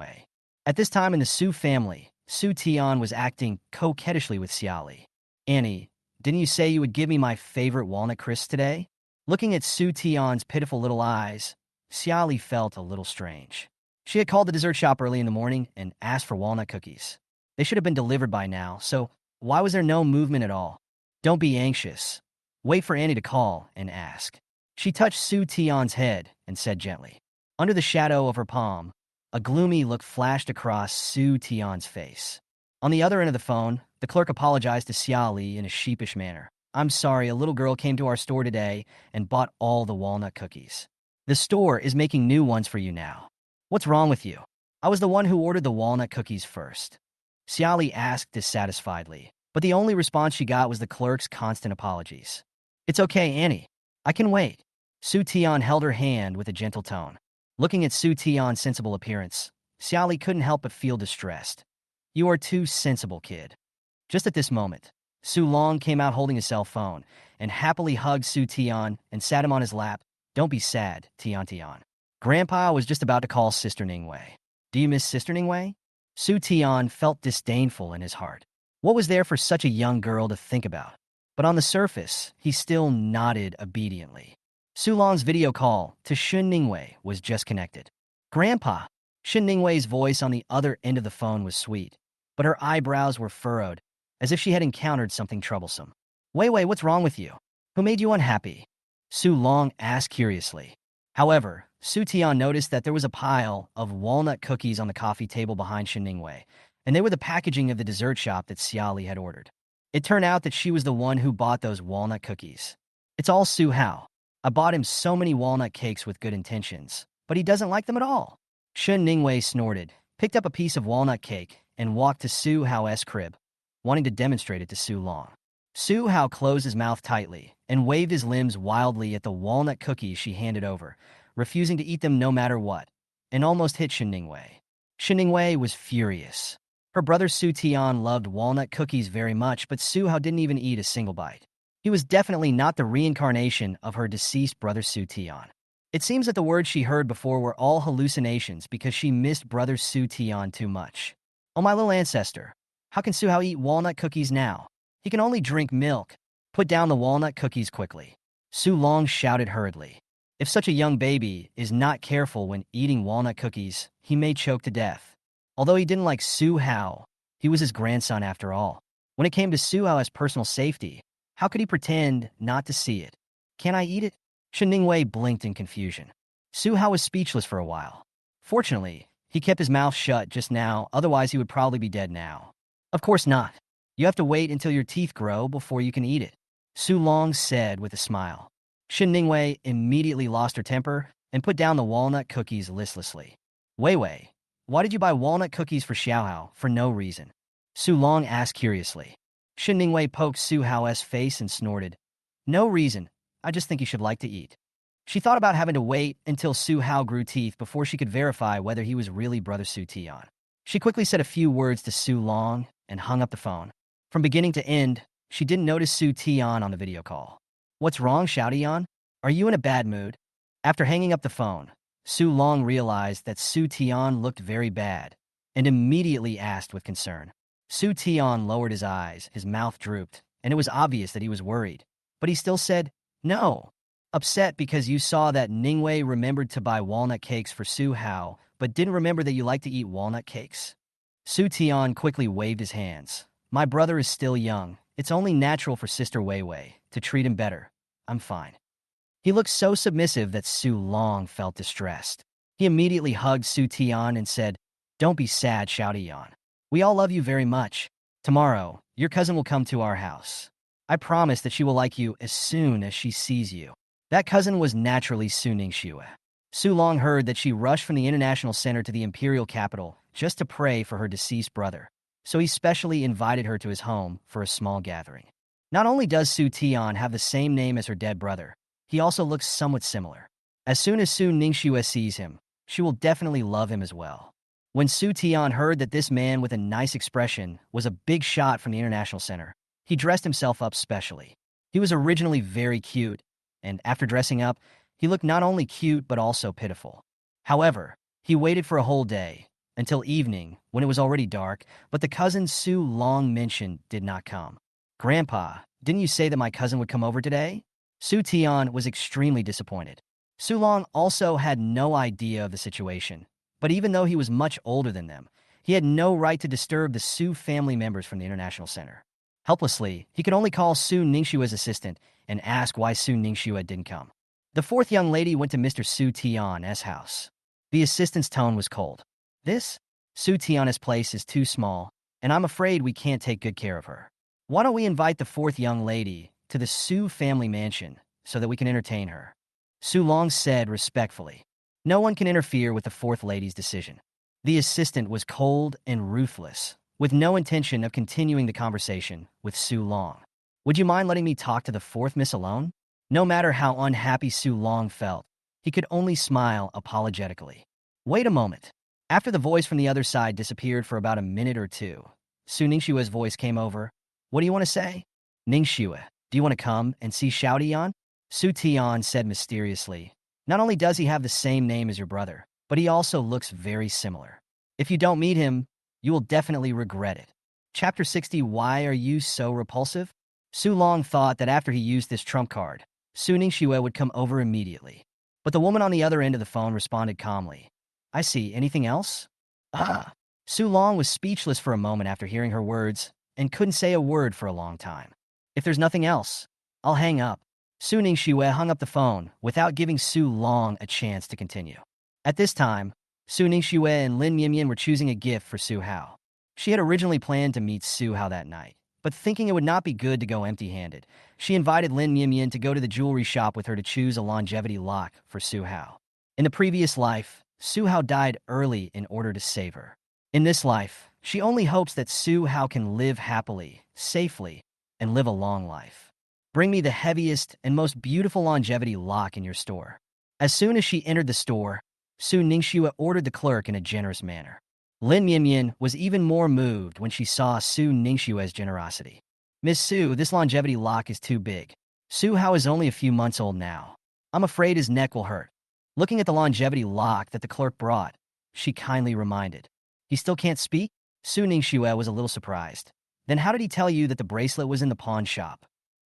At this time in the Su family, Su Tian was acting coquettishly with Xiaoli. Annie, didn't you say you would give me my favorite walnut crisp today? Looking at Su Tian's pitiful little eyes, Xiaoli felt a little strange. She had called the dessert shop early in the morning and asked for walnut cookies. They should have been delivered by now, so why was there no movement at all? Don't be anxious. Wait for Annie to call and ask. She touched Su Tian's head and said gently. Under the shadow of her palm, a gloomy look flashed across Su Tian's face. On the other end of the phone, the clerk apologized to Xiaoli in a sheepish manner. I'm sorry, a little girl came to our store today and bought all the walnut cookies. The store is making new ones for you now. What's wrong with you? I was the one who ordered the walnut cookies first. Xiaoli asked dissatisfiedly, but the only response she got was the clerk's constant apologies. It's okay, Annie. I can wait. Su Tian held her hand with a gentle tone. Looking at Su Tian's sensible appearance, Xiaoli couldn't help but feel distressed. You are too sensible, kid. Just at this moment, Su Long came out holding his cell phone and happily hugged Su Tian and sat him on his lap. Don't be sad, Tian Tian. Grandpa was just about to call Sister Ningwei. Do you miss Sister Ningwei? Su Tian felt disdainful in his heart. What was there for such a young girl to think about? But on the surface, he still nodded obediently. Su Long's video call to Shun Ningwei was just connected. Grandpa! Shun Ningwei's voice on the other end of the phone was sweet, but her eyebrows were furrowed, as if she had encountered something troublesome. Wei, what's wrong with you? Who made you unhappy? Su Long asked curiously. However, Su Tian noticed that there was a pile of walnut cookies on the coffee table behind Shun Ningwei, and they were the packaging of the dessert shop that Xiaoli had ordered. It turned out that she was the one who bought those walnut cookies. It's all Su Hao. I bought him so many walnut cakes with good intentions, but he doesn't like them at all. Shun Ningwei snorted, picked up a piece of walnut cake, and walked to Su Hao's crib, wanting to demonstrate it to Su Long. Su Hao closed his mouth tightly and waved his limbs wildly at the walnut cookies she handed over, refusing to eat them no matter what, and almost hit Shun Ningwei. Shun Ningwei was furious. Her brother Su Tian loved walnut cookies very much, but Su Hao didn't even eat a single bite. He was definitely not the reincarnation of her deceased brother Su Tian. It seems that the words she heard before were all hallucinations because she missed brother Su Tian too much. Oh, my little ancestor, how can Su Hao eat walnut cookies now? He can only drink milk. Put down the walnut cookies quickly. Su Long shouted hurriedly. If such a young baby is not careful when eating walnut cookies, he may choke to death. Although he didn't like Su Hao, he was his grandson after all. When it came to Su Hao's personal safety, how could he pretend not to see it? Can I eat it? Shun Ningwei blinked in confusion. Su Hao was speechless for a while. Fortunately, he kept his mouth shut just now, otherwise he would probably be dead now. Of course not. You have to wait until your teeth grow before you can eat it, Su Long said with a smile. Shun Ningwei immediately lost her temper and put down the walnut cookies listlessly. Wei, why did you buy walnut cookies for Xiao Hao for no reason? Su Long asked curiously. Shun Ningwei poked Su Hao's face and snorted. No reason, I just think you should like to eat. She thought about having to wait until Su Hao grew teeth before she could verify whether he was really brother Su Tian. She quickly said a few words to Su Long and hung up the phone. From beginning to end, she didn't notice Su Tian on the video call. What's wrong, Xiao Tian? Are you in a bad mood? After hanging up the phone, Su Long realized that Su Tian looked very bad and immediately asked with concern. Su Tian lowered his eyes, his mouth drooped, and it was obvious that he was worried. But he still said, no. Upset because you saw that Ningwei remembered to buy walnut cakes for Su Hao, but didn't remember that you like to eat walnut cakes. Su Tian quickly waved his hands. My brother is still young. It's only natural for Sister Wei to treat him better. I'm fine. He looked so submissive that Su Long felt distressed. He immediately hugged Su Tian and said, Don't be sad, Xiao Tian. We all love you very much. Tomorrow, your cousin will come to our house. I promise that she will like you as soon as she sees you. That cousin was naturally Su Ning. Su Long heard that she rushed from the International Center to the Imperial Capital just to pray for her deceased brother, so he specially invited her to his home for a small gathering. Not only does Su Tian have the same name as her dead brother, he also looks somewhat similar. As soon as Su Ning sees him, she will definitely love him as well. When Su Tian heard that this man with a nice expression was a big shot from the International Center, he dressed himself up specially. He was originally very cute, and after dressing up, he looked not only cute but also pitiful. However, he waited for a whole day, until evening, when it was already dark, but the cousin Su long mentioned did not come. "Grandpa, didn't you say that my cousin would come over today?" Su Tian was extremely disappointed. Su Long also had no idea of the situation, but even though he was much older than them, he had no right to disturb the Su family members from the International Center. Helplessly, he could only call Su Ningshua's assistant and ask why Su Ningxue didn't come. The fourth young lady went to Mr. Su Tian's house. The assistant's tone was cold. "This? Su Tian's place is too small, and I'm afraid we can't take good care of her. Why don't we invite the fourth young lady to the Su family mansion so that we can entertain her?" Su Long said respectfully. No one can interfere with the fourth lady's decision. The assistant was cold and ruthless, with no intention of continuing the conversation with Su Long. "Would you mind letting me talk to the fourth miss alone?" No matter how unhappy Su Long felt, he could only smile apologetically. "Wait a moment." After the voice from the other side disappeared for about a minute or two, Su Ningxue's voice came over. "What do you want to say?" "Ningxue, do you want to come and see Xiao Dian?" Su Tian said mysteriously. "Not only does he have the same name as your brother, but he also looks very similar. If you don't meet him, you will definitely regret it." Chapter 60. Why are you so repulsive? Su Long thought that after he used this trump card, Su Ningxue would come over immediately. But the woman on the other end of the phone responded calmly. "I see. Anything else?" "Ah." Su Long was speechless for a moment after hearing her words and couldn't say a word for a long time. "If there's nothing else, I'll hang up." Su Ningxue hung up the phone without giving Su Long a chance to continue. At this time, Su Ningxue and Lin Mianmian were choosing a gift for Su Hao. She had originally planned to meet Su Hao that night, but thinking it would not be good to go empty-handed, she invited Lin Mianmian to go to the jewelry shop with her to choose a longevity lock for Su Hao. In the previous life, Su Hao died early in order to save her. In this life, she only hopes that Su Hao can live happily, safely, and live a long life. "Bring me the heaviest and most beautiful longevity lock in your store." As soon as she entered the store, Su Ningxue ordered the clerk in a generous manner. Lin Mianmian was even more moved when she saw Su Ningxue's generosity. "Miss Su, this longevity lock is too big. Su Hao is only a few months old now. I'm afraid his neck will hurt." Looking at the longevity lock that the clerk brought, she kindly reminded. "He still can't speak?" Su Ningxue was a little surprised. "Then how did he tell you that the bracelet was in the pawn shop?"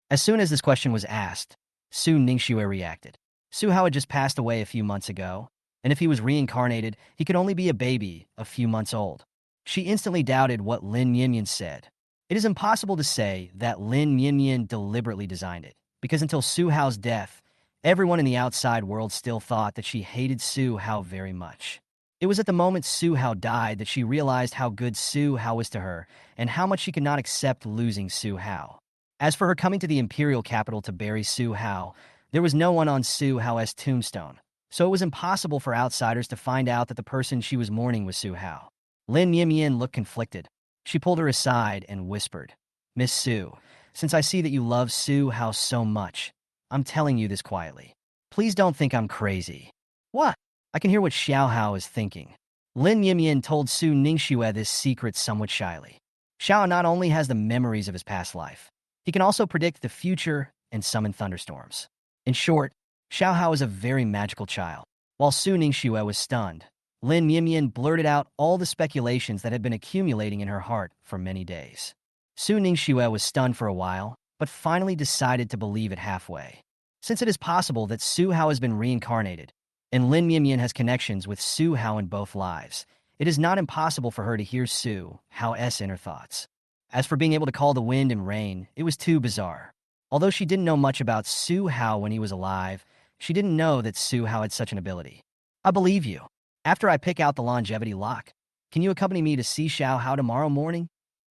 As soon as this question was asked, Su Ningxue reacted. Su Hao had just passed away a few months ago, and if he was reincarnated, he could only be a baby a few months old. She instantly doubted what Lin Mianmian said. It is impossible to say that Lin Mianmian deliberately designed it, because until Su Hao's death, everyone in the outside world still thought that she hated Su Hao very much. It was at the moment Su Hao died that she realized how good Su Hao was to her and how much she could not accept losing Su Hao. As for her coming to the imperial capital to bury Su Hao, there was no one on Su Hao's tombstone, so it was impossible for outsiders to find out that the person she was mourning was Su Hao. Lin Mianmian looked conflicted. She pulled her aside and whispered, "Miss Su, since I see that you love Su Hao so much, I'm telling you this quietly. Please don't think I'm crazy." "What?" "I can hear what Xiao Hao is thinking." Lin Mianmian told Su Ningxue this secret somewhat shyly. Xiao not only has the memories of his past life, he can also predict the future and summon thunderstorms. In short, Xiao Hao is a very magical child. While Su Ningxue was stunned, Lin Mianmian blurted out all the speculations that had been accumulating in her heart for many days. Su Ningxue was stunned for a while, but finally decided to believe it halfway. Since it is possible that Su Hao has been reincarnated, and Lin Mianmian has connections with Su Hao in both lives, it is not impossible for her to hear Su Hao's inner thoughts. As for being able to call the wind and rain, it was too bizarre. Although she didn't know much about Su Hao when he was alive, she didn't know that Su Hao had such an ability. "I believe you. After I pick out the longevity lock, can you accompany me to see Xiao Hao tomorrow morning?"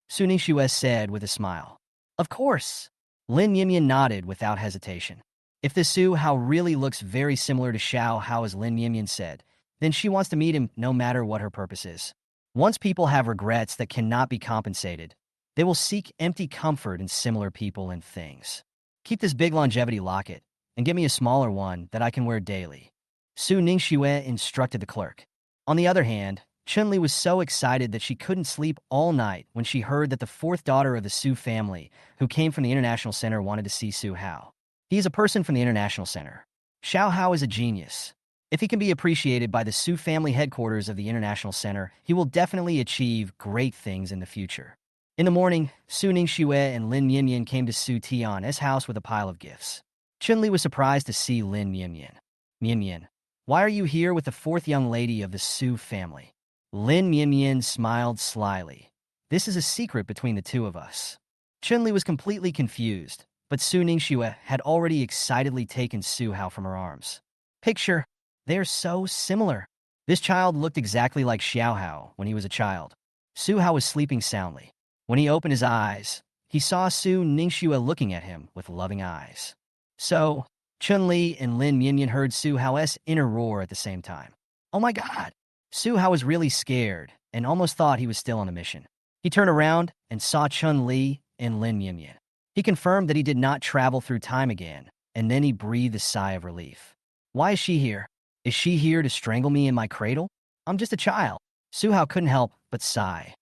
Su Ningxue said with a smile. "Of course." Lin Mianmian nodded without hesitation. If the Su Hao really looks very similar to Xiao Hao as Lin Mianmian said, then she wants to meet him no matter what her purpose is. Once people have regrets that cannot be compensated, they will seek empty comfort in similar people and things. "Keep this big longevity locket, and get me a smaller one that I can wear daily," Su Ningxue instructed the clerk. On the other hand, Chun-Li was so excited that she couldn't sleep all night when she heard that the fourth daughter of the Su family, who came from the International Center, wanted to see Su Hao. He is a person from the International Center. Su Hao is a genius. If he can be appreciated by the Su family headquarters of the International Center, he will definitely achieve great things in the future. In the morning, Su Ning and Lin Mianmian came to Su Tian's house with a pile of gifts. Chun-Li was surprised to see Lin Mianmian. Mianmian, why are you here with the fourth young lady of the Su family? Lin Mianmian smiled slyly. This is a secret between the two of us. Chun-Li was completely confused, but Su Ning had already excitedly taken Su Hao from her arms. Picture, they are so similar. This child looked exactly like Xiao Hao when he was a child. Su Hao was sleeping soundly. When he opened his eyes, he saw Su Ning looking at him with loving eyes. So, Chun-Li and Lin Mianmian heard Su Hao's inner roar at the same time. Oh my god! Su Hao was really scared and almost thought he was still on a mission. He turned around and saw Chun-Li and Lin Mianmian. He confirmed that he did not travel through time again, and then he breathed a sigh of relief. Why is she here? Is she here to strangle me in my cradle? I'm just a child. Su Hao couldn't help but sigh.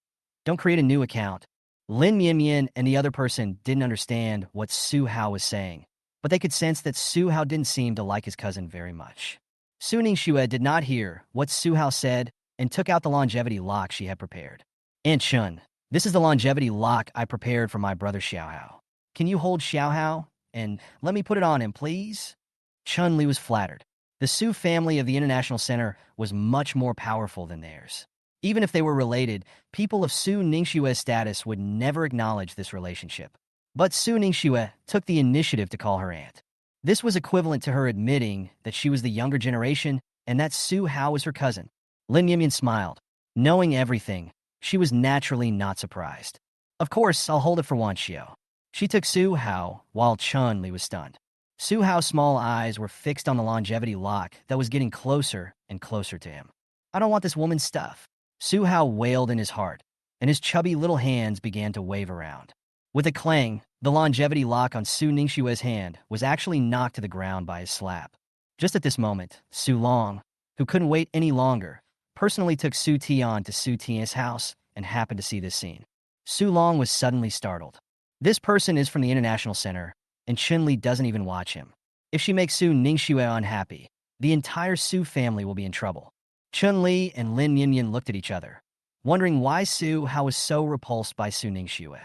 Don't create a new account. Lin Mianmian and the other person didn't understand what Su Hao was saying, but they could sense that Su Hao didn't seem to like his cousin very much. Su Ning did not hear what Su Hao said and took out the longevity lock she had prepared. Aunt Chun, this is the longevity lock I prepared for my brother Xiao Hao. Can you hold Xiao Hao and let me put it on him, please? Chun-Li was flattered. The Su family of the International Center was much more powerful than theirs. Even if they were related, people of Su Ningxue's status would never acknowledge this relationship. But Su Ningxue took the initiative to call her aunt. This was equivalent to her admitting that she was the younger generation and that Su Hao was her cousin. Lin Mianmian smiled. Knowing everything, she was naturally not surprised. Of course, I'll hold it for one, Xiao. She took Su Hao while Chun-Li was stunned. Su Hao's small eyes were fixed on the longevity lock that was getting closer and closer to him. I don't want this woman's stuff. Su Hao wailed in his heart, and his chubby little hands began to wave around. With a clang, the longevity lock on Su Ningxue's hand was actually knocked to the ground by his slap. Just at this moment, Su Long, who couldn't wait any longer, personally took Su Tian to Su Tian's house and happened to see this scene. Su Long was suddenly startled. This person is from the International Center, and Chun-Li doesn't even watch him. If she makes Su Ningxue unhappy, the entire Su family will be in trouble. Chun-Li and Lin Mianmian looked at each other, wondering why Su Hao was so repulsed by Su Ningxue.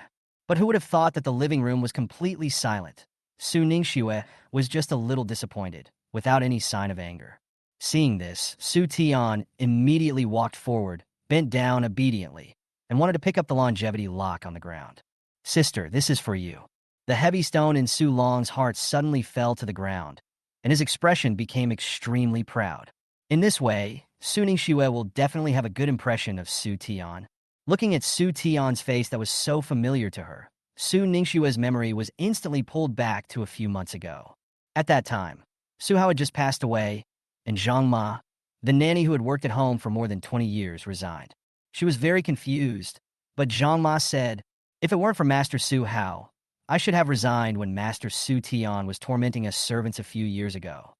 But who would have thought that the living room was completely silent? Su Ningxue was just a little disappointed, without any sign of anger. Seeing this, Su Tian immediately walked forward, bent down obediently, and wanted to pick up the longevity lock on the ground. Sister, this is for you. The heavy stone in Su Long's heart suddenly fell to the ground, and his expression became extremely proud. In this way, Su Ningxue will definitely have a good impression of Su Tian. Looking at Su Tian's face that was so familiar to her, Su Ningxue's memory was instantly pulled back to a few months ago. At that time, Su Hao had just passed away, and Zhang Ma, the nanny who had worked at home for more than 20 years, resigned. She was very confused, but Zhang Ma said, if it weren't for Master Su Hao, I should have resigned when Master Su Tian was tormenting us servants a few years ago.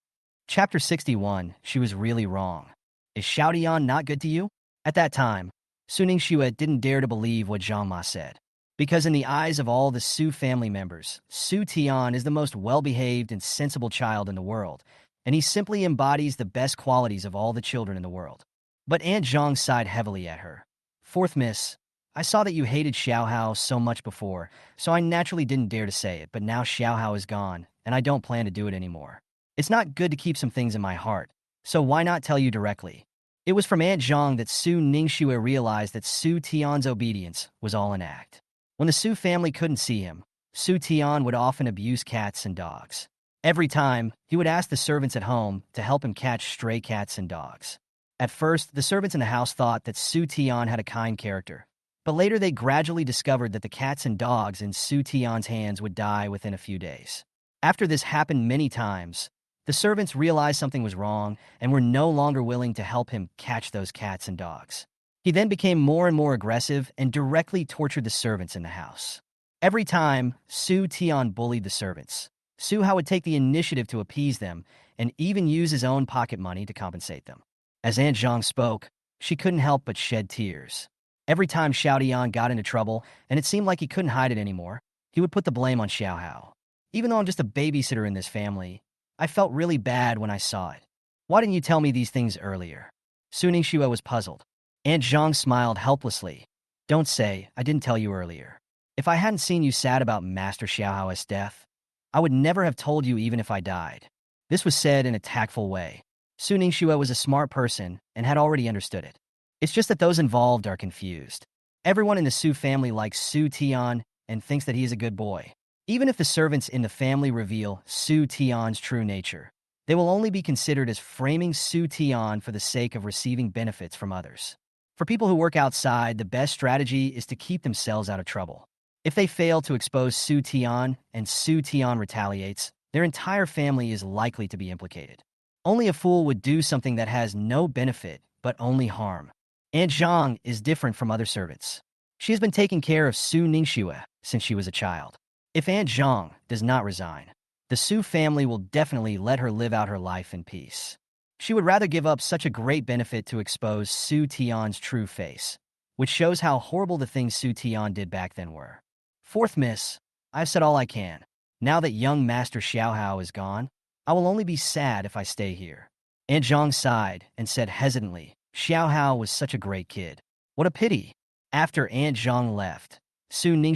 Chapter 61, She Was Really Wrong. Is Xiao Tian not good to you? At that time, Su Ningxue didn't dare to believe what Zhang Ma said. Because in the eyes of all the Su family members, Su Tian is the most well-behaved and sensible child in the world, and he simply embodies the best qualities of all the children in the world. But Aunt Zhang sighed heavily at her. Fourth miss, I saw that you hated Xiao Hao so much before, so I naturally didn't dare to say it, but now Xiao Hao is gone, and I don't plan to do it anymore. It's not good to keep some things in my heart, so why not tell you directly? It was from Aunt Zhang that Su Ningxue realized that Su Tian's obedience was all an act. When the Su family couldn't see him, Su Tian would often abuse cats and dogs. Every time, he would ask the servants at home to help him catch stray cats and dogs. At first, the servants in the house thought that Su Tian had a kind character, but later they gradually discovered that the cats and dogs in Su Tian's hands would die within a few days. After this happened many times, the servants realized something was wrong and were no longer willing to help him catch those cats and dogs. He then became more and more aggressive and directly tortured the servants in the house. Every time Su Tian bullied the servants, Su Hao would take the initiative to appease them and even use his own pocket money to compensate them. As Aunt Zhang spoke, she couldn't help but shed tears. Every time Xiao Tian got into trouble, and it seemed like he couldn't hide it anymore, he would put the blame on Xiao Hao. Even though I'm just a babysitter in this family, I felt really bad when I saw it. Why didn't you tell me these things earlier? Su Ning was puzzled. Aunt Zhang smiled helplessly. Don't say, I didn't tell you earlier. If I hadn't seen you sad about Master Xiaohao's death, I would never have told you even if I died. This was said in a tactful way. Su Ning was a smart person and had already understood it. It's just that those involved are confused. Everyone in the Su family likes Su Tian and thinks that he is a good boy. Even if the servants in the family reveal Su Tian's true nature, they will only be considered as framing Su Tian for the sake of receiving benefits from others. For people who work outside, the best strategy is to keep themselves out of trouble. If they fail to expose Su Tian and Su Tian retaliates, their entire family is likely to be implicated. Only a fool would do something that has no benefit, but only harm. Aunt Zhang is different from other servants. She has been taking care of Su Ning since she was a child. If Aunt Zhang does not resign, the Su family will definitely let her live out her life in peace. She would rather give up such a great benefit to expose Su Tian's true face, which shows how horrible the things Su Tian did back then were. Fourth miss, I've said all I can. Now that young Master Xiaohao is gone, I will only be sad if I stay here. Aunt Zhang sighed and said hesitantly, Xiaohao was such a great kid. What a pity. After Aunt Zhang left, Su Ning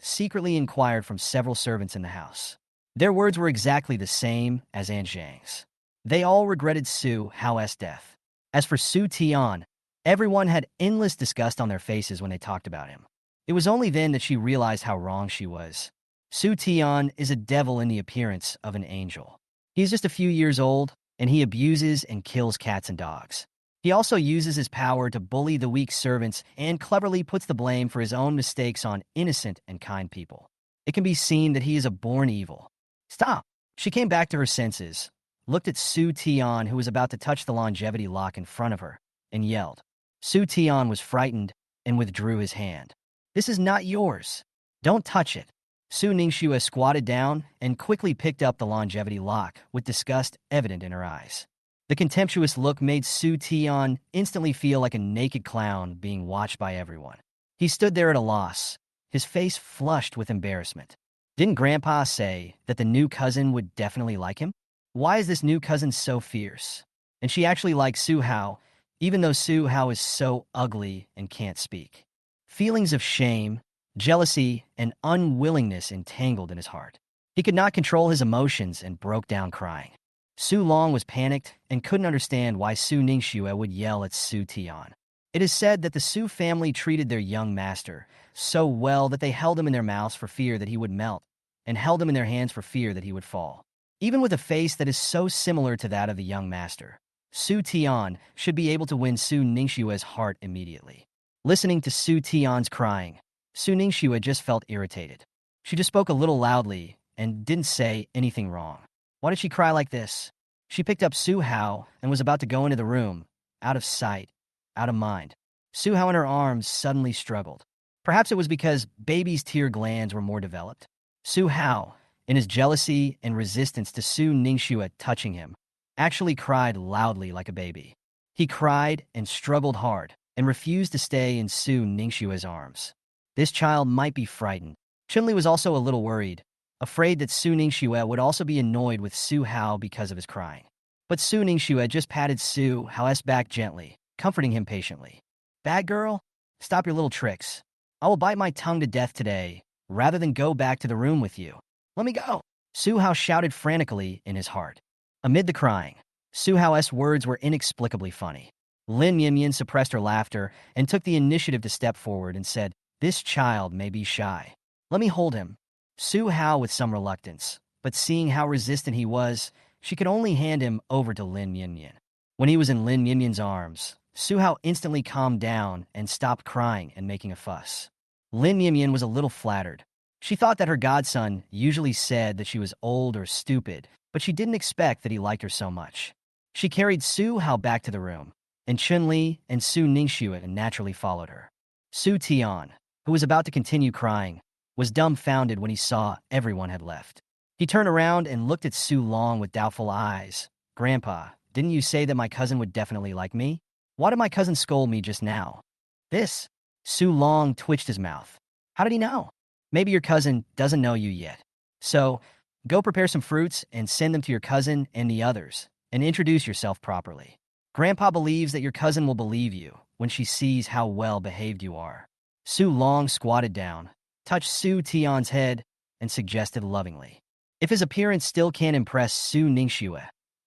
secretly inquired from several servants in the house. Their words were exactly the same as Aunt Zhang's. They all regretted Su Hao's death. As for Su Tian, everyone had endless disgust on their faces when they talked about him. It was only then that she realized how wrong she was. Su Tian is a devil in the appearance of an angel. He is just a few years old, and he abuses and kills cats and dogs. He also uses his power to bully the weak servants and cleverly puts the blame for his own mistakes on innocent and kind people. It can be seen that he is a born evil. Stop! She came back to her senses, looked at Su Tian, who was about to touch the longevity lock in front of her, and yelled. Su Tian was frightened and withdrew his hand. This is not yours. Don't touch it. Su Ning squatted down and quickly picked up the longevity lock, with disgust evident in her eyes. The contemptuous look made Su Tian instantly feel like a naked clown being watched by everyone. He stood there at a loss, his face flushed with embarrassment. Didn't Grandpa say that the new cousin would definitely like him? Why is this new cousin so fierce? And she actually likes Su Hao, even though Su Hao is so ugly and can't speak. Feelings of shame, jealousy, and unwillingness entangled in his heart. He could not control his emotions and broke down crying. Su Long was panicked and couldn't understand why Su Ning would yell at Su Tian. It is said that the Su family treated their young master so well that they held him in their mouths for fear that he would melt, and held him in their hands for fear that he would fall. Even with a face that is so similar to that of the young master, Su Tian should be able to win Su Ning heart immediately. Listening to Su Tian's crying, Su Ning just felt irritated. She just spoke a little loudly and didn't say anything wrong. Why did she cry like this? She picked up Su Hao and was about to go into the room, out of sight, out of mind. Su Hao in her arms suddenly struggled. Perhaps it was because baby's tear glands were more developed. Su Hao, in his jealousy and resistance to Su Ning touching him, actually cried loudly like a baby. He cried and struggled hard and refused to stay in Su Ning arms. This child might be frightened. Chunli was also a little worried, afraid that Su Ning would also be annoyed with Su Hao because of his crying. But Su Ning just patted Su Hao's back gently, comforting him patiently. Bad girl, stop your little tricks. I will bite my tongue to death today, rather than go back to the room with you. Let me go. Su Hao shouted frantically in his heart. Amid the crying, Su Hao's words were inexplicably funny. Lin Yinyan suppressed her laughter and took the initiative to step forward and said, This child may be shy. Let me hold him. Su Hao with some reluctance, but seeing how resistant he was, she could only hand him over to Lin Yinyan. When he was in Lin Yinyan's arms, Su Hao instantly calmed down and stopped crying and making a fuss. Lin Yinyan was a little flattered. She thought that her godson usually said that she was old or stupid, but she didn't expect that he liked her so much. She carried Su Hao back to the room, and Chun-Li and Su Ning naturally followed her. Su Tian, who was about to continue crying, was dumbfounded when he saw everyone had left. He turned around and looked at Su Long with doubtful eyes. Grandpa, didn't you say that my cousin would definitely like me? Why did my cousin scold me just now? This? Su Long twitched his mouth. How did he know? Maybe your cousin doesn't know you yet. So, Go prepare some fruits and send them to your cousin and the others, and introduce yourself properly. Grandpa believes that your cousin will believe you when she sees how well behaved you are. Su Long squatted down, touched Su Tian's head, and suggested lovingly. If his appearance still can't impress Su Ning,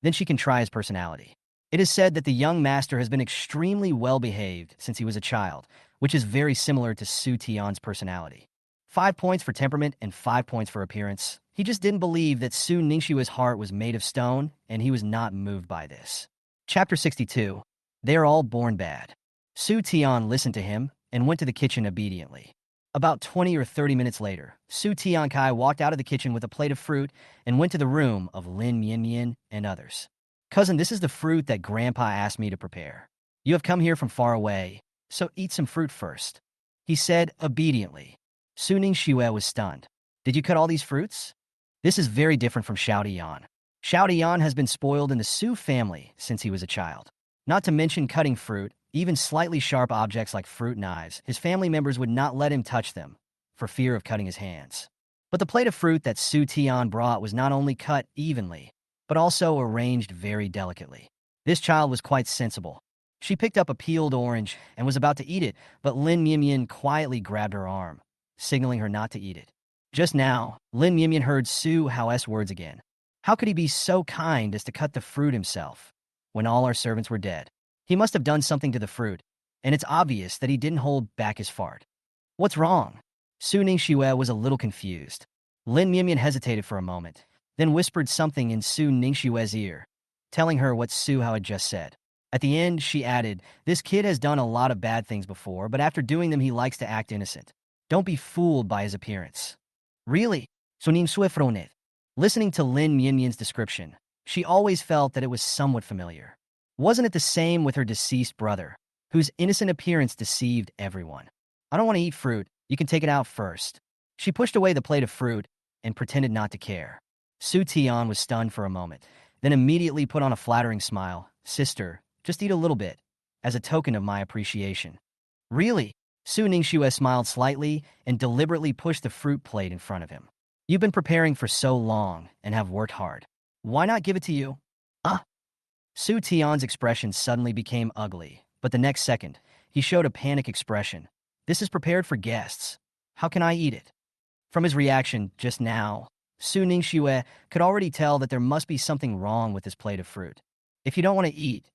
then she can try his personality. It is said that the young master has been extremely well-behaved since he was a child, which is very similar to Su Tian's personality. 5 points for temperament and 5 points for appearance. He just didn't believe that Su Ningxua's heart was made of stone, and he was not moved by this. Chapter 62. They are all born bad. Su Tian listened to him and went to the kitchen obediently. About 20 or 30 minutes later, Su Tiankai walked out of the kitchen with a plate of fruit and went to the room of Lin Mianmian and others. Cousin, this is the fruit that Grandpa asked me to prepare. You have come here from far away, so eat some fruit first, he said obediently. Su Ningxue was stunned. Did you cut all these fruits? This is very different from Xiao Dian. Xiao Dian has been spoiled in the Su family since he was a child. Not to mention cutting fruit, even slightly sharp objects like fruit knives, his family members would not let him touch them, for fear of cutting his hands. But the plate of fruit that Su Tian brought was not only cut evenly, but also arranged very delicately. This child was quite sensible. She picked up a peeled orange and was about to eat it, but Lin Mianmian quietly grabbed her arm, signaling her not to eat it. Just now, Lin Mianmian heard Su Hao's words again. How could he be so kind as to cut the fruit himself, when all our servants were dead? He must have done something to the fruit, and it's obvious that he didn't hold back his fart. What's wrong? Su Ningxue was a little confused. Lin Mianmian hesitated for a moment, then whispered something in Su Ningxue's ear, telling her what Su Hao had just said. At the end, she added, this kid has done a lot of bad things before, but after doing them he likes to act innocent. Don't be fooled by his appearance. Really? Su Ningxue frowned. Listening to Lin Mianmian's description, she always felt that it was somewhat familiar. Wasn't it the same with her deceased brother, whose innocent appearance deceived everyone? I don't want to eat fruit. You can take it out first. She pushed away the plate of fruit and pretended not to care. Su Tian was stunned for a moment, then immediately put on a flattering smile. Sister, just eat a little bit, as a token of my appreciation. Really? Su Ningxue smiled slightly and deliberately pushed the fruit plate in front of him. You've been preparing for so long and have worked hard. Why not give it to you? Su Tian's expression suddenly became ugly, but the next second, he showed a panic expression. This is prepared for guests. How can I eat it? From his reaction just now, Su Ningxue could already tell that there must be something wrong with this plate of fruit. If you don't want to eat,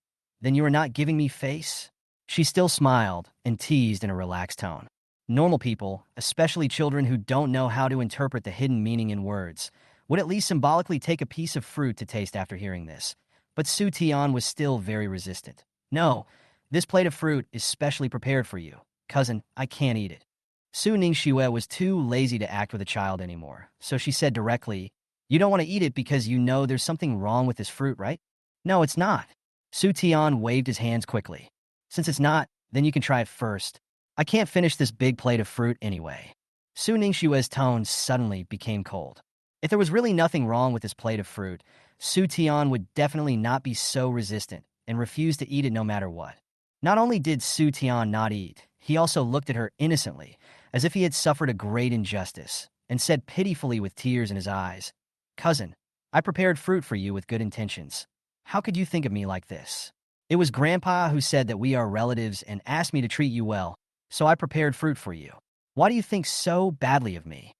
then you are not giving me face? She still smiled and teased in a relaxed tone. Normal people, especially children who don't know how to interpret the hidden meaning in words, would at least symbolically take a piece of fruit to taste after hearing this. But Su Tian was still very resistant. No, this plate of fruit is specially prepared for you. Cousin, I can't eat it. Su Ningxue was too lazy to act with a child anymore, so she said directly, you don't want to eat it because you know there's something wrong with this fruit, right? No, it's not. Su Tian waved his hands quickly. Since it's not, then you can try it first. I can't finish this big plate of fruit anyway. Su Ningxue's tone suddenly became cold. If there was really nothing wrong with this plate of fruit, Su Tian would definitely not be so resistant and refuse to eat it no matter what. Not only did Su Tian not eat, he also looked at her innocently, as if he had suffered a great injustice, and said pitifully with tears in his eyes, Cousin, I prepared fruit for you with good intentions. How could you think of me like this? It was Grandpa who said that we are relatives and asked me to treat you well, so I prepared fruit for you. Why do you think so badly of me?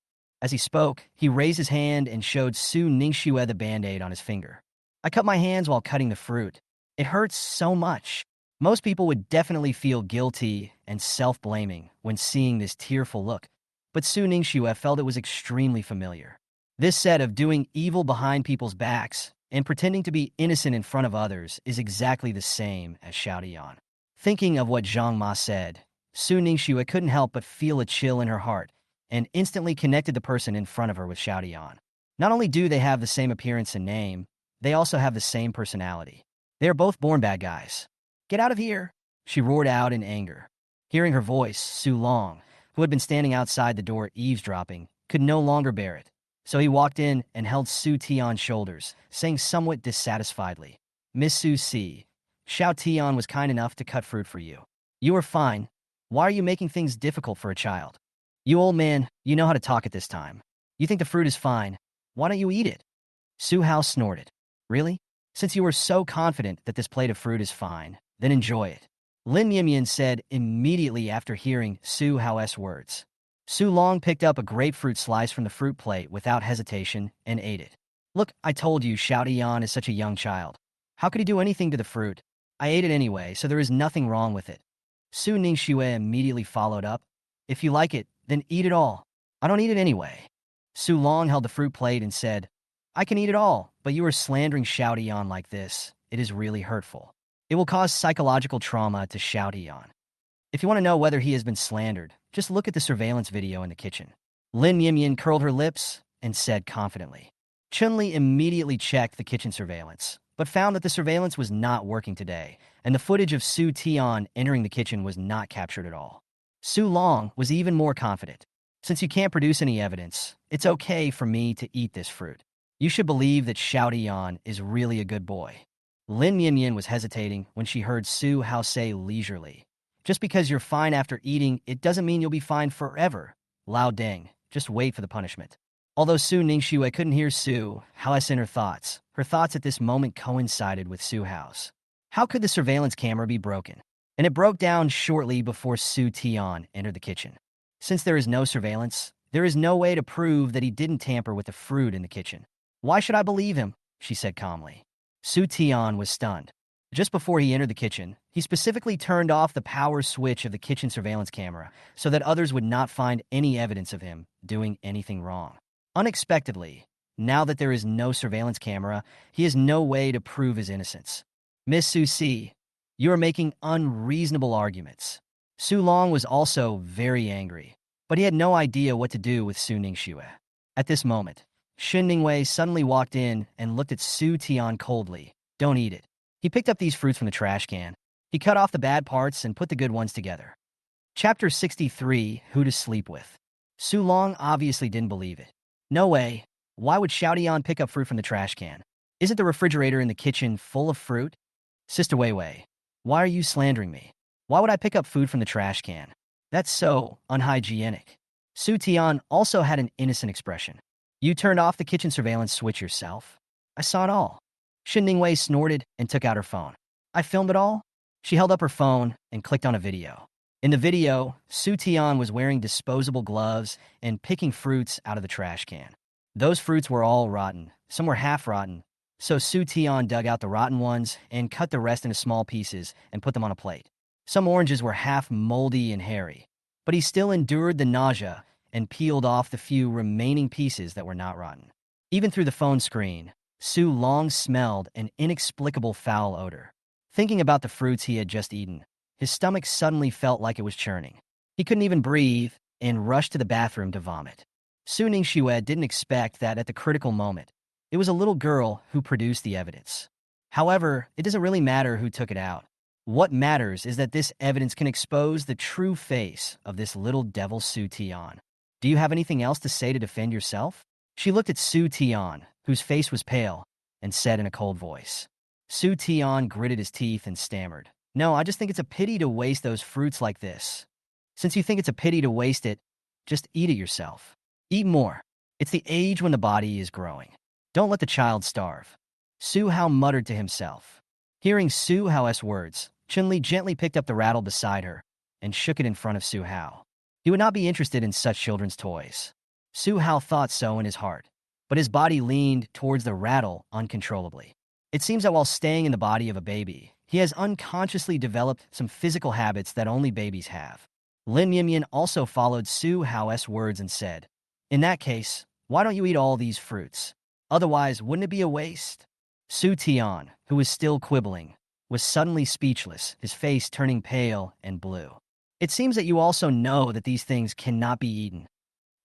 As he spoke, he raised his hand and showed Su Ningxue the Band-Aid on his finger. I cut my hands while cutting the fruit. It hurts so much. Most people would definitely feel guilty and self-blaming when seeing this tearful look, but Su Ningxue felt it was extremely familiar. This set of doing evil behind people's backs and pretending to be innocent in front of others is exactly the same as Xiao Dian. Thinking of what Zhang Ma said, Su Ningxue couldn't help but feel a chill in her heart and instantly connected the person in front of her with Xiao Dian. Not only do they have the same appearance and name, they also have the same personality. They are both born bad guys. Get out of here, she roared out in anger. Hearing her voice, Su Long, who had been standing outside the door eavesdropping, could no longer bear it. So he walked in and held Su Tian's shoulders, saying somewhat dissatisfiedly, Miss Su Si, Xiao Tian was kind enough to cut fruit for you. You are fine. Why are you making things difficult for a child? You old man, you know how to talk at this time. You think the fruit is fine. Why don't you eat it? Su Hao snorted. Really? Since you were so confident that this plate of fruit is fine, then enjoy it. Lin Yimyan said immediately after hearing Su Hao's words. Su Long picked up a grapefruit slice from the fruit plate without hesitation and ate it. Look, I told you Xiao Dian is such a young child. How could he do anything to the fruit? I ate it anyway, so there is nothing wrong with it. Su Ning immediately followed up. If you like it, then eat it all. I don't eat it anyway. Su Long held the fruit plate and said, I can eat it all, but you are slandering Xiao Dian like this. It is really hurtful. It will cause psychological trauma to Xiao Dian. If you want to know whether he has been slandered, just look at the surveillance video in the kitchen. Lin Yimyan curled her lips and said confidently. Chun-Li immediately checked the kitchen surveillance, but found that the surveillance was not working today, and the footage of Su Tian entering the kitchen was not captured at all. Su Long was even more confident. Since you can't produce any evidence, it's okay for me to eat this fruit. You should believe that Xiao Dian is really a good boy. Lin Yimyan was hesitating when she heard Su Hao say leisurely. Just because you're fine after eating, it doesn't mean you'll be fine forever. Lao Deng, just wait for the punishment. Although Su Ning couldn't hear Su Hao's inner thoughts, her thoughts at this moment coincided with Su Hao's. How could the surveillance camera be broken? And it broke down shortly before Su Tian entered the kitchen. Since there is no surveillance, there is no way to prove that he didn't tamper with the fruit in the kitchen. Why should I believe him? She said calmly. Su Tian was stunned. Just before he entered the kitchen, he specifically turned off the power switch of the kitchen surveillance camera so that others would not find any evidence of him doing anything wrong. Unexpectedly, now that there is no surveillance camera, he has no way to prove his innocence. Miss Su Si, you are making unreasonable arguments. Su Long was also very angry, but he had no idea what to do with Su Ning. At this moment, Shen Ningwei suddenly walked in and looked at Su Tian coldly. Don't eat it. He picked up these fruits from the trash can. He cut off the bad parts and put the good ones together. Chapter 63, Who to Sleep With. Su Long obviously didn't believe it. No way. Why would Xiao Dian pick up fruit from the trash can? Isn't the refrigerator in the kitchen full of fruit? Sister Wei Wei, why are you slandering me? Why would I pick up food from the trash can? That's so unhygienic. Su Tian also had an innocent expression. You turned off the kitchen surveillance switch yourself? I saw it all. Shen Ningwei snorted and took out her phone. I filmed it all? She held up her phone and clicked on a video. In the video, Su Tian was wearing disposable gloves and picking fruits out of the trash can. Those fruits were all rotten. Some were half rotten. So Su Tian dug out the rotten ones and cut the rest into small pieces and put them on a plate. Some oranges were half moldy and hairy, but he still endured the nausea and peeled off the few remaining pieces that were not rotten. Even through the phone screen, Su Long smelled an inexplicable foul odor. Thinking about the fruits he had just eaten, his stomach suddenly felt like it was churning. He couldn't even breathe and rushed to the bathroom to vomit. Su Ning didn't expect that at the critical moment, it was a little girl who produced the evidence. However, it doesn't really matter who took it out. What matters is that this evidence can expose the true face of this little devil Su Tian. Do you have anything else to say to defend yourself? She looked at Su Tian, whose face was pale, and said in a cold voice. Su Tian gritted his teeth and stammered. No, I just think it's a pity to waste those fruits like this. Since you think it's a pity to waste it, just eat it yourself. Eat more. It's the age when the body is growing. Don't let the child starve. Su Hao muttered to himself. Hearing Su Hao's words, Chun-Li gently picked up the rattle beside her and shook it in front of Su Hao. He would not be interested in such children's toys. Su Hao thought so in his heart, but his body leaned towards the rattle uncontrollably. It seems that while staying in the body of a baby, he has unconsciously developed some physical habits that only babies have. Lin Yimyan also followed Su Hao's words and said, In that case, why don't you eat all these fruits? Otherwise, wouldn't it be a waste? Su Tian, who was still quibbling, was suddenly speechless, his face turning pale and blue. It seems that you also know that these things cannot be eaten.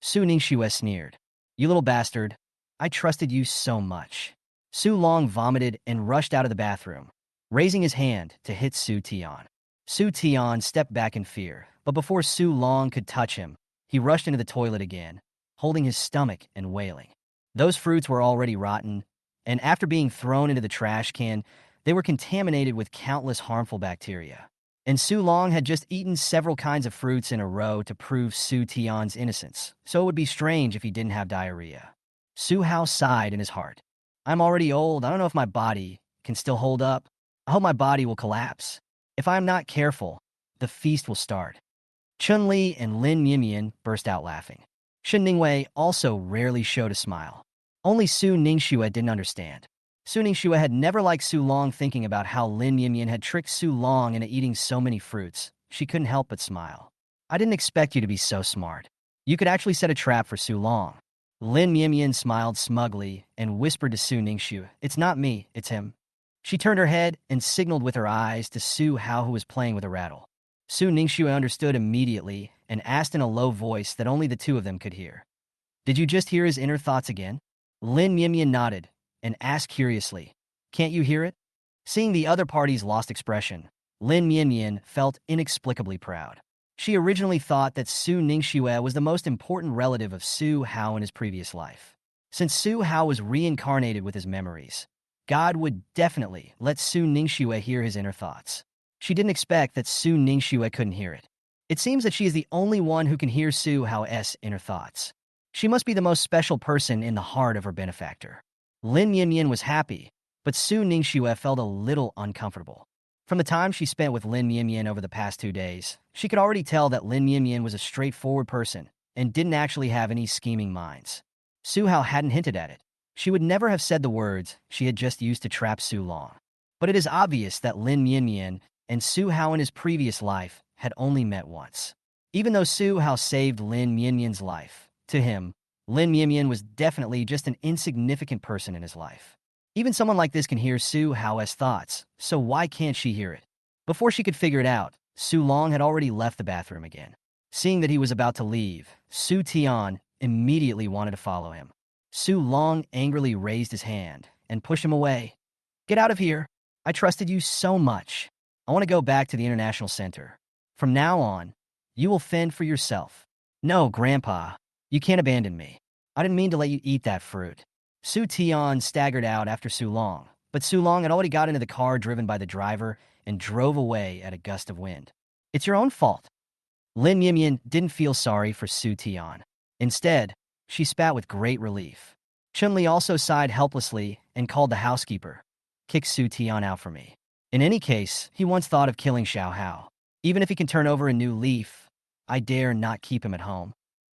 Su Ning sneered. You little bastard. I trusted you so much. Su Long vomited and rushed out of the bathroom, raising his hand to hit Su Tian. Su Tian stepped back in fear, but before Su Long could touch him, he rushed into the toilet again, holding his stomach and wailing. Those fruits were already rotten, and after being thrown into the trash can, they were contaminated with countless harmful bacteria. And Su Long had just eaten several kinds of fruits in a row to prove Su Tian's innocence, so it would be strange if he didn't have diarrhea. Su Hao sighed in his heart. I'm already old. I don't know if my body can still hold up. I hope my body will collapse. If I am not careful, the feast will start. Chun-Li and Lin Yimian burst out laughing. Shen Ningwei also rarely showed a smile. Only Su Ningxue didn't understand. Su Ningxue had never liked Su Long, thinking about how Lin Yimian had tricked Su Long into eating so many fruits. She couldn't help but smile. I didn't expect you to be so smart. You could actually set a trap for Su Long. Lin Yimian smiled smugly and whispered to Su Ningxue, it's not me, it's him. She turned her head and signaled with her eyes to Su Hao, who was playing with a rattle. Su Ningxue understood immediately and asked in a low voice that only the two of them could hear. Did you just hear his inner thoughts again? Lin Yimian nodded and asked curiously, can't you hear it? Seeing the other party's lost expression, Lin Yimian felt inexplicably proud. She originally thought that Su Ningxue was the most important relative of Su Hao in his previous life. Since Su Hao was reincarnated with his memories, God would definitely let Su Ningxue hear his inner thoughts. She didn't expect that Su Ningxue couldn't hear it. It seems that she is the only one who can hear Su Hao's inner thoughts. She must be the most special person in the heart of her benefactor. Lin Yimian was happy, but Su Ningxue felt a little uncomfortable. From the time she spent with Lin Yimian over the past 2 days, she could already tell that Lin Yimian was a straightforward person and didn't actually have any scheming minds. Su Hao hadn't hinted at it. She would never have said the words she had just used to trap Su Long. But it is obvious that Lin Yimian and Su Hao in his previous life had only met once. Even though Su Hao saved Lin Yimian's life, to him, Lin Yimian was definitely just an insignificant person in his life. Even someone like this can hear Su Hao's thoughts, so why can't she hear it? Before she could figure it out, Su Long had already left the bathroom again. Seeing that he was about to leave, Su Tian immediately wanted to follow him. Su Long angrily raised his hand and pushed him away. Get out of here. I trusted you so much. I want to go back to the International Center. From now on, you will fend for yourself. No, Grandpa, you can't abandon me. I didn't mean to let you eat that fruit. Su Tian staggered out after Su Long, but Su Long had already got into the car driven by the driver and drove away at a gust of wind. It's your own fault. Lin Yimian didn't feel sorry for Su Tian. Instead, she spat with great relief. Chun-Li also sighed helplessly and called the housekeeper. Kick Su Tian out for me. In any case, he once thought of killing Xiao Hao. Even if he can turn over a new leaf, I dare not keep him at home.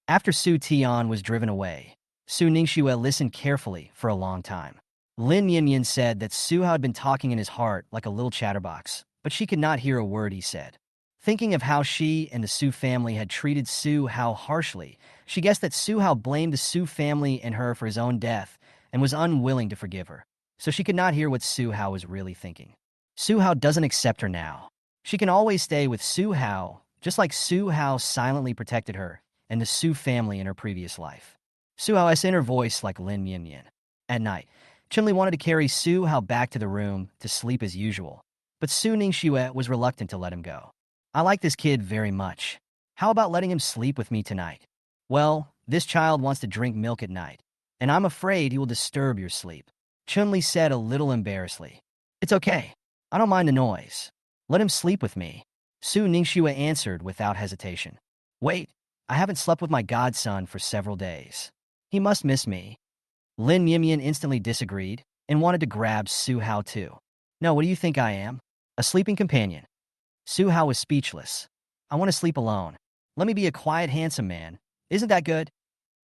After Su Tian was driven away, Su Ningxue listened carefully for a long time. Lin Yimian said that Su Hao had been talking in his heart like a little chatterbox, but she could not hear a word he said. Thinking of how she and the Su family had treated Su Hao harshly, she guessed that Su Hao blamed the Su family and her for his own death and was unwilling to forgive her, so she could not hear what Su Hao was really thinking. Su Hao doesn't accept her now. She can always stay with Su Hao, just like Su Hao silently protected her and the Su family in her previous life. Su Hao's inner voice like Lin Yimian. At night, Chun-Li wanted to carry Su Hao back to the room to sleep as usual, but Su Ningxue was reluctant to let him go. I like this kid very much. How about letting him sleep with me tonight? Well, this child wants to drink milk at night, and I'm afraid he will disturb your sleep. Chun-Li said a little embarrassedly. It's okay. I don't mind the noise. Let him sleep with me. Su Ningxue answered without hesitation. Wait, I haven't slept with my godson for several days. He must miss me. Lin Yimian instantly disagreed and wanted to grab Su Hao too. No, what do you think I am? A sleeping companion. Su Hao was speechless. I want to sleep alone. Let me be a quiet, handsome man. Isn't that good?